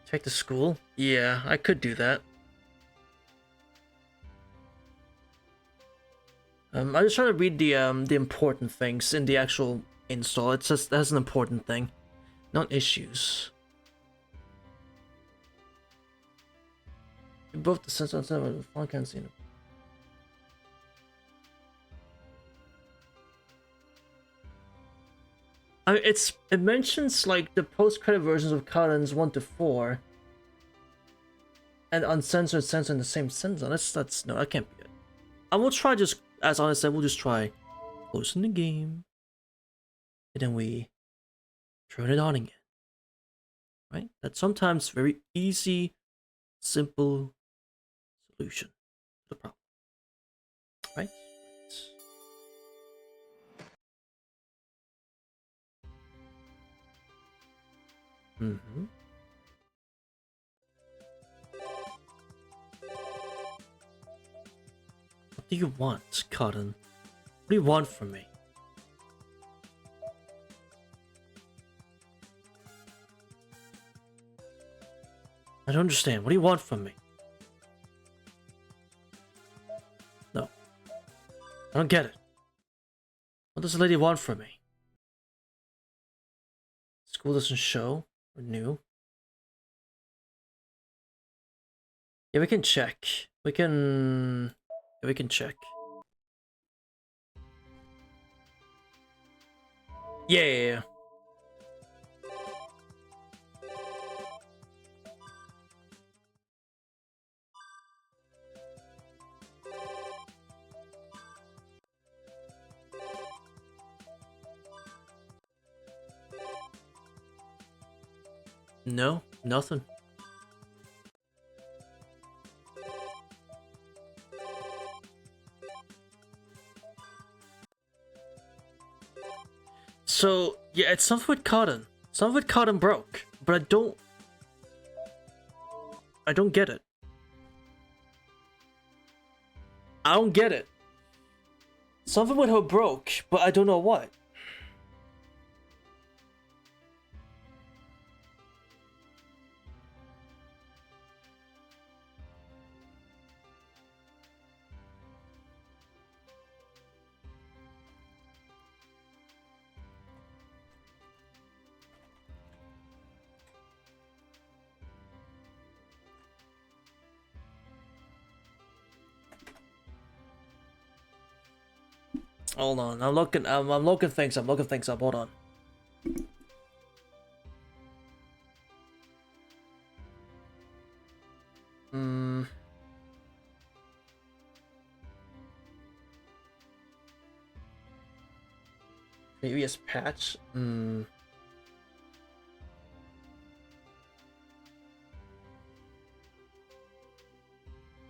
Take the school? Yeah, I could do that. I just try to read the important things in the actual install. It says that's an important thing, not issues. Both the sense and the font can't see. I mean, it mentions like the post-credit versions of Collins 1 to 4, and uncensored censor in the same sentence. That's no, that can't be it. I will try just as honest said. We'll just try closing the game, and then we turn it on again. Right? That's sometimes very easy, simple solution to the problem. Right? Mm-hmm. What do you want, Cotton? What do you want from me? I don't understand. What do you want from me? No. I don't get it. What does the lady want from me? School doesn't show or new. Yeah, we can check. We can check. Yeah. No, nothing. So, yeah, it's something with cotton. Something with cotton broke, but I don't get it. I don't get it. Something with her broke, but I don't know what. Hold on, I'm looking things up, hold on. Previous patch?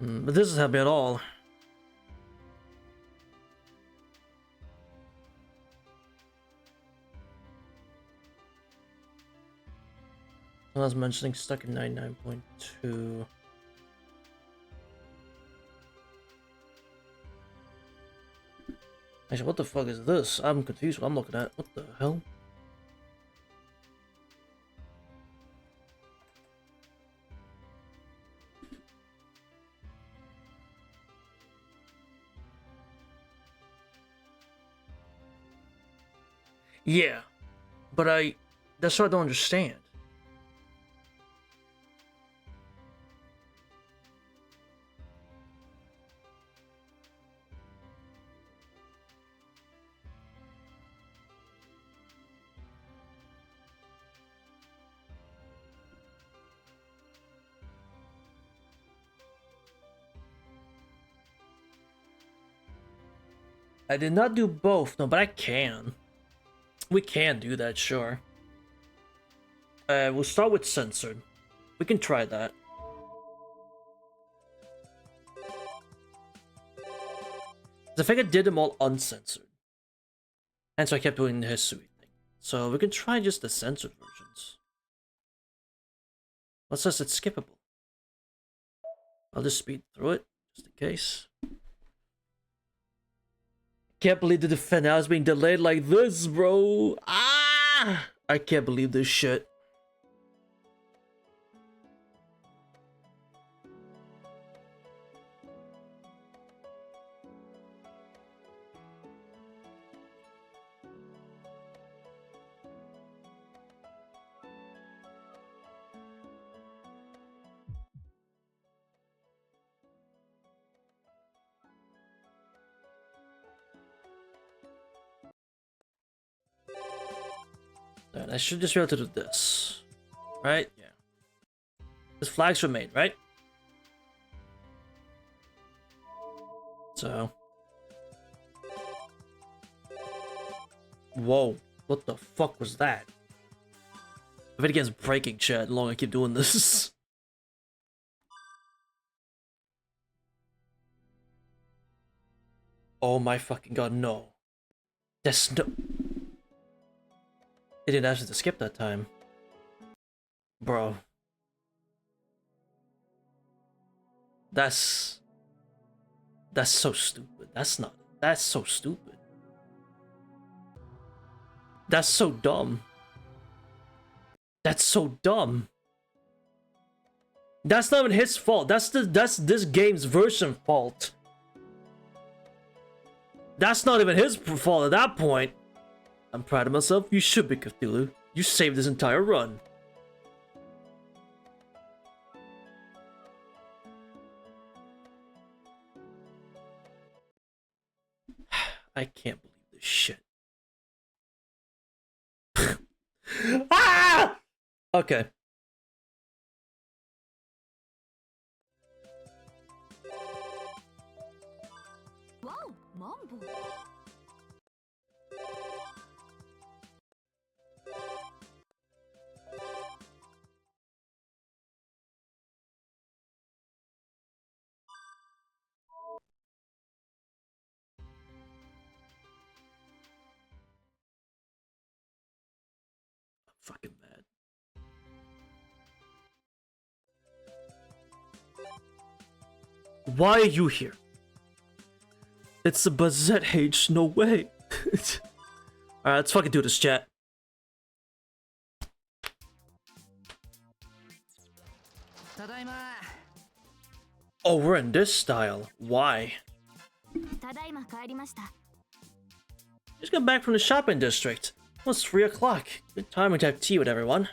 But this isn't happening at all. I was mentioning stuck in 99.2. Actually, what the fuck is this? I'm confused what I'm looking at. What the hell? Yeah, but that's what I don't understand. I did not do both, no, but I can. We can do that, sure. We'll start with censored. We can try that. I think I did them all uncensored. And so I kept doing the history thing. So we can try just the censored versions. What says it's skippable? I'll just speed through it, just in case. Can't believe the defense now is being delayed like this, bro. Ah! I can't believe this shit. Alright, I should just be able to do this. Right? Yeah. These flags were made, right? So. Whoa. What the fuck was that? The video game's breaking, chat. Long I keep doing this. Oh my fucking god, no. There's no... It didn't ask me to skip that time. Bro. That's so stupid. That's so stupid. That's so dumb. That's so dumb. That's not even his fault. That's this game's version fault. That's not even his fault at that point. I'm proud of myself. You should be, Cthulhu. You saved this entire run. I can't believe this shit. Ah! Okay. Wow, Mambo. Fucking mad. Why are you here? It's the Bazette H, no way. Alright, let's fucking do this, chat. Oh, we're in this style. Why? ただいま帰りました。 Just got back from the shopping district. Well, it's 3 o'clock. Good timing to have tea with everyone.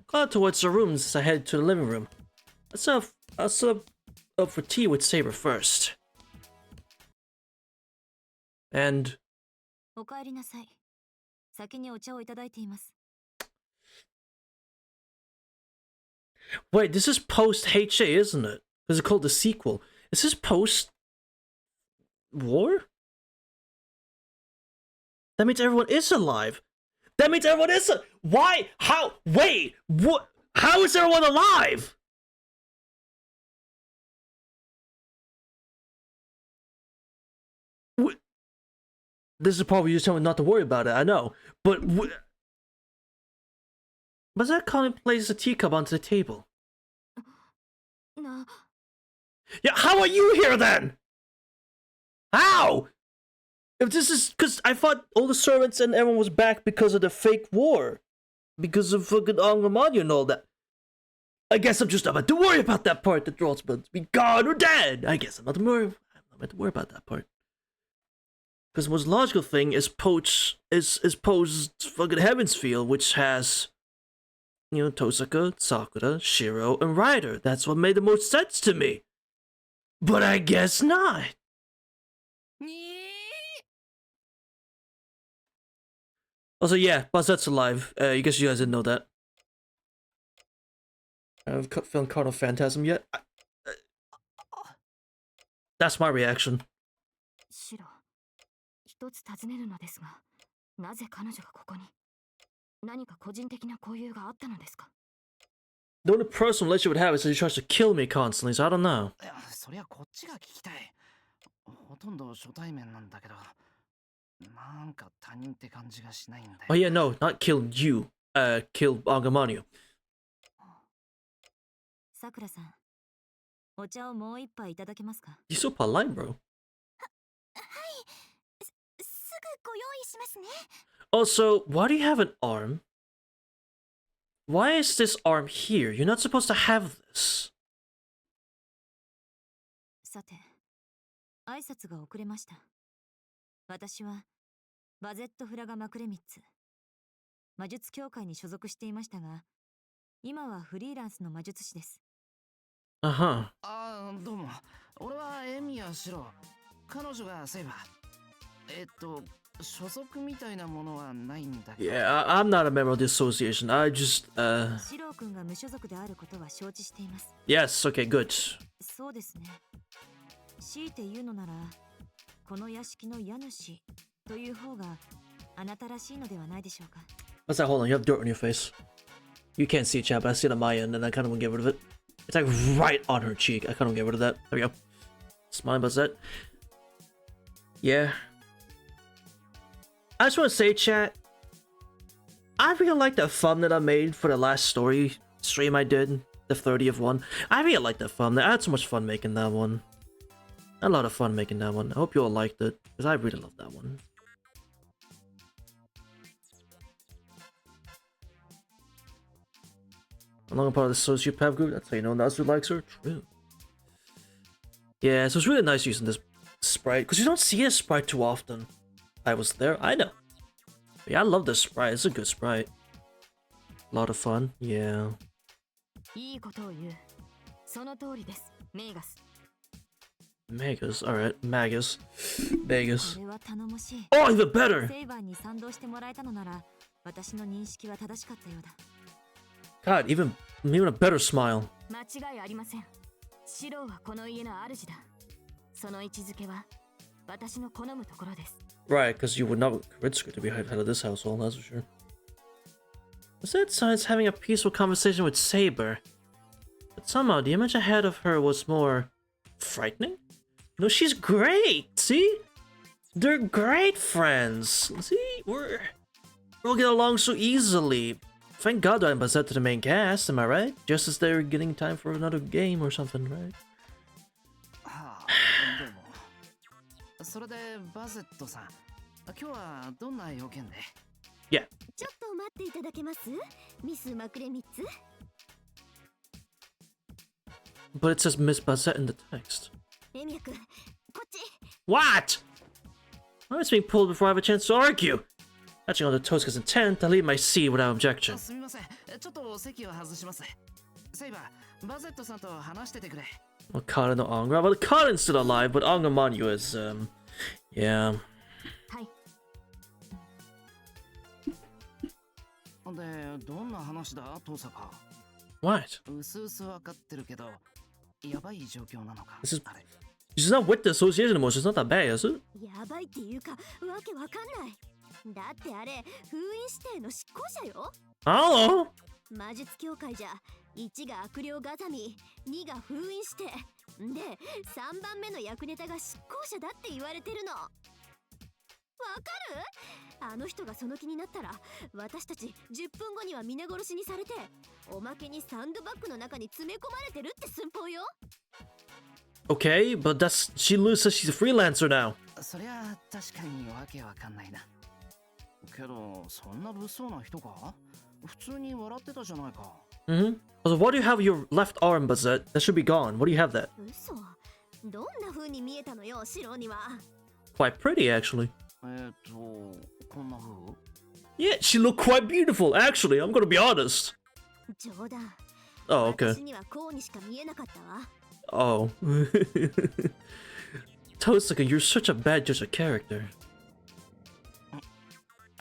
Go out towards the rooms as I head to the living room. I'll sub up for tea with Saber first. And お帰りなさい。先にお茶をいただいています。 wait, this is post HA, isn't it? Is it called the sequel? Is this post war? That means everyone is alive. That means everyone is why? How? Wait, what? How is everyone alive? This is probably just telling me not to worry about it, I know. But that calmly places a teacup onto the table. No. Yeah, how are you here then? How? If this is because I thought all the servants and everyone was back because of the fake war, because of fucking Anglomania and all that. I guess I'm just not about to worry about that part. That they're all supposed to be gone or dead. I guess I'm not to worry about that part. Because the most logical thing is Poe's fucking Heaven's Field, which has, you know, Tosaka, Sakura, Shiro, and Ryder. That's what made the most sense to me. But I guess not. Also, yeah, Bazette's alive. I guess you guys didn't know that. I haven't filmed Cardinal Phantasm yet. That's my reaction. シロ、一つ尋ねるのですが、なぜ彼女がここに？何か個人的な交友があったのですか? The only personal relationship would have is that he tries to kill me constantly, so I don't know. いや、そりゃこっちが聞きたい。ほとんど初対面なんだけど、なんか他人って感じがしないんだよ。Oh yeah, no, not kill you. Kill Agamaniu. さくらさん、お茶をもう一杯いただけますか? You're so polite, bro. はい、すぐご用意しますね。 Also, why do you have an arm? Why is this arm here? You're not supposed to have this. さて、挨拶が遅れました。私はバゼット・フラガ・マクレミッツ。魔術協会に所属していましたが、今はフリーランスの魔術師です。Uh-huh. ああ、どうも。俺はエミヤシロ。彼女がセイバー。所属みたいなものはないんだけど。Yeah, I'm not a member of the association. I just, シロ君が無所属であることは承知しています。Yes, okay, good. そうですね。強いて言うのなら、この屋敷の家主という方があなたらしいのではないでしょうか。What's that? Hold on, you have dirt on your face. You can't see it, chat, but I see it on my end, and I kind of want to get rid of it. It's like right on her cheek. I kind of want to get rid of that. There we go. Smile about that. Yeah. I just want to say, chat, I really like that thumbnail I made for the last story stream I did, the 30th one. I really like that thumbnail. I had so much fun making that one. I had a lot of fun making that one. I hope you all liked it, because I really love that one. I'm not a part of the sociopath group. That's how you know Nasu likes her. True. Yeah, so it's really nice using this sprite, because you don't see a sprite too often. I was there, I know. But yeah, I love this sprite. It's a good sprite. A lot of fun, yeah. いいことを言う。その通りです、メーガス。 Magus, alright, Magus. Magus. これは頼もしい。 Oh, even better! セイバーに賛同してもらえたのなら、私の認識は正しかったようだ。 God, even a better smile. 間違いありません。シローはこの家の主だ。その位置づけは私の好むところです。 Right, because you would not Ritsuka to be head of this household, that's for sure. Besides Science having a peaceful conversation with Saber, but somehow the image I had of her was more frightening? No, she's great! See? They're great friends! See? We'll get along so easily. Thank God I'm Bazette to the main cast, am I right? Just as they're getting time for another game or something, right? はあ、どうも。それでバゼットさん、今日はどんな用件で？ Yeah. ちょっと待っていただけますミス・マクレミッツ。 But it says Miss Bazette in the text. エミヤ君、こっち。 What? I'm just being pulled before I have a chance to argue. Touching on the Tosca's intent, I leave my seat without objection. すみません、ちょっと席を外します。セイバー、バゼットさんと話しててくれ。 Well, Karin no Angra. Well, Karin's still alive, but Angra Manyu is, yeah. はい。で、どんな話だ、トサカ。 What? うすうすわかってるけど、やばい状況なのか。 This is あれ。 She's not with the association anymore. She's not that bad, is it? やばいっていうか、わけわかんない。だってあれ、封印指定の執行者よ。 Oh! 魔術協会じゃ、1が悪霊ガザミ、2が封印指定。で、3番目の役ネタが執行者だって言われてるの。わかる？あの人がその気になったら、私たち10分後には皆殺しにされて、おまけにサンドバッグの中に詰め込まれてるって寸法よ。 Okay, but she loses, she's a freelancer now. そりゃ確かにわけわかんないな。けど、そんな物騒な人か？普通に笑ってたじゃないか。Mm-hmm. So why do you have your left arm, Bazette? That should be gone. What do you have that? 嘘。どんな風に見えたのよ、シロには。 Quite pretty, actually. こんな風？ Yeah, she looked quite beautiful, actually. I'm gonna be honest. 冗談。 Oh, okay. 私にはこうにしか見えなかったわ。 Oh. Tosaka, you're such a bad judge of character.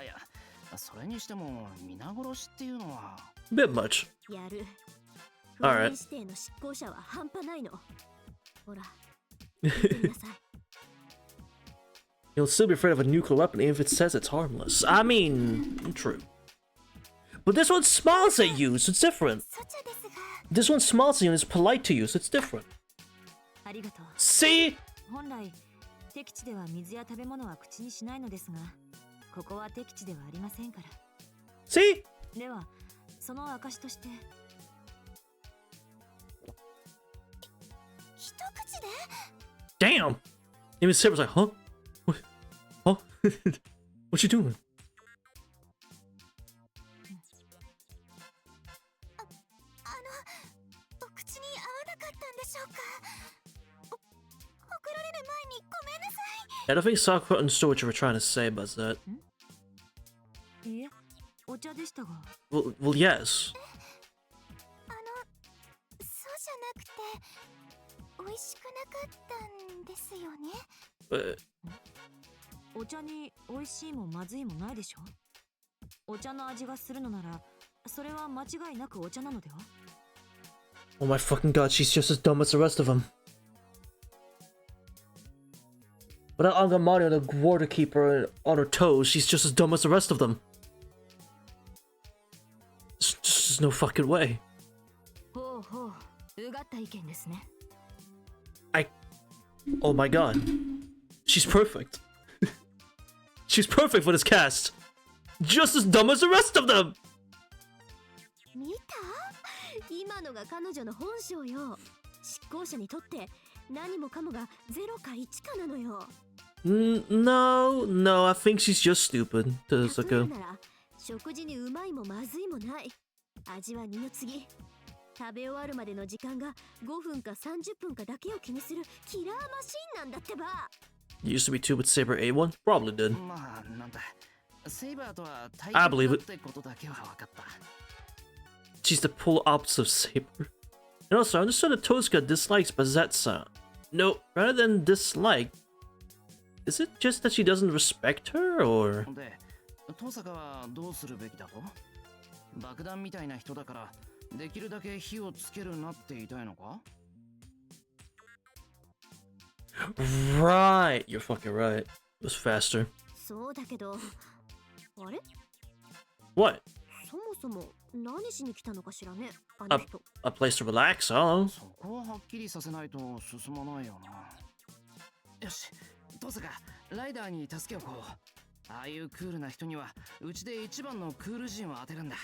いや、それにしても皆殺しっていうのは。Bit much. やる。封 Alright. 印指定の執行者は半端ないの。ほら、見てみなさい。 You'll still be afraid of a nuclear weapon even if it says it's harmless. I mean, true. But this one smiles at you, so it's different. そちゃですが。 This one smiles at you and is polite to you, so it's different. ありがとう。 See? 本来、敵地では水や食べ物は口にしないのですが、ここは敵地ではありませんから。 See? では、その証として。一口で？ Damn! Even Saber's like, huh? What? Huh? What you doing? お口に合わなかったんでしょうか。怒られる前にごめんなさい。 I don't think Sakura understood what you were trying to say, but that. いえ、お茶でしたが。 Well, yes. そうじゃなくて、美味しくなかったんですよね。お茶に美味しいもまずいもないでしょ。お茶の味がするのなら、それは間違いなくお茶なのでは？ Oh my fucking god, she's just as dumb as the rest of them. Without Angamari and the water keeper on her toes, she's just as dumb as the rest of them. There's no fucking way. ほうほう、うがった意見ですね。Oh my god. She's perfect. She's perfect for this cast. Just as dumb as the rest of them! 見た？今のが彼女の本性よ。執行者にとって何もかもが0か1かなのよ。No, I think she's just stupid. 例えるなら食事にうまいもまずいもない。味は二の次。食べ終わるまでの時間が5分か30分かだけを気にするキラーマシンなんだってば。 Used to be too with Saber A1? Probably did. まあなんだセイバーとは対 I 極 believe だ it. ってことだけは分かった。 She's the polar opposite of Saber. And also, I understood that Tozuka dislikes Bazetsa. No, rather than dislike, is it just that she doesn't respect her, or? で登坂はどうするべきだと？爆弾みたいな人だからできるだけ火をつけるなって言いたいのか？ Right, you're fucking right. It was faster. そうだけど、あれ What? そもそも何しに来たのかしらね、あの人。A place to relax, huh? そこははっきりさせないと進まないよな。よし、登坂、ライダーに助けをこう。ああいうクールな人にはうちで一番のクール人を当てるんだ。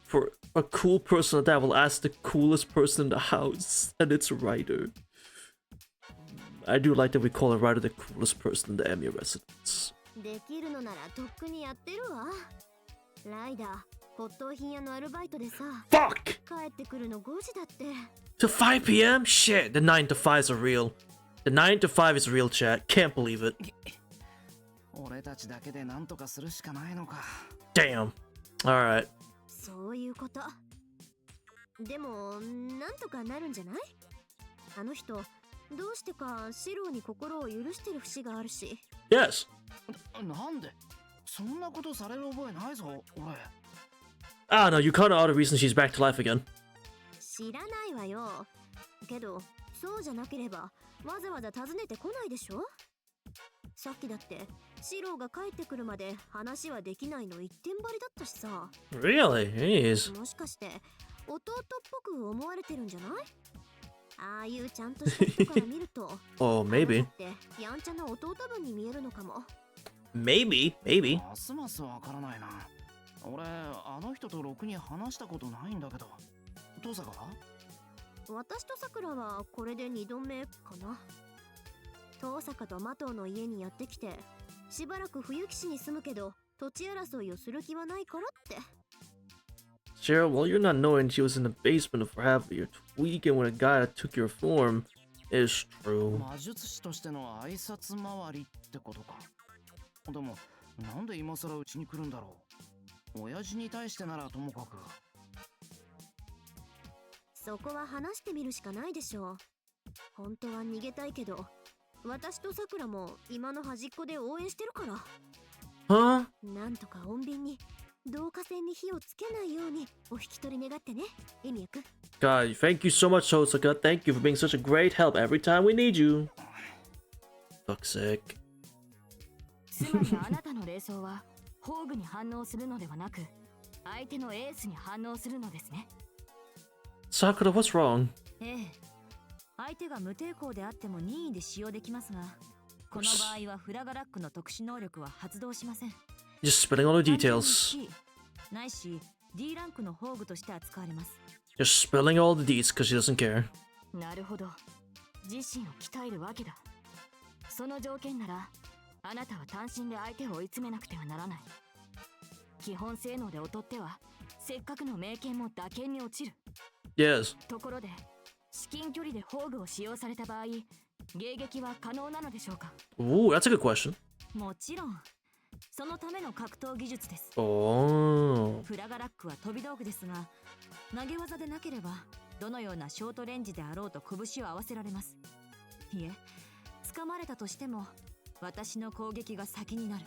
For a cool person that will ask the coolest person in the house, and it's Ryder. I do like that we call Ryder the coolest person in the Emiya residence. できるのならとっくにやってるわ。ライダー、骨董品屋のアルバイトでさ。Fuck! 帰ってくるの5時だって。 To 5 p.m.? Shit, the 9 to 5s are real. The 9 to 5 is real, chat. Can't believe it. 俺たちだけで何とかするしかないのか。 Damn. Alright. そういうこと。でも、なんとかなるんじゃない？あの人、どうしてかシローに心を許してる節があるし。Yes. なんでそんなことされる覚えないぞ、俺。Ah, no, you kinda are the reason she's back to life again. 知らないわよ。けど、そうじゃなければ、わざわざ訪ねてこないでしょ？さっきだって、シローが帰ってくるまで話はできないの一点張りだったしさ。Really? Jeez. もしかして、弟っぽく思われてるんじゃない？ああいうちゃんとした人から見ると、Oh, maybe. あなたってやんちゃな弟分に見えるのかも。Maybe. Maybe. ますますわからないな。俺、あの人とろくに話したことないんだけど。登坂は？私とさくらはこれで2度目かな。登坂と麻藤の家にやってきて、しばらく冬木市に住むけど、土地争いをする気はないからって。Cheryl, well, you're not knowing she was in the basement for half of your weekend when a guy that took your form is true. 魔術師としての挨拶回りってことか。でも、なんで今更うちに来るんだろう。親父に対してならともかく。そこは話してみるしかないでしょう。本当は逃げたいけど、私とさくらも今の端っこで応援してるから。Huh? なんとか穏便に導火線に火をつけないようにお引き取り願ってね、エミヤくん。 God, thank you so much, Hosaka. Thank you for being such a great help every time we need you. Fuck's sake. つまりあなたの霊装は宝具に反応するのではなく、相手のエースに反応するのですね。Sakura, what's wrong? ええ。相手が無抵抗であっても任意で使用できますが、この場合はフラガラックの特殊能力は発動しません。Just spilling all the details. ないし D ランクの宝具として扱われます。Just spilling all the deets because she doesn't care. なるほど。自身を鍛えるわけだ。その条件なら、あなたは単身で相手を追い詰めなくてはならない。基本性能で劣っては、せっかくの名剣も打剣に落ちる。Yes. ところで、至近距離で宝具を使用された場合、迎撃は可能なのでしょうか？ Ooh, that's a good question. もちろん。そのための格闘技術です。 Oh. フラガラックは飛び道具ですが、投げ技でなければどのようなショートレンジであろうと拳を合わせられます。いえ、掴まれたとしても私の攻撃が先になる。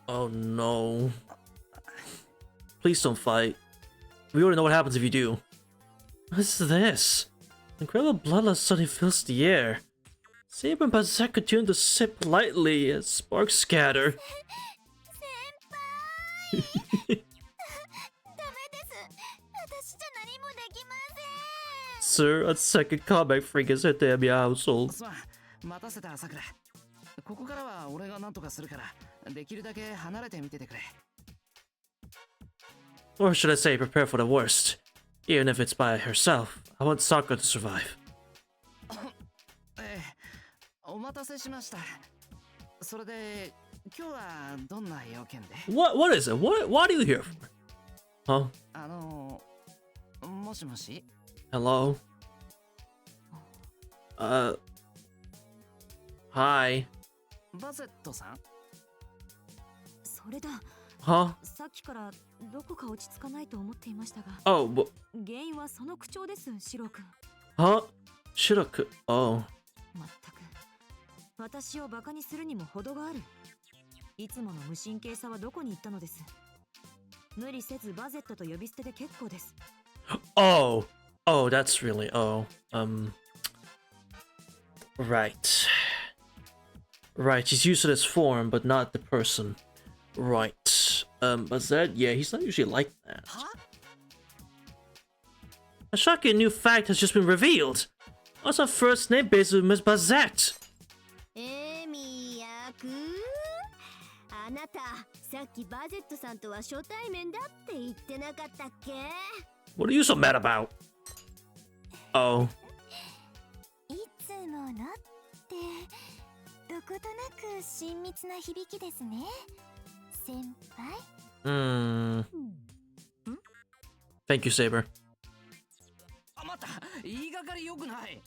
Oh no. Please don't fight. We already know what happens if you do. What's this? Incredible bloodlust suddenly fills the air. Saber and Bazek continue to sip lightly as sparks scatter. ダメです。私じゃ何もできません。 Sir, a second combat freak has hit the Emiya household. すまん、待たせたさくら。ここからは俺が何とかするから、できるだけ離れてみててくれ。Or should I say, prepare for the worst. Even if it's by herself, I want Sakura to survive. お待たせしました。それで、今日はどんな要件で？ What is it? What are you here for? Huh? ももしもし Hello? Hi. バゼットさんそれだ。 Huh? さっきからどこか落ち着かないと思っていましたが、 Oh, 原因はその口調です、シロ君。 huh? Shoulda. Oh. まったく私をバカにするにも程がある。いつもの無神経さはどこに行ったのです。無理せずバゼットと呼び捨てで結構です。 Oh. Oh, that's really. Oh. Right. Right. He's used to this form, but not the person. Right. Bazette, yeah, he's not usually like that. A shocking new fact has just been revealed. What's our first name based with Miss Bazette? エミ役あなたさっきバゼットさんとは初対面だって言ってなかったっけ？ What are you so mad about? Oh. いつものってどことなく親密な響きですね、先輩。Thank you, Saber. あ、待った、言いがかりよくない。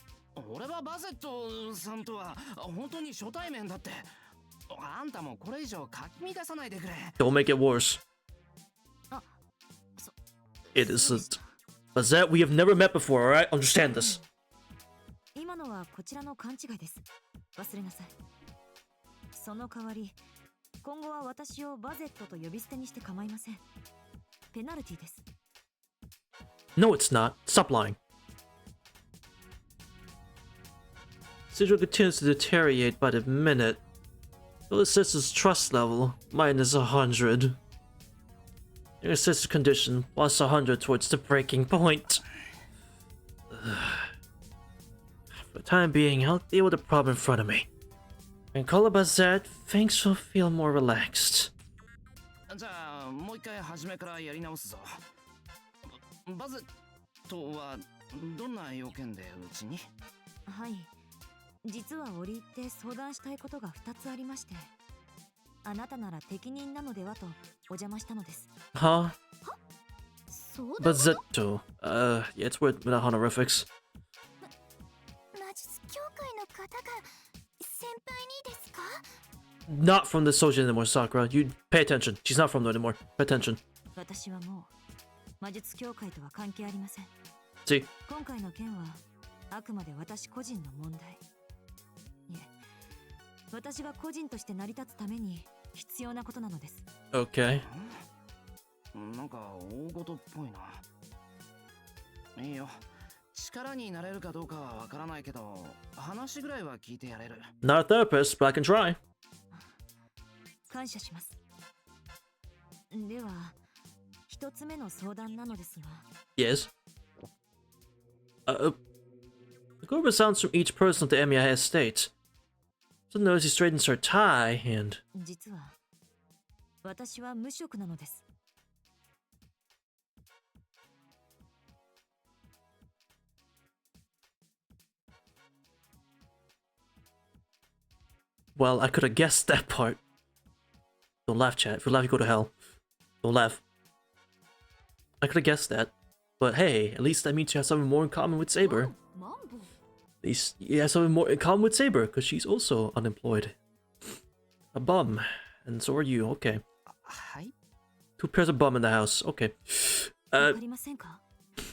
俺はバゼットさんとは本当に初対面だって。あんたもこれ以上かき乱さないでくれ。 Don't make it worse. It isn't. Bazette, we have never met before, alright? Understand this. 今のはこちらの勘違いです。忘れなさい。その代わり今後は私をバゼットと呼び捨てにして構いません。ペナルティです。 No, it's not. Stop lying. Sigil continues to deteriorate by the minute. Your sister's trust level, minus 100. Your sister's condition, plus 100 towards the breaking point. For the time being, I'll deal with the problem in front of me. And call it Bazette, things will feel more relaxed. じゃあもう一回初めからやり直すぞ。バゼットはどんな要件でうちに？はい、実は折り入って相談したいことが2つありまして、あなたなら適任なのではとお邪魔したのです。 Huh? そうだ。 Bazzetto. Yeah, it's weird without honorifics. 魔術協会の方が先輩にですか？ Not from the Sojin anymore, Sakura. You pay attention. She's not from there anymore. Pay attention. 私はもう魔術協会とは関係ありません。 See? 今回の件はあくまで私個人の問題。いえ、私が個人として成り立つために必要なことなのです。 Okay. なんか大事っぽいな。いいよ。力になれるかどうかはわからないけど、話ぐらいは聞いてやれる。 Not a therapist, but I can try. 感謝します。では、一つ目の相談なのですが。 Yes. According to sounds from each person of the Emiya estate. So notice he straightens her tie and. 実は、私は無職なのです。 Well, I could have guessed that part. Don't laugh, chat. If you laugh, you go to hell. Don't laugh. I could have guessed that. But hey, at least that means you have something more in common with Saber. At least you have something more in common with Saber, because she's also unemployed. A bum. And so are you. Okay. はい。 Two pairs of bum in the house. Okay. わかりませんか？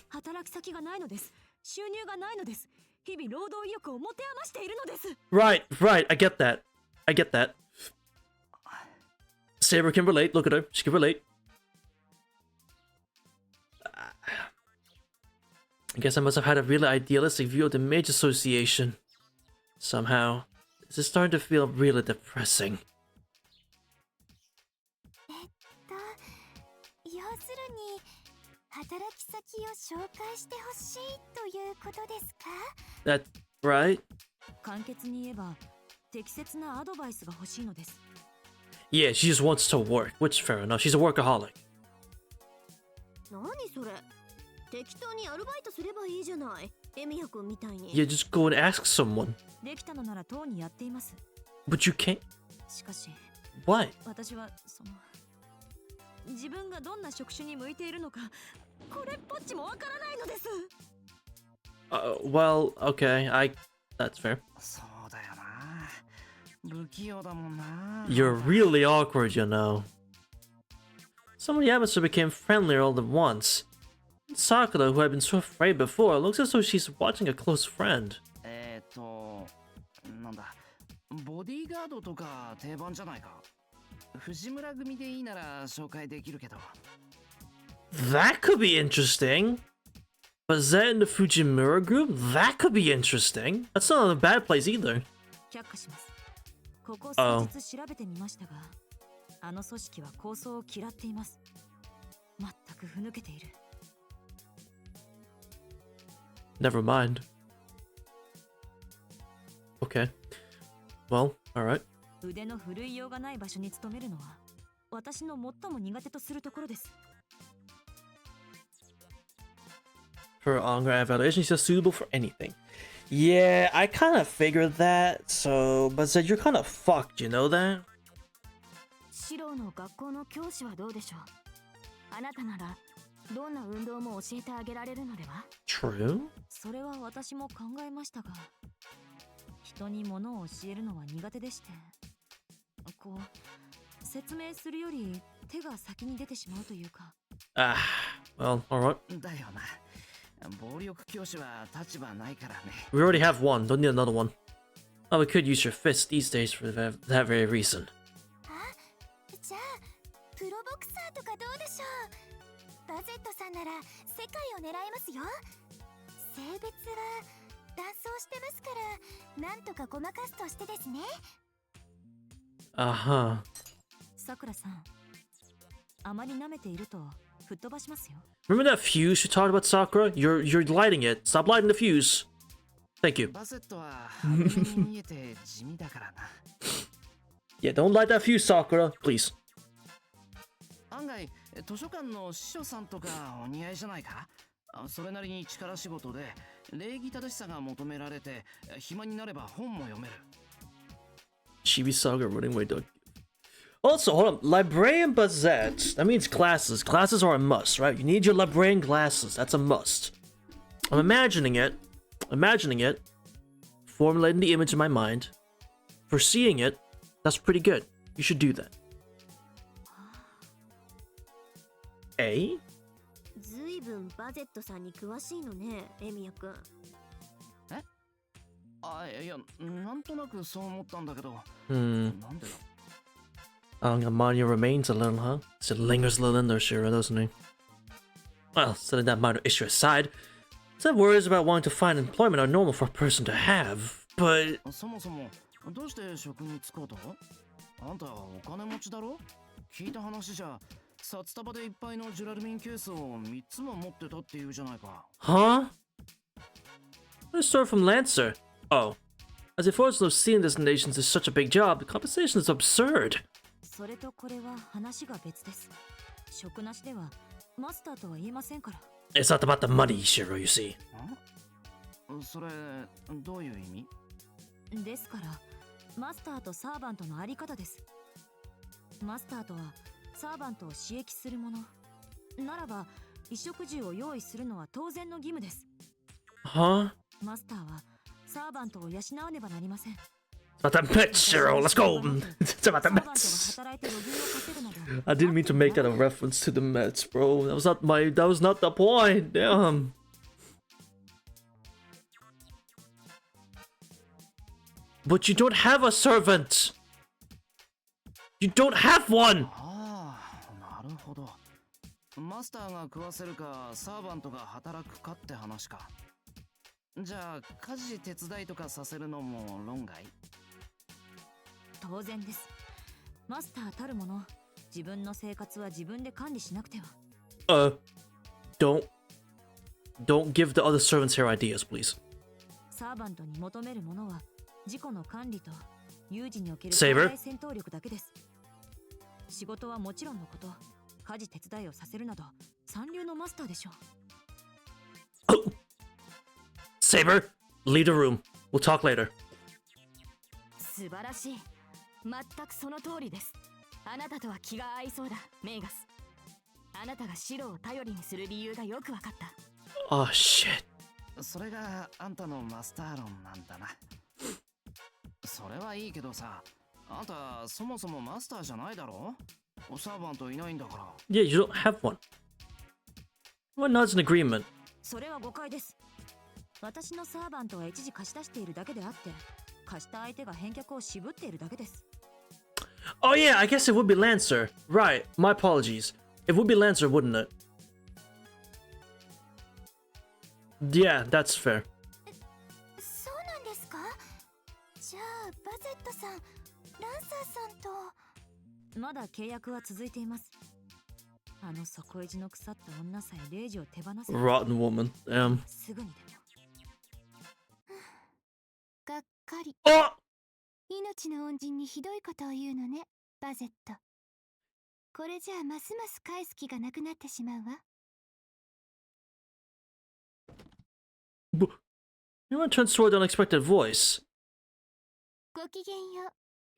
働き先がないのです。収入がないのです。日々労働意欲を持て余しているのです。 Right, right. I get that. I get that. Saber can relate. Look at her. She can relate. I guess I must have had a really idealistic view of the Mage Association. Somehow. This is starting to feel really depressing. 要するに働き先を紹介してほしいということですか？ That right? 簡潔に言えば適切なアドバイスが欲しいのです。 Yeah, she just wants to work, which fair enough. She's a workaholic. 何それ？適当にアルバイトすればいいじゃない。エミヤ君みたいに。You just go and ask someone. できたのならとうにやっています。 But you can't. しかし、 What? 私は自分がどんな職種に向いているのかこれっぽっちちもわからないのです。 Well, okay, that's fair. そうだよな。不器用だもんな。 You're really awkward, you know. Some of the atmosphere became friendlier all at once. Sakura, who had been so afraid before, looks as though she's watching a close friend. なんだ、ボディーガードとか定番じゃないか。藤村組でいいなら紹介できるけど。 That could be interesting. But is that in the Fujimura group? That could be interesting. That's not a bad place either. 却下します。ここ数日調べてみましたが、あの組織は構想を嫌っています。全くふぬけている。 Never mind. Okay. Well, alright. 腕の振るいようがない場所に勤めるのは私の最も苦手とするところです。 For on-ground evaluation, she's suitable for anything. Yeah, I kind of figured that, so... But said you're kind of fucked, you know that? シロの学校の教師はどうでしょう。あなたならどんな運動も教えてあげられるのでは。 True? それは私も考えましたが、人に物を教えるのは苦手でして、こう説明するより手が先に出てしまうというか。 Ah, well, alright. だよな。暴力教師は立場ないからね。 We already have one, don't need another one. Oh, we could use your fist these days for that very reason. あ、じゃあプロボクサーとかどうでしょう。バゼットさんなら世界を狙いますよ。性別は男装してますからなんとかごまかすとしてですね。 Uh-huh. さくらさん、あまり舐めていると吹っ飛ばしますよ。 Remember that fuse you talked about, Sakura? You're lighting it. Stop lighting the fuse. Thank you. バセットは派手に見えて地味だからな。Yeah, don't light that fuse, Sakura, please. 案外、図書館の司書さんとかお似合いじゃないか。それなりに力仕事で礼儀正しさが求められて暇になれば本も読める。 Chibi Saga running away dog. Also, hold on. Librarian Bazette. That means glasses. Glasses are a must, right? You need your librarian glasses. That's a must. I'm imagining it. Formulating the image in my mind. Foreseeing it. That's pretty good. You should do that. A? ずいぶんバゼットさんに詳しいのね、エミヤくん。え？あ、いや、なんとなくそう思ったんだけど。Hmm. なんでだ？ Mania remains a little, huh? So it lingers a little in there, Shira, doesn't he? Well, setting that minor issue aside, some worries about wanting to find employment are normal for a person to have, but... そもそもどうして職に就こうと？あんたお金持ちだろ？聞いた話じゃ札束でいっぱいのジュラルミンケースを3つも持ってたっていうじゃないか。 Huh? I started from Lancer. Oh. As if fortunate of seeing destinations is such a big job, the compensation is absurd. それとこれは話が別です。職なしではマスターとは言えませんから。 It's not about the money, Shiro, you see. それどういう意味？ですからマスターとサーバントのあり方です。マスターとはサーバントを刺激するものならば衣食住を用意するのは当然の義務です。 Huh? マスターはサーバントを養わねばなりません。 It's about the Mets, Shiro, let's go! It's about the Mets! I didn't mean to make that a reference to the Mets, bro. That was not the point, damn. But you don't have a servant! You don't have one! ああ、なるほど。マスターが食わせるかサーバントが働くかって話か。じゃあ家事手伝いとかさせるのも論外？当然です。マスターたるもの、自分の生活は自分で管理しなくては。Don't give the other servants here ideas, please. サーバントに求めるものは自己の管理と有事における Saber? 戦闘力だけです。仕事はもちろんのこと、家事手伝いをさせるなど三流のマスターでしょう。Oh. Saber, leave the room. We'll talk later. 素晴らしい。全くその通りです。あなたとは気が合いそうだ、メイガス。あなたがシロを頼りにする理由がよくわかった。 Oh shit. それがあんたのマスター論なんだな。それはいいけどさ、あんたそもそもマスターじゃないだろ。サーバントいないんだから。 Yeah, you don't have one. Well, no, it's an agreement. それは誤解です。私のサーバントは一時貸し出しているだけであって、貸した相手が返却を渋っているだけです。 Oh yeah, I guess it would be Lancer. Right, my apologies. It would be Lancer, wouldn't it? Yeah, that's fair. そうなんですか？じゃあバゼットさん、ランサーさんと。まだ契約は続いています。あの底意地の腐った女さえレイジを手放せ。 Rotten woman. すぐにでも。がっかり。 Oh! 命の恩人にひどいことを言うのね、バゼット。これじゃあますます返す気がなくなってしまうわ。Anyone turns toward the unexpected voice. ごきげんよう。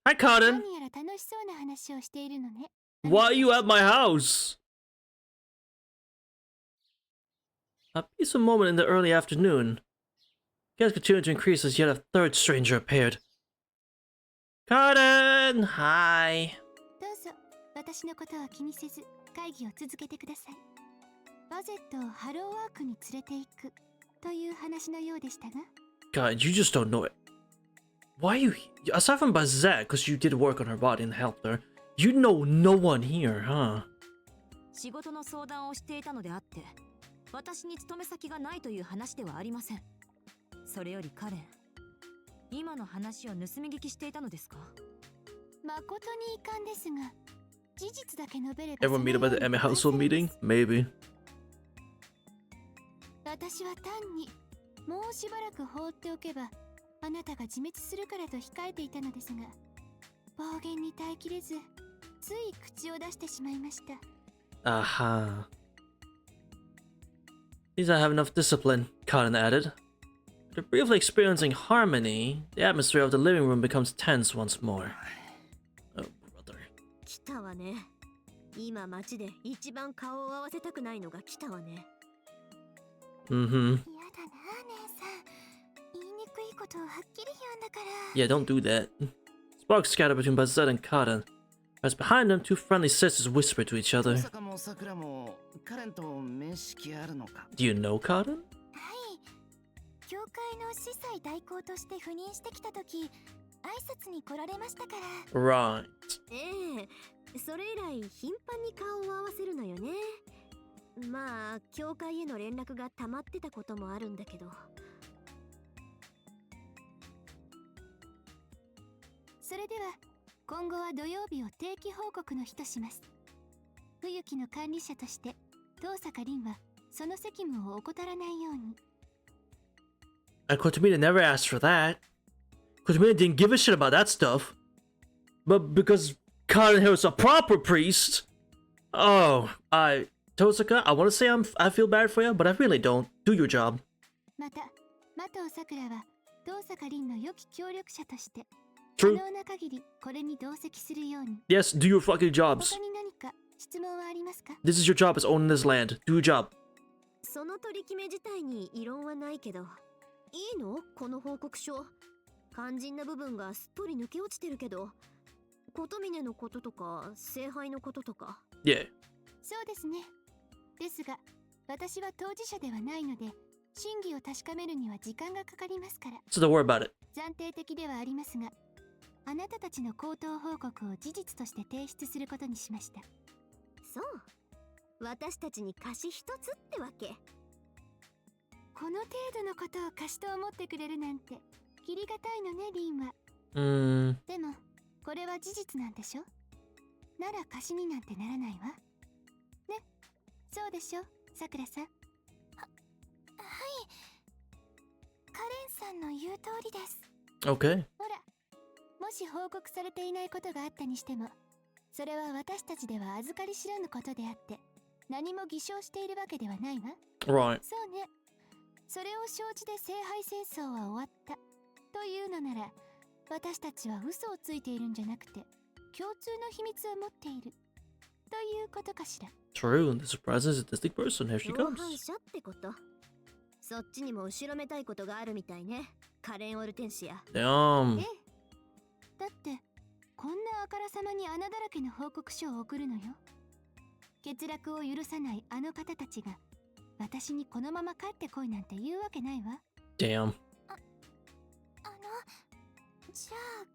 Hi, Cotton. 何やら楽しそうな話をしているのね。 Why are you at my house? A peaceful moment in the early afternoon. Chaos continued to increase as yet a third stranger appeared. Cotton! Hi. どうぞ、私のことは気にせず会議を続けてください。バゼットをハローワークに連れて行くという話のようでしたが。 God, you just don't know it. Why you... Aside from Bazette, because you did work on her body and helped her, you know no one here, huh? 仕事の相談をしていたのであって、私に勤め先がないという話ではありません。それよりカレン、今の話を盗み聞きしていたのですか？誠に遺憾ですが、事実だけ述べれば。 Everyone meet up at the Emma household meeting? Maybe. 私は単にもうしばらく放っておけばあなたが自滅するからと控えていたのですが、暴言に耐えきれずつい口を出してしまいました。 Aha. These I have enough discipline, Cotton added. After briefly experiencing harmony, the atmosphere of the living room becomes tense once more. Oh, brother. 来たわね。今街で一番顔を合わせたくないのが来たわね。Mm-hmm. 嫌だな、姉さん。言いにくいことをはっきり言うんだから。 Yeah, don't do that. Sparks scattered between Bazette and Cotton. As behind them, two friendly sisters whisper to each other. 坂も桜もカレンと面識あるのか？ Do you know Cotton? はい。教会の司祭代行として赴任してきた時、挨拶に来られましたから。 Right. ええ、それ以来頻繁に顔を合わせるのよね。まあ教会への連絡が溜まってたこともあるんだけど。それでは今後は土曜日を定期報告の日とします。冬季の管理者として東坂凛はその責務を怠らないように。 And Kotomina never asked for that. Kotomina didn't give a shit about that stuff. But because Cotton here was a proper priest. Oh, Tosaka, I want to say I feel bad for you, but I really don't. Do your job. また、的尾さくらは東坂凛の良き協力者として可 True. 能な限りこれに同席するように。 Yes, do your fucking jobs. 他に何か質問はありますか？ This is your job as owning this land. Do your job. その取り決め自体に異論はないけど、いいの？この報告書。肝心な部分がすっぽり抜け落ちてるけど、琴峰のこととか聖杯のこととか。 Yeah. そうですね。ですが、私は当事者ではないので、真偽を確かめるには時間がかかりますから。 So don't worry about it. 暫定的ではありますが、あなたたちの口頭報告を事実として提出することにしました。そう。私たちに貸し一つってわけ。この程度のことを貸しと思ってくれるなんて、キリがたいのね、リンは。でも、これは事実なんでしょ？なら貸しになんてならないわ。ね、そうでしょ、さくらさん。はい。カレンさんの言う通りです。 Okay. ほら、もし報告されていないことがあったにしても、それは私たちでは預かり知らぬことであって、何も偽証しているわけではないわ。 Right. そうね。それを承知で聖杯戦争は終わったというのなら、私たちは嘘をついているんじゃなくて、共通の秘密を持っているということかしら。True, and the surprise is a distinct person. Here she 共 comes. 犯者ってこと。そっちにも後ろめたいことがあるみたいね。カレン・オルテンシア。Damn. だってこんなあからさまに穴だらけの報告書を送るのよ。欠落を許さないあの方たちが私にこのまま帰ってこいなんて言うわけないわ。 Damn. じゃあ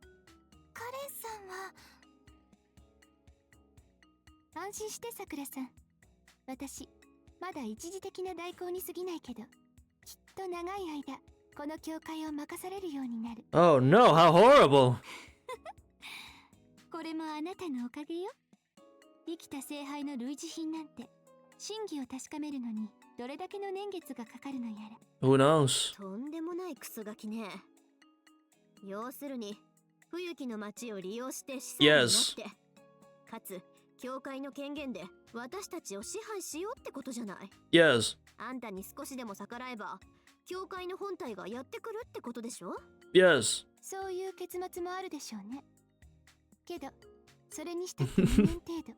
カレンさんは。安心してさくらさん。私まだ一時的な代行に過ぎないけど、きっと長い間この教会を任されるようになる。 Oh no, how horrible. これもあなたのおかげよ。生きた聖杯の類似品なんて真偽を確かめるのにどれだけの年月がかかるのやら。 Who knows? とんでもないクソガキね。要するに冬木の町を利用して資産になって、 Yes. かつ教会の権限で私たちを支配しようってことじゃない。 Yes. あんたに少しでも逆らえば教会の本体がやってくるってことでしょ。 Yes. そういう結末もあるでしょうね。けどそれにしたって2年程度。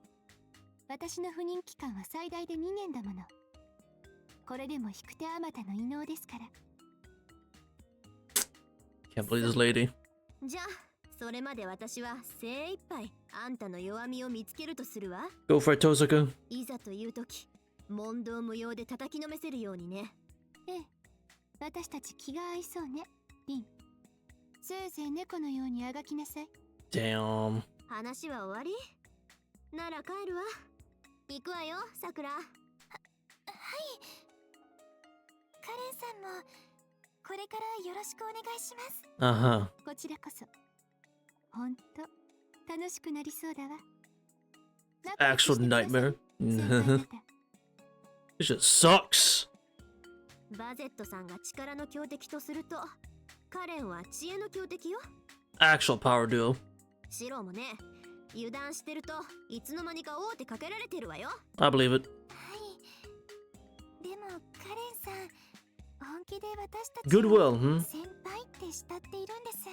私の赴任期間は最大で2年だもの。これでも引く手あまたの異能ですから。 Can't believe this lady. じゃあそれまで私は精一杯あんたの弱みを見つけるとするわ。 Go for it, Tosaku. いざという時問答無用で叩きのめせるようにね。ええ、私たち気が合いそうね、リン。せいぜい猫のようにあがきなさい。 Damn. 話は終わりなら帰るわ。行くわよ、さくら。はい。カレンさんもこれからよろしくお願いします。 Uh-huh. こちらこそ。ほんと楽しくなりそうだわ。 Actual nightmare. 先輩方 This shit sucks. バゼットさんが力の強敵とすると、カレンは知恵の強敵よ。 Actual power duo. シロもね、油断してるといつの間にか王手かけられてるわよ。 I believe it. はい。でもカレンさん本気で私たち Goodwill, hmm? 先輩って慕っているんです。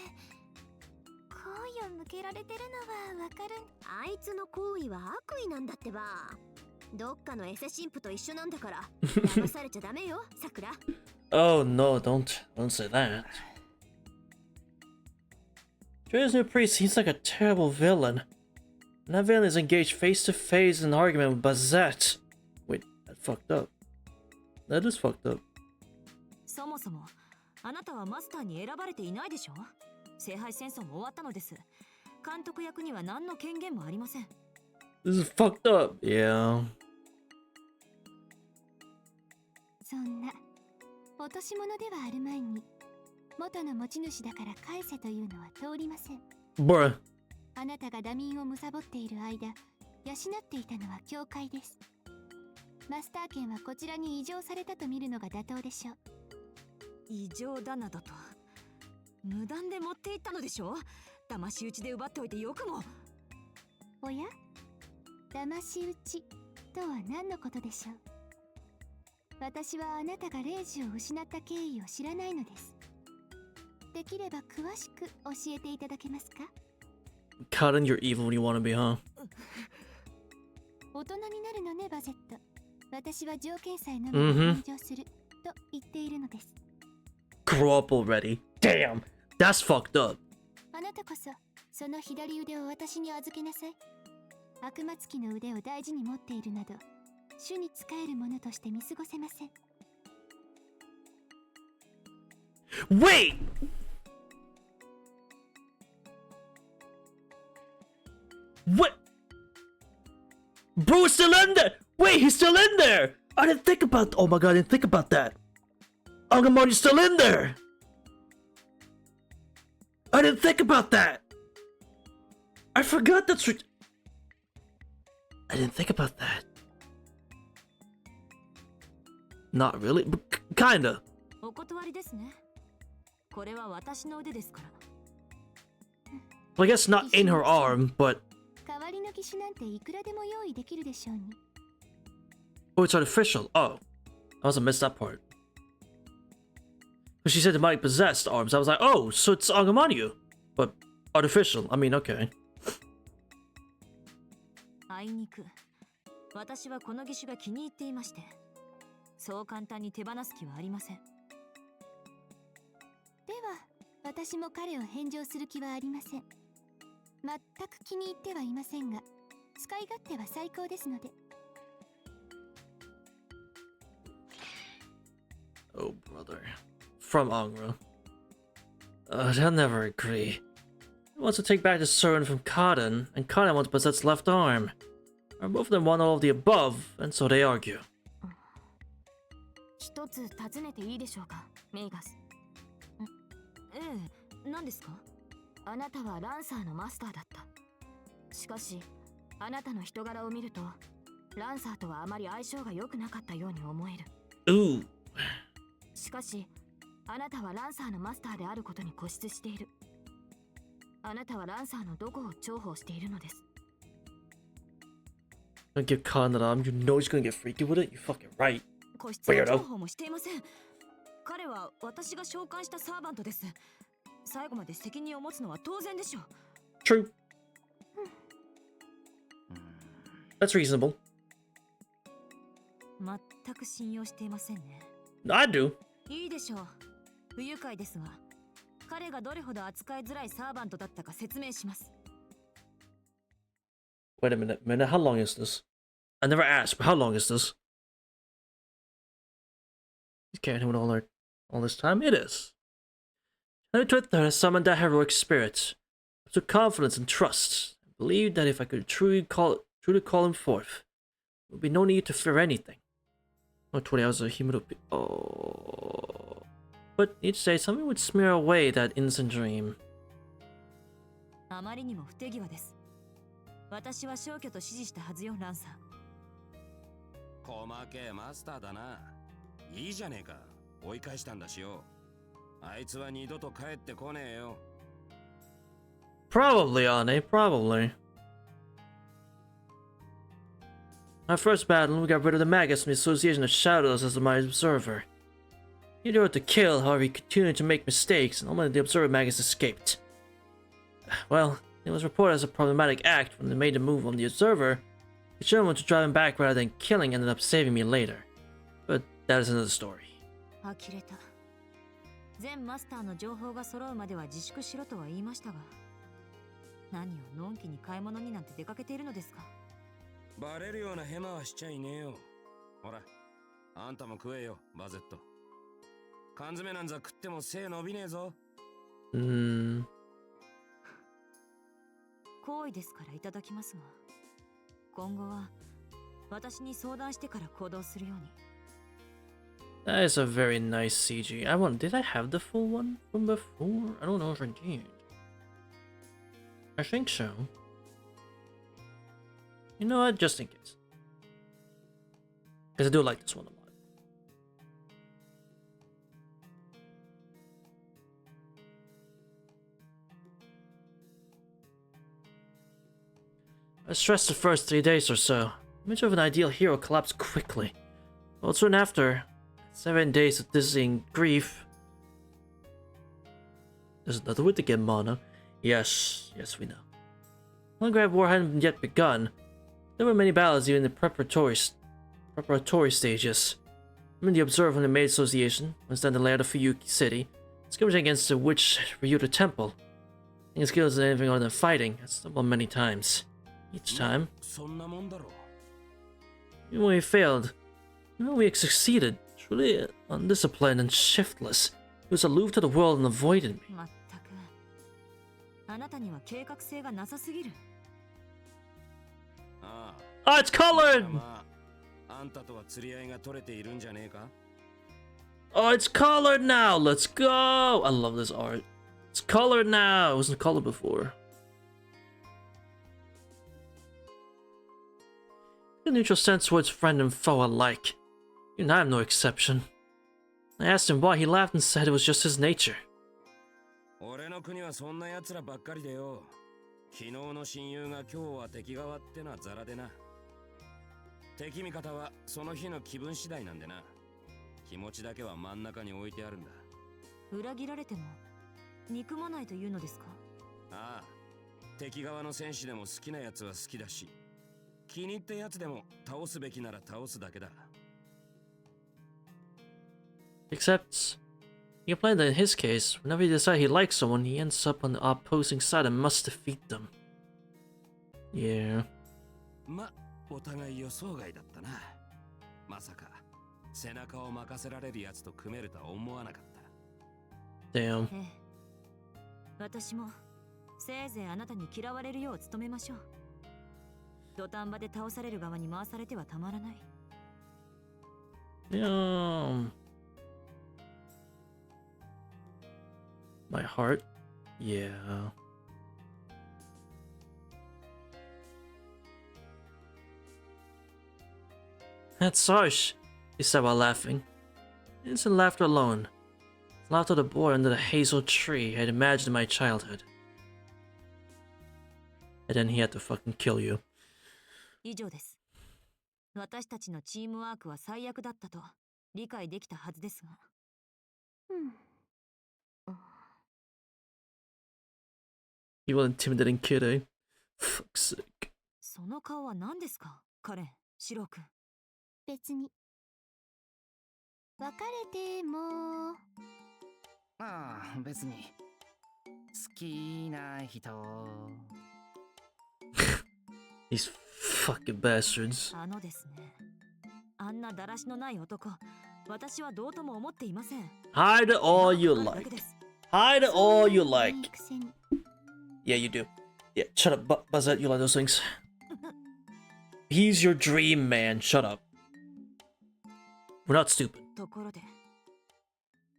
好意を向けられてるのはわかる。あいつの行為は悪意なんだってば。どっかのエセ神父と一緒なんだから騙されちゃダメよ、さくら。 Oh no, don't say that. Dre's new priest seems like a terrible villain. And that villain is engaged face to face in an argument with Bazette. Wait, that fucked up. That is fucked up. そもそもあなたはマスターに選ばれていないでしょ。聖杯戦争も終わったのです。監督役には何の権限もありません。 This is fucked up. Yeah. そんな落とし物ではあるまいに、元の持ち主だから返せというのは通りません。 Bruh. あなたが打民を貪っている間、養っていたのは教会です。マスター権はこちらに移譲されたと見るのが妥当でしょう。異常だなどと無断で持っていったのでしょ。騙し討ちで奪っておいてよくも。おや、騙し討ちとは何のことでしょう。私はあなたが霊児を失った経緯を知らないのです。できれば詳しく教えていただけますか。 Cotton, you're evil when you want to be, huh? 大人になるのね、バゼット。私は条件さえのみうん返上すると言っているのです。 Grow up already. Damn, that's fucked up. あなたこそその左腕を私に預けなさい。悪魔つきの腕を大事に持っているなど、主に仕えるものとして見過ごせません。 Wait! What? Bro's still in there! Wait, he's still in there! I didn't think about. Oh my god, I didn't think about that. Agamotti's still in there! I didn't think about that! I forgot that's. I didn't think about that. Not really, but kinda. お断りですね。これは私の腕ですから。 Well, I guess not in her arm, but 代わりの義手なんていくらでも用意できるでしょうに。 oh, it's artificial. Oh, I must have missed that part. She said it might possessed arms. I was like, oh, so it's Agamotto, but artificial. I mean, okay. あいにく私はこの義手が気に入っていまして、そう簡単に手放す気はありません。では私も彼を返上する気はありません。全く気に入ってはいませんが、使い勝手は最高ですので。Oh, brother. From Angra. They'll never agree. He wants to take back the servant from Kaden, and Kaden wants to possess left arm. Or both of them want all of the above, and so they argue. 一つ尋ねていいでしょうか、メイガス。ええ、何ですか？あなたはランサーのマスターだった。しかし、あなたの人柄を見ると、ランサーとはあまり相性が良くなかったように思える。Ooh. しかし、あなたはランサーのマスターであることに固執している。あなたはランサーのどこを重宝しているのです。Don't give Khan that arm. You know he's gonna get freaky with it. You fucking right. 固執は重宝もしていません。彼は私が召喚したサーバントです。最後まで責任を持つのは当然でしょう。True. That's reasonable. 全く信用していませんね。I do. いいでしょう。不愉快ですが、彼がどれほど扱いづらいサーバントだったか説明します。Wait a minute. How long is this? I never asked, but how long is this? He's carrying him with all this time? It is. I has summoned that heroic spirit. I took confidence and trust. I believed that if I could truly call him forth, there would be no need to fear anything. Oh, 20 hours of humidity. Oh. But each day something would smear away that innocent dream. あまりにも不手際です。私は消去と指示したはずよ、ランサー。細けえマスターだな。いいじゃねえか。追い返したんだしよ。あいつは二度と帰ってこねえよ。Probably, Arne, probably. My first battle, we got rid of the maggots from the Association of Shadows as my observer. He ordered to kill, however, he continued to make mistakes, and only the observer maggots escaped. Well, it was reported as a problematic act when they made the move on the observer. The German to drive him back rather than killing ended up saving me later. But that is another story. 呆れた。全マスターの情報が揃うまでは自粛しろとは言いましたが、何をのんきに買い物になんて出かけているのですか？バレるようなヘマはしちゃいねえよ。ほら、あんたも食えよ、バゼット。缶詰なんざ食っても背伸びねえぞ。好意ですからいただきますが、今後は私に相談してから行動するように。That is a very nice CG. Did I have the full one from before? I don't know if I did. I think so. You know what? Just in case. Because I do like this one a lot. I stressed the first 3 days or so. The image of an ideal hero collapsed quickly. Well, soon after, 7 days of dizzying grief. There's another way to get mana. Yes, we know. Long Grab War hadn't yet begun. There were many battles even in the preparatory stages. I'm in the Observer from the Maid Association, once then the layout of Fuyuki City, skirmishing against the Witch Ryuta Temple. I think skills in anything other than fighting. I stumbled many times. Each time, even when we failed, even when we succeeded, truly undisciplined and shiftless, he was aloof to the world and avoided me. まったく、あなたには計画性がなさすぎる。Oh, it's colored! あんたとは釣り合いが取れているんじゃねえか? Oh, it's colored now! Let's go! I love this art. It's colored now! It wasn't colored before. A neutral sense towards friend and foe alike. You and I have no exception. I asked him why, he laughed and said it was just his nature. 俺の国はそんな奴らばっかりでよ。昨日の親友が今日は敵側ってのはザラでな。敵味方はその日の気分次第なんでな。気持ちだけは真ん中に置いてあるんだ。裏切られても憎まないというのですか？ああ、敵側の戦士でも好きな奴は好きだし、気に入ったやつでも倒すべきなら倒すだけだ。 Except, you can plan that in his case, whenever he decides he likes someone, he ends up on the opposing side and must defeat them. Yeah. ま、お互い予想外だったな。まさか背中を任せられるやつと組めるとは思わなかった。 Damn. 私もせいぜいあなたに嫌われるよう努めましょう。土壇場で倒される側に回されてはたまらない。Yeah. My heart? Yeah. That's harsh, he said while laughing. It isn't laughter alone. It's laughter of the boy under the hazel tree I had imagined in my childhood. And then he had to fucking kill you. 以上です。私たちのチームワークは最悪だったと理解できたはずですが。You will intimidating kid, eh? Fuck's sake. その顔は何ですか、カレン、シロ君。別に。別れても。ああ、別に。好きな人。These fucking bastards. あのですね。あんなだらしのない男、私はどうとも思っていません。 Hide all you like. Hide all you like. Yeah, you do. Yeah, shut up, Buzzette. You like those things. He's your dream man. Shut up. We're not stupid. ところで、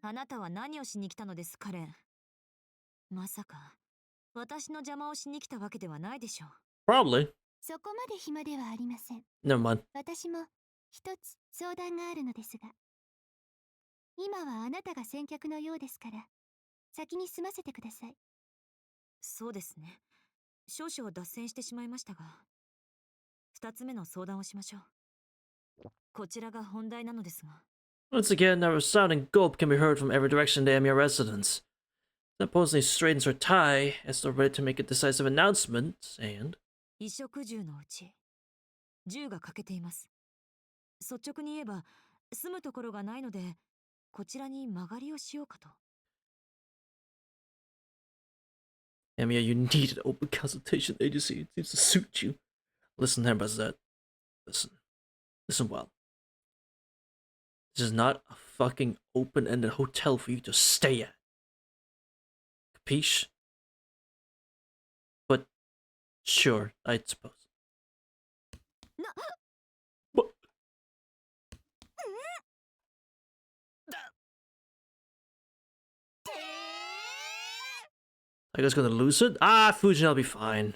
あなたは何をしに来たのです、カレン。まさか、私の邪魔をしに来たわけではないでしょう。Probably. そこまで暇ではありません。 Never mind. 私も一つ相談があるのですが、今はあなたが先客のようですから、先に済ませてください。そうですね。少々脱線してしまいましたが、二つ目の相談をしましょう。こちらが本題なのですが。Once again, a resounding gulp can be heard from every direction in the Amir residence. That Posney straightens her tie as though ready to make a decisive announcement, and... 衣食住のうち、銃が欠けています。率直に言えば、住むところがないので、こちらに間借りをしようかと。Amir, you need an open consultation agency. It seems to suit you. Listen, Buzzette. Listen. Listen well. This is not a fucking open-ended hotel for you to stay at. Capiche? But, sure, I suppose. What? I guess gonna lose it? Ah, Fujin, I'll be fine.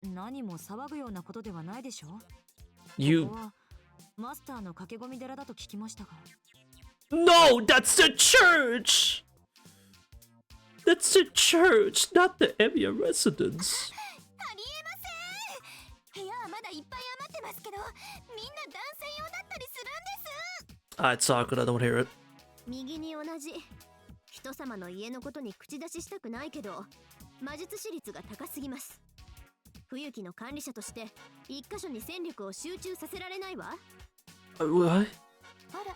何も騒ぐようなことではないでしょ。 You... ここはマスターの駆け込み寺だと聞きましたが。 No, that's the church! That's the church, not the Emiya residence. ありえません。部屋はまだいっぱい余ってますけど、みんな男性用だったりするんです。 Alright, Sakura, don't hear it. 右に同じ。人様の家のことに口出ししたくないけど、魔術師率が高すぎます。冬木の管理者として一箇所に戦力を集中させられないわ。What? あら、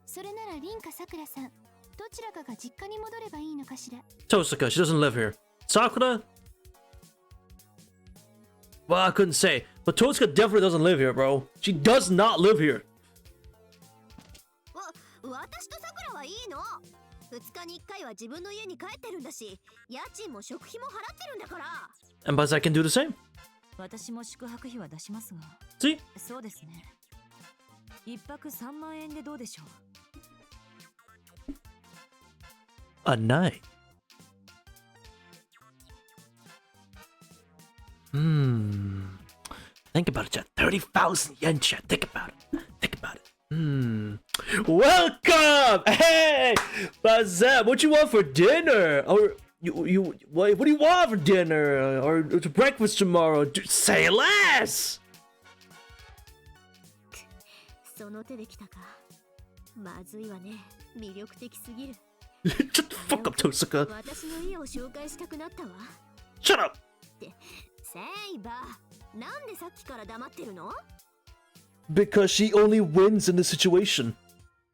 それなら凛かさくらさん、どちらかが実家に戻ればいいのかしら。 Tosaka, she doesn't live here. Sakura? Well, I couldn't say, but Tosaka definitely doesn't live here, bro. She does not live here. 私とさくらはいいの。2日に1回は自分の家に帰ってるんだし、家賃も食費も払ってるんだから。 And Buzzette can do the same. 私も宿泊費は出しますが。 See? そうですね。一泊3万円でどうでしょう。 A night. Think about it, chat. 30,000 yen, chat. Think about it. Think about it. Welcome! Hey! Buzzette, what you want for dinner? Or what do you want for dinner? Or to breakfast tomorrow? Say less! その手で来たか。まずいわね。魅力的すぎる。Shut the fuck up, Tosaka. 私の家を紹介したくなったわ。 Shut up! ってセイバー、なんでさっきから黙ってるの？ Because she only wins in this situation.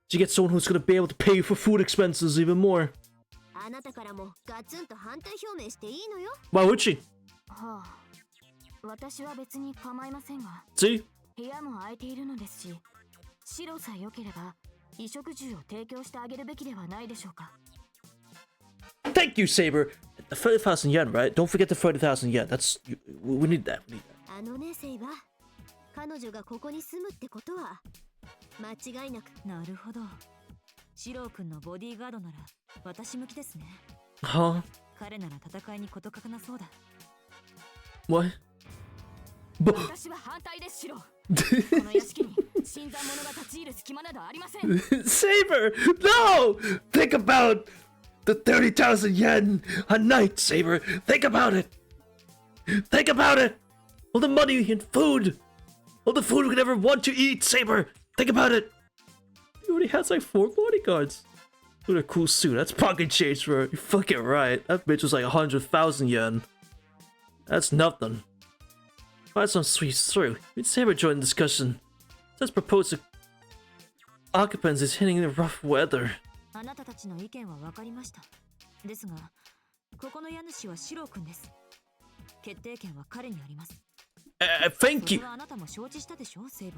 She gets someone who's gonna be able to pay for food expenses even more. あなたからもガツンと反対表明していいのよ。 Why would she? はあ、私は別に構いませんが、 See? 部屋も空いているのですし、白さえ良ければ衣食住を提供してあげるべきではないでしょうか。 Thank you, Saber. 30,000 yen, right? Don't forget the 30,000 yen. That's we need that. We need that. あのね、セイバー、彼女がここに住むってことは間違いなく。なるほど。シロー君のボディーガードなら私向きですね。 Huh? 彼なら戦いに事欠かなそうだ。 What? 私は反対です、シロー。この屋敷に新参者が立ち入る隙間などありません。 Saber, no! Think about the 30,000 yen a night, Saber. Think about it. Think about it. All the money and food. All the food we could ever want to eat, Saber. Think about it. He already has like 4 bodyguards. Look at a cool suit. That's pocket change for her. You're fucking right. That bitch was like 100,000 yen. That's nothing. That's some sweet through. We'd Saber join the discussion. Just propose to occupants is hitting the rough weather. あなたたちの意見は分かりました。ですが、ここの家主はシロー君です。決定権は彼にあります。 Thank you.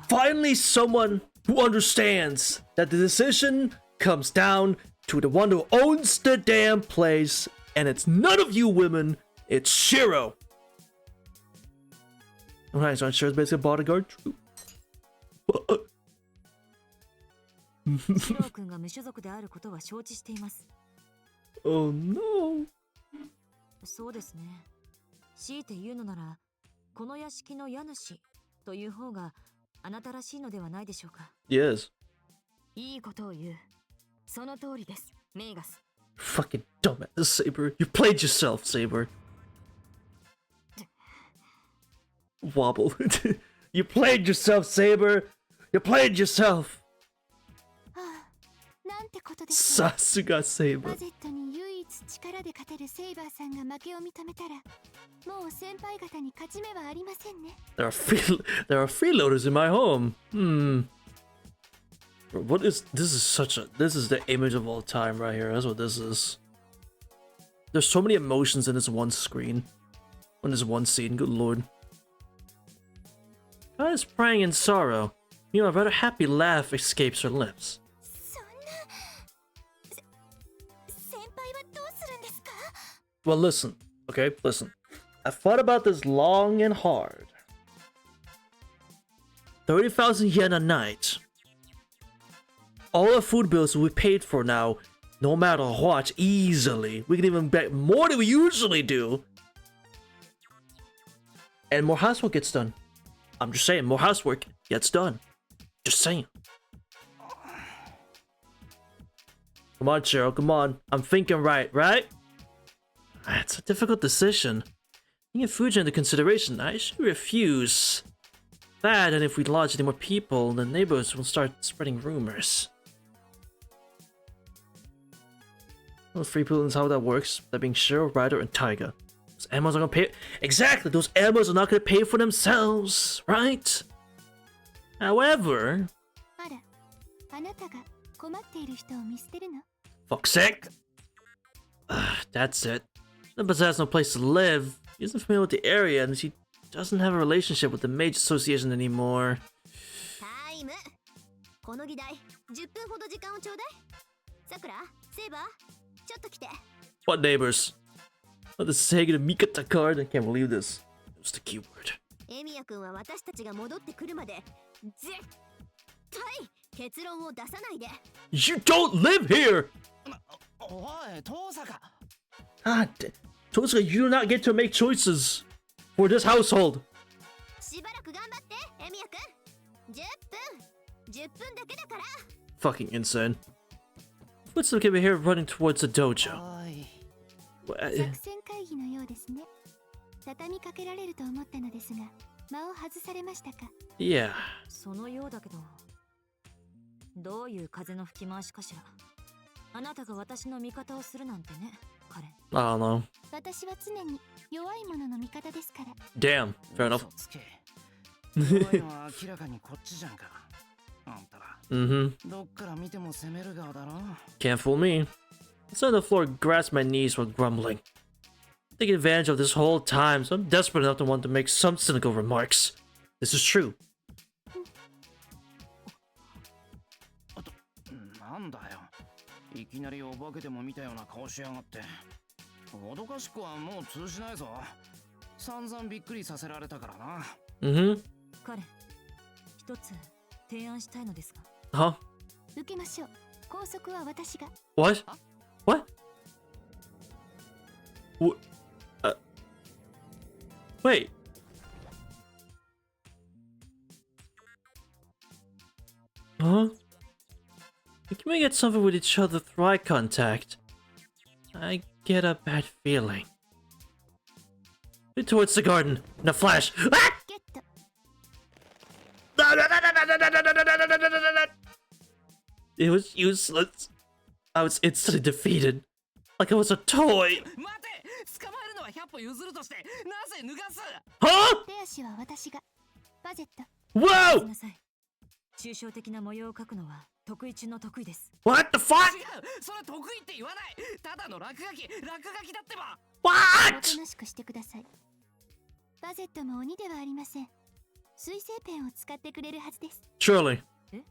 Finally, someone who understands that the decision comes down to the one who owns the damn place, and it's none of you women, it's Shiro. Alright, so Shiro's basically a bodyguard. True. シロー君が無所属であることは承知しています。 Oh no. そうですね。強いて言うのなら、この屋敷の家主という方があなたらしいのではないでしょうか。 Yes. いいことを言う。その通りです、メイガス。 Fucking dumbass, Saber. You played yourself, Saber. Wobble. You played yourself, Saber. You played yourself. なんてことですか。さすがSaber. バゼットに唯一力で勝てるセイバーさんが負けを認めたら、もう先輩方に勝ち目はありませんね。There are freeloaders in my home. What is this? This is the image of all time right here. That's what this is. There's so many emotions in this one screen. In this one scene, good lord. God is praying in sorrow. You know, a rather happy laugh escapes her lips. そんな、先輩はどうするんですか？ Well, listen, okay, listen. I thought about this long and hard. 30,000 yen a night. All our food bills will be paid for now, no matter what, easily. We can even bet more than we usually do. And more housework gets done. I'm just saying, more housework gets done. Just saying. Come on, Cheryl, come on. I'm thinking right? It's a difficult decision. Taking Fuji into consideration, I should refuse. That, and if we lodge any more people, the neighbors will start spreading rumors. Those 3 people is how that works. That being Cheryl, Ryder, and Taiga. Those animals are gonna pay. Exactly, those animals are not gonna pay for themselves, right? However, あら、あなたが困っている人を見捨てるの？ fuck's sake. That's it. Nimbus has no place to live. He isn't familiar with the area, and she doesn't have a relationship with the Mage Association anymore. タイム。この議題、10分ほど時間をちょうだい。さくら、セイバー、ちょっと来て。 What neighbors? Oh, this is Hagen and Mikata card. I can't believe this. It's the keyword. エミヤ君は私たちが戻ってくるまで絶対結論を出さないで。 You don't live here! おい、遠坂。God, Tosaka, you do not get to make choices for this household. しばらく頑張って、エミヤ君。10分だけだから。 Fucking insane. What's the kid here running towards the dojo? 作戦会議のようですね。畳みかけられると思ったのですが、間を外されましたか？ Yeah. そのようだけど、どういう風の吹き回しかしら。あなたが私の味方をするなんてね、カレン。 I don't know. 私は常に弱い者の味方ですから。 Damn, fair enough. 嘘つけ。弱いのは明らかにこっちじゃんか。あんたら Mm-hmm. どっから見ても攻める側だろ。 Can't fool me. I sat on the floor, grasped my knees while grumbling. Taking advantage of this whole time, so I'm desperate enough to want to make some cynical remarks. This is true. なんだよ。いきなりお化けでも見たような顔しやがって。脅かしっこはもう通じないぞ。散々びっくりさせられたからな。Mm-hmm. カレン、一つ提案したいのですが。 Huh? 受けましょう。拘束は私が。 What? What? Wait. Huh? Can we get something with each other through eye contact? I get a bad feeling. Towards the garden. In a flash. Ah! ゲット。 It was useless. I was instantly defeated. Like I was a toy. 待て、捕まえるのは100歩譲るとして、なぜ脱がす？ Huh? 手足は私が。バゼット。 Whoa! ごめんなさい。抽象的な模様を描くのは得意中の得意です。 What the fuck? 違う、それ得意って言わない。ただの落書きだってば。お What? となしくしてください。バゼットも鬼ではありません。水性ペンを使ってくれるはずです。 Surely. Eh?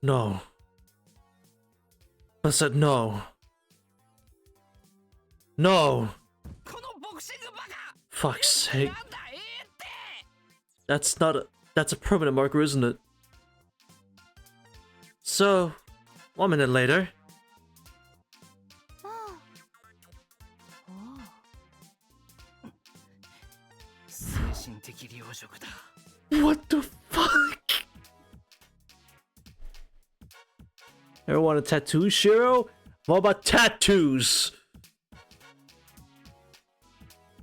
No. I said no. No. このボクシングバカ。 Fuck's sake. なんだって。 That's a permanent marker, isn't it? So, 1 minute later. ああ。精神的利用食だ。 What the fuck? Ever want a tattoo, Shiro? What about tattoos?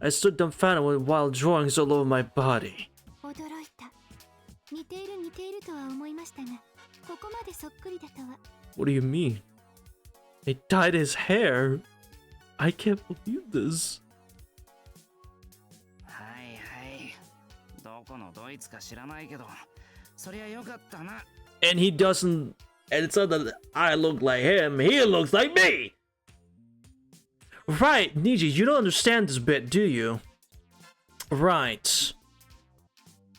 I stood dumbfounded while drawings all over my body. 驚いた。似ているとは思いましたが、ここまでそっくりだとは。 What do you mean? They dyed his hair. I can't believe this. はいはい。どこのドイツか知らないけど、そりゃよかったな。 And he doesn't. And it's not that I look like him, he looks like me! Right, Niji, you don't understand this bit, do you? Right.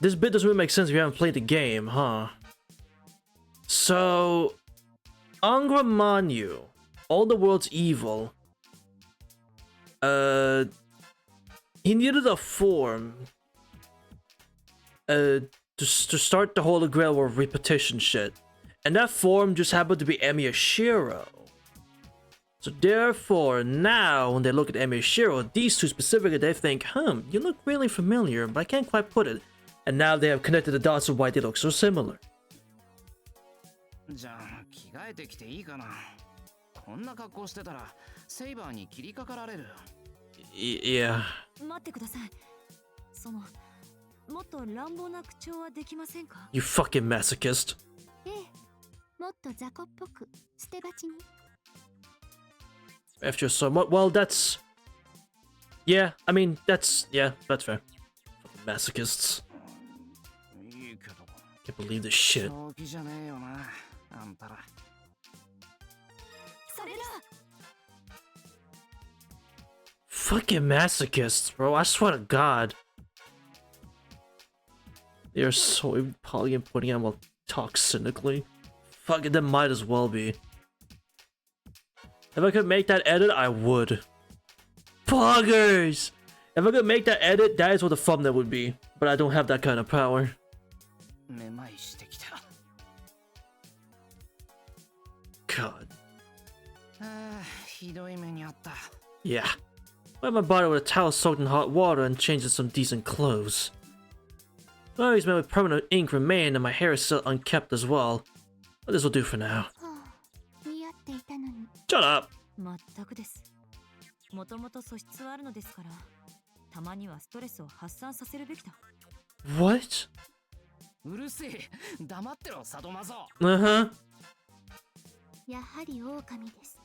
This bit doesn't really make sense if you haven't played the game, huh? So, Angra Manyu, all the world's evil. He needed a form. To start the Holy Grail or repetition shit. And that form just happened to be Emiyashiro. So therefore, now when they look at Emiyashiro, these two specifically, they think, you look really familiar, but I can't quite put it. And now they have connected the dots of why they look so similar. じゃあ着替えてきていいかな。こんな格好してたらセイバーに切りかかられる。Yeah. 待ってください。もっと乱暴な口調はできませんか？ You fucking masochist. ええ。もっと雑魚っぽく、捨て鉢に。 After so much, well, that's. Yeah, I mean, that's fair. Fucking masochists. いいけど。 Can't believe this shit. 正気じゃねえよな、あんたら。それだ。 Fucking masochists, bro. I swear to God. They are so probably and putting out while talk cynically. Fuck it, that might as well be. If I could make that edit, I would. Poggers! If I could make that edit, that is what the thumbnail would be. But I don't have that kind of power. めまいしてきた。 God. ああ、ひどい目にあった。 Yeah. Wipe my body with a towel soaked in hot water and change into some decent clothes. My body's made with permanent ink remain and my hair is still unkept as well. But this will do for now. はあ、似合っていたのに。 Shut up! 全くです。もともと素質はあるのですから、たまにはストレスを発散させるべきだ。What? うるせえ、黙ってろ、サドマゾ。Uh-huh. やはり狼です。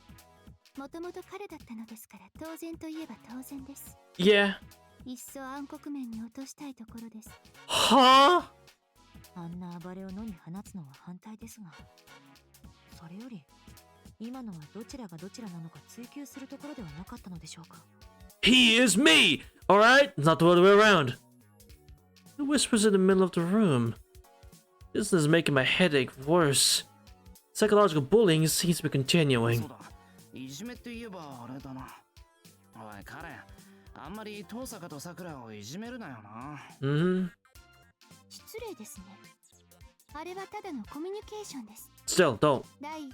もともと彼だったのですから当然といえば当然です。 Yeah. いっそ暗黒面に落としたいところです。 Huh? あんな暴れを野に放つのは反対ですが、それより今のはどちらがどちらなのか追求するところではなかったのでしょうか。 He is me! Alright? Not the other way around. The whispers in the middle of the room. This is making my headache worse. Psychological bullying seems to be continuing. そうだ、いじめって言えばあれだな。おい、カレン、あんまり遠坂とさくらをいじめるなよな。Mm-hmm. 失礼ですね。あれはただのコミュニケーションです。 Still, don't. 第一、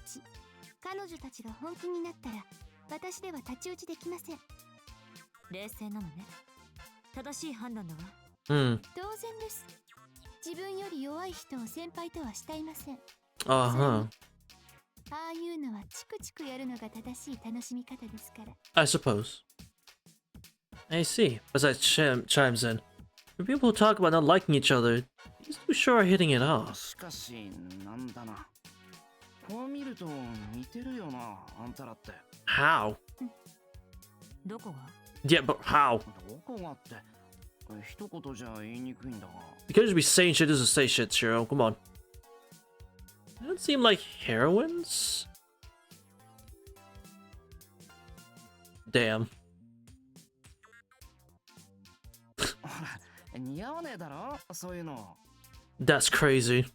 彼女たちが本気になったら私では太刀打ちできません。冷静なのね。正しい判断だわ。Hmm. 当然です。自分より弱い人を先輩とは慕いません。 Uh-huh. ああいうのはチクチクやるのが正しい楽しみ方ですから。 I suppose. I see. As I chimes in. For people who talk about not liking each other, these two sure are hitting it off. しかし、なんだな。こう見ると似てるよな、あんたらって。How? どこが？ Yeah, but how? どこがって、一言じゃ言いにくいんだが。 You can't just be saying shit just to say shit, Shiro. Come on. They don't seem like heroines? Damn. ほら、似合わねえだろ、そういうの。 That's crazy.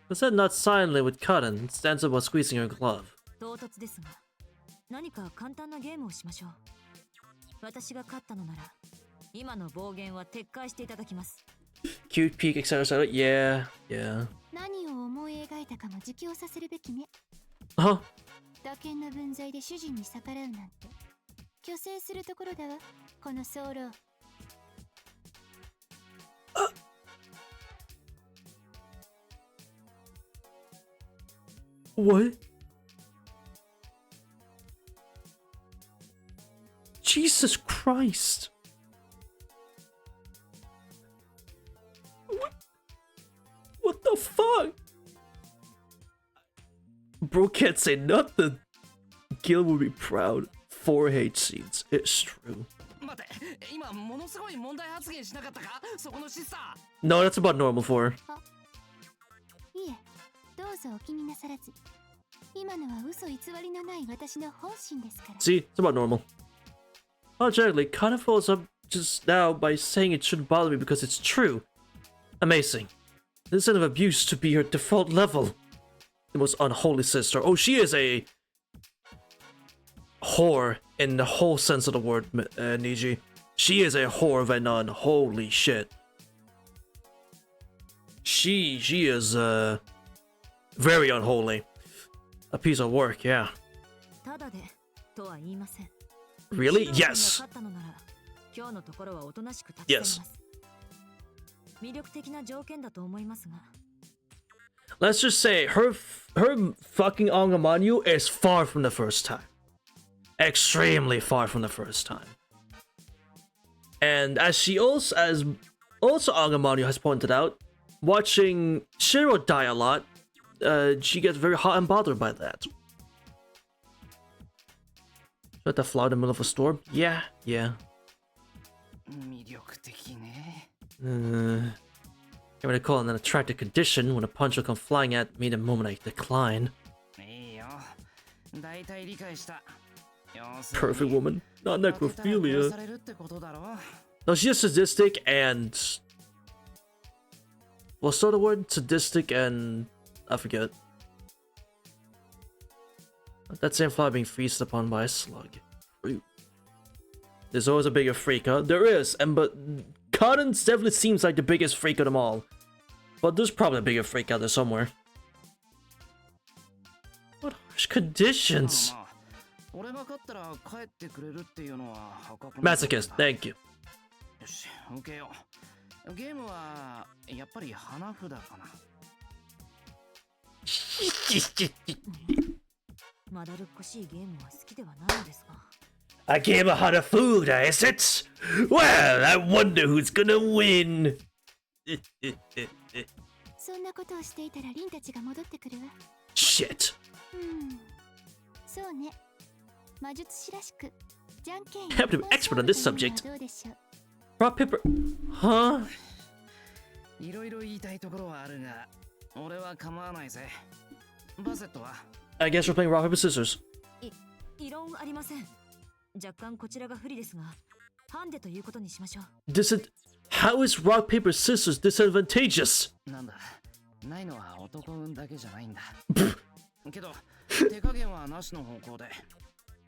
The said not silently with Cotton stands up while squeezing her glove. 唐突ですが、何か簡単なゲームをしましょう。私が勝ったのなら、今の暴言は撤回していただきます。 Cute peek, etc. Yeah, yeah. 何を思い描いたかも自供させるべきね。 Huh? 打剣の分際で主人に逆らうなんて虚勢するところだわ、この早漏。 What? Jesus Christ. What the fuck? Bro can't say nothing. Gil will be proud. 4H scenes. It's true. 待って、今ものすごい問題発言しなかったか、そこのシスター。 No, that's about normal for her. いえ、どうぞお気になさらず。今のは嘘偽りのない私の本心ですから。 See, it's about normal. Apologetically, Kana follows up just now by saying it shouldn't bother me because it's true. Amazing. This kind of abuse to be her default level. The most unholy sister. Oh, she is a whore in the whole sense of the word, Niji. She is a whore of a nun. Holy shit. She is very unholy. A piece of work, yeah. ただでとは言いません。 Really? シロ君が Yes. 勝ったのなら、今日のところはおとなしく立ち去ります。魅力的な条件だと思いますが。 Let's just say her fucking Angamanyu is far from the first time. Extremely far from the first time. And as Angamanyu has pointed out, watching Shiro die a lot, she gets very hot and bothered by that. Let that fly in the middle of a storm? Yeah. 魅力的ね。 Can't really call it an attractive condition when a punch will come flying at me the moment I decline. いいよ。大体理解した。 Perfect woman, not necrophilia. されるってことだろ。 No, she's sadistic and... What's the other word? Sadistic and... I forget. That same fly being feasted upon by a slug. Rude. There's always a bigger freak, huh? There is, but Cotton definitely seems like the biggest freak of them all. But there's probably a bigger freak out there somewhere. What harsh conditions! Masochist, thank you. よし、受けよう。ゲームはやっぱり花札かな。まだるっこしいゲームは好きではないのですが。A game of Hanafuda, is it? Well, I wonder who's gonna win. そんなことをしていたらリンたちが戻ってくるわ。 Shit. そうね。魔術師らしくじゃんけん Happen to be expert on this subject. Rock, paper. Huh? いろいろ言いたいところはあるが、俺は構わないぜ。バセットは I guess we're playing rock, paper, scissors. 異論ありません。若干こちらが不利ですが、ハンデということにしましょう。How is rock, paper, scissors disadvantageous? なんだ、ないのは男運だけじゃないんだ。けど、手加減はなしの方向で。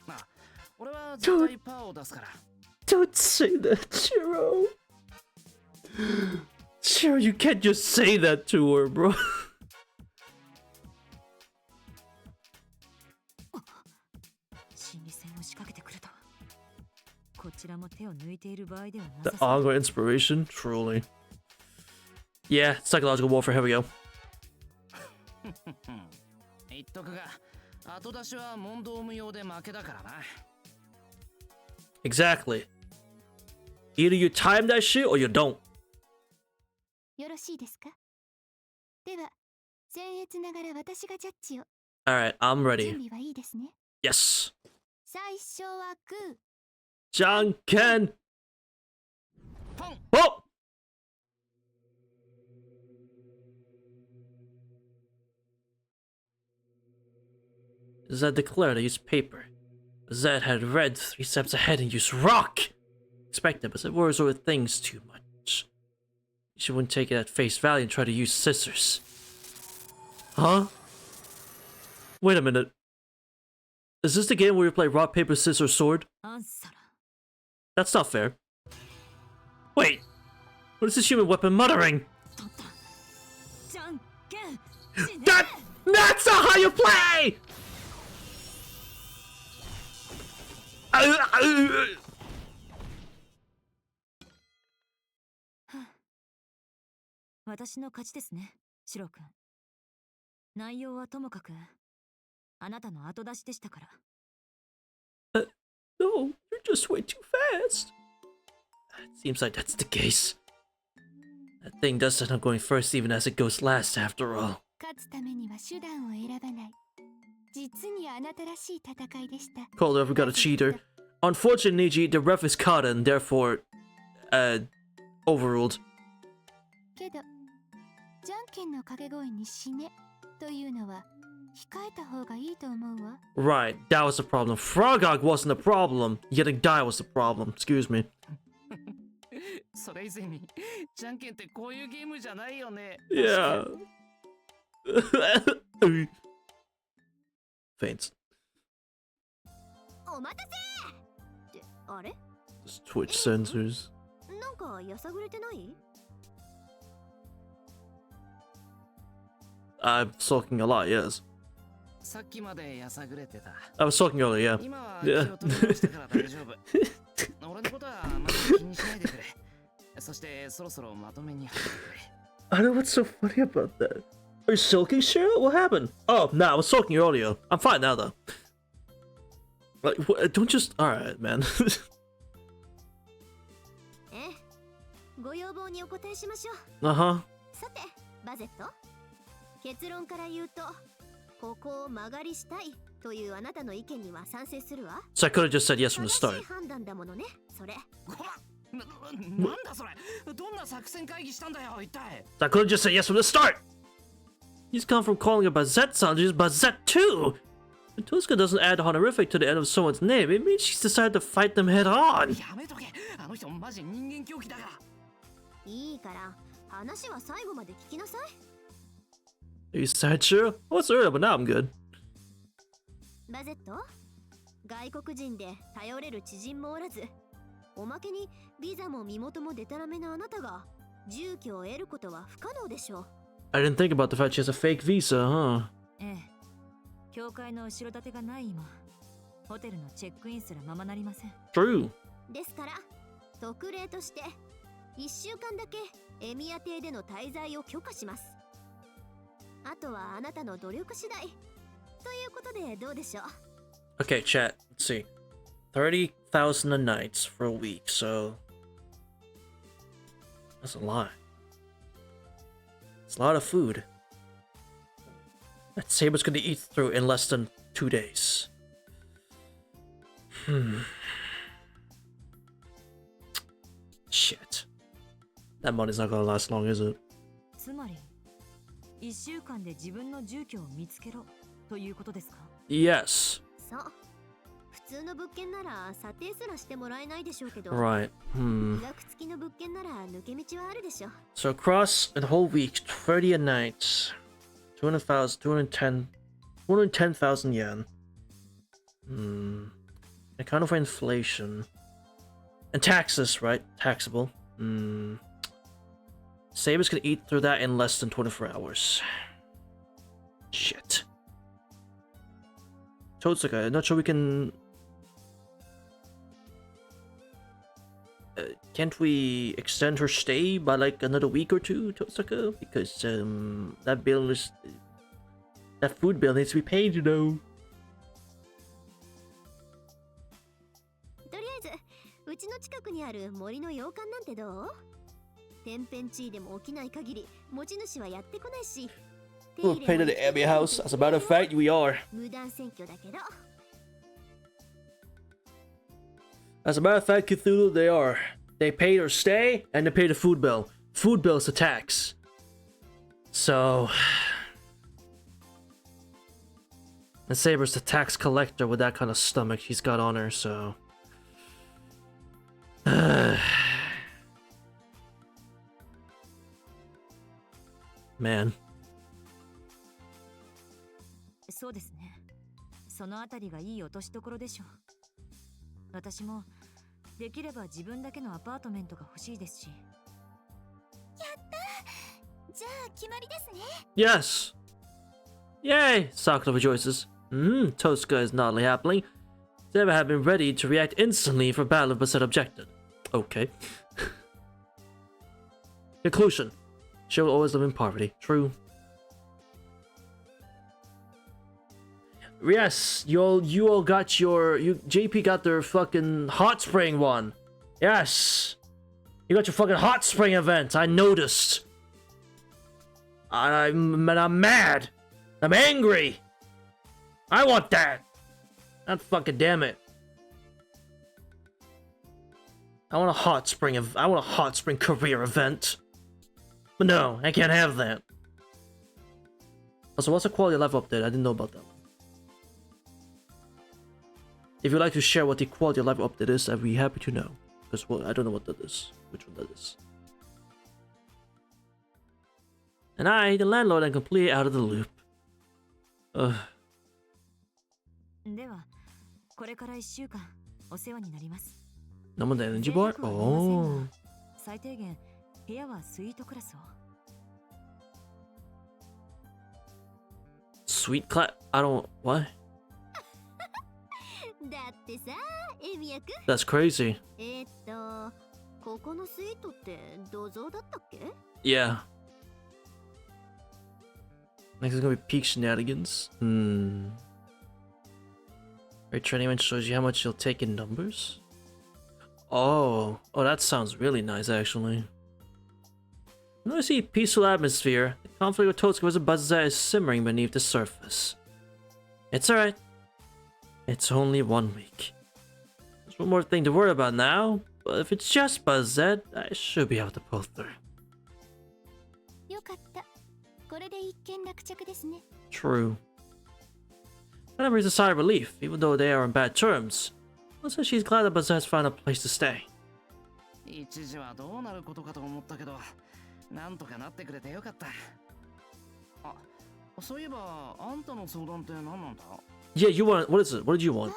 まあ、俺は絶対パーを出すから。Don't say that, Chiro. Chiro, you can't just say that to her, bro. 心理戦を仕掛けてくるとは。こちらも手を抜いている場合ではな The さそう。 ongoing inspiration? Truly. Yeah, psychological warfare, here we go. 言っとくが、後出しは問答無用で負けだからな。Exactly. Either you time that shit or you don't. よろしいですか？では、僭越ながら私がジャッジを。Alright, I'm 準 ready. 備はいいですね。 Yes. 最初はグー。 Janken. Oh! Zed declared to use paper. Zed had read 3 steps ahead and used rock! Expected, but Zed worries over things too much. She wouldn't take it at face value and try to use scissors. Huh? Wait a minute. Is this the game where you play rock, paper, scissors, sword? アンサラ。 That's not fair. Wait! What is this human weapon muttering? 取った。じゃんけん。 That's not how you play! 私の勝ちですね、シロ君。内容はともかく、あなたの後出しでしたから。No, you're just way too fast. It seems like that's the case. That thing does end up going first even as it goes last after all. 勝つためには手段を選ばない。実にあなたらしい戦いでした。 Calder ever got a cheater. Unfortunately, the ref is caught and therefore, overruled. けど、じゃんけんの掛け声に死ねというのは控えた方がいいと思うわ。 Right, that was the problem. Frogog wasn't the problem. Getting die was the problem. Excuse me. それ以前に、じゃんけんってこういうゲームじゃないよね。 Yeah. Faints. お待たせって、あれ？ Just Twitch censors. なんかやさぐれてない？ I'm talking a lot, yes. さっきまでやさぐれてた。 I was talking earlier, yeah. 今は気を取り直したから大丈夫。俺のことはまだ気にしないでくれ。そしてそろそろまとめに入ってくれ。 I don't know what's so funny about that. Are you sulking, Cheryl? What happened? Oh, nah, I was talking earlier. I'm fine now, though. Like, don't just... Alright, man. ご要望にお答えしましょう。 Uh-huh. さて、バゼット。結論から言うと、ここを曲がりしたいというあなたの意見には賛成するわ。 So I could have just said yes from the 正し start. い判断だものね、それ。なんだそれ。どんな作戦会議したんだよ、一体。 So I could have just said yes from the start. He's come from calling a Bazette sound to just Bazette too. If Tuska doesn't add honorific to the end of someone's name, it means she's decided to fight them head on. やめとけ。あの人マジ人間狂気だから。いいから、話は最後まで聞きなさい。Are you sad, Cheryl? I was earlier, but now I'm good. バゼット、外国人で頼れる知人もおらず、おまけにビザも身元もデタラメなあなたが住居を得ることは不可能でしょう。 I didn't think about the fact she has a fake visa, huh? ええ。教会の後ろ盾がない今、ホテルのチェックインすらままなりません。 True. ですから、特例として1週間だけエミヤ邸での滞在を許可します。あとはあなたの努力次第ということでどうでしょう。 Okay, chat. Let's see. 30,000 a night for a week, so that's a lot. It's a lot of food that Saber's gonna eat through in less than 2 days. Shit. That money's not gonna last long, is it? つまり1週間で自分の住居を見つけろということですか？ Yes. そう。普通の物件なら査定すらしてもらえないでしょうけど。Right. 医学付きの物件なら抜け道はあるでしょ。So across the whole week, 30 a night, 210,000 yen. Account for inflation. And taxes, right? Taxable. Sabers can eat through that in less than 24 hours. Shit. Totsuka, I'm not sure we can... can't we extend her stay by like another week or two, Totsuka? Because that bill is... that food bill needs to be paid, you know. とりあえず、うちの近くにある森の洋館なんてどう？天変地異でも起きない限り、持ち主はやってこないし。We're paid at the Abbey House. As a matter of fact, we are. 無断占拠だけど。As a matter of fact, Cthulhu, they are. They pay their stay and they pay the food bill. Food bill is a tax. So... and Saber's the tax collector with that kind of stomach she's got on her, so... Man. そうですね。そのあたりがいい落としどころでしょう。私もできれば自分だけのアパートメントが欲しいですし。やったじゃあ決まりですね。 Yes! Yay! Sakura rejoices. Tosuka is nodding happily. Saber had been ready to react instantly if a battle of Basset objected. Okay. Conclusion. She will always live in poverty. True. Yes, you all got your... JP got their fucking hot spring one. Yes! You got your fucking hot spring event, I noticed. I'm mad. I'm angry. I want that. God fucking damn it. I want a hot spring career event. But no, I can't have that. Also, what's the quality of life update? I didn't know about that. If you'd like to share what the quality of life update is, I'd be happy to know. Because I don't know what that is. Which one that is. And I, the landlord, am completely out of the loop. Ugh. では、これから1週間お世話になります。No more energy bar? Oh. 最低限、部屋はスイートクラスを。Sweet clap? I don't... What? だってさ、エミヤくん。That's crazy. ここのスイートって土蔵だったっけ？ Yeah. Next is gonna be peak shenanigans. Right, training event shows you how much you'll take in numbers. Oh, that sounds really nice, actually. I see peaceful atmosphere. The conflict with Totsuka was a buzz that is simmering beneath the surface. It's alright. It's only 1 week. There's one more thing to worry about now, but if it's just Buzzette, I should be able to pull through. よかった。これで一件落着ですね。 True. That brings a sigh of relief, even though they are on bad terms. Also, she's glad that Bazzette's found a place to stay. 一時はどうなることかと思ったけど、なんとかなってくれてよかった。あ、そういえばあんたの相談って何なんだ？ Yeah, you want... What is it? What did you want?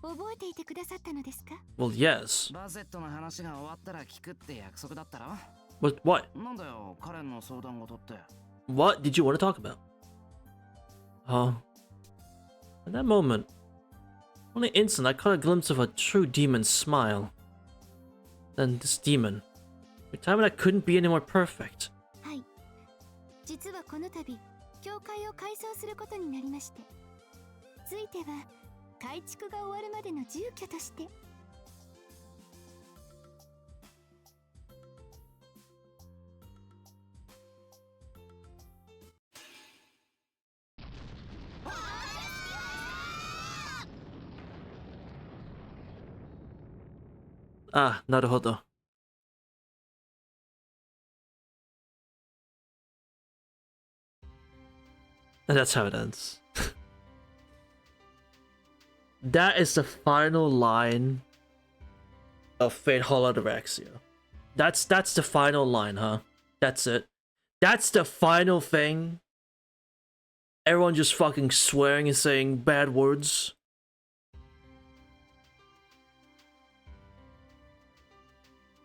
覚えていてくださったのですか？ Well, yes. バゼットの話が終わったら聞くって約束だったろ？ What? なんだよ、カレンの相談事って。What did you want to talk about? At that moment, only instant, I caught a glimpse of a true demon's smile. Then this demon, a time when I couldn't be any more perfect. はい。実はこの度、教会を改装することになりまして。ついては改築が終わるまでの住居として。Ah, naruhodo. And that's how it ends. That is the final line of Fate Hall Ataraxia. That's the final line, huh? That's it. That's the final thing. Everyone just fucking swearing and saying bad words.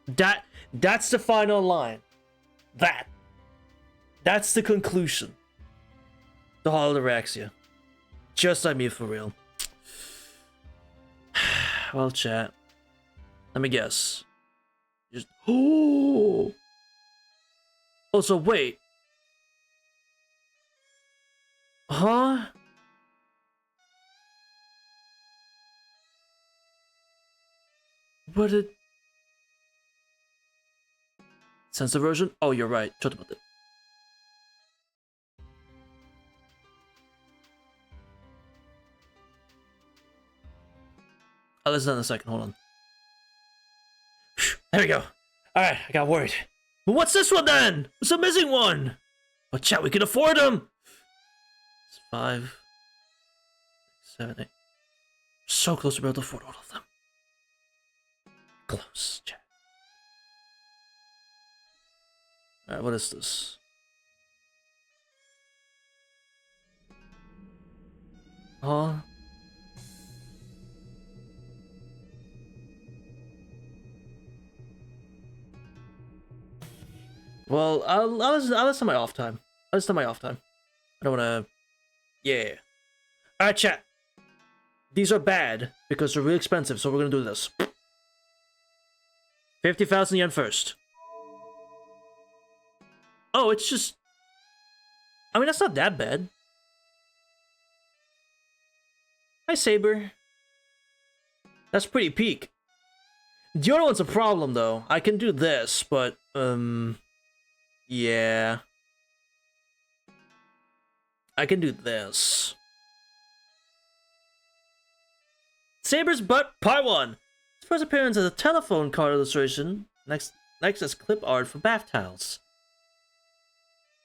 That's the final line. That's the conclusion. The Hall Ataraxia. Just like me, for real. Well, chat. Let me guess. Just oh. Also, wait. Huh? What did sensor version? Oh, you're right. Talked about it. I'll listen in a second. Hold on. There we go. Alright, I got worried. But what's this one then? It's a missing one. But chat, we can afford them. It's 5, 7, 8. So close to be able to afford all of them. Close, chat. Alright, what is this? Huh? Well, I'll listen to my off time. I'll listen to my off time. I don't wanna... Yeah. Alright, chat. These are bad because they're really expensive, so we're gonna do this. 50,000 yen first. Oh, it's just... I mean, that's not that bad. Hi, Saber. That's pretty peak. The other one's a problem, though. I can do this, but, yeah. I can do this. Saber's Butt Part 1. His first appearance as a telephone card illustration. Next is clip art for bath towels.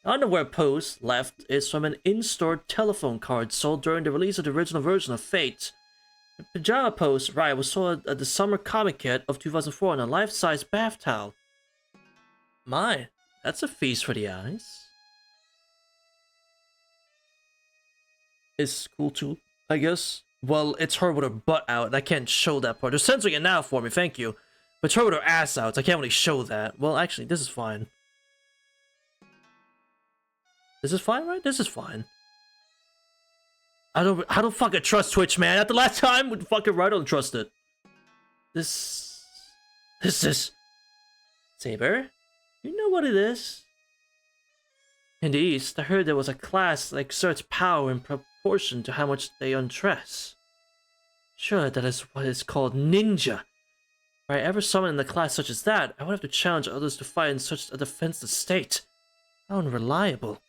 The underwear pose left is from an in-store telephone card sold during the release of the original version of Fate. The pajama pose, right, was sold at the summer comic kit of 2004 on a life-size bath towel. My, that's a feast for the eyes. It's cool too, I guess. Well, it's her with her butt out, and I can't show that part. They're censoring it now for me, thank you. But it's her with her ass out, so I can't really show that. Well, actually, this is fine. This is fine, right? This is fine. I don't fucking trust Twitch, man. After last time with fucking right, I don't trust it. This is Saber. You know what it is? In the East, I heard there was a class that exerts power in proportion to how much they undress. Sure, that is what is called ninja. If I ever summoned a class such as that, I would have to challenge others to fight in such a defenseless state. How unreliable.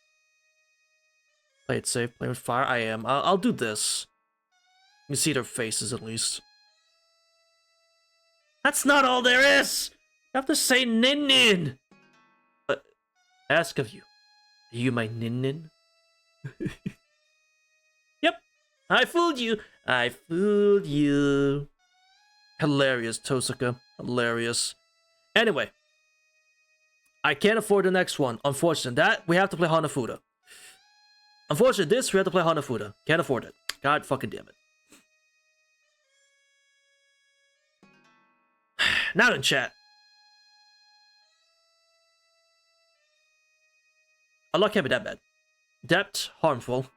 Play it safe, play with fire. I am. I'll do this. You can see their faces at least. That's not all there is! You have to say nin nin! But ask of you. Are you my nin nin? Yep! I fooled you! I fooled you! Hilarious, Tosaka. Hilarious. Anyway. I can't afford the next one. Unfortunately, that we have to play Hanafuda. Unfortunately, this we have to play Hanafuda. Can't afford it. God fucking damn it. Now in chat. Our luck can't be that bad. Debt, harmful.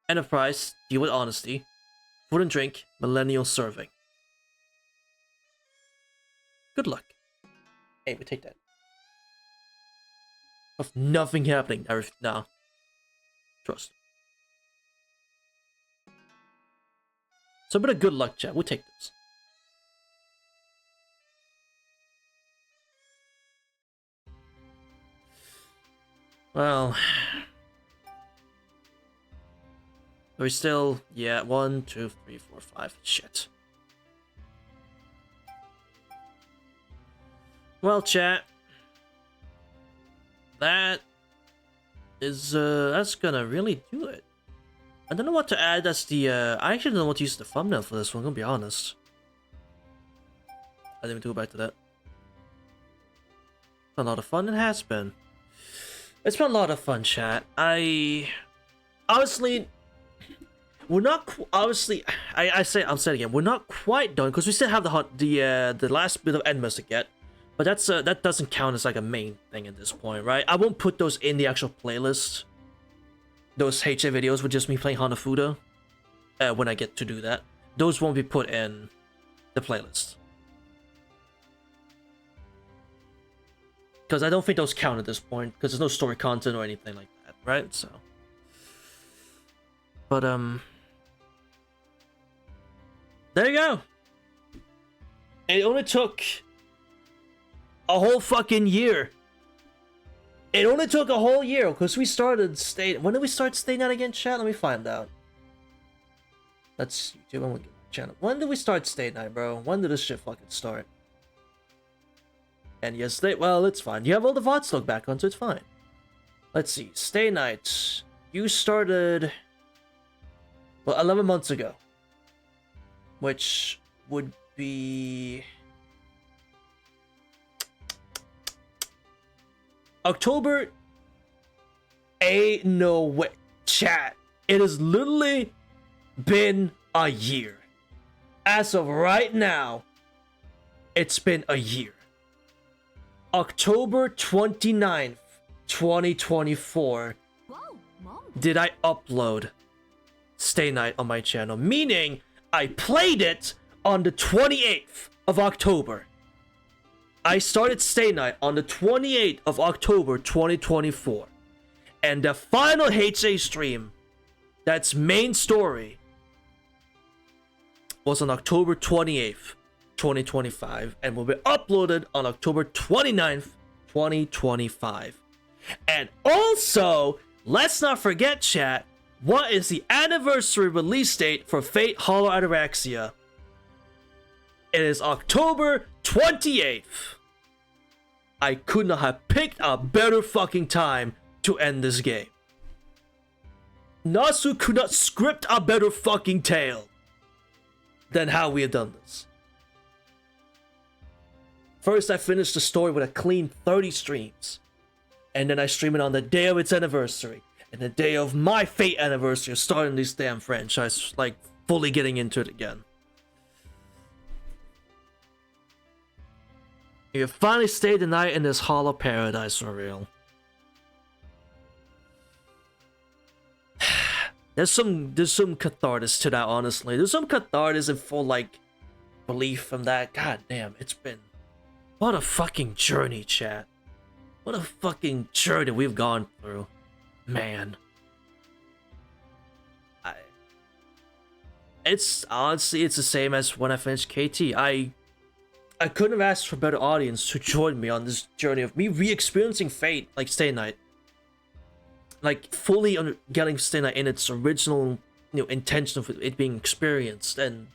Enterprise, deal with honesty. Food and drink, millennial serving. Good luck. Hey, we take that. Of nothing happening. Nah. Trust. So a bit of good luck, chat. We'll take this. Well, are we still? Yeah, 1, 2, 3, 4, 5. Shit. Well, chat. That is, that's gonna really do it. I don't know what to add as the, I actually don't know what to use the thumbnail for this one, I'm gonna be honest. I didn't even go back to that. A lot of fun, it has been. It's been a lot of fun, chat. Honestly, we're not, obviously, I'll say it again, we're not quite done, because we still have the last bit of Endmas to get. But that's that doesn't count as like a main thing at this point, right? I won't put those in the actual playlist. Those HA videos with just me playing Hanafuda. When I get to do that. Those won't be put in the playlist. Because I don't think those count at this point, because there's no story content or anything like that, right? So. But, there you go. It only took a whole fucking year. It only took a whole year because we started when did we start Stay Night again, chat? Let me find out. That's YouTube. Channel. When did we start Stay Night, bro? When did this shit fucking start? And yes, well, it's fine. You have all the VODs to look back on, so it's fine. Let's see. Stay Night. You started, well, 11 months ago. Which would be October. No way, chat. It has literally been a year. As of right now, it's been a year. October 29th, 2024. Did I upload Stay Night on my channel? Meaning, I played it on the 28th of October. I started Stay Night on the 28th of October 2024. And the final HA stream, that's main story, was on October 28th, 2025. And will be uploaded on October 29th, 2025. And also, let's not forget, chat, what is the anniversary release date for Fate Hollow Ataraxia? It is October 28th. I could not have picked a better fucking time to end this game. Nasu could not script a better fucking tale than how we have done this. First, I finished the story with a clean 30 streams. And then I stream it on the day of its anniversary. And the day of my Fate anniversary of starting this damn franchise, like, fully getting into it again. You finally stayed the night in this hollow paradise for real. There's some catharsis to that, honestly. There's some catharsis and full, like, belief from that. God damn, it's been... What a fucking journey, chat. What a fucking journey we've gone through. Man. It's honestly, it's the same as when I finished KT. I couldn't have asked for a better audience to join me on this journey of me re-experiencing Fate, like Stay Night. Like, fully getting Stay Night in its original, intention of it being experienced, and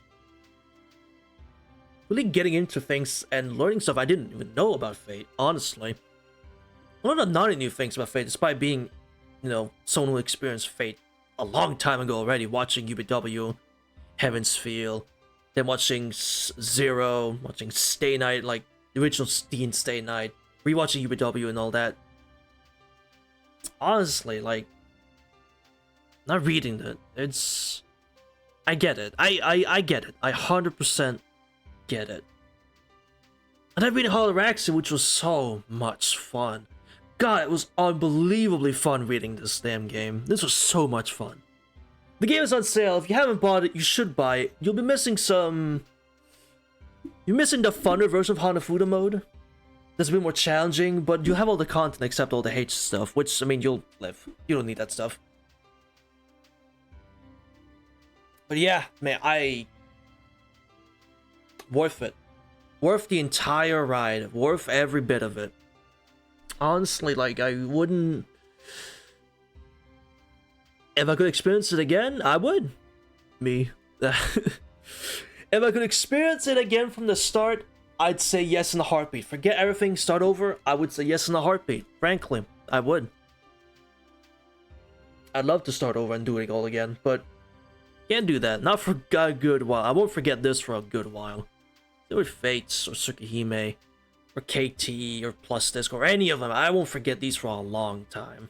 really getting into things and learning stuff I didn't even know about Fate, honestly. One of the not new things about Fate, despite being, someone who experienced Fate a long time ago already, watching UBW, Heaven's Feel, then watching Zero, watching Stay Night, like the original Steam Stay Night, rewatching UBW and all that. Honestly, like, not reading it, it's... I get it. I get it. I 100% get it. And I read Ataraxia, which was so much fun. God, it was unbelievably fun reading this damn game. This was so much fun. The game is on sale. If you haven't bought it, you should buy it. You'll be missing some... You're missing the funner version of Hanafuda mode. That's a bit more challenging, but you have all the content except all the H stuff, which, I mean, you'll live. You don't need that stuff. But yeah, man, worth it. Worth the entire ride. Worth every bit of it. Honestly, like, I wouldn't... If I could experience it again, I would. Me. If I could experience it again from the start, I'd say yes in a heartbeat. Forget everything, start over. I would say yes in a heartbeat. Frankly, I would. I'd love to start over and do it all again, but can't do that. Not for a good while. I won't forget this for a good while. Do it Fates or Tsukihime or KT or Plus Disc or any of them. I won't forget these for a long time.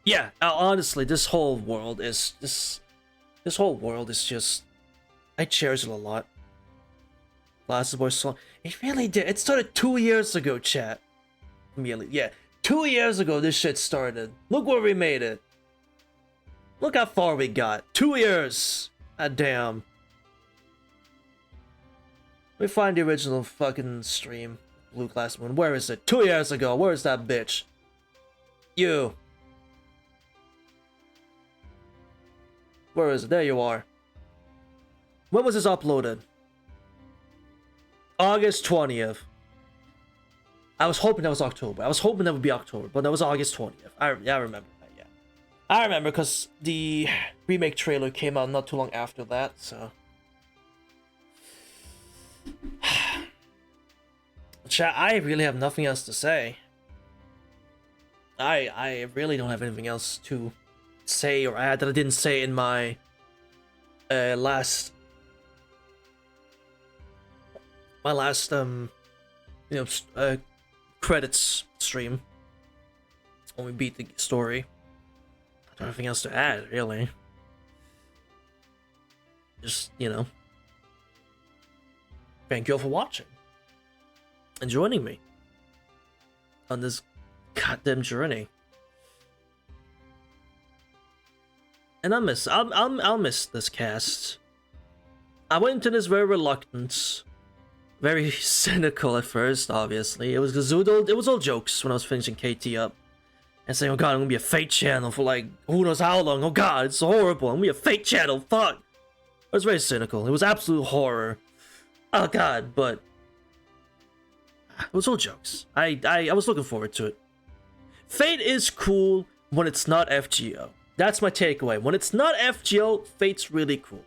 Yeah, honestly, this whole world is this whole world is just, I cherish it a lot. Last Boy song. It really did. It started 2 years ago, chat. Really, yeah. 2 years ago this shit started. Look where we made it. Look how far we got. 2 years. God damn. Let me find the original fucking stream. Blue Class Moon. Where is it? 2 years ago. Where is that bitch? You. Where is it? There you are. When was this uploaded? August 20th. I was hoping that was October. I was hoping that would be October, but that was August 20th. I remember that, yeah. I remember because the remake trailer came out not too long after that, so. Chat, I really have nothing else to say. I really don't have anything else to say or add that I didn't say in my last credits stream when we beat the story. I don't have anything else to add, really. Just, thank you all for watching and joining me on this goddamn journey. And I'll miss this cast. I went into this very reluctant, very cynical at first, obviously. It was all jokes when I was finishing KT up. And saying, oh god, I'm gonna be a Fate channel for like, who knows how long. Oh god, it's horrible. I'm gonna be a Fate channel, fuck. I was very cynical. It was absolute horror. Oh god, but it was all jokes. I was looking forward to it. Fate is cool when it's not FGO. That's my takeaway. When it's not FGO, Fate's really cool.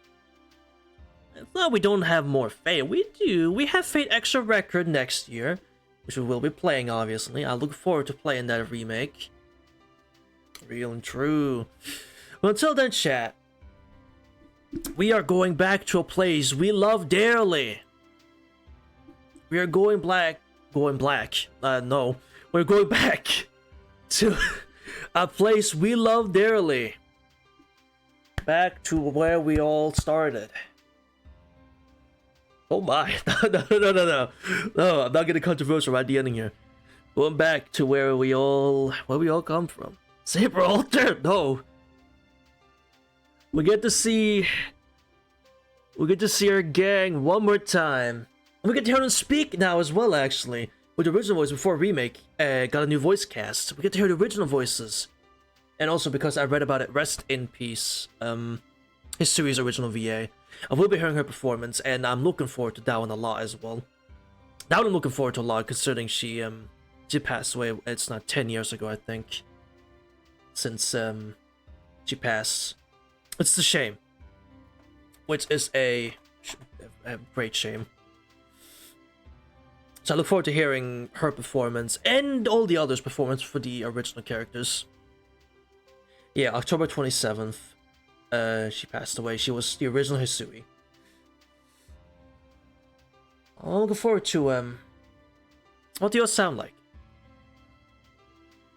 It's not we don't have more Fate. We do. We have Fate Extra Record next year, which we will be playing, obviously. I look forward to playing that remake. Real and true. Well, until then, chat, we are going back to a place we love dearly. We are going black. No. We're going back to a place we love dearly. Back to where we all started. Oh my. No, I'm not getting controversial right at the ending here. Going back to where we all come from. Saber Altar? No. We get to see our gang one more time. And we get to hear them speak now as well, actually. With the original voice before remake, got a new voice cast. We get to hear the original voices. And also because I read about it, rest in peace, Hisui's original VA. I will be hearing her performance, and I'm looking forward to that one a lot as well. That one I'm looking forward to a lot, considering she passed away. It's not 10 years ago, I think, since she passed. It's a shame, which is a great shame. So I look forward to hearing her performance and all the others' performance for the original characters. Yeah, October 27th. She passed away. She was the original Hisui. I'm looking forward to what do yours sound like?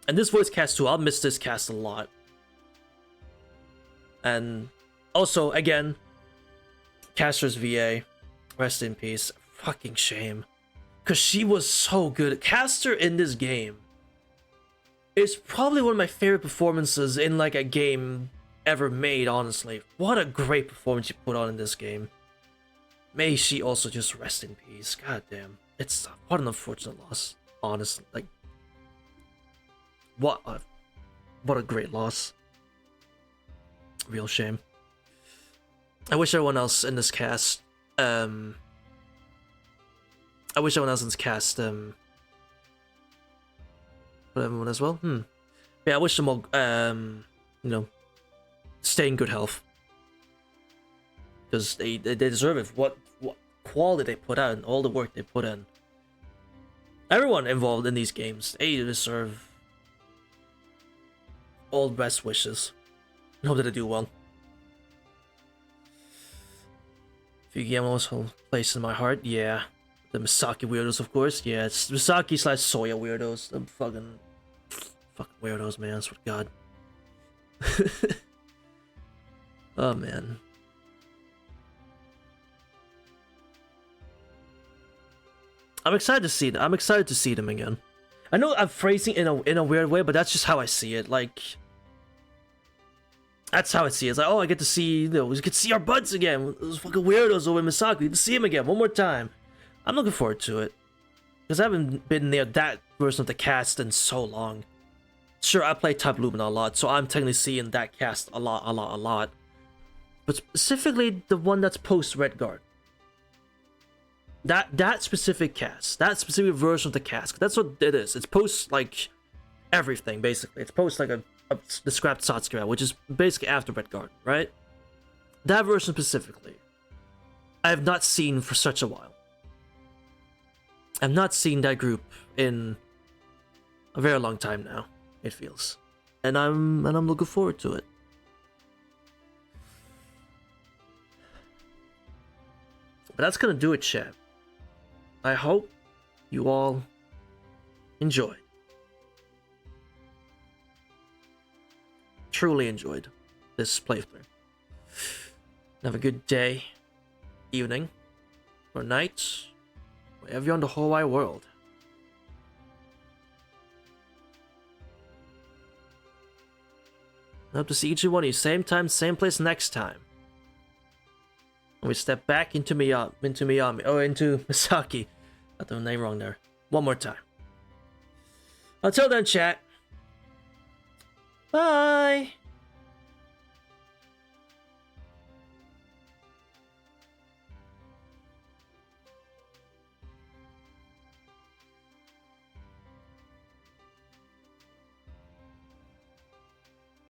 And this voice cast too. I'll miss this cast a lot. And also, again, Caster's VA, rest in peace. Fucking shame, because she was so good. Caster in this game is probably one of my favorite performances in like a game ever made, honestly. What a great performance she put on in this game. May she also just rest in peace. God damn. What an unfortunate loss, honestly. Like, what a great loss. Real shame. I wish everyone else in this cast put everyone as well. Yeah, I wish them all stay in good health, because they deserve it. What quality they put out and all the work they put in. Everyone involved in these games, they deserve all the best wishes. I hope that they do well. Fugiyama also place in my heart, yeah. The Misaki weirdos, of course, yeah. It's Misaki / Soya weirdos. The fucking weirdos, man. I swear to God. Oh man. I'm excited to see them. I'm excited to see them again. I know I'm phrasing in a weird way, but that's just how I see it. Like, that's how I see it. It's like, oh, I get to see, you know, we get to see our buds again. Those fucking weirdos over in Misaki. We get to see him again one more time. I'm looking forward to it. Because I haven't been near that version of the cast in so long. Sure, I play Type Lumina a lot, so I'm technically seeing that cast a lot. But specifically the one that's post Redguard. That specific cast, that specific version of the cast, that's what it is. It's post like everything basically. It's post like the scrapped Satsuki, which is basically after Redguard, right? That version specifically, I have not seen for such a while. I've not seen that group in a very long time now. It feels, and I'm looking forward to it. But that's gonna do it, chat. I hope you all enjoyed. Truly enjoyed this playthrough. Have a good day, evening, or night, wherever you're on the whole wide world. I hope to see each one of you same time, same place next time. When we step back into Misaki. Got the name wrong there. One more time. Until then, chat. Bye!